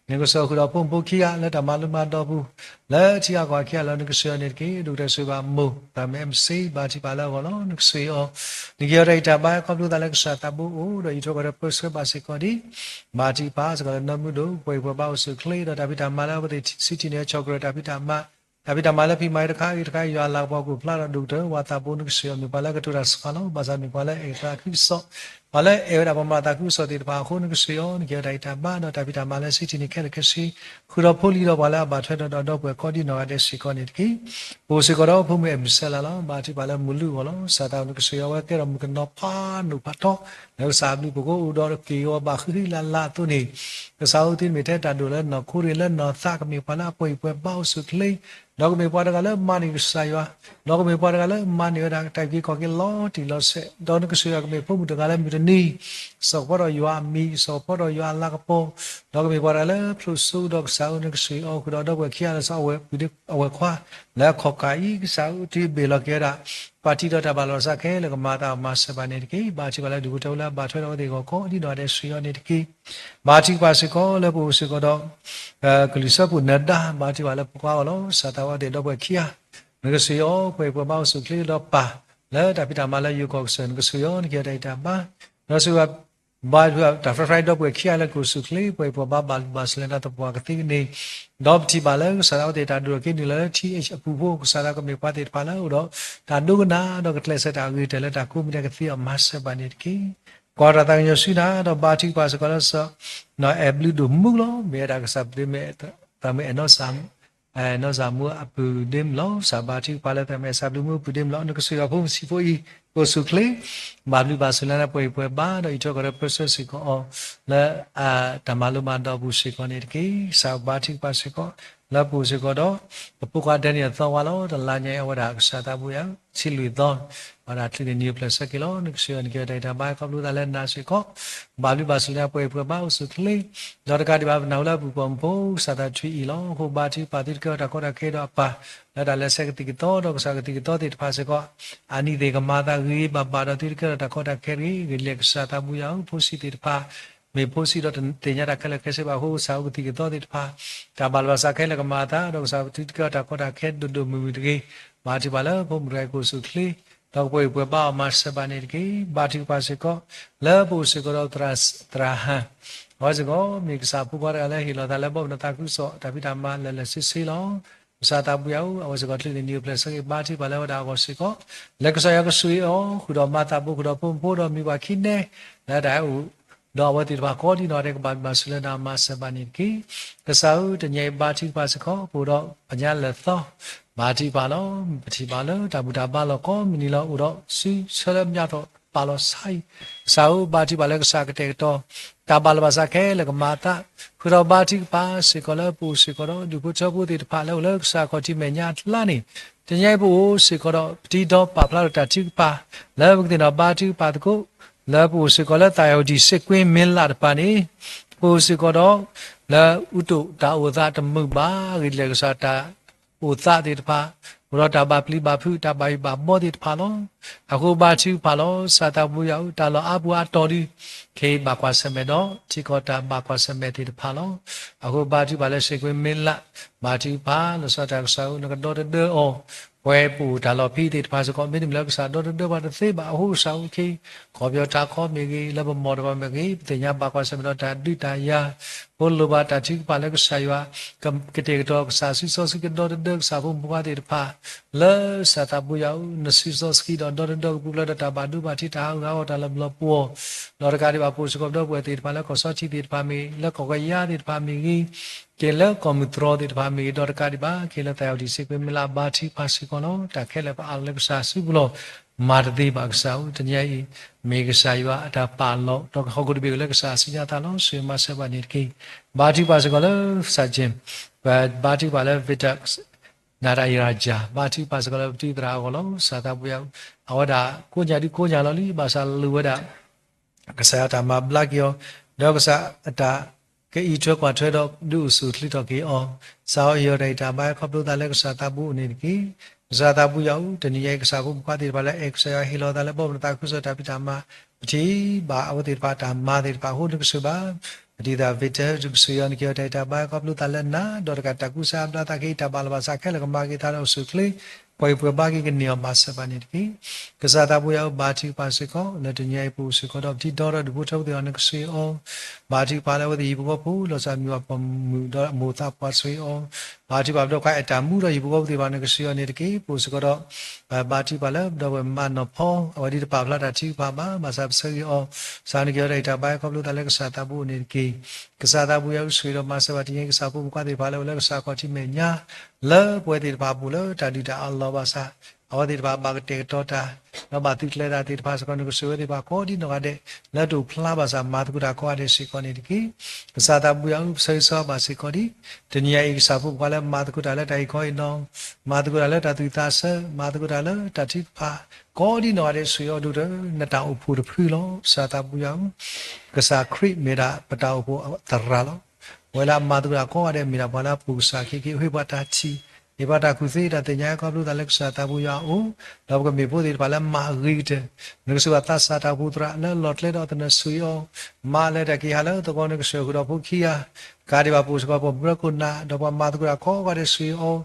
ငါဆောခုတော်ပုံပုခိယလက်တမလမတော်ဘူးလက်ချီကွာခိယလောနကဆွေနေကေဒုတဲ့ဆွေပါမိုတမဲမစေမာတိပါလောကောလောနကဆွေအောဒီကြရိုက်တာပါကောပလူတလည်းစာတဘူးအိုတော့ဤတော့ကပစပါစေကောဒီမာတိပါစကနမှုဒိုပွေပွားပါစုခလေတော့တပိတာမလာဝတိစီတီနဲ့ချောကရတပိတာမတပိတာမလာဖိမိုင်တခါရွာလာပေါ့ကိုဖလာဒုတဲ့ဝါတာဘုန်ကဆွေမြေပါလာကတူရစခလောဘာဇာမြေပါလာအေတာခိဆောဘာလဲအေရာဘာမတာကုစောတိတပါခုနကဆွေယောနကြရိုက်တာပါတော့တပိတာမလာစီတီနဲ့ခဲကစီခုတော့ဖိုလီတော့ဘာလာဘာထွက်တော့ပွဲကောဒီနော်တဲ့စီကောနေတကိပိုစီကောတော့ဖုံးမဲ့မဆလာလာဘာတိပါလာမလူဟောလောစာတာနကဆွေယောဝဲကဲတော့မကနောဖာနုဖတ်တော့နောက်စာဘူးဘကိုဥတော်ကေယောဘာခရီလာလာသူနေကစားဦးတင်မိတဲ့တာဒိုလဲနော်ခိုရီလဲနော်သကမေပါလာပွေပွဲပေါ့စုကလေးတော့မေပွားတကလည်းမာနီဆာယောတော့မေပွားတကလည်းမာနီရတာတိုက်ကြီးခေါ်ကလောတီလောဆက်တော့နကဆွေယောကမေဖုံးတကလည်းမြနီစောပေါ်တော့ယောမီစောပေါ်တော့ယောလာကပေါ်တော့မေပွားတကလည်းဖလုဆူတော့ဆောင်းနကဆွေအောတော့ဝဲခရဆောဝဲပြီးအဝဲခွာလက်ခေါ်ကိုင်ဆောင်းတီဘေလကေရာပါတီတော့တဘာလို့စခဲလကမာတာမဆဘနေတကေဘာချီကလည်းဒူတောလာဘာထွဲတော့ဒီကိုဒီတော့တဲ့ဆွေယောနေတကေမာချီပါစကောလည်းဘူစကောတော့ကလိစပုနဒမာချီပါလည်းပွားလို့စတာဝတဲ့တော့ပဲခီယာငကဆွေယောပွေပွားပေါ့စုကလေးတော့ပါလဲတပိတာမလည်းယူကောဆန်ကဆွေယောနေကြတဲ့တာပါတော့ဆိုဘာတာဖရိုက်တော့ပဲခီယာလည်းကိုစုကလေးပွေပွားပါဘာစလနာတော့ပွားကတိနေတော့တီပါလဲစရာတဲ့တာဒုကိနေလဲ TH အပူဖို့စရာကမေပါတဲ့ပါလဲတော့တာဒုကနာတော့ကတလက်စတာဝီတယ်လဲတာကုမီတဲ့ကတိအမဆဘနေတကေကွာရတန်ယရှိနာတော့ဘာတိပါစကလဆနော်အဘလူဒုမူလောမေတာကစပ်ဒီမေတမေနောဆမ်နော်ဇာမူအပူဒင်လောစာဘာတိပါလဲတမေဆပ်လူမူပူဒင်လောနကဆွေရဖို့စီဖို့ဤကိုစုကလေးမာဘလူပါဆလနာပွေပွေပါတော့ဤတော့ကရပစစီကောလဲတမလူမတော့ဘူးစီကောနေတကေစာဘာတိပါစီကောလပူစီကောတော့ပုကတဲ့ရသောဝါလောတလာညေအဝဒါကစားတာဘူးရစီလူတော့ဘာသာတိနီပလစကီလောနကဆွေနကေဒိုင်တာဘာကဘလူတလဲနာစီကောဘာလူပါဆလနာပွေပွေပါစုကလေးတော့တကဒီဘာနောက်လာပူပုံပို့စာတာချွေဤလောဟိုဘာတိပါတိကောတာကောတာခေတော့ပါလက်တာလက်ဆက်ကတိကတော့တော့ကစားကတိကတော့တိတဖာစကောအာနိဒေကမာတာဂီဘဘာတော့တိကောတာကောတာခေရီလက်စားတာဘူးရဖို့စီတိတဖာမေဖို့စီတော့တင်ရတာကလည်းခဲစပါဟိုစာဥတိကတော့တိတဖာဒါဘာလဘာစားခဲလကမာတာတော့စာတိကောတာကောတာခေဒုဒုမူတကေမာတိပါလာဘုံရိုက်ကိုစုခလီတော့ပွေပွေပါမဆဘနေတကေဘာတိပါစကောလဲဖို့စကောတော့တရာဟန်ဟောစကောမိကစားပူပါရလဲဟီလာတာလဲဘောနတာကုစောတပိတာမလဲလဲစစ်စီလောစာတာပူယောအဝစကောတလီနီပလက်စကေဘာတိပါလဲဝဒါကိုစကောလက်ကစားရကဆွေအောခုတော့မာတာပုခုတော့ပုံဖို့တော့မိပါခိနေလဲတာဟုတော့ဝတိဘာကောဒီနော်တဲ့ဘာမဆလနာမဆဘနိကေကစားဦးတညေဘာတိပါစကောပူတော့အညာလက်သောဘာတိပါလောပတိပါလောတဘူတာပါလောကောမီနီလောဥတော့စီဆလမြတ်တော့ ပါလောဆိုင်စာဥဘာတိပါလဲကစားကတဲ့တော့တာပါလပါစားခဲလကမာတာခုတော့ဘာတိပါစေကလပူစေကတော့ဒီကိုချဖို့ဒီပါလဲလဲစားခေါ်တိမညာလှနေတညိုက်ဖို့စေကတော့ပတိတော့ပါဖလာတာတိပါလဲဘုကတဲ့ဘာတိပါတကိုလဲပူစေကလတာယောဒီစကွင်းမင်းလာတပါနေပူစေကတော့လဲဥတုတာဝဇတမှုပါရီလေကစားတာဥသတဲ့တပါဘရတာဘာပလီဘာဖူတာဘာဘာမောဒီတပါလောအခုဘာချူပါလောစာတာဘူးရောက်တာလောအဘူအတော်ဒီခေဘာကွာစမဲတော့ချီကောတာဘာကွာစမဲတဲ့တပါလောအခုဘာချူပါလဲစေကွင်းမင်းလာဘာချူပါလို့စာတာဆောင်းကတော့တဲ့အော်ဝဲပူဒါလောဖိတဲ့တပါစကောမင်းမလကစားတော့တဲ့ဘာတဲ့ဘာအခုဆောင်းခေခေါ်ပြောတာခေါ်မြေကြီးလဘမော်တော်မြေကြီးတင်ညာဘာကွာစမဲတော့တာဒိတာယာဘုလိုဘာတာချီပါလဲကစားရွာကကတဲ့တော့စာစီစောစီကတော့တဲ့စာဖို့ဘွားတဲ့တပါလဲစာတာဘူးရောက်နစီစောစကီတော့တော့ဘူးလာတာဘာဒူဘာတိတာငါတော့လဘလပွားလော်ရကာဒီဘာပူစကောတော့ပွဲတဲ့တပါလဲကောစောချီတဲ့တပါမီလက်ကောကရတဲ့တပါမီကြီးကေလကွန်မထရောတဲ့တပါမီတော့ကာဒီဘာကေလတာယောဒီစိကွေမလာဘာတိပါစီကောနော်တာခဲလည်းပါအလည်းစာစုဘလို့မာတတိပါကစားတညိမေကစားရွာအတာပါလို့တော့ဟောကုတဘေလည်းကစားစီညာတာလို့ဆွေမဆက်ပါနေတကိဘာတိပါစကောလည်းစာချင်းဘာတိပါလည်းဗစ်တက်နာရယာဂျာဘာတိပါစကောလည်းတိတရာကောလို့စာတာပွေအောင်အဝဒါကိုညာဒီကိုညာလို့လီဘာစာလူဝဒါကစားတာမဘလက်ယောတော့ကစားအတာကေဤထွက်ကွာထွက်တော့ဒုစုလှတော့ကေအောင်စာရောဒိတာဘာခပ်လို့တာလည်းကစားတာဘူးနေကိဇာတာဘူးရောက်တနည်းကစားဖို့ဘာတိပါလဲအက်ဆာဟီလိုတာလည်းပေါ်တာခုစတာပိတာမပတိဘာအဝတိပါတာမာတိပါဟုတ်ကစဘာဒီတာဗီတာဒုဆွေယန်ကေတာဘာခပ်လို့တာလည်းနာဒေါ်ကတာကုစားတာတာကေတာဘာလဘာစားခဲလကမာကေတာလို့ဆုခလေပွေပွေဘာကေကနေမဆပါနေတိကစားတာဘူးရောက်ဘာတိပါစကောလက်တညိုင်ပူစကောတော့ဒီတော့ဒုထုတ်တဲ့နကဆွေအောင်ဘာတိပါလဲဝတိဘောပူလောစာမြပမူတော့မူတာပါဆွေအောင်ဘာတိပါတော့ခိုင်အတာမှုတော့ဘောတိပါနကဆွေနေတကေပူစကောတော့ဘာတိပါလဲတော့မနဖောဝဒီပါဖလာတာတိပါပါမဆပ်ဆွေအောင်စာနကေရတာဘာခပ်လို့တလည်းကစားတာဘူးနေတကေကစားတာဘူးရောက်ဆွေတော့မဆပ်တိရင်ကစားဖို့ကွာတိပါလဲလည်းကစားကောတိမေညာလဲပွဲတိပါဘူးလဲတာဒီတာအလ္လာဟ်ဘာစာအဝတိပါဘာကတေတော့တာနော်ဘာတိကလေတာတိပါစကောနကဆွေတိပါကောဒီနော်တဲ့လက်တို့ဖလားဘာစာမာတကူတာကောတဲ့စီကောနေတကေကစားတာဘူးရောက်ဆွေစောပါစီကောဒီတနည်းအိကစားဖို့ကွာလဲမာတကူတာလဲတိုင်ခေါ်နော်မာတကူတာလဲတာသူတာဆမာတကူတာလဲတာတိပါကောဒီနော်တဲ့ဆွေရောတို့နတောင်ဖို့တဖူလောစားတာဘူးရောက်ကစားခရစ်မေတာပတောက်ဖို့တရာလောဝဲလာမာတကူတာကောတဲ့မေတာဘာလာပူစာခိခိဟိဘတာချီဒီဘာတာကုစေတာတင်ညာကောလို့တာလက်စားတာဘူးရောတော့ကမေဖို့ဒီဘာလာမာရီတဲ့နကစဝတာစားတာဘူးတရာလဲလော်လေတော့တနဆွေရောမာလဲတကီဟာလဲတော့ကောနကဆွေကတော့ဖို့ခီယာကာဒီဘာပူစကောပေါ်ဘရကုနာတော့မာတကူတာကောတဲ့ဆွေရော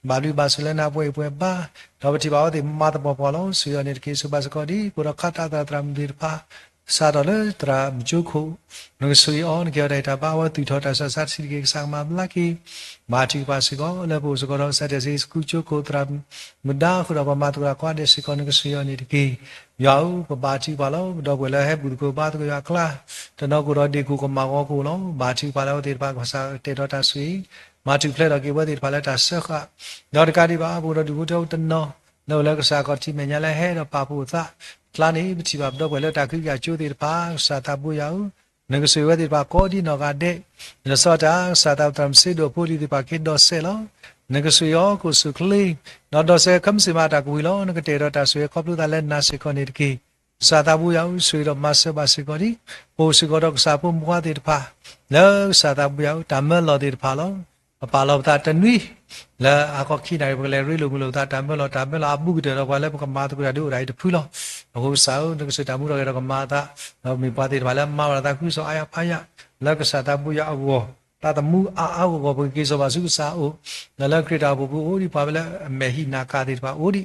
ဘာလူဘာဆလနာပွဲပွဲပါတော့တိဘာဒီမာတပေါ်လောဆွေရနေတကီစဘာစကောဒီပရခတာတာတရမ်ဒီပါစာတော့လေတရာမကျုခုနကဆွေအောနကေရတာဘာဝတူထောတာဆဆတ်စီကေဆာမဘလကီမာတီပါစကောလေပိုစကောတော့ဆက်တဲ့စီစကူကျုခုတရာမဒါခရဘာမတူရာကွာတဲ့စကောနကဆွေရနေတကီရောက်ပပါတီပါလောတော့ဘယ်လဲဟဲ့ဘူးကိုပါတကရကလာတနောကိုတော့ဒီကူကမောင်ကိုလောမာတီပါလောဒီပါကစားတေတော့တာဆွေမာတီဖလက်တော့ကေဝဒီပါလက်တာဆက်ခတော့တကဒီပါဘူးတော့ဒီဘူးတော့တနောလောလကစားကောတီမညာလဲဟဲ့တော့ပါဖို့သာလာနေပတိပါတော့ဘယ်လဲတာခိကကျိုးဒီပါစာတာဘူးရောက်နဂဆွေဝဒီပါကောဒီနော်ကတဲ့ရစောတာစာတာတမ်စီဒိုပူဒီပါကိဒိုဆဲလောနဂဆွေယောကိုစုခလီနော်တော့ဆဲကမ်စီမာတာကူလောနဂတေရတာဆွေကောပလူတာလဲနာစီကောနေတကီစာတာဘူးရောက်ဆွေတော့မဆဘစီကောဒီပိုစီကောတော့စာဖို့မွားဒီပါလဲစာတာဘူးရောက်တမလောဒီပါလောပါလောတာတနွီလာအကောခိနိုင်ဘလေရီလိုမလို့တာတမလောအပုကတဲ့တော့ဘာလဲပကမာတကူရတို့ရိုက်တဖူးလောအခုစာဦးနကစတာမှုတော့ကမာတာတော့မိပါတိဘာလဲမာဝတာခုဆိုအာယဖာယလက်ကစတာဘူးရအဘောတာတမှုအာကိုဘကိဆိုပါစုစာဦးနလခရတာဘူးဦးဒီပါဘလဲမေဟိနာကာတိပါဦးဒီ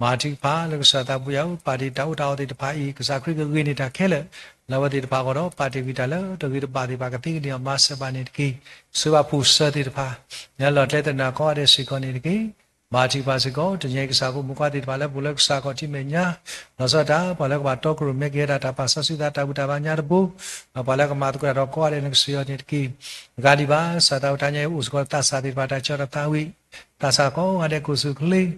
မာတိပါလက်ကစတာဘူးရပါတိတောက်တောက်တိတဖာဤကစားခရကဝိနေတာခဲလဲလဝတိတဖာကတော့ပါတိဝိတာလဲတကိတပါတိပါကတိကတိမဆပါနေတကိစုပါဖူစတိတဖာညလောတဲ့တနာကောတဲ့စီကောနေတကိမာတိပါစကောတညေကစားဖို့မကွာတိပါလဲဘူလကစားကောတိမညာလောစတာဘာလဲကပါတော့ကရမေကေတာတာပါဆစီတာတာဘူတာဘာညာတဘူဘာလဲကမာတကတော့ကောတဲ့နကစီယောနေတကိဂါဒီပါစာတာတညေဥစကောတာစာတိပါတာချရတာဝိတာစာကောငါတဲ့ကုစုကလေး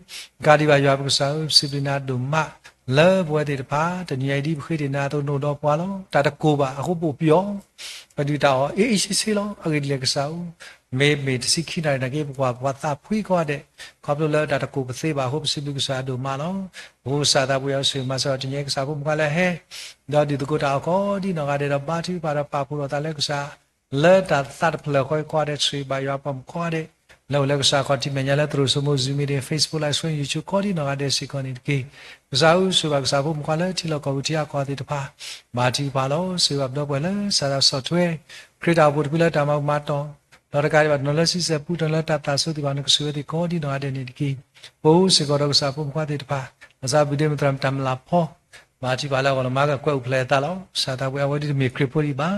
ဂါဒီပါရွာပုစာစီပလနာဒုမ လဲဘွယ်တေတပါတညိုင်ဒီဘခိတေနာတော့နိုတော့ပွာလောတာတကိုပါအခုပို့ပြောပဒီတာအေးစီစီလောအဂိလေကစားမေတစီခိနိုင်တဲ့ဘွာဘွာတာဖွေးခေါ်တဲ့ခေါပလိုလဲတာတကိုပစေပါဟုတ်ပစီလူကစားတို့မလောဘိုးစာတာဘွေရောက်ဆွေမဆောတညိုင်ကစားဖို့မကလည်းဟဲတော့ဒီတကိုတာကောဒီနော်ကတဲ့ပါတီပါပါဖို့တော့တာလဲကစားလဲတာသတ်ဖလခွဲခေါ်တဲ့ဆွေပါရပမ်ခေါ်တဲ့လောလကစားခေါ်တိမညာလဲသူတို့စမိုးဇီမီတဲ့ Facebook live ဆွေ YouTube ခေါ်ဒီနော်ကတဲ့စီကွန်နေကေကစားဦးဆွေပါကစားဖို့မကလည်းချီလောက်ကောတီယာခေါ်တဲ့တပါမာတီပါလို့ဆွေပါတော့ပွဲလဲစာရဆော့ထွဲခရစ်တာဘုတ်ပြလက်တာမောက်မတော်လောကကာရီဘာနော်လက်စီစပူတလက်တာတာဆုဒီဘာနကဆွေဒီခေါ်ဒီနော်ကတဲ့နေကေဘိုးစေကောတော့ကစားဖို့မကတဲ့တပါမစားဗီဒီယိုမတမ်တမ်လာဖောမာတီပါလာကလမာကကွက်ဖလဲတာလောစာတာပွဲအဝဒီမီခရစ်ပိုရီပါ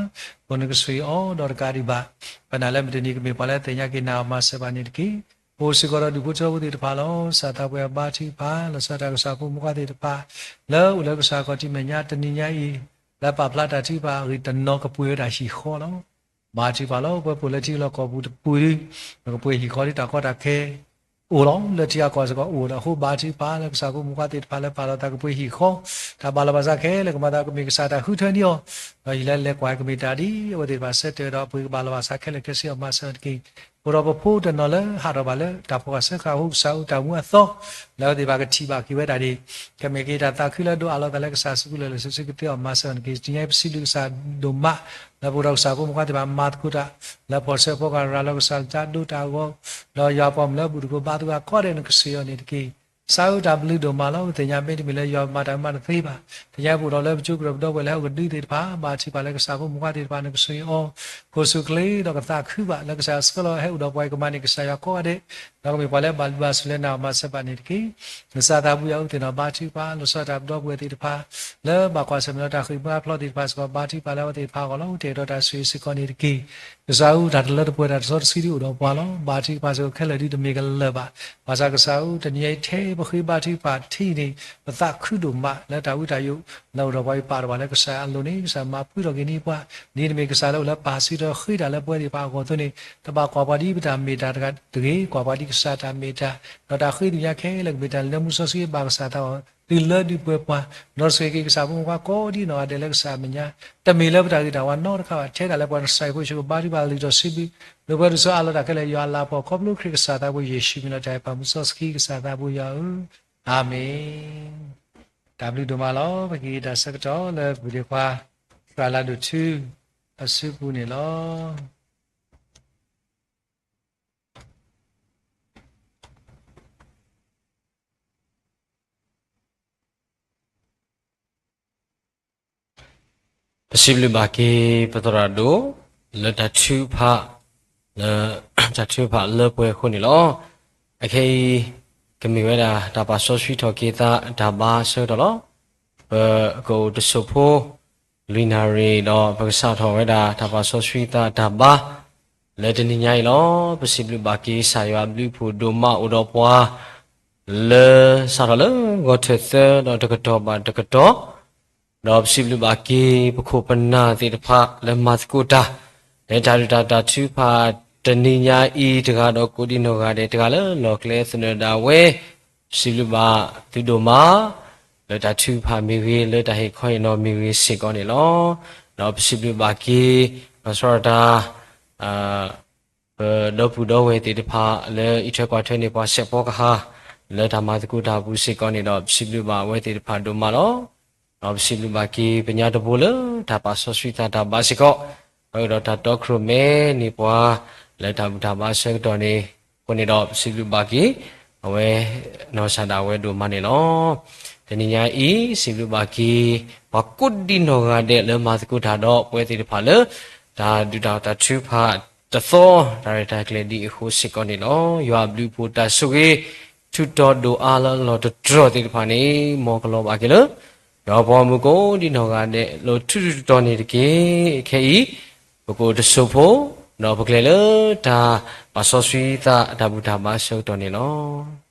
ဘုန်ကဆွေအော်ဒေါ်ကာရီပါပနာလဲမတနီကမေပါလဲတင်ညာကိနာမဆဘာနေတကီဘိုးစကောရဒီဘုချောဝဒီတပါလောစာတာပွဲပါတီပါလစာတာကစားဖို့မကတဲ့တပါလောဦးလကစားကတိမညာတနိညာဤလပပလာတာတီပါရီတနောကပွေရာရှိခေါ်လောမာတီပါလောပွဲပိုလက်တီလောကဘူးပွေကပွေဟီခေါ်တာကောတာခဲโอ้လောလက်တီကောစကောโอ้ဟိုဘာတီပါလကစားဖို့မကတဲ့တပါလဲပါလာတာကပွေဟီခေါ်တာပါလာပါစားခဲလကမတာကမိကစားတာဟူထန်ယောဤလဲကွာကမိတာဒီဝဒီပါဆက်တဲ့တော့ပွေပါလာပါစားခဲလကစီအမဆတ်ကီဘောရဘဖို့တနော်လဲဟာတော့ပါလဲတာဖောကဆက်ခါဟုတ်ဆောက်တာမှုအသောလောဒီပါကတိပါကိဝဲတာဒီကမေကေတာတာခိလဒိုအလောတလဲကစားစုလဲဆစကတိအမဆတ်ကီဒီယပစီလူစာဒိုမာလဘောတော့စာဖို့မကတဲ့ပါမတ်ကုတာလဘောဆက်ဖို့ကရာလောကစားချဒူတာကိုလောရပမ်လဘူကိုပါတူကခေါ်တဲ့ကစီယောနေတကီစာဥတာဘလူဒိုမာလောတင်ညာမေတ္တမီလဲယောမာတာမတ်သေးပါတရားဘူးတော့လဲကျုပ်ကတော့ဝဲလဲကတိတဲ့ပါဘာချီပါလဲကစားဖို့မကတဲ့ပါနကစီအောကိုစုကလေးတော့ကတာခူပါလဲကစားစကလောဟဲဥတော့ပွဲကမနိကစားရခေါ်တဲ့တော့မေပါလဲဘာဘာဆလဲနာမဆက်ပါနေတကီမစားတာဘူးရောက်တင်တော့ဘာချီပါလို့စားတာတော့ပွဲတဲ့ပါလဲဘာကွာစမလို့တာခိပါဖလော့တဲ့ပါစကဘာချီပါလဲတဲ့ပါကလောတဲ့တော့တာဆွေစကောနေတကီကစားဦးဒါတလဲပွဲတာဆော့စီရီတော့ပွာလောဘာချီပါစကခဲလက်ဒီတမေကလဲပါဘာစားကစားဦးတညိထဲဘခိပါတိပါထိနေပသခုဒုမလက်တာဝိတာယုလောက်တော့ဘိုင်းပါတော့လည်းကစားအလုံးနေကစားမပြတော့ကိနေပွားနေနမေကစားလို့လည်းပါစီတော့ခိတာလည်းပွဲဒီပါကောသွနေတပါကွာပါတိပတာမေတာတကေကွာပါတိကစားတာမေတာတော့တာခိဒီရခဲလည်းမေတာလည်းမှုဆောစီပါကစားတော့ဒီလဒီပွဲပွားနော်ဆွေကိကစားဖို့ကောဒီနော်တယ်လည်းကစားမညာတမေလည်းပတာကိတာဝါနော်တခါထဲတာလည်းပွဲဆိုင်ဖို့ရှိပါတိပါလီတော့စီဘီလောဘရဆောအလတာကလည်းရွာလာပေါ်ကောပလုခရကစားတာကိုယေရှုမနာတိုင်ပါမှုဆောစကီကစားတာကိုရောအာမင်ဒါဘလူဒိုမာလောဘဂီဒါစကတော့လေဗီဒီခွာဖလာလာဒူချူအစုပူနေလောပစီဘလဘာကေပတရာဒိုလတချူဖာလတချူဖာလပွဲခုန်လောအခေကမီဝဲတာဒါပါဆောဆွီထော်ကေတာဒါပါဆောတော့လောကိုတဆုဖိုလီနာရီတော့ပကစားထော်ဝဲတာဒါပါဆောဆွီတာဒါပါလက်တနိညာီလောပစီဘလဘာကေဆာယဘလူဖူဒိုမာအိုတော့ပွာလေဆာရလဂေါ်ထေသတော့တကတော့ပါတကတော့တော့ပစီဘလဘာကေပခုပနာတိတဖလမတ်ကိုတာလက်တာချူဖာတနိညာဤတကတော့ကိုဒီနောကတဲ့တကလည်းလောကလဲစနဒါဝဲစီလူပါသူတို့မှာလက်တာချူဖာမီဝေလက်တာဟိခွင်နော်မီဝေစေကောနေလောတော့စီလူပါကီမစောတာတော့ဖူတော့ဝဲတိတဖာလဲဤထွက်ကွာထွဲနေပွားဆက်ပေါ်ကဟာလက်တာမတကူတာဘူးစေကောနေတော့စီလူပါဝဲတိတဖာတို့မှာလောတော့စီလူပါကီပညာတဘူလဒါပါဆောဆွီတာဒါပါစေကောတော့တာတော့ခရမဲနေပွားလက်တာဒါပါဆက်တော်နေကိုနေတော့စီလူပါကီအဝဲနော်ဆန္ဒဝဲတို့မနေနော်တနင်္ညာဤစီလူပါကီဘကုတ်ဒီနောကတဲ့လမစကုထာတော့ပွဲတိတဖာလေဒါဒူတာတာချူဖာတသောဒါရတာကလေးဒီအခုစစ်ကောနေနော်ရွာဘလူးပိုတာဆုကေထူတော်ဒိုအားလော်တဒရတိတဖာနေမောကလောပါကေလေရောဘောမကိုဒီနောကတဲ့လောထူတော်နေတကေခေဤဘကိုတဆုဖို့နော်ဘကလေလေဒါပါဆောဆွီတာဒါဘူဒါမဆုတော်နေနော်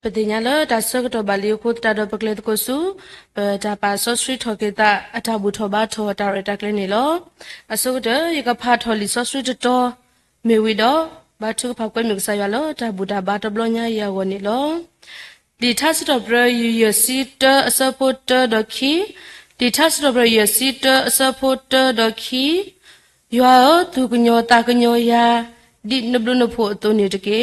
ပတိညာလဒါဆကတော့ဘာလီကိုတာတော့ပကလက်ကိုစုဒါပါဆော့စထရီထော်ကေတာအထဘူထောဘာထောတာရတာကလေးနေလောအစုဒရကဖာထော်လီဆော့စထရီတော်မေဝီတော့ဘာထုဖောက်ကွဲမြုပ်ဆာရလောဒါဘူဒါဘာတဘလညာရဝနေလောဒီထတ်တော့ဘရယူရစီတာအစပိုတာဒခီဒီထတ်တော့ဘရယူစီတာအစပိုတာဒခီယောသူကညောတာကညောယာဒီနဘလနဖို့အတုန်နေတကေ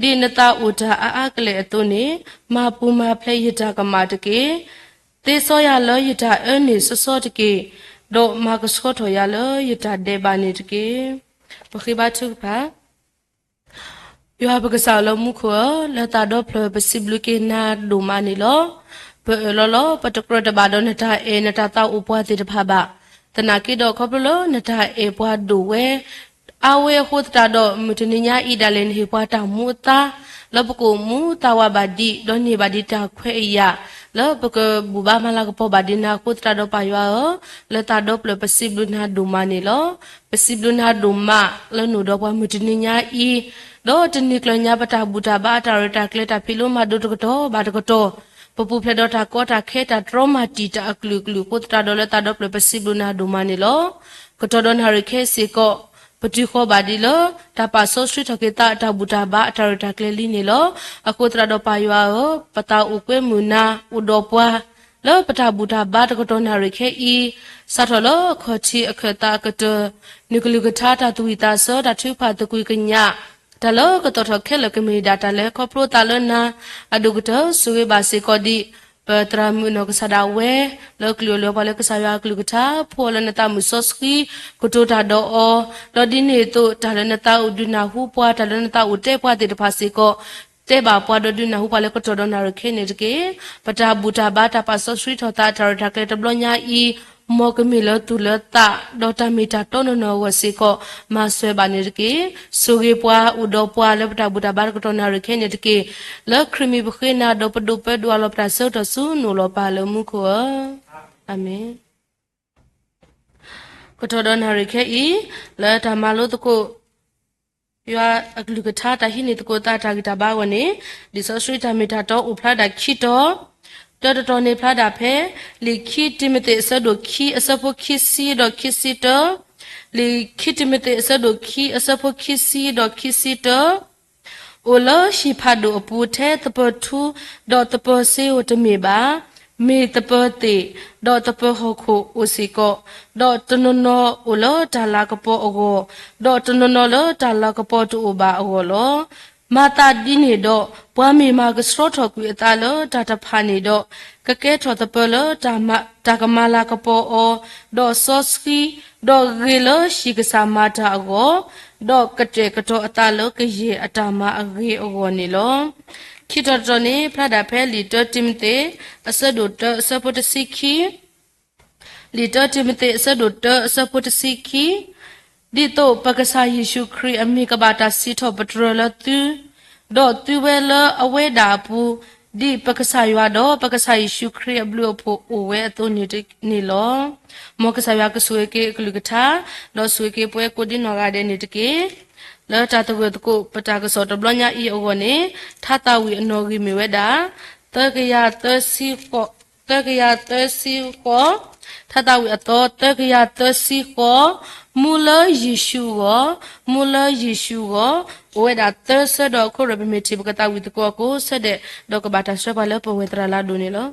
ဒီနတာဥဒါအာကလေအတုန်နေမာပူမာဖလေယတာကမာတကေသေဆောရလောယတာအနေစောစောတကေဒေါမာကစောထော်ရလောယတာဒေဘာနေတကေပခိဘထုဖာယောဘကစားလောမှုခောလတာဒေါဖလပစီဘလူကေနာဒိုမာနီလောပလောပတကရတဘာဒနတာအေနတာတာဥပွားတိတဖဘာတနာကိဒေါခပလောနတာအေပွားဒိုဝဲအဝဲဟုတ်တာတော့မတနိညာဣဒလည်းဟေပွားတာမူတာလဘကိုမူတာဝဘာဒီဒေါနေဘာဒီတာခွဲရလဘကဘူဘာမလာကပေါ်ဘာဒီနာကုတာတော့ပါယောလတာတော့ပလပစီဘလူနာဒိုမာနီလောပစီဘလူနာဒိုမာလနုတော့ပွားမတနိညာဤတော့တနိကလညာပတာဘူတာဘာတာရတာကလတာဖီလိုမာဒိုတကတော့ဘာတကတော့ပပူဖလက်တော့တာကောတာခဲတာဒရမာတီတာအကလူကလူကုတာတော့လတာတော့ပလပစီဘလူနာဒိုမာနီလောကတော့ဒွန်ဟာရီခဲစီကောပတိခောဘာဒီလောတပါဆောစထရီထကေတာတဘူတာဘာအတာရတာကလေးလီနေလောအခုတရတော့ပါရွာဟပတာဥကွဲမူနာဥတော်ပွားလောပတာဘူတာဘာတကတော့နာရခဲဤစထလောခောချီအခတာကတနုကလူကထာတာတူဝီတာစောတထုဖာတကွေကညာတလောကတော့ထခဲလကမေဒါတလဲခောပရိုတာလနာအဒုကတဆုဝေဘာစေကောဒီပတရာမုနောကဆဒါဝဲလောကလူလောပါလကဆာယာကလူကထာဖောလနတာမုဆောစခီကတိုတာဒောလောဒီနေတုတာလနတာဥဒနာဟုပွားတာလနတာဥတေပွားတေတဖာစီကောတေဘာပွားဒဒနာဟုပါလကတိုဒနာရခဲနေတကေပတာဘူတာဘာတာပါဆောစရီထောတာတာတာကလေတဘလညာဤမောကမီလတူလတာဒေါတာမီတာတောနနောဝစီကောမဆွဲပါနေတကေဆိုဂေပွားဥဒောပွားလပတာဘူတာဘာကတောနာရခဲနေတကေလခရမီဘခေနာဒေါပဒုပဒွာလပတာဆောတဆူနိုလပါလမှုခောအာမင်ကတောဒနာရခဲဤလတမလို့တကိုယောအကလူကထာတာဟိနေတကိုတာတာဂီတာဘာဝနေဒီဆောစရီတာမီတာတော့ဥဖလာတာခိတော့တော်နေဖလာတာဖဲလီခိတိမတေဆဒိုခိအစဖို့ခိစီတော့ခိစီတော့လီခိတိမတေဆဒိုခိအစဖို့ခိစီတော့ခိစီတော့အိုလရှိဖာဒိုအပူထဲတပထူတော့တပစေဝတမေပါမေတပတေတော့တပဟခုဥစီကောတော့တနနောအိုလဒါလာကပေါ်အောတော့တနနောလဒါလာကပေါ်တူဘာအောလောမာတာဒီနေတော့ပွားမီမာကစရောထော်ကွေအတာလောဒါတဖာနေတော့ကကဲထော်တပလောဒါကမာလာကပေါ်အောတော့ဆောစကီတော့ဂေလရှိကစားမာတာအောတော့ကတဲ့ကတော့အတာလောကရေအတာမအဂေအောနေလောခိတတော်နေဖလာဒါဖဲလီတော်တင်တေအစဒုတအစပတစီခီလီတော်တင်တေအစဒုတအစပတစီခီဒီတော့ပကစားယေရှုခရစ်အမိကဘာတာစီထောပထရလတူဒေါ်တူဝဲလအဝဲဒါပူဒီပကစားရွာတော့ပကစားယေရှုခရစ်ဘလူဖို့အိုဝဲအတုန်နေလောမောကစားရွာကဆွေကေကလူကထာလောဆွေကေပွဲကိုဒီနော်ကတဲ့နေတကေလောတာတကွတကိုပတာကစောတဘလညာဤအောနေထာတာဝီအနော်ဂီမီဝဲတာတကရတစီကိုထာတာဝီအတော်တကရတစီကိုမူလယေရှုကိုဝဲတာသဆတော့ခုရပမီတီပကတာဝီတကောကိုဆက်တဲ့ဒေါကဘာတာဆွဲပါလဲပဝေတရာလာဒုန်နေလော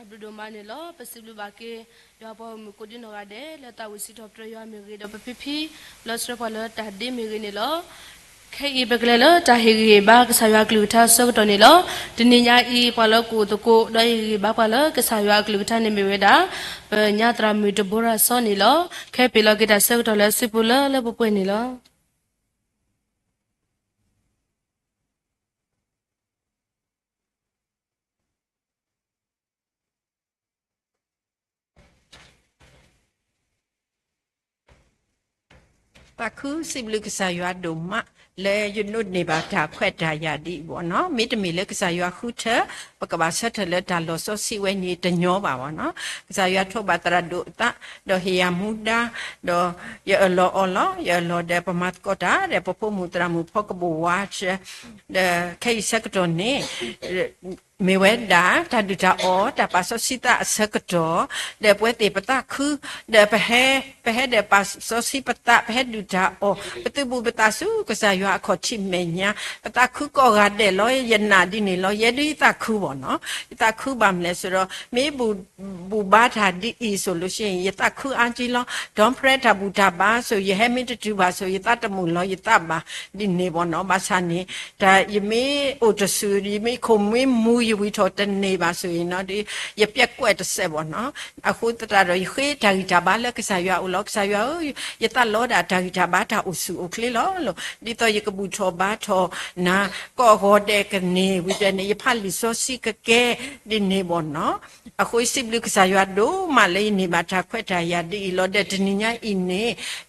blu do mani lo pesiblu bake yo po mu kodi no ga de le ta wisi top tro yo mi ri do pipi lo sro po lo ta de mi ri ni lo khai e bakle lo ta he ri ba ka sa yo klu tha so to ni lo dini nya e po lo ko to ko do ri ba pa lo ka sa yo klu tha ni mi we da nya tra mi to bora so ni lo khai pe lo ki ta so to lo sipu lo lo po pwe ni lo ta khu sim lu ksa yo do ma le you know ne ba ta khwet ta ya di bo no mi de mi le ksa yo khu the pa ka ba sa the le ta lo so si we ni de nyo ba bo no ksa yo tho ba tra do ta do he ya mu da do ye lo o lo ye lo de pa mat ko ta de po po mu tra mu pho ka bo wa che de kai sa ka do ne me we da ta du ta o ta pa so si ta sa ka do de pwe te pa ta khu de pa he de pa so si pa ta pa he du ta o pa tu bu pa ta su ka sa yo a kho chi me nya pa ta khu ko ga de lo ye na di ni lo ye di ta khu bo no ta khu ba mle so ro me bu ba tha di i so lo shin ye ta khu an ji lo don't pray ta bu ta ba so ye he me tu ba so ye ta ta mu lo ye ta ba di ni bo no ba sa ni ta ye me o to su ye me ko me mu ye wi tho ta ni ba so ye no di ye pyak kwet ta se bo no a khu ta ro ye khe ta gi ta ba le ka sa yo u lo ka sa yo ye ta lo da ta gi ta ba ta u su o kle lo lo di to ye ka bu tho ba tho na ko ho de ka ni wi de ni ye pha li so si ka ke di ni bo no a khu sip lu ka sa yo do ma le ni ba ta khwet ta ya di lo de ni nya i ni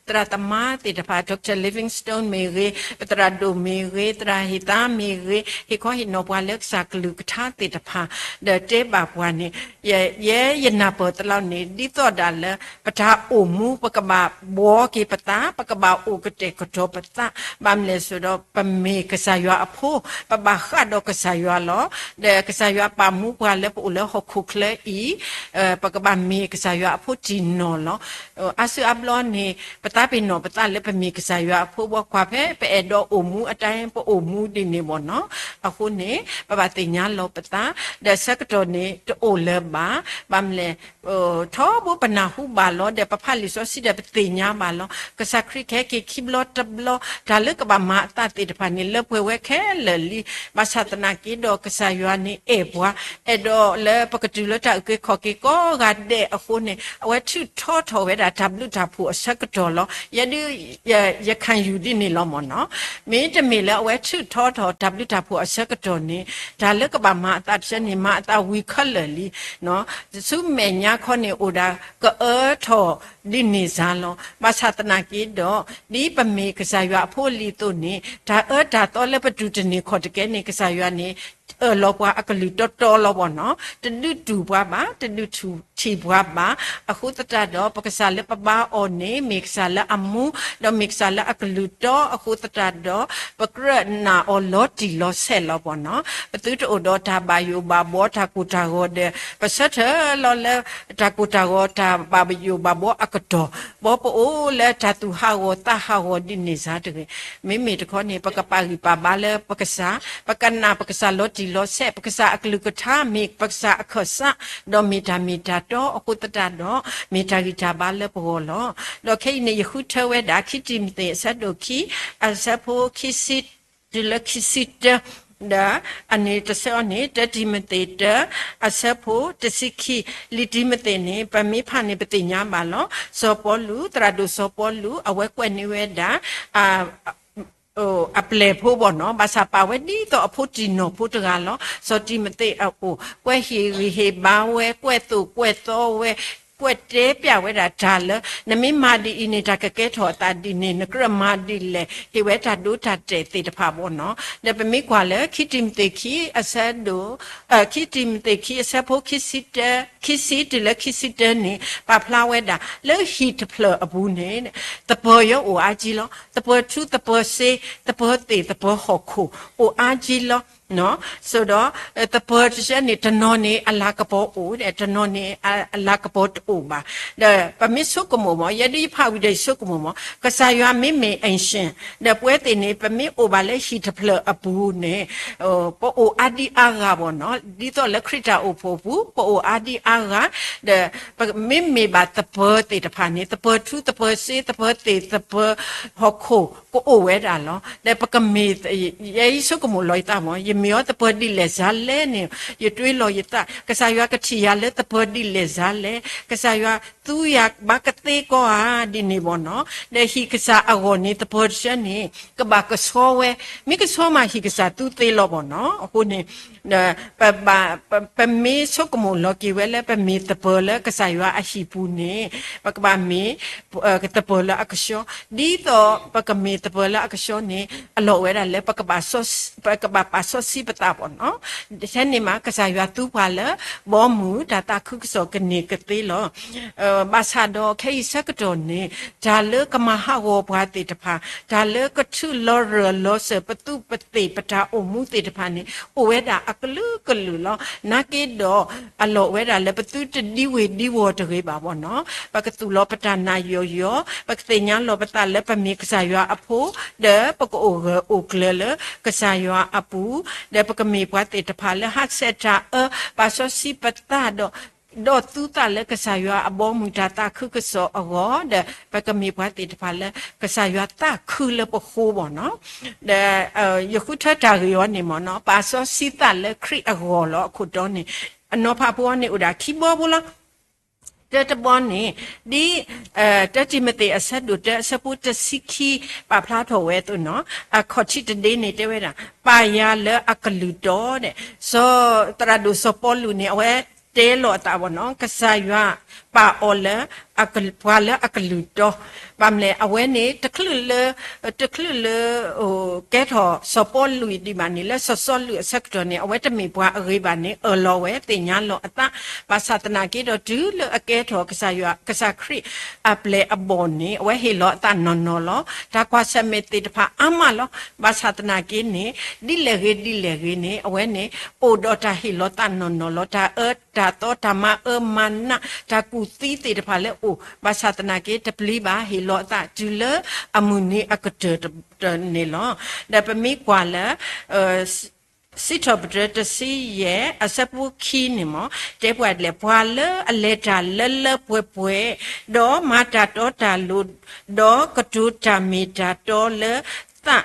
tra ta ma ti ta pha Dr. Livingstone me re tra do me re tra hi ta me re hi ko hi no bwa le sa ka lu ka tha ti ta pha de te ba bwa ni ye na po ta lo ni di to da le pa tha o mu pa ka ba bo ki pa ta pa ka ba o ka te ko to pa ta ba mle so do pa me ka sa yo a pho pa ba kha do ka sa yo lo de ka sa yo pa mu bwa le po le ho khu kle i pa ka ba me ka sa yo a pho ti no lo a su ab lo ni pa ta pe no pa ta le pa me ka sa yo a pho bo kwa phe pe e do o mu a tai po o mu di ni bo no a khu ne pa ba te nya lo pa ta de sa ka to ni to o le ba ba mle tho bo pa na hu ba lo de pa pha li so si de pa te nya ba lo ka sa kri ke ki ki blo ta blo ta le ka ba ma ta te de pa ni le pwe we khe le li ba sa ta na ki do ka sa yo ni e bwa e do le pa ka tu lo ta ke kho ki ko ga de a khu ne a we tu tho we da ta blu ta phu a sa ka to lo ye ni ye khan yu di ni lo mo no me de me le a we tu tho ta blu ta phu a sa ka to ni da le ka ba ma ta chen ni ma ta wi kha le li no su me nya kho ni o da ka tho di ni za lo ma sa ta na ki do ni pa me ka sa yo a pho li to ni da da to le pa tu de ni kho de ke ni ka sa yo ni lo bwa a ka lu to lo bo no te lu tu bwa ba te lu tu chi bwa ba a khu ta ta do pa ka sa le pa ba o ne me ka sa le amu do me ka sa le a ka lu to a khu ta ta do pa kra na o lo ti lo se lo bo no pa tu to do ta ba yo ba bo ta ku ta go de pa sa the lo le ta ku ta go ta ba yo ba bo a ka do bo po o le ta tu ha go ta ha go di ni sa de me me to kho ni pa ka pa ri pa ba le pa ka sa pa ka na pa ka sa lo ti lo se pa ka sa a ka lu ka tha me pa ka sa a kha sa do me ta to a ku ta ta do me ta ri ta ba le po lo do ke ni ye khu the we da ki ti mi te sa do ki a sa po ki sit de la ki sit da ane ta se ane ta ti me te da a sa po ta si ki li ti me te ne pa me pha ne pa te nya ba lo so po lu tra do so po lu a we kwe ni we da a ple pho bo no ba sa pa we ni to a pho ti no pho ta ga lo so ti me te a o kwe he ba we kwe tu kwe to weကွက်တဲပြဝဲတာဒါလနမိမာဒီအင်းနေတာကကဲထော်တာဒီနေနကရမာဒီလေဟေဝဲတာဒုတာတဲတေတဖာဘောနော်ဒါပမိကွာလေခိတိမတေခိအဆတ်ဒိုခိတိမတေခိအဆတ်ဖို့ခိစီတလေခိစီတနေပါဖလာဝဲတာလေဟီတဖလအဘူးနေတပေါ်ရောအိုအာကြီးလောတပေါ်သူတပေါ်စေတပေါ်တေတပေါ်ဟောခုအိုအာကြီးလော no so do the person ni tano ni ala kapo o de tano ni ala kapo o ba de permiso como mo ya di pha wi de so como mo ka sa ywa mi me ancient de pwe te ni permi o ba le shi tple apu ne po o adi aga bo no di to le krita o pho pu po o adi aga de mi me ba the per te de pha ni the per tu the per se the per te the per hokko ko o we da lo de pa ka me ye so como lo ta mo mi yo te podi le zale ne ye twi lo ye ta ka sa yo ka thi ya le te podi le zale ka sa yo tu ya ba ka te ko a di ni bo no de hi ka sa a go ni te pod sha ni ka ba ka so we mi ka so ma hi ka sa tu te lo bo no ho ni pa mi so ko mo lo ki we le pa mi te po le ka sa yo a hi pu ni pa ka ba mi ka te po le a ka sho di to pa ka mi te po le a ka sho ni a lo we da le pa ka ba so pa ka ba pa so si pata bon no sen ni ma ka sa ya tu pa le bo mu da ta khu so ka ni ka te lo ba sa do ke sa ka do ni da le ka ma ha wo bwa te ta pha da le ka thu lo ro lo se pa tu pa te pa ta o mu te ta pha ni o we da ak lu ka lu lo na ke do a lo we da le pa tu te di we di wo te ge ba bon no pa ka tu lo pa ta na yo yo pa te nya lo pa ta le pa mi ka sa ya a pho de pa ko o kle le ka sa ya a pu de pa ka mi pwa te ta pha le ha se ta pa so si pa ta do tu ta le ka sa yo a bo mu ta ta khu ka so a go de pa ka mi pwa te ta pha le ka sa yo ta khu le po kho bo no de yo khu tha ta yo ni mo no pa so si ta le kri a go lo khu do ni no pha po ni u da ki bo bo lo te bon ni di te ti mate asat do te sapu te sikhi pa phla tho we tu no a khochi te de ni te we da pa ya le akalu do de so tra do so polu ni we te lo ta bo no ka sa ywa pa ole akal pwa le akalu do pam le awe ni te khlu le o ke tho so polu di ba ni le so lu sak do ni awe te mi pwa ri ba ni lo we te nya lo ata pa satana ki do du le ke tho ka sa ywa ka sa khri a ple a bon ni awe he lo ta no no lo ta kwa sa me te ta pha ama lo pa satana ki ni di le ge ni awe ni o do ta he lo ta no no lo ta ta to ta ma man na ta ku ti te ta pha le o pa satana ki te pli ba he lo ta du le amuni akate ne lo da pa mi kwa la si top de si ye asapu ki ni mo te pwa le pwa le aleta le pwe do mata to ta lu do katu ta mi ta to le ta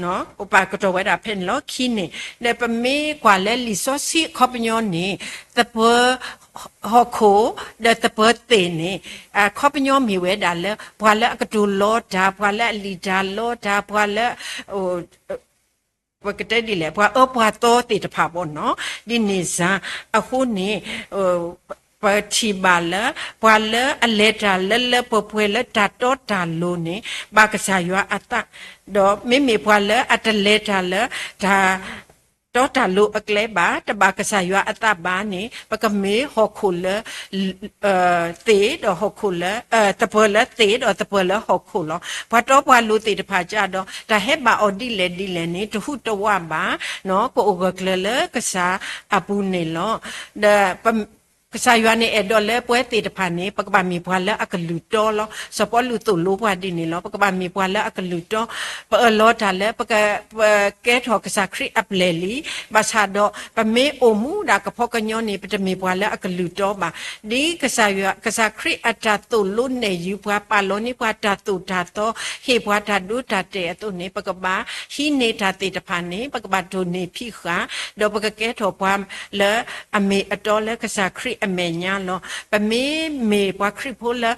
no o pa ko to we da pen lo ki ni le pa mi kwa le li so si khopnyo ni ta pwa ho ko de te pe te ni kho pnyo mi we da le pwa le ka tu lo da pwa le li da lo da pwa le o wa ka te di le pwa to te ta pha bo no di ni sa a khu ni pa chi ba le pwa le a le ta le pwe le ta to ta lo ni ba ka sa yo ata do mi pwa le at le ta le da to ta lu akle ba ta ba ka sa yo ata ba ni pa ka me ho khul te do ho khul ta po la te do ta po la ho khul pa to pa lu te ta pha cha do ta he ba o di le ni tu hu to wa ba no ko o ga kle le ka sa apu ne lo da ka sa yo ni e do le pwe te ta pha ni pa ka ba mi pwa la akalu to lo so po lu tu lu pwa di ni lo pa ka ba mi pwa la akalu to pa lo ta le pa ka ke tho ka sa khri ap le li ba sa do pa me o mu da ka pho ka nyo ni pa mi pwa la akalu to ba di ka sa khri ata tu lu ne yu pwa pa lo ni pwa ta tu ta to he pwa ta du ta te tu ni pa ka ba hi ne ta te ta pha ni pa ka ba do ni phi kha do pa ka ke tho pwa le a me ato le ka sa khri a me nya lo pa me pwa khri pho la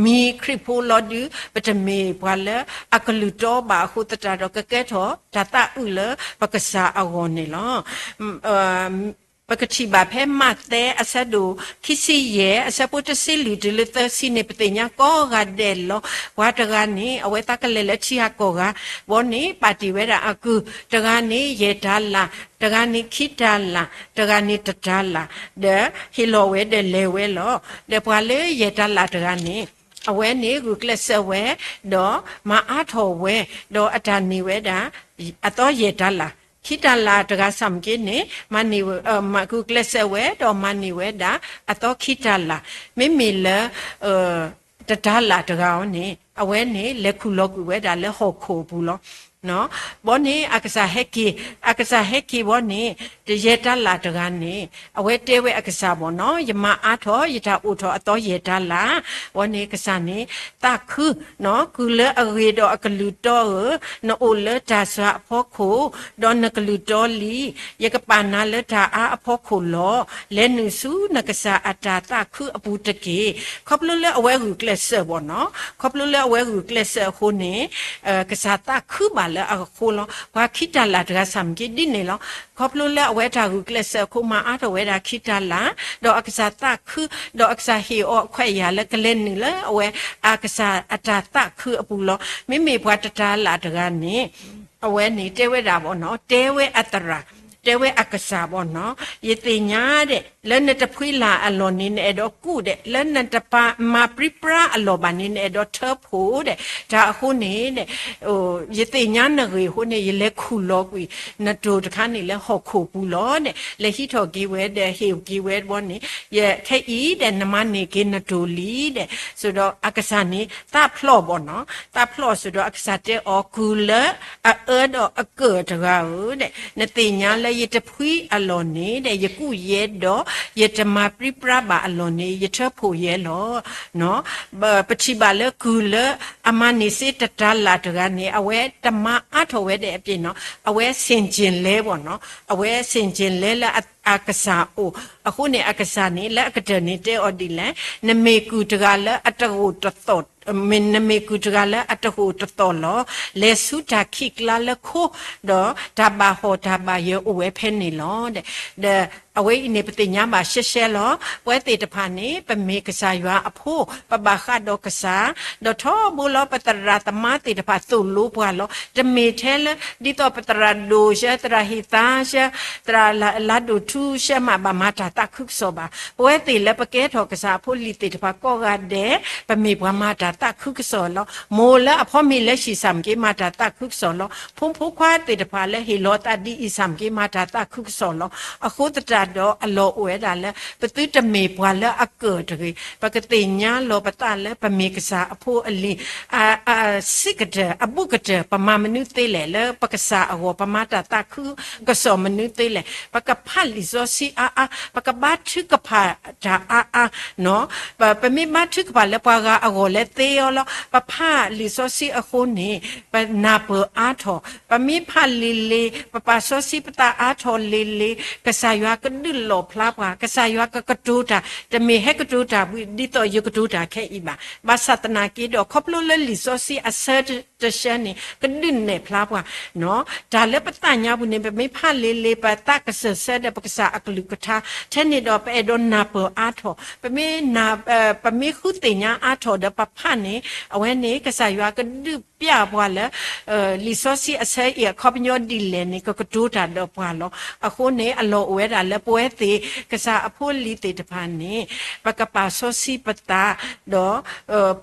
mi khri pho lo du pa ta me pwa la akalu to ba khu ta ta do ka ke tho ta ta u le pa ka sa a go ni loปกติแบบให้มาแต่อาศัยดูคิดสิเย่อาศัยพูดสิลิดลิตสิเนปเตญก็กาเดลโลว่าตระนี้เอาไว้ตากเลเลชีฮักก็วันนี้ปฏิเวราคือตระนี้เยดัลละตระนี้คิดัลละตระนี้ตดัลละเดฮิโลเวเดเลเวโลเดพอเลยเยดัลละตระนี้เอาไว้นี้กูเคลสเวดอมาอาทอเวดออาจารย์นิเวดาอัตโตเยดัลละ ခိတလာတကဆမ်ကေနေမနီမကုကလဆဝဲတော့မနီဝဲဒါအတော့ခိတလာမိမိလေတတလာတကောင်နေအဝဲနေလက်ခုလောက်ဝဲဒါလက်ဟော့ခိုဘူးလောနော်ဘောနေအကစားဟက်ကီဘောနေတရေတလာတကနေအဝဲတဲဝဲအကစားဘောနော်ယမအားထောယထာဥထောအတော်ရေတလာဘောနေကစားနေတခုနော်ကုလအရေတော်အကလူတော်နော်အိုလတာဆာဖို့ခိုဒေါ်နကလူတော်လီယကပနာလတာအဖို့ခိုလောလဲနုစုနကစားအတာတခုအပူတကေခေါပလလအဝဲကူကလဆဘောနော်ခေါပလလအဝဲကူကလဆခိုနေကစားတခုပါလေအခုလောဘာခိတလာတကဆမ်ကိဒီနေလောခေါပလလအဝဲတာကူကလဆခုမအားတော့ဝဲတာခိတလာတော့အကစားတခုတော့အကစားဟီအောခွဲရလကလင်းနေလေအဝဲအကစားအတာတခုအပူလောမိမိဘွားတတာလာတကနေအဝဲနေတဲဝဲတာပေါ့နော်တဲဝဲအတရာတဲဝဲအကစားပေါ့နော်ယတိညာတဲ့လဲနဲ့တဖွေးလာအလောနေနဲ့တော့ကုတဲ့လဲနဲ့တပါမပရိပရာအလောပါနေနဲ့တော့ထဖို့တဲ့ဒါအခုနေတဲ့ဟိုယတိညာနဂေဟိုနေရလဲခုလောကွီနတိုတခါနေလဲဟော့ခုဘူးလောတဲ့လဲဟိထော်ကီဝဲတဲ့ဟေကီဝဲဘောနေရဲ့ခဲဤတဲ့နမနေကေနတိုလီတဲ့ဆိုတော့အကစားနေတာဖလော့ပေါ့နော်တာဖလော့ဆိုတော့အကစားတဲ့အော်ကူလအဲတော့အကေတကားတဲ့နတိညာလဲယတဖွေးအလောနေတဲ့ယကုရဲတော့ယတမပရိပရဘာအလောနေယထဖို့ရဲလောနော်ပတိပါလကူလအမနိစေတတလာတကနေအဝဲတမအထောဝဲတဲ့အပြင်နော်အဝဲစင်ကျင်လဲပေါ့နော်အဝဲစင်ကျင်လဲလာအကစားအိုအခုနေအကစားနေလက်အကတနေတဲ့အော်ဒီလဲနမေကူတကလည်းအတဟုတသော့မင်းနမေကူတကလည်းအတဟုတသော့လောလေစုတာခိကလာလခိုတော့တဘာဟောတဘာယေအဝဲဖဲနေလောတဲ့အဝဲနေပတိညာမှာရှက်ရှဲလောပွဲတေတဖာနေပမေကစားရွာအဖိုးပပခတ်တော့ကစားတော့ထောဘူလောပတရာတမတေတဖာသူ့လိုပွားလောတမေထဲလဒီတော့ပတရာဒိုရှတရာဟိတာရှတရာလာဒိုထူရှမဘာမတာတခုစောပါပွဲတေလပကဲထောကစားဖိုလီတေတဖာကောကတဲ့ပမေဘွားမတာတခုစောလောမိုလအဖော်မီလက်ရှိစမ်ကေမတာတခုစောလောဖုံဖုခွာတေတဖာလဲဟီလောတာဒီအစမ်ကေမတာတခုစောလောအခုတတတော့အလောဝဲတာလဲပတိတမေဘွာလဲအကောတကြီးပကတိညာလောပတလဲပမေကစားအဖိုးအလီစိကတဲ့အပုကတဲ့ပမမနုသေးလဲပကစားအောပမတာတခုကစောမနုသေးလဲပကဖတ်လီဇောစီပကဘာထုကဖာဒါနော်ပမေမထုကဖာလဲပွားကအကိုလဲသေးရောလောပဖလီဇောစီအခုနေပနာပအားထောပမေဖလီလေပပဇောစီပတာအားထောလီလေကစားရွာကဒလောဖလားပါကစားရွာကတူတာတမေဟကတူတာဒီတော့ယကတူတာခဲဤပါဘာသတနာကီတော့ခေါပလိုလလီဆိုစီအဆတ်တရှန်နေကဒင်းနေဖလားပါနော်ဒါလည်းပတညာဘူးနေမေဖလေးလေးပတကဆဆက်တဲ့ပကစားအကလူကထာထဲနေတော့ပဲတော့နာပအားထောပမေနာပမေခုတင်ညာအားထောတဲ့ပဖနေအဝဲနေကစားရွာကဒပြပွားလဲလီဆိုစီအဆဲရခေါပညောဒီလေနေကတူတာတော့ပွားလို့အခုနေအလောဝဲတာလဲပွဲသေးကစားအဖိုးလီတေတဖာနေပကပါဆိုစီပတာတော့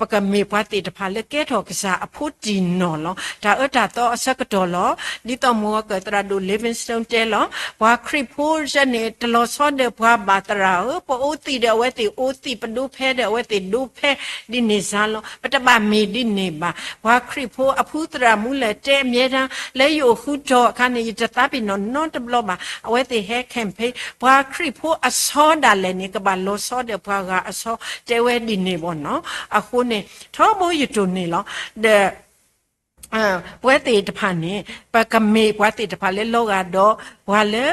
ပကမေပွားတေတဖာလဲကဲထောကစားအဖိုးဒီနော်လောဒါတော့အစကတော်လောဒီတော့မောကတရာဒို Livingstone တဲလောဘွာခရစ်ဖိုးရနေတလောစောတဲ့ဘွာဘာတရာပိုအိုတီတဲ့ဝဲတီအိုတီပဒုဖဲတဲ့ဝဲတီဒုဖဲဒီနေစားလောပတပါမေဒီနေပါဘွာခရစ်ဖိုးအဖူးတရာမူလဲတဲအမြဲတမ်းလဲယိုခုတော့ခါနေတတာပီနော်တဘလောပါအဝဲတီဟဲကမ်ပိဘွာခရစ်ဖိုးအစောဒါလည်းနေကဘာလို့စောတဲ့ဘွာကအစောတဲဝဲဒီနေပေါ့နော်အခုနေထောမိုးရတူနေလောတဲ့ပွဲတေတဖာနေပကမေပွဲတေတဖာလဲလောကတော့ဘာလဲ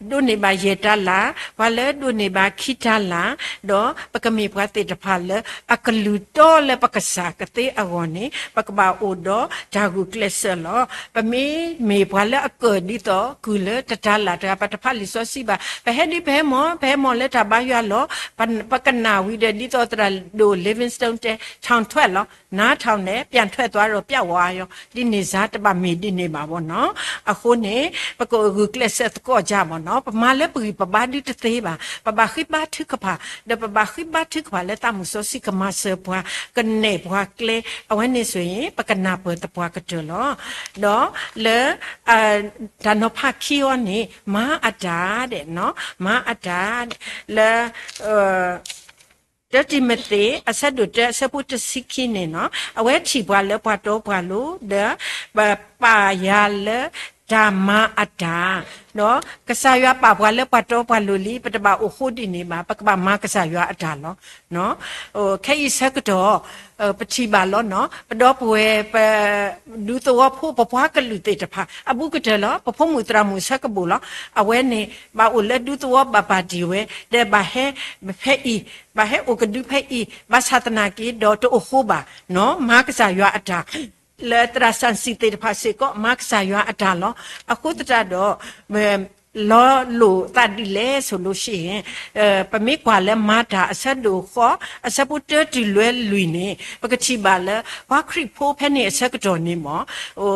ဒုနေပါယေတလာဘာလဲဒုနေပါခိတလာတော့ပကမေပွဲတေတဖာလဲအကလူတော့လဲပကစားကတဲ့အဝနေပကဘာအိုတော့ဒါကူကလဆလောပမေပွဲလဲအကောဒီတော့ကူလဲတတလာတပတဖာလီဆိုစီပါဘဟဲဒီဘဲမောလဲတဘာရလောပကနာဝီဒီတော့တရဒို Livingstone တဲ့ထောင်ထွက်လောနားထောင်နဲ့ပြန်ထွက်သွားတော့ပြတ်ဝါ yo di ne za ta ba me di ne ba bo no a kho ne pa ko gu class set ko ja bo no pa ma le pi pa ba di te ba ba khi ba thu ka pa de ba khi ba thu ka pa le ta mu so si ka ma se bwa ka ne bwa kle a wen ne so yin pa ka na po ta bwa ka to lo no le da no pa ki yo ni ma ada de no ma ada leတတိမတေအဆက်တို့တဲ့စပုတစိခိနေနော်အဝဲချီပွားလဲပွားတော့ပွားလို့တဲ့ပါရလဲဓမ္မအတာနော်ကစားရွာပါပွားလဲပွားတော့ပွားလို့လီပတပါအခုဒီနေမှာပကပမကစားရွာအတာနော်နော်ဟိုခဲဤဆက်ကတော့ပတိပါလောနော်ပတော့ပွဲပဒူတော့ဖို့ပပွားကလူတေတဖာအပုကတလောပဖမှုတရမှုဆက်ကဘူလောအဝဲနေဘာဦးလက်ဒူတော့ဘာပါဒီဝဲတဲ့ဘာဟဲဖဲဤဘာဟဲအိုကဒူဖဲဤဘာသတနာကီတော့တိုခုပါနော်မာကစားရွာအတာလေတရာဆန်စီတေတဖာစေကောမာကစားရွာအတာလောအခုတတတော့လောလိုတတ်ဒီလေဆိုလို့ရှိရင်ပမိကွာလဲမာတာအဆက်တို့ခေါ်အဆက်ပုတ္တတီလွဲလူနေပကတိပါလဲဘာခရိဖိုးဖဲနေအဆက်ကတော့နေမောဟို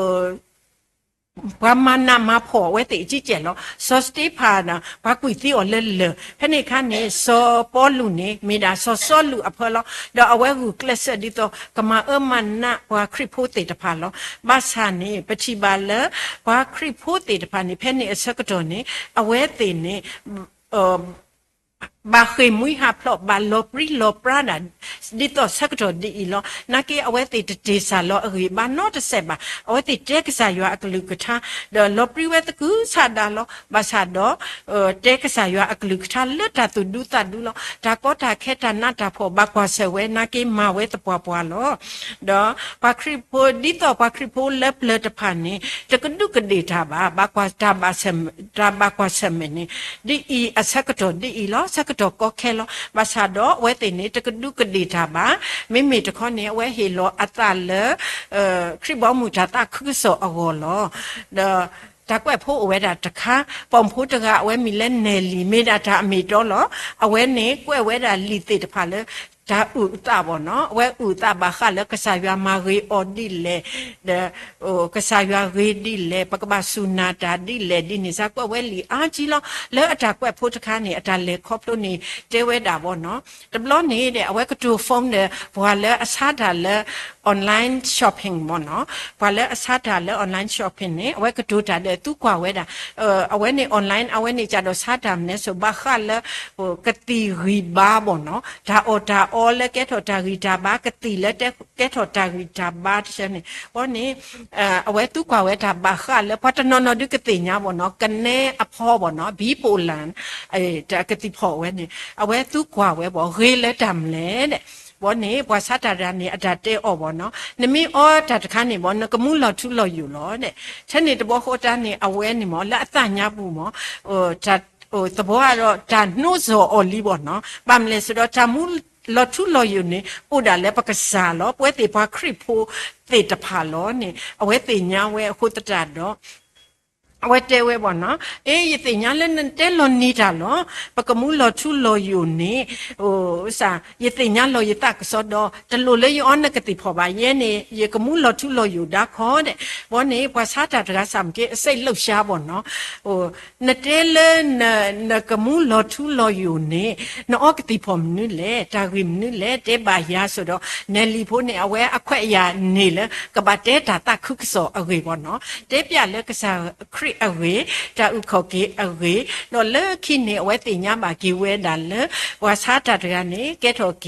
ဘာမနာမဖို့ဝဲတိကြည့်ကြလောစောစတီဖာနာဘာကွီတီော်လဲလဲဖဲနေခါနေစောပေါ်လူနေမိဒါစောလူအဖော်လောတော့အဝဲကူကလစ်ဒီတော့ကမာမနာဘာခရိဖိုးတေတဖာလောဘာသာနေပချိပါလဲဘာခရိဖိုးတေတဖာနေဖဲနေအဆက်ကတော့နေအဝဲတေနေဘာခေမွေဟာဖလောဘာလောပရီလောပရာနာဒီတော့ဆက်တော့ဒီလောနာကေအဝဲတေတေဆာလောအရီဘာနော့တဆက်ဘာအဝဲတေတဲကစားရွာအကလူကထားလောပရီဝဲတကူဆာဒါလောဘာဆာတော့တဲကစားရွာအကလူကထားလက်တာသူဒူတာဒူလောဒါကောတာခဲတာနာတာဖို့ဘာကွာဆဲဝဲနာကေမာဝဲတပွားပွားလောတော့ဘာခရီဖိုဒီတော့ဘာခရီဖိုလက်ပလက်တဖာနေတကဒုကဒေတာဘာကွာတာဘာဆမ်တာဘာကွာဆမ်နေဒီအဆက်ကတော့ဒီလောဆက်တော့ก็แค่loภาษาดอกไว้แต่นี่ตะกดุกดีทาบาไม่มีตะข้อนี้ไว้เฮโลอัตตาเลคริบอมูจาตาคือโซอโกโลตากว่าผู้เอาไว้ดาตะคะปอมผู้ตะกะเอาไว้มีเล่นเนลีเมดาตามีดอลเอาไว้นี่กว่าไว้ดาลีติตะพาเลตาอุตาบ่เนาะไว้อุตาบาคะแล้วก็สายามาเรออดิเลก็สายาเรดิเลปกบาสุนาตาดิเลดินี่ซะกว่าไว้ลีอาจีลแล้วอาตากว่าผู้ตะคะนี่อาตาเลครอบตัวนี้เจไว้ดาบ่เนาะตะบล้อนี่เด้เอาไว้ก็ดูฟอร์มเด้บ่แล้วอาซาดาเลออนไลน์ช้อปปิ้งบ่เนาะบ่แล้วอาซาดาเลออนไลน์ช้อปปิ้งนี่เอาไว้ก็ดูตาเด้ตุกว่าไว้ดาเอาไว้ในออนไลน์เอาไว้ในจาดซาดามเนี่ยsoบาคะเลกติริบาบ่เนาะดาออดาออเลแกถอดาริดาบากติเลแกถอดาริดาบาที่ฉันนี่วันนี้เอาไว้ตุกว่าไว้ดาบาคะเลพัฒนนดุกติญาบ่เนาะกันแน่อพอบ่เนาะบีโปแลนจะกติพอไว้นี่เอาไว้ตุกว่าไว้บ่เรเลดำเลเนี่ยวันนี้ภาษาตาดานี่อาจารย์เตอบ่เนาะนมีอ้อตัดคันนี่บ่เนาะกมูลอทุลออยู่หรอเนี่ยฉันนี่ตะบ่โคตานี่เอาไว้นี่หมอและอตัญญาบุหมอจัดตะบ่ว่าจานโนโซออลีบ่เนาะบามเลสดอจามุลอทุลออยู่นี่อุดาและปกษาลอป่วยติพาคริโพเตตะพาลอนี่เอาไว้ติญาเวโคตตาดอเอาไว้เตเวบ่เนาะยติญาเล่นเตลอนีตาลอปกมูลอทุลออยู่นี่ซายติญาลอยตากสอดอตะโลเลยออนนกติพอบาเยนี่ยกมูลอทุลออยู่ดาคอเดบ่นี่ภาษาตาตระสามเกไสลุชาบ่เนาะนเตเลนกมูลอทุลออยู่นี่นออกติพอมนี่แหละตาริมนี่แหละเตบายาสดอเนลีโพนี่เอาไว้อแควะยานี่ละกะบาเตตาตาคึกซออเรบ่เนาะเตปยาเลกษาคริอเวตาอุขอเกอเวโนเลคินี่เอาไว้ติญาบาเกเวดาเลวาสาตาตระนี่เกทอเก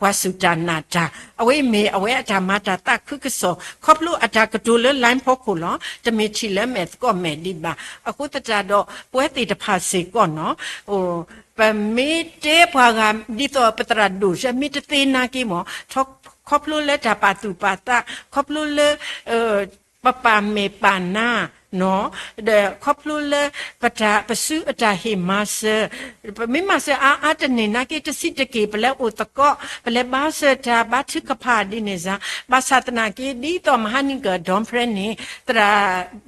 วาสุจานาตาเอาไว้เมเอาไว้อาจามาตาตาคึกซอครอบลูอาจากระตูเลไลน์พอคุลอจะมีชิเลเมตก็แม่ดิบาอะกุตจาดอป่วยติตภาษิก่อนเนาะปมิเตพากามดิโตปตราดูจะมิตเตนากิหมอทอกครอบลูเลจาปาตุปาตาครอบลูเลปปาเมปานา no the couple pata pasu ata he master mi master a tane na ke tsi te ke pele o tako pele master ta ba thu ka pha di ne za ba satana ke di to mahani ka don friend ni tra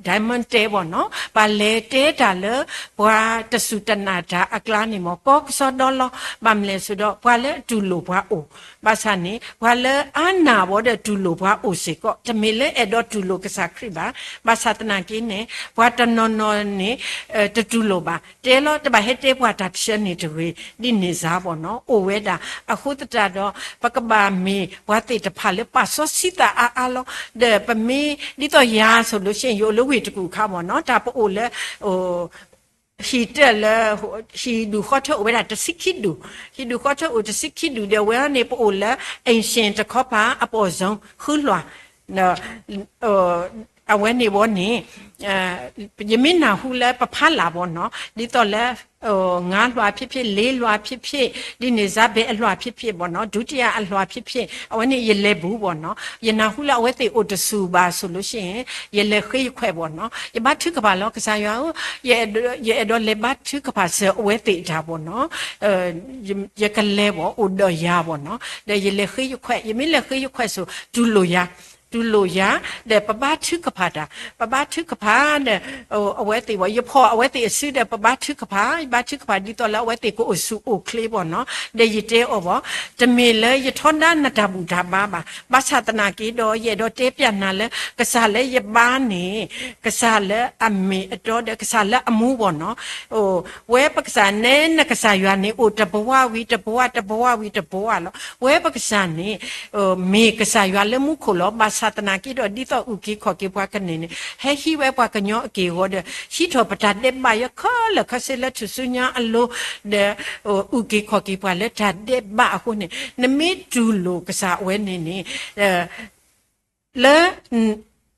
diamond te bo no ba le te ta le bwa tasu tana ta akla ni mo ko so do lo ba mle su do bwa le tu lo bwa o ba sa ni bwa le ana bo de tu lo bwa o se ko te me le e do tu lo ka sa kri ba satana ke ne bwa ta no no ni te tu lo ba te lo te ba he te bwa ta chen ni de we di ni za bo no o we da a khu ta do pa ka ba mi bwa te ta pha le pa so si ta a lo de pa mi di to ya so lo shin yo lo we tu ku kha bo no ta po o le o he tell he do hot over at the sikidu he do hot over the sikidu the well ne po le ancient copper apozon hulwa no awen ni bo ni yimina hula pa phala bo no di to le nga lwa phit phit le lwa phit phit di ne za be a lwa phit phit bo no dutiya a lwa phit phit awen ni ye le bu bo no ye na hula awe te o de su ba so lo shin ye le khoi khwe bo no ye ba thu ka ba lo ka sa ya ye do le ba thu ka ba se awe te da bo no ye ka le bo o do ya bo no de ye le khoi khwe ye mi le khoi khwe so du lo ya tu lo ya de papa thu ka pha da papa thu ka pha de awe te bo ye pho awe te su de papa thu ka pha ba thu ka pha di to la awe te ko o su o kle bo no de ye te o bo de me le ye thon da na da bu da ba satana ki do ye do te pya na le ka sa le ye ba ni ka sa le a me do de ka sa le amu bo no o we pa ka sa ne na ka sa ya ni o de bwa wi de bwa lo we pa ka sa ni me ka sa ya le mu ko lo ba satana ki do di to u ki kho ki bwa ka ne ne he hi we bwa ka nyo ki ho de hi tho pata de ba ya kha la kha se la thu su nya a lo de u ki kho ki bwa le ta de ba ho ne ne me du lo ka sa we ne ne le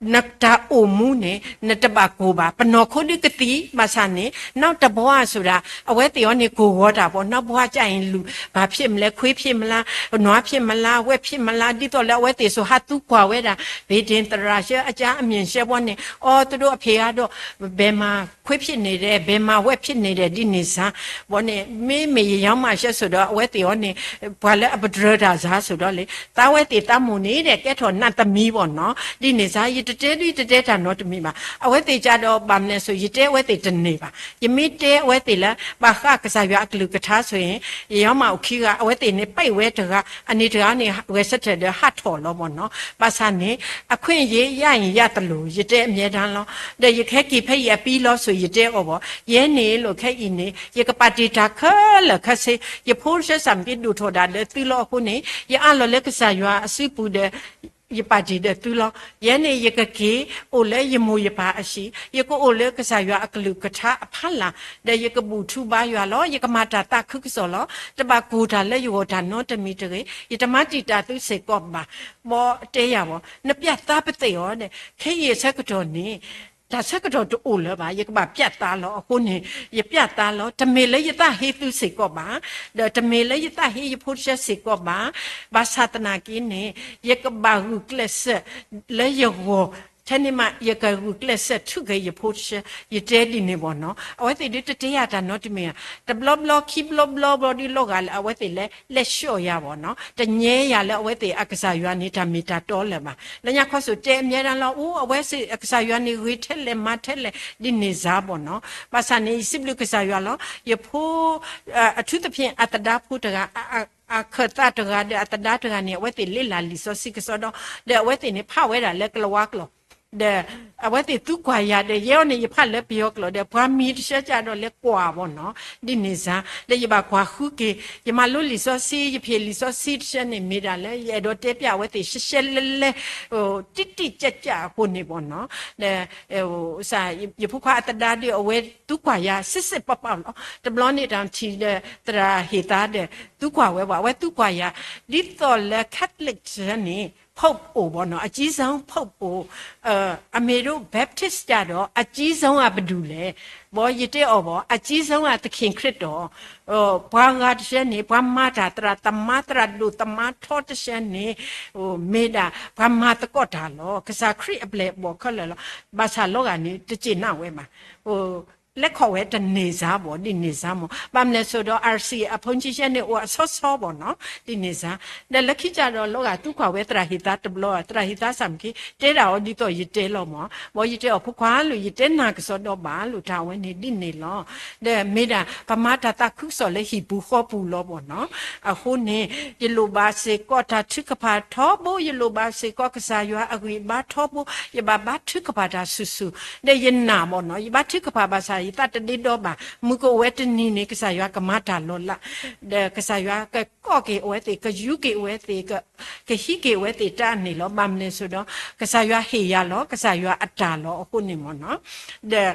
nakta omu ne nataba ko ba pano khodi kati ba sa ne naw ta bwa so da awe te yo ne ko ho da bo naw bwa ja yin lu ba phit mle khwe phit mla nwa phit mla we phit mla di to le awe te so ha tu kwa we da be din tra she a ja a myin she bo ne o tu do a phe ya do be ma khwe phit ne de be ma we phit ne de di ni sa bo ne me yaw ma she so do awe te yo ne bwa le a badra da za so do le ta we te ta mu ne de ke tho na ta mi bo no di ni sa yi te ta no to mi ma awe te ja do bam ne so yi te we te ne ba yi mi te we te la ba kha ka sa ya aklu ka tha so yin yaw ma ukhi ga awe te ne pai we ta ga ani ta ne we set de ha tho lo bo no ba sa ne a khwin ye ya yin ya ta lu yi te a mye dan lo de yi khe ki phai ya pi lo so yi te o bo ye ne lo khe yi ne ye ka pa ti ta kha la kha se ye phur she sam pi du tho da le ti lo khu ne ye a lo le ka sa ya a si pu de ye pa ji de tu lo ye ne ye ka ke o le ye mo ye pa a shi ye ko o le ka sa ya a klu ka tha a pha la de ye ka bu thu ba ya lo ye ka ma ta ta khu so lo ta ba ku ta le yo ta no ta mi de ye ta ma ti ta tu se ko ba mo te ya bo na pya ta pa te yo ne ke ye sa ka to ni ta sa ka to o le ba ye ka ba pya ta lo ko ne ye pya ta lo ta me le ye ta he tu se ko ba de ta me le ye ta he ye phu she se ko ba satana ki ne ye ka ba hu kles le ye go tani ma ye ka hu kles thu ge ye phu she ye te di ne bo no awe te de te ya ta no ti me ta blo blo ki blo blo body lo ga awe te le sho ya bo no ta nye ya le awe te akasa ywa ni ta mi ta to le ma le nya kho so te mye dan lo u awe se akasa ywa ni ri the le ma the le di ne za bo no pa sa ni siblu kasa ywa lo ye phu a thu ta phin atada phu ta ga a khata ta ga de atada ta ga ni awe te le la li so si ka so do de awe te ni pha we da le klo wa klo de awe te tu kwa ya de ye ne ye pha le pyo klo de bwa mi she cha do le kwa bo no di ni sa de ye ba kwa khu ke ye ma lo li so si ye phe li so si she ne mi da le ye do te pya we te she le o ti ti cha cha ko ni bo no de o sa ye phu kwa ta da de awe tu kwa ya sit pa pa lo de blo ni dan chi de tra he ta de tu kwa we ba we tu kwa ya di to le catholic ne Pope အိုဘောနော်အကြီးဆုံး Pope အိုအမေတို့ Baptist ကြတော့အကြီးဆုံးကဘာလို့လဲဘောရတဲ့ဘောအကြီးဆုံးကသခင်ခရစ်တော်ဘွာငါတရှက်နေဘွာမတာတရာတမတရာလူတမထောတရှက်နေမေဒါဘွာမတကော့တာလောကစားခရစ်အပလေဘောခလလောဘာသာလောကနေတကျင်နာဝဲမှာလက်ခေါ်ဝဲတနေစားပေါ့ဒီနေစားမို့ပမ်လဲဆိုတော့ RC အဖုန်ကြီးချက်နဲ့ဟိုဆော့ဆော့ပေါ့နော်ဒီနေစားလက်လက်ခိကြတော့လောကသူ့ခေါ်ဝဲတရာဟိတာတဘလောတရာဟိတာဆမ်ကိတဲတာဟောဒီတော့ရတဲလောမောဘောရတဲဖခွာလူရတဲနာကစောတော့ပါလူတာဝဲနေဒီနေလောတဲ့မေဒါပမတာတခုစောလေဟိဘူးခေါ်ပူလောပေါ့နော်အခုနေဒီလိုပါစေကောတာထိကပါထောဘောရလိုပါစေကောကစားရွာအကွေဘာထောဘောရဘာဘာထိကပါတာဆူဆူတဲ့ယနာမောနော်ရဘာထိကပါပါစာတတ်တိတော့ပါမူကိုဝဲတနီနေကစားရွာကမတာလောလာတဲ့ကစားရွာကကော့ကေဝဲတေကယူကေဝဲတေကဟိကေဝဲတေတာနေလောမမနေဆိုတော့ကစားရွာဟေရလောကစားရွာအတာလောအခုနေမောနော်တဲ့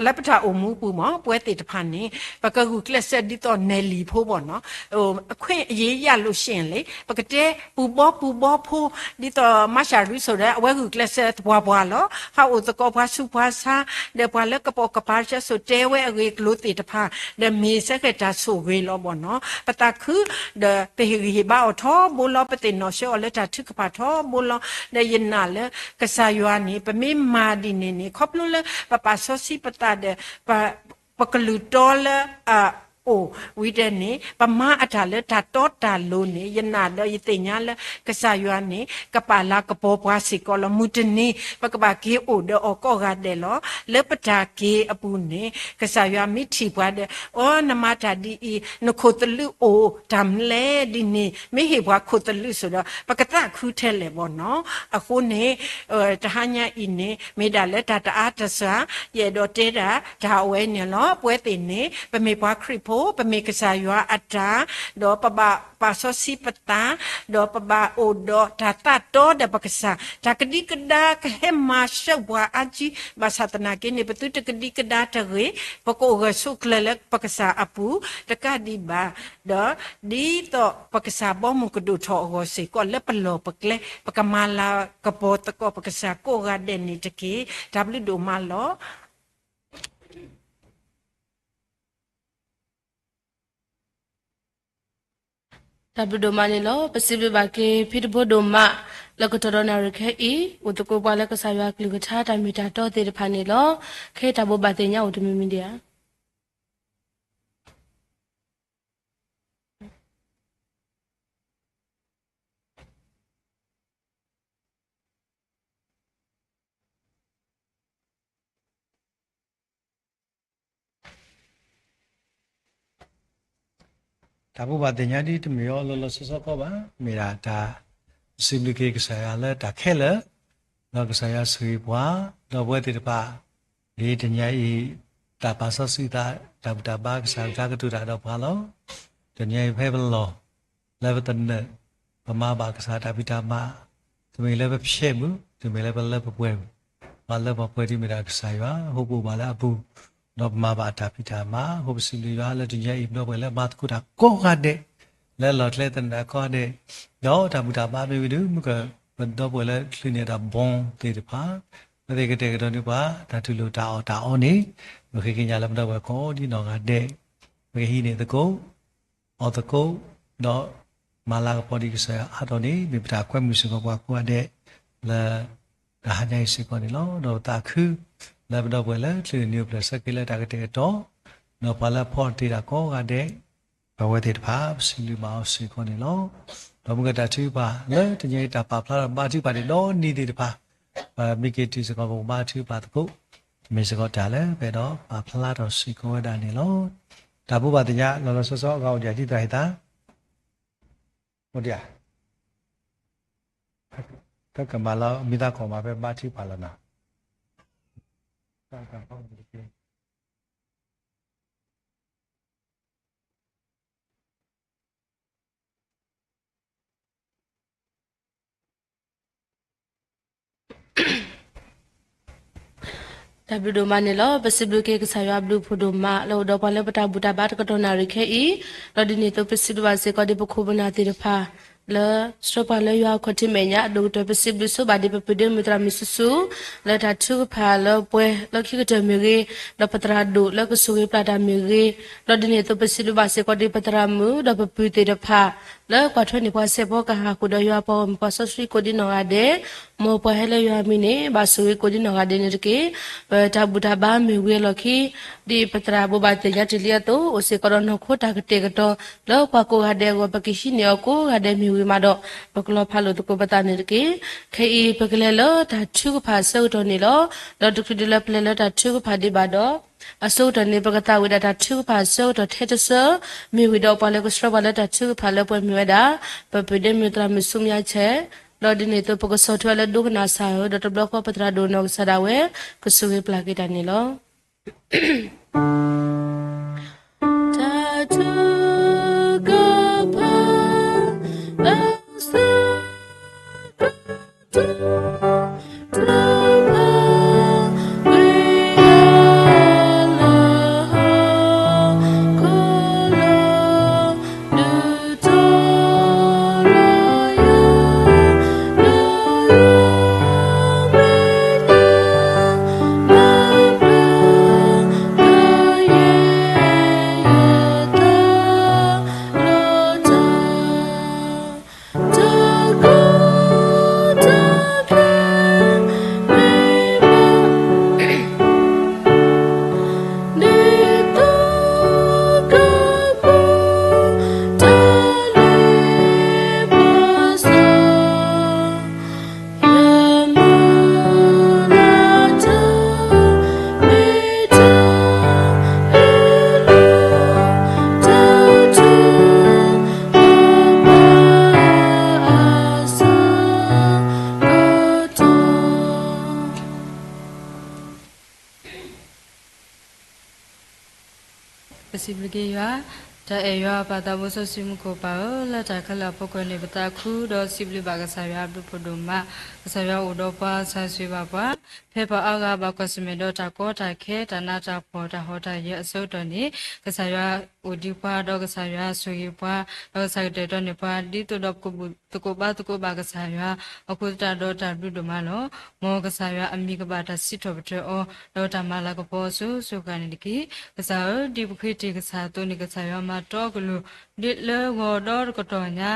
လက်ပထအမှုပူမပွဲတေတဖန်နေပကကူကလဆက်ဒီတော့နယ်လီဖိုးပေါ့နော်အခွင့်အရေးရလို့ရှင်လေပကတဲ့ပူဘောဖိုးဒီတော့မရှာရူဆိုတဲ့အဝဲကူကလဆက်ဘွားလောဟာဥတကောဘွားစုဘွားစာတဲ့ဘွားလက်ကပေါ်ကပါချက်ဆိုတဲဝဲအဝေကလို့တေတဖန်တဲ့မေစက်ကတာဆိုဝေလောပေါ့နော်ပတခုတဲ့တေဟိဘာအထောဘူလောပတေနော်ရှောလက်တာထုကပါထောဘူလောတဲ့ယနာလေကဆာယွာနေပမေမာဒီနေခေါပလို့လေပပဆောစီပတာde pa kalutolဝိတနေပမအထာလတာတောတာလုံးနေယနာတော့ယတိညာလကဆာယွာနေကပါလာကပေါ်ပွားစီကောလမှုတနေပကပါကေအိုဒောကောကတဲ့လောလက်ပတာကေအပူနေကဆာယွာမိထီပွားတဲ့အော်နမတာဒီနခိုတလူအိုဒမ်လေဒီနေမေဟေဘွားခိုတလူဆိုတော့ပကတခုထဲလေဘောနော်အခုနေတဟညာဤနေမေဒါလက်တာတအားတဆာရေတော့တဲတာဒါဝဲနေလောပွဲတင်နေပမေဘွားခရစ်ပမေကစားရွာအတာဒေါ်ပပပါဆောစီပတာဒေါ်ပပအိုဒေါ်တာတာတော်တဲ့ပကစားတကတိကဒါကဟမရှောဘွာအကြီးဘာသနာကိနေပတုတကတိကဒါတရေပကိုရဆုကလလပကစားအပူတကဒီဘာဒေါ်ဒီတော့ပကစားဘောမကဒုထောဟောစီကောလက်ပလောပကလေပကမာလာကပေါ်တကောပကစားကိုရတဲ့နေတကေ W ဒိုမာလောတဘဒမနီလောပစိဘဘကေဖိတဘဒမလကတရနာရခဲဤဥတကိုပါလကဆာယကလူကချာတမီတာတော့တေတဖာနီလောခဲတဘဘတေညာဥတမီမီဒီယာဒါဘုဘာတင်ညာဒီတမယောလောလောဆောကောပါမေရာဒါစိမလကေကဆာယလာဒါခဲလလောကဆာယဆွေဘွာလောဘဝတိတပါဒီတညာဤတာပါဆောစီတာဒါတာဘာကဆာကာကတူတာတော့ဘာလောတညာဖဲဘလောလေဘတနပမာဘာကဆာတာပိတာမတမေလည်းဖြဲ့မှုတမေလည်းလည်းပွဲဘာလည်းပွဲဒီမေရာကဆာယဟုတ်ဘူးဘာလဲအပူတော့မဘာတာပိတာမဟုတ်စီလီရလည်းတညာဤတော့ပဲလည်းမတ်ကူတာကောကတဲ့လဲလော်လဲတနာကောတဲ့တော့တာဘူတာပါမေဝီဒုမကဘတော့ပဲလည်းခလနေတာဘွန်တေတပါမတေကတဲ့ကတော့ဒီပါဒါသူလို့တာအောနေမခေကညာလည်းမတော့ပဲကောဒီတော့ကတဲ့မခေဟိနေတကောအော်တကောတော့မာလာကပေါ်ဒီကဆာအတော်နေမိပတာကွဲမှုစကောကွာကွာတဲ့လာဒါဟနိုင်စကောနေလို့တော့တာခုလည်းတော့ပဲလေသူညိုပလစကလေတာကတဲ့တော့တော့ပါလာဖော်တေတာကောကတဲ့ဘဝတေတပါစီလူမောင်စီကောနေလို့တော့မကတာသူပါလေတညတာပါဖလာပါသူပါတော့နီတေတပါမိကေတီစကောဘမာသူပါတကုမေစကောတာလေပဲတော့ပါဖလာတော့စီကောဒါနေလို့ဒါဘုဘာတညလောလောဆောဆောအကောင်းကြတိတိုင်တာဟုတ်တယ်ကမလာမိသားခေါ်မှာပဲမတိပါလနာကပေါ့ဒီကေတဘဒမနီလောပစိဘလကေကဆာယဘလူဖဒမလောဒပလပတာဘူတာဘတ်ကတနာရခဲဤလောဒီနီတိုပစိဘဝစေကဒီပခုဘနာတိရဖာ le sopa le yo khoti menya do to pesiblu so ba de pepude mitra misusu le ta thu pha le pwe le khi ke me ge le patra do le ko su ge plata me ge le de to pesiblu ba se ko de patra mu do pepu te de pha le kwa thwe ni kwa se bo ka ha ku do yo pa pa so sri ko di no ga de mo pa hele yo mi ne ba su ge ko di no ga de ne ke ta bu ta ba me ge le khi di patra bo ba te ya ti lia to o se ko no kho ta ke te ke to le kwa ko ga de go pa ki shi ne ko ga de mi wi ma do ba ko lo pha lo to ko pata ne ke ke e pa ke le lo ta thu pha so to ne lo tu de le ple le ta thu pha di ba do a so to ne pa ka ta wi da ta thu pha so to the to so mi wi do pa le ko sro ba le ta thu pha le po mi wa da pa pe de mi tra mi sum ya che lo di ne to pa ko so to le do na sa yo do to block ko patra do no sa da we ko su ge pla ke da ne lo ta thu ga pa la sa Pasibligeya ta eya pada boso simu ko pa la ta khala pokon ne bata khu do sibli ba ga sa ya du podo ma sa ya udo pa sa swi ba pa phe pa aga ba ko sme do ta ko ta khe ta na ta pho ta ho ta ye aso to ni ka sa ya udi pa do ka sa ya so yi pa do sa de do ne pa di to do ko bu to ko ba ga sa ya aku ta do ta du do ma lo mo ka sa ya ami ka ba ta sit to ba o do ta ma la ko po su ka ni ki ka sa di bu khi ti ka sa to ni ka sa ya ma to ko lu di le go do ko to nya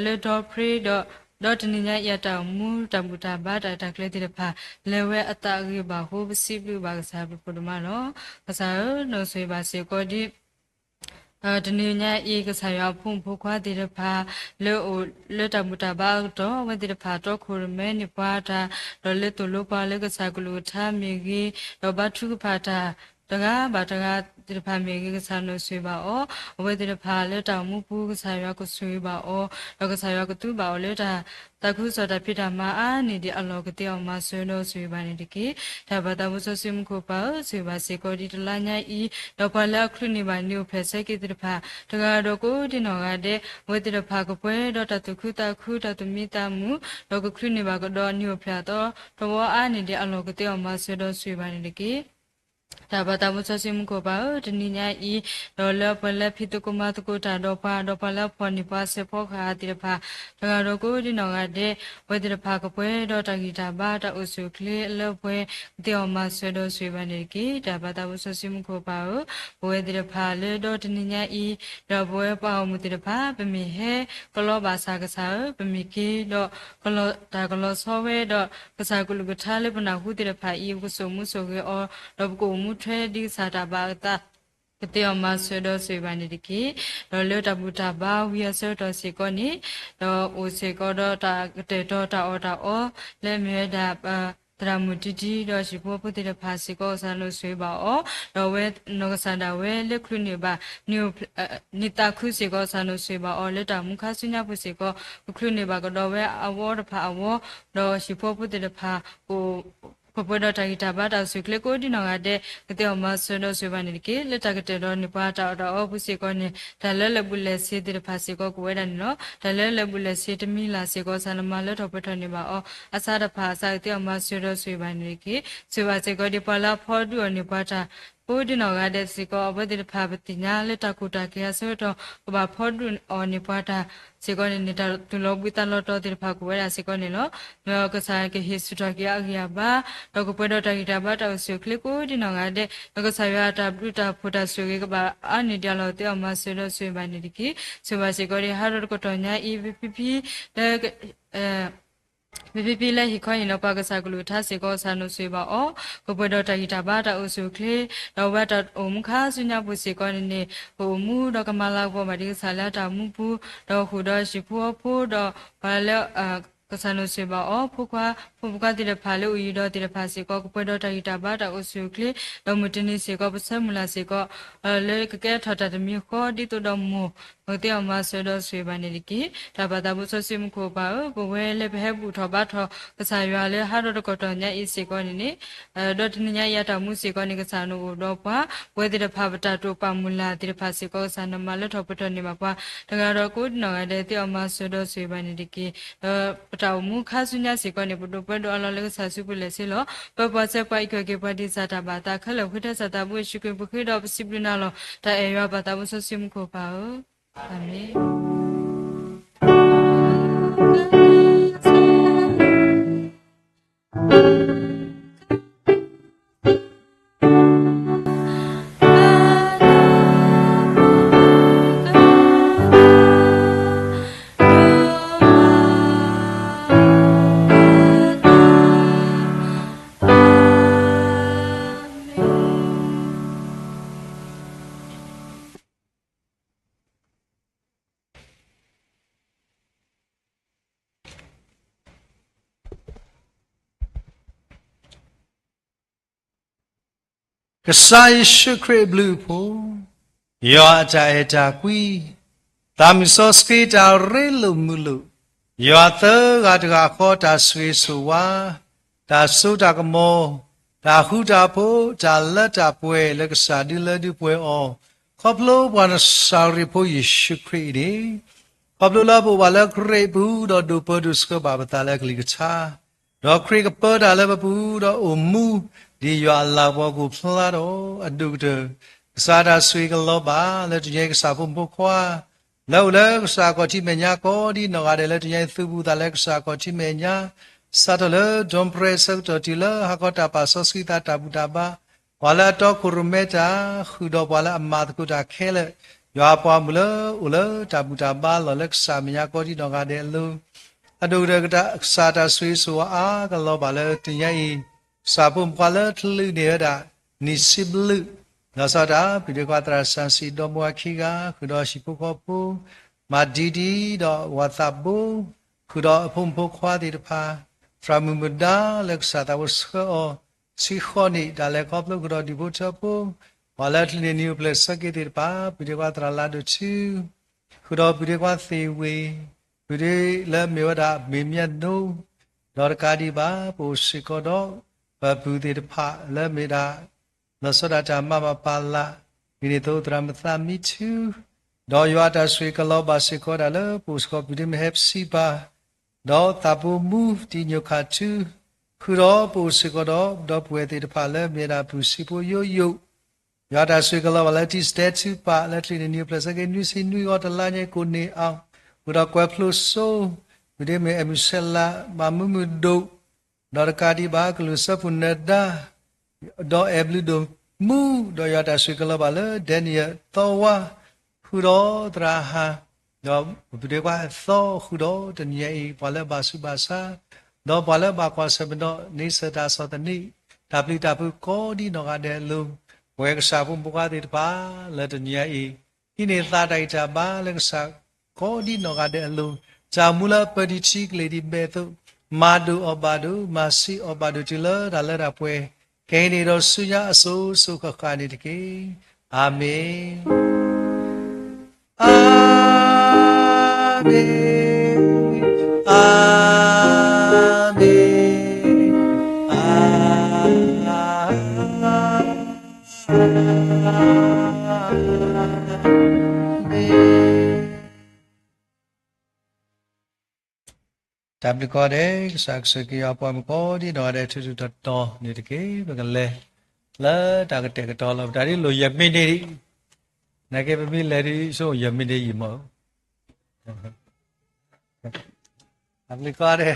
le do pre do do tini nya ya ta mu ta bu ta ba ta ta kle ti de pha le we ata ri ba ho si bu ba ka sa bu ko ma no ka sa no swe ba se ko diတနည်းညာဤကစားရဖုန်ဖို့ခွာတဲ့ဖာလေတမတာဘာတော့ဝတဲ့ဖာတော့ခိုရမဲနိပါတာတော့လေတူလိုပါလေကစားကလူထားမြေကြီးတော့ဘထုဖာတာတကားဘာတကားဒီဖာမြေကြီးကစားလို့ဆွေးပါဩဝတဲ့ဖာလေတောင်မှုဖူးကစားရကိုဆွေးပါဩတော့ကစားရကတူပါဩလေတာတခုစောတာဖြစ်တာမအားနေဒီအလောကတဲ့အောင်မဆွေးလို့ဆွေးပါနေတကေဒါဘာတမဆဆွေးမှုကိုပါဆွေးပါစေကိုဒီတလာညာဤတော့ပါလက်ခရနေပါနေဖက်ဆက်ကိတဲ့ဖာတကားတော့ကိုဒီနော်ကတဲ့ဝတဲ့ဖာကပွဲတော့တခုတခုတတမိတမှုတော့ခရနေပါကတော့နေဖျာတော့တော့အားနေဒီအလောကတဲ့အောင်မဆွေးလို့ဆွေးပါနေတကေဒါဘာတမဆဆွေးမှုကိုပါတနည်းညာဤတော့လပလက်ဖြစ်တကမတကိုတာတော့ပါလက်ဖော်နေပါစေဖို့ခါတိဖာတကတော့ကိုဒီနော်ကတဲ့ဝေဒရဖာကပွဲတော့တဂီတာဘာတအုစုကလေးအလုပ်ပွဲတဲ့အောင်မဆွေတော့ဆွေပါနေကေဒါဘာတမဆဆွေးမှုကိုပါဝေဒရဖာလေတော့တနည်းညာဤတော့ပွဲပါအောင်မတိဖာပမီဟဲကလောဘာစာကစားပမီကေတော့ကလောဆောဝဲတော့ကစားကလူကထားလေပနာဟုတိဖာဤကဆုမှုဆိုကေအော်တော့ကိုမှုထဲဒီစာတာဘာတာကတဲ့အောင်မဆွေတော့ဆွေပါနေတကေတော့လေတပူတာဘာဝီရဆွတော့စေကောနေတော့အိုစေကောတော့တာကတဲ့တော့တာအော်တာအော်လဲမြဲတာတရမူတီတီတော့ရှိဖို့ပုတ်တဲ့ဖာစီကောဆန်လို့ဆွေပါအော်တော့ဝဲနောကဆန်တာဝဲလက်ခရနေပါနိတာခုစီကောဆန်လို့ဆွေပါအော်လက်တာမူခါစညာပုစီကောခရနေပါကတော့ဝဲအဝေါ်တဖာအဝေါ်တော့ရှိဖို့ပုတ်တဲ့ဖာကိုပပဒတာဂီတာဘာတာဆွေကလေကိုဒီနောကတဲ့ကတဲ့မဆွေတော့ဆွေပါနေကေလက်တကတဲ့တော့နိပါတာတော့ပုစီကောနေဒါလဲလပုလဲစေတဲ့ဖာစီကောကိုဝဲတယ်နော်ဒါလဲလပုလဲစေတမီလာစေကောဆန်မလက်တော့ပထနေပါအောအစားတဖာစားတဲ့မဆွေတော့ဆွေပါနေကေဆွေပါစေကောဒီပလာဖော်ဒူနိပါတာ Put in our guided Siko over the Papatina, let Akuta Kiasoto, about Podun or Nipata, Sigonita to log with a lot of the Pacuera Sigonilo, Nokasaki Histokia Ba, Docopodo Tagitabata, Suclico, Dinogade, Nokasayata, Bruta, Puta Sugaba, Anidialo, the Amasudo Subaniki, Subasicori, Harold Cotonia, EVP, VPP လည်းဟိခွင်လောပကစားကလူထားစေကောဆာနုဆွေပါအောကိုပွေတော်တဂီတာဘာတာအုစုကလေတော့ဝတ်တော်အုံခါဆုညာပုစေကောနေဟိုမူတော့ကမလာဘောမဒီဆာလာတာမူပူတော့ခုတော့ရှိဖို့ဖို့တော့ဘာလဲကစားနုဆွေပါအောဖုခွာဖုကတိရဖာလို့ယူတော့တိရဖာစေကောကိုပွေတော်တဂီတာဘာတာအုစုကလေတော့မတနေစေကောပစမလာစေကောလေကကဲထတာတမီခေါ်ဒီတော့မူဟိုတဲ့မှာဆွေတော့ဆွေပါနေလိကိဒါပါတာဘူးဆွေမခိုပါဘဝဲလည်းဘဲဘူးထောပါထောကစားရွာလည်းဟာတော့ကတော့ညအေးစေကောနေနေတော့တညရတာမှုစေကောနေကစားနို့တော့ပါဝဲတဲ့ဖာပတာတို့ပါမူလာတဲ့ဖာစေကောဆာနမလည်းထောပတော်နေမှာပါတကတော့ကိုနော်တဲ့တဲ့မှာဆွေတော့ဆွေပါနေလိကိပတောမှုခါဆုညာစေကောနေဘတို့ဘတော့အလောလည်းဆာစုပလက်စေလောပပဆက်ပိုက်ခွေကေပတိစာတာပါတာခလခွတဲ့စာတာဘူးရှိခွေဘခွေတော့ပစီပလနာလောတာအေရွာပါတာဘူးဆွေမခိုပါ Amém. Kasai shukre blue po. Yo aja eja kui. Tamisoski ta relu mulu. Yo ate gada ko ta sui suwa. Ta su ta kamo. Ta hu ta po. Ta la ta pue. Le kasadi le di pue o. Koplo wana sari po yi shukre di. Koplo la po wala kre bu. Do du po du sko babata le kli kacha. Do kre ka po ta le bu. Do umu. Di yo Allah wa gu plado adukte sada sui ka loba le tye ka sa pum po khwa lo le ka sa ko ti me nya ko di no ga de le tye thu bu da le ka sa ko ti me nya sa to le dom pre sa to ti le ha ko ta pa so ski ta ta bu ta ba wala to kurumeta khu do wala amma ku ta khe le yo pa mu le u le ta bu ta ba lo le ka sa me nya ko di no ga de lu adukte ka ta sa ta sui so a ka lo ba le tye Sabum pala tlu nera ni siblu nasada pidekwatra sansi domo akiga kudo shipukopu madidi do watabu kudo pumpu kwadi pa framumuda leksata wasko sikhoni dalekoplu kudo dibuchapu wala tlu new place sakiti pa pidekwatra ladu chu kudo pidekwati we pide le mewada mimyanu dorkadi ba posikodo Babu de pa la meda la soda ta mama pala ni to dramata mi chu do yo ta sui ka lo ba se ko da le pus ko bi me hep si ba do tabu move di nyo kha chu khu do pu se ko do pwe de pa le meda pu si pu yo yo yo ta sui ka lo ba la ti statue pa la tri ni plus again ni si ni yo ta la nye ko ni ao khu do kwa plus so bi me emusella ma mu do Dorkadi ba kelu sapunada do eblu do mu do yata swikala bala denia towa hudo traha do bidekwa tho hudo denia bala basu basa do bala ba kwa sabno ni sada sotani tabli tabu ko di no ga de lu we sa pum buka di ba la denia ini ta dai ta ba le sa ko di no ga de lu jamula padichi lady betu Madu obadu masi obadu tila dalara pue kaini rosunya asu suka kani diki amin amin Tablikode saksuki apa mko di no ada tu to ni deke bagale la ta ke ke to lo ta ri lo ye min ni na ke pe mi le ri so ye min ni mo အမေကားတဲ့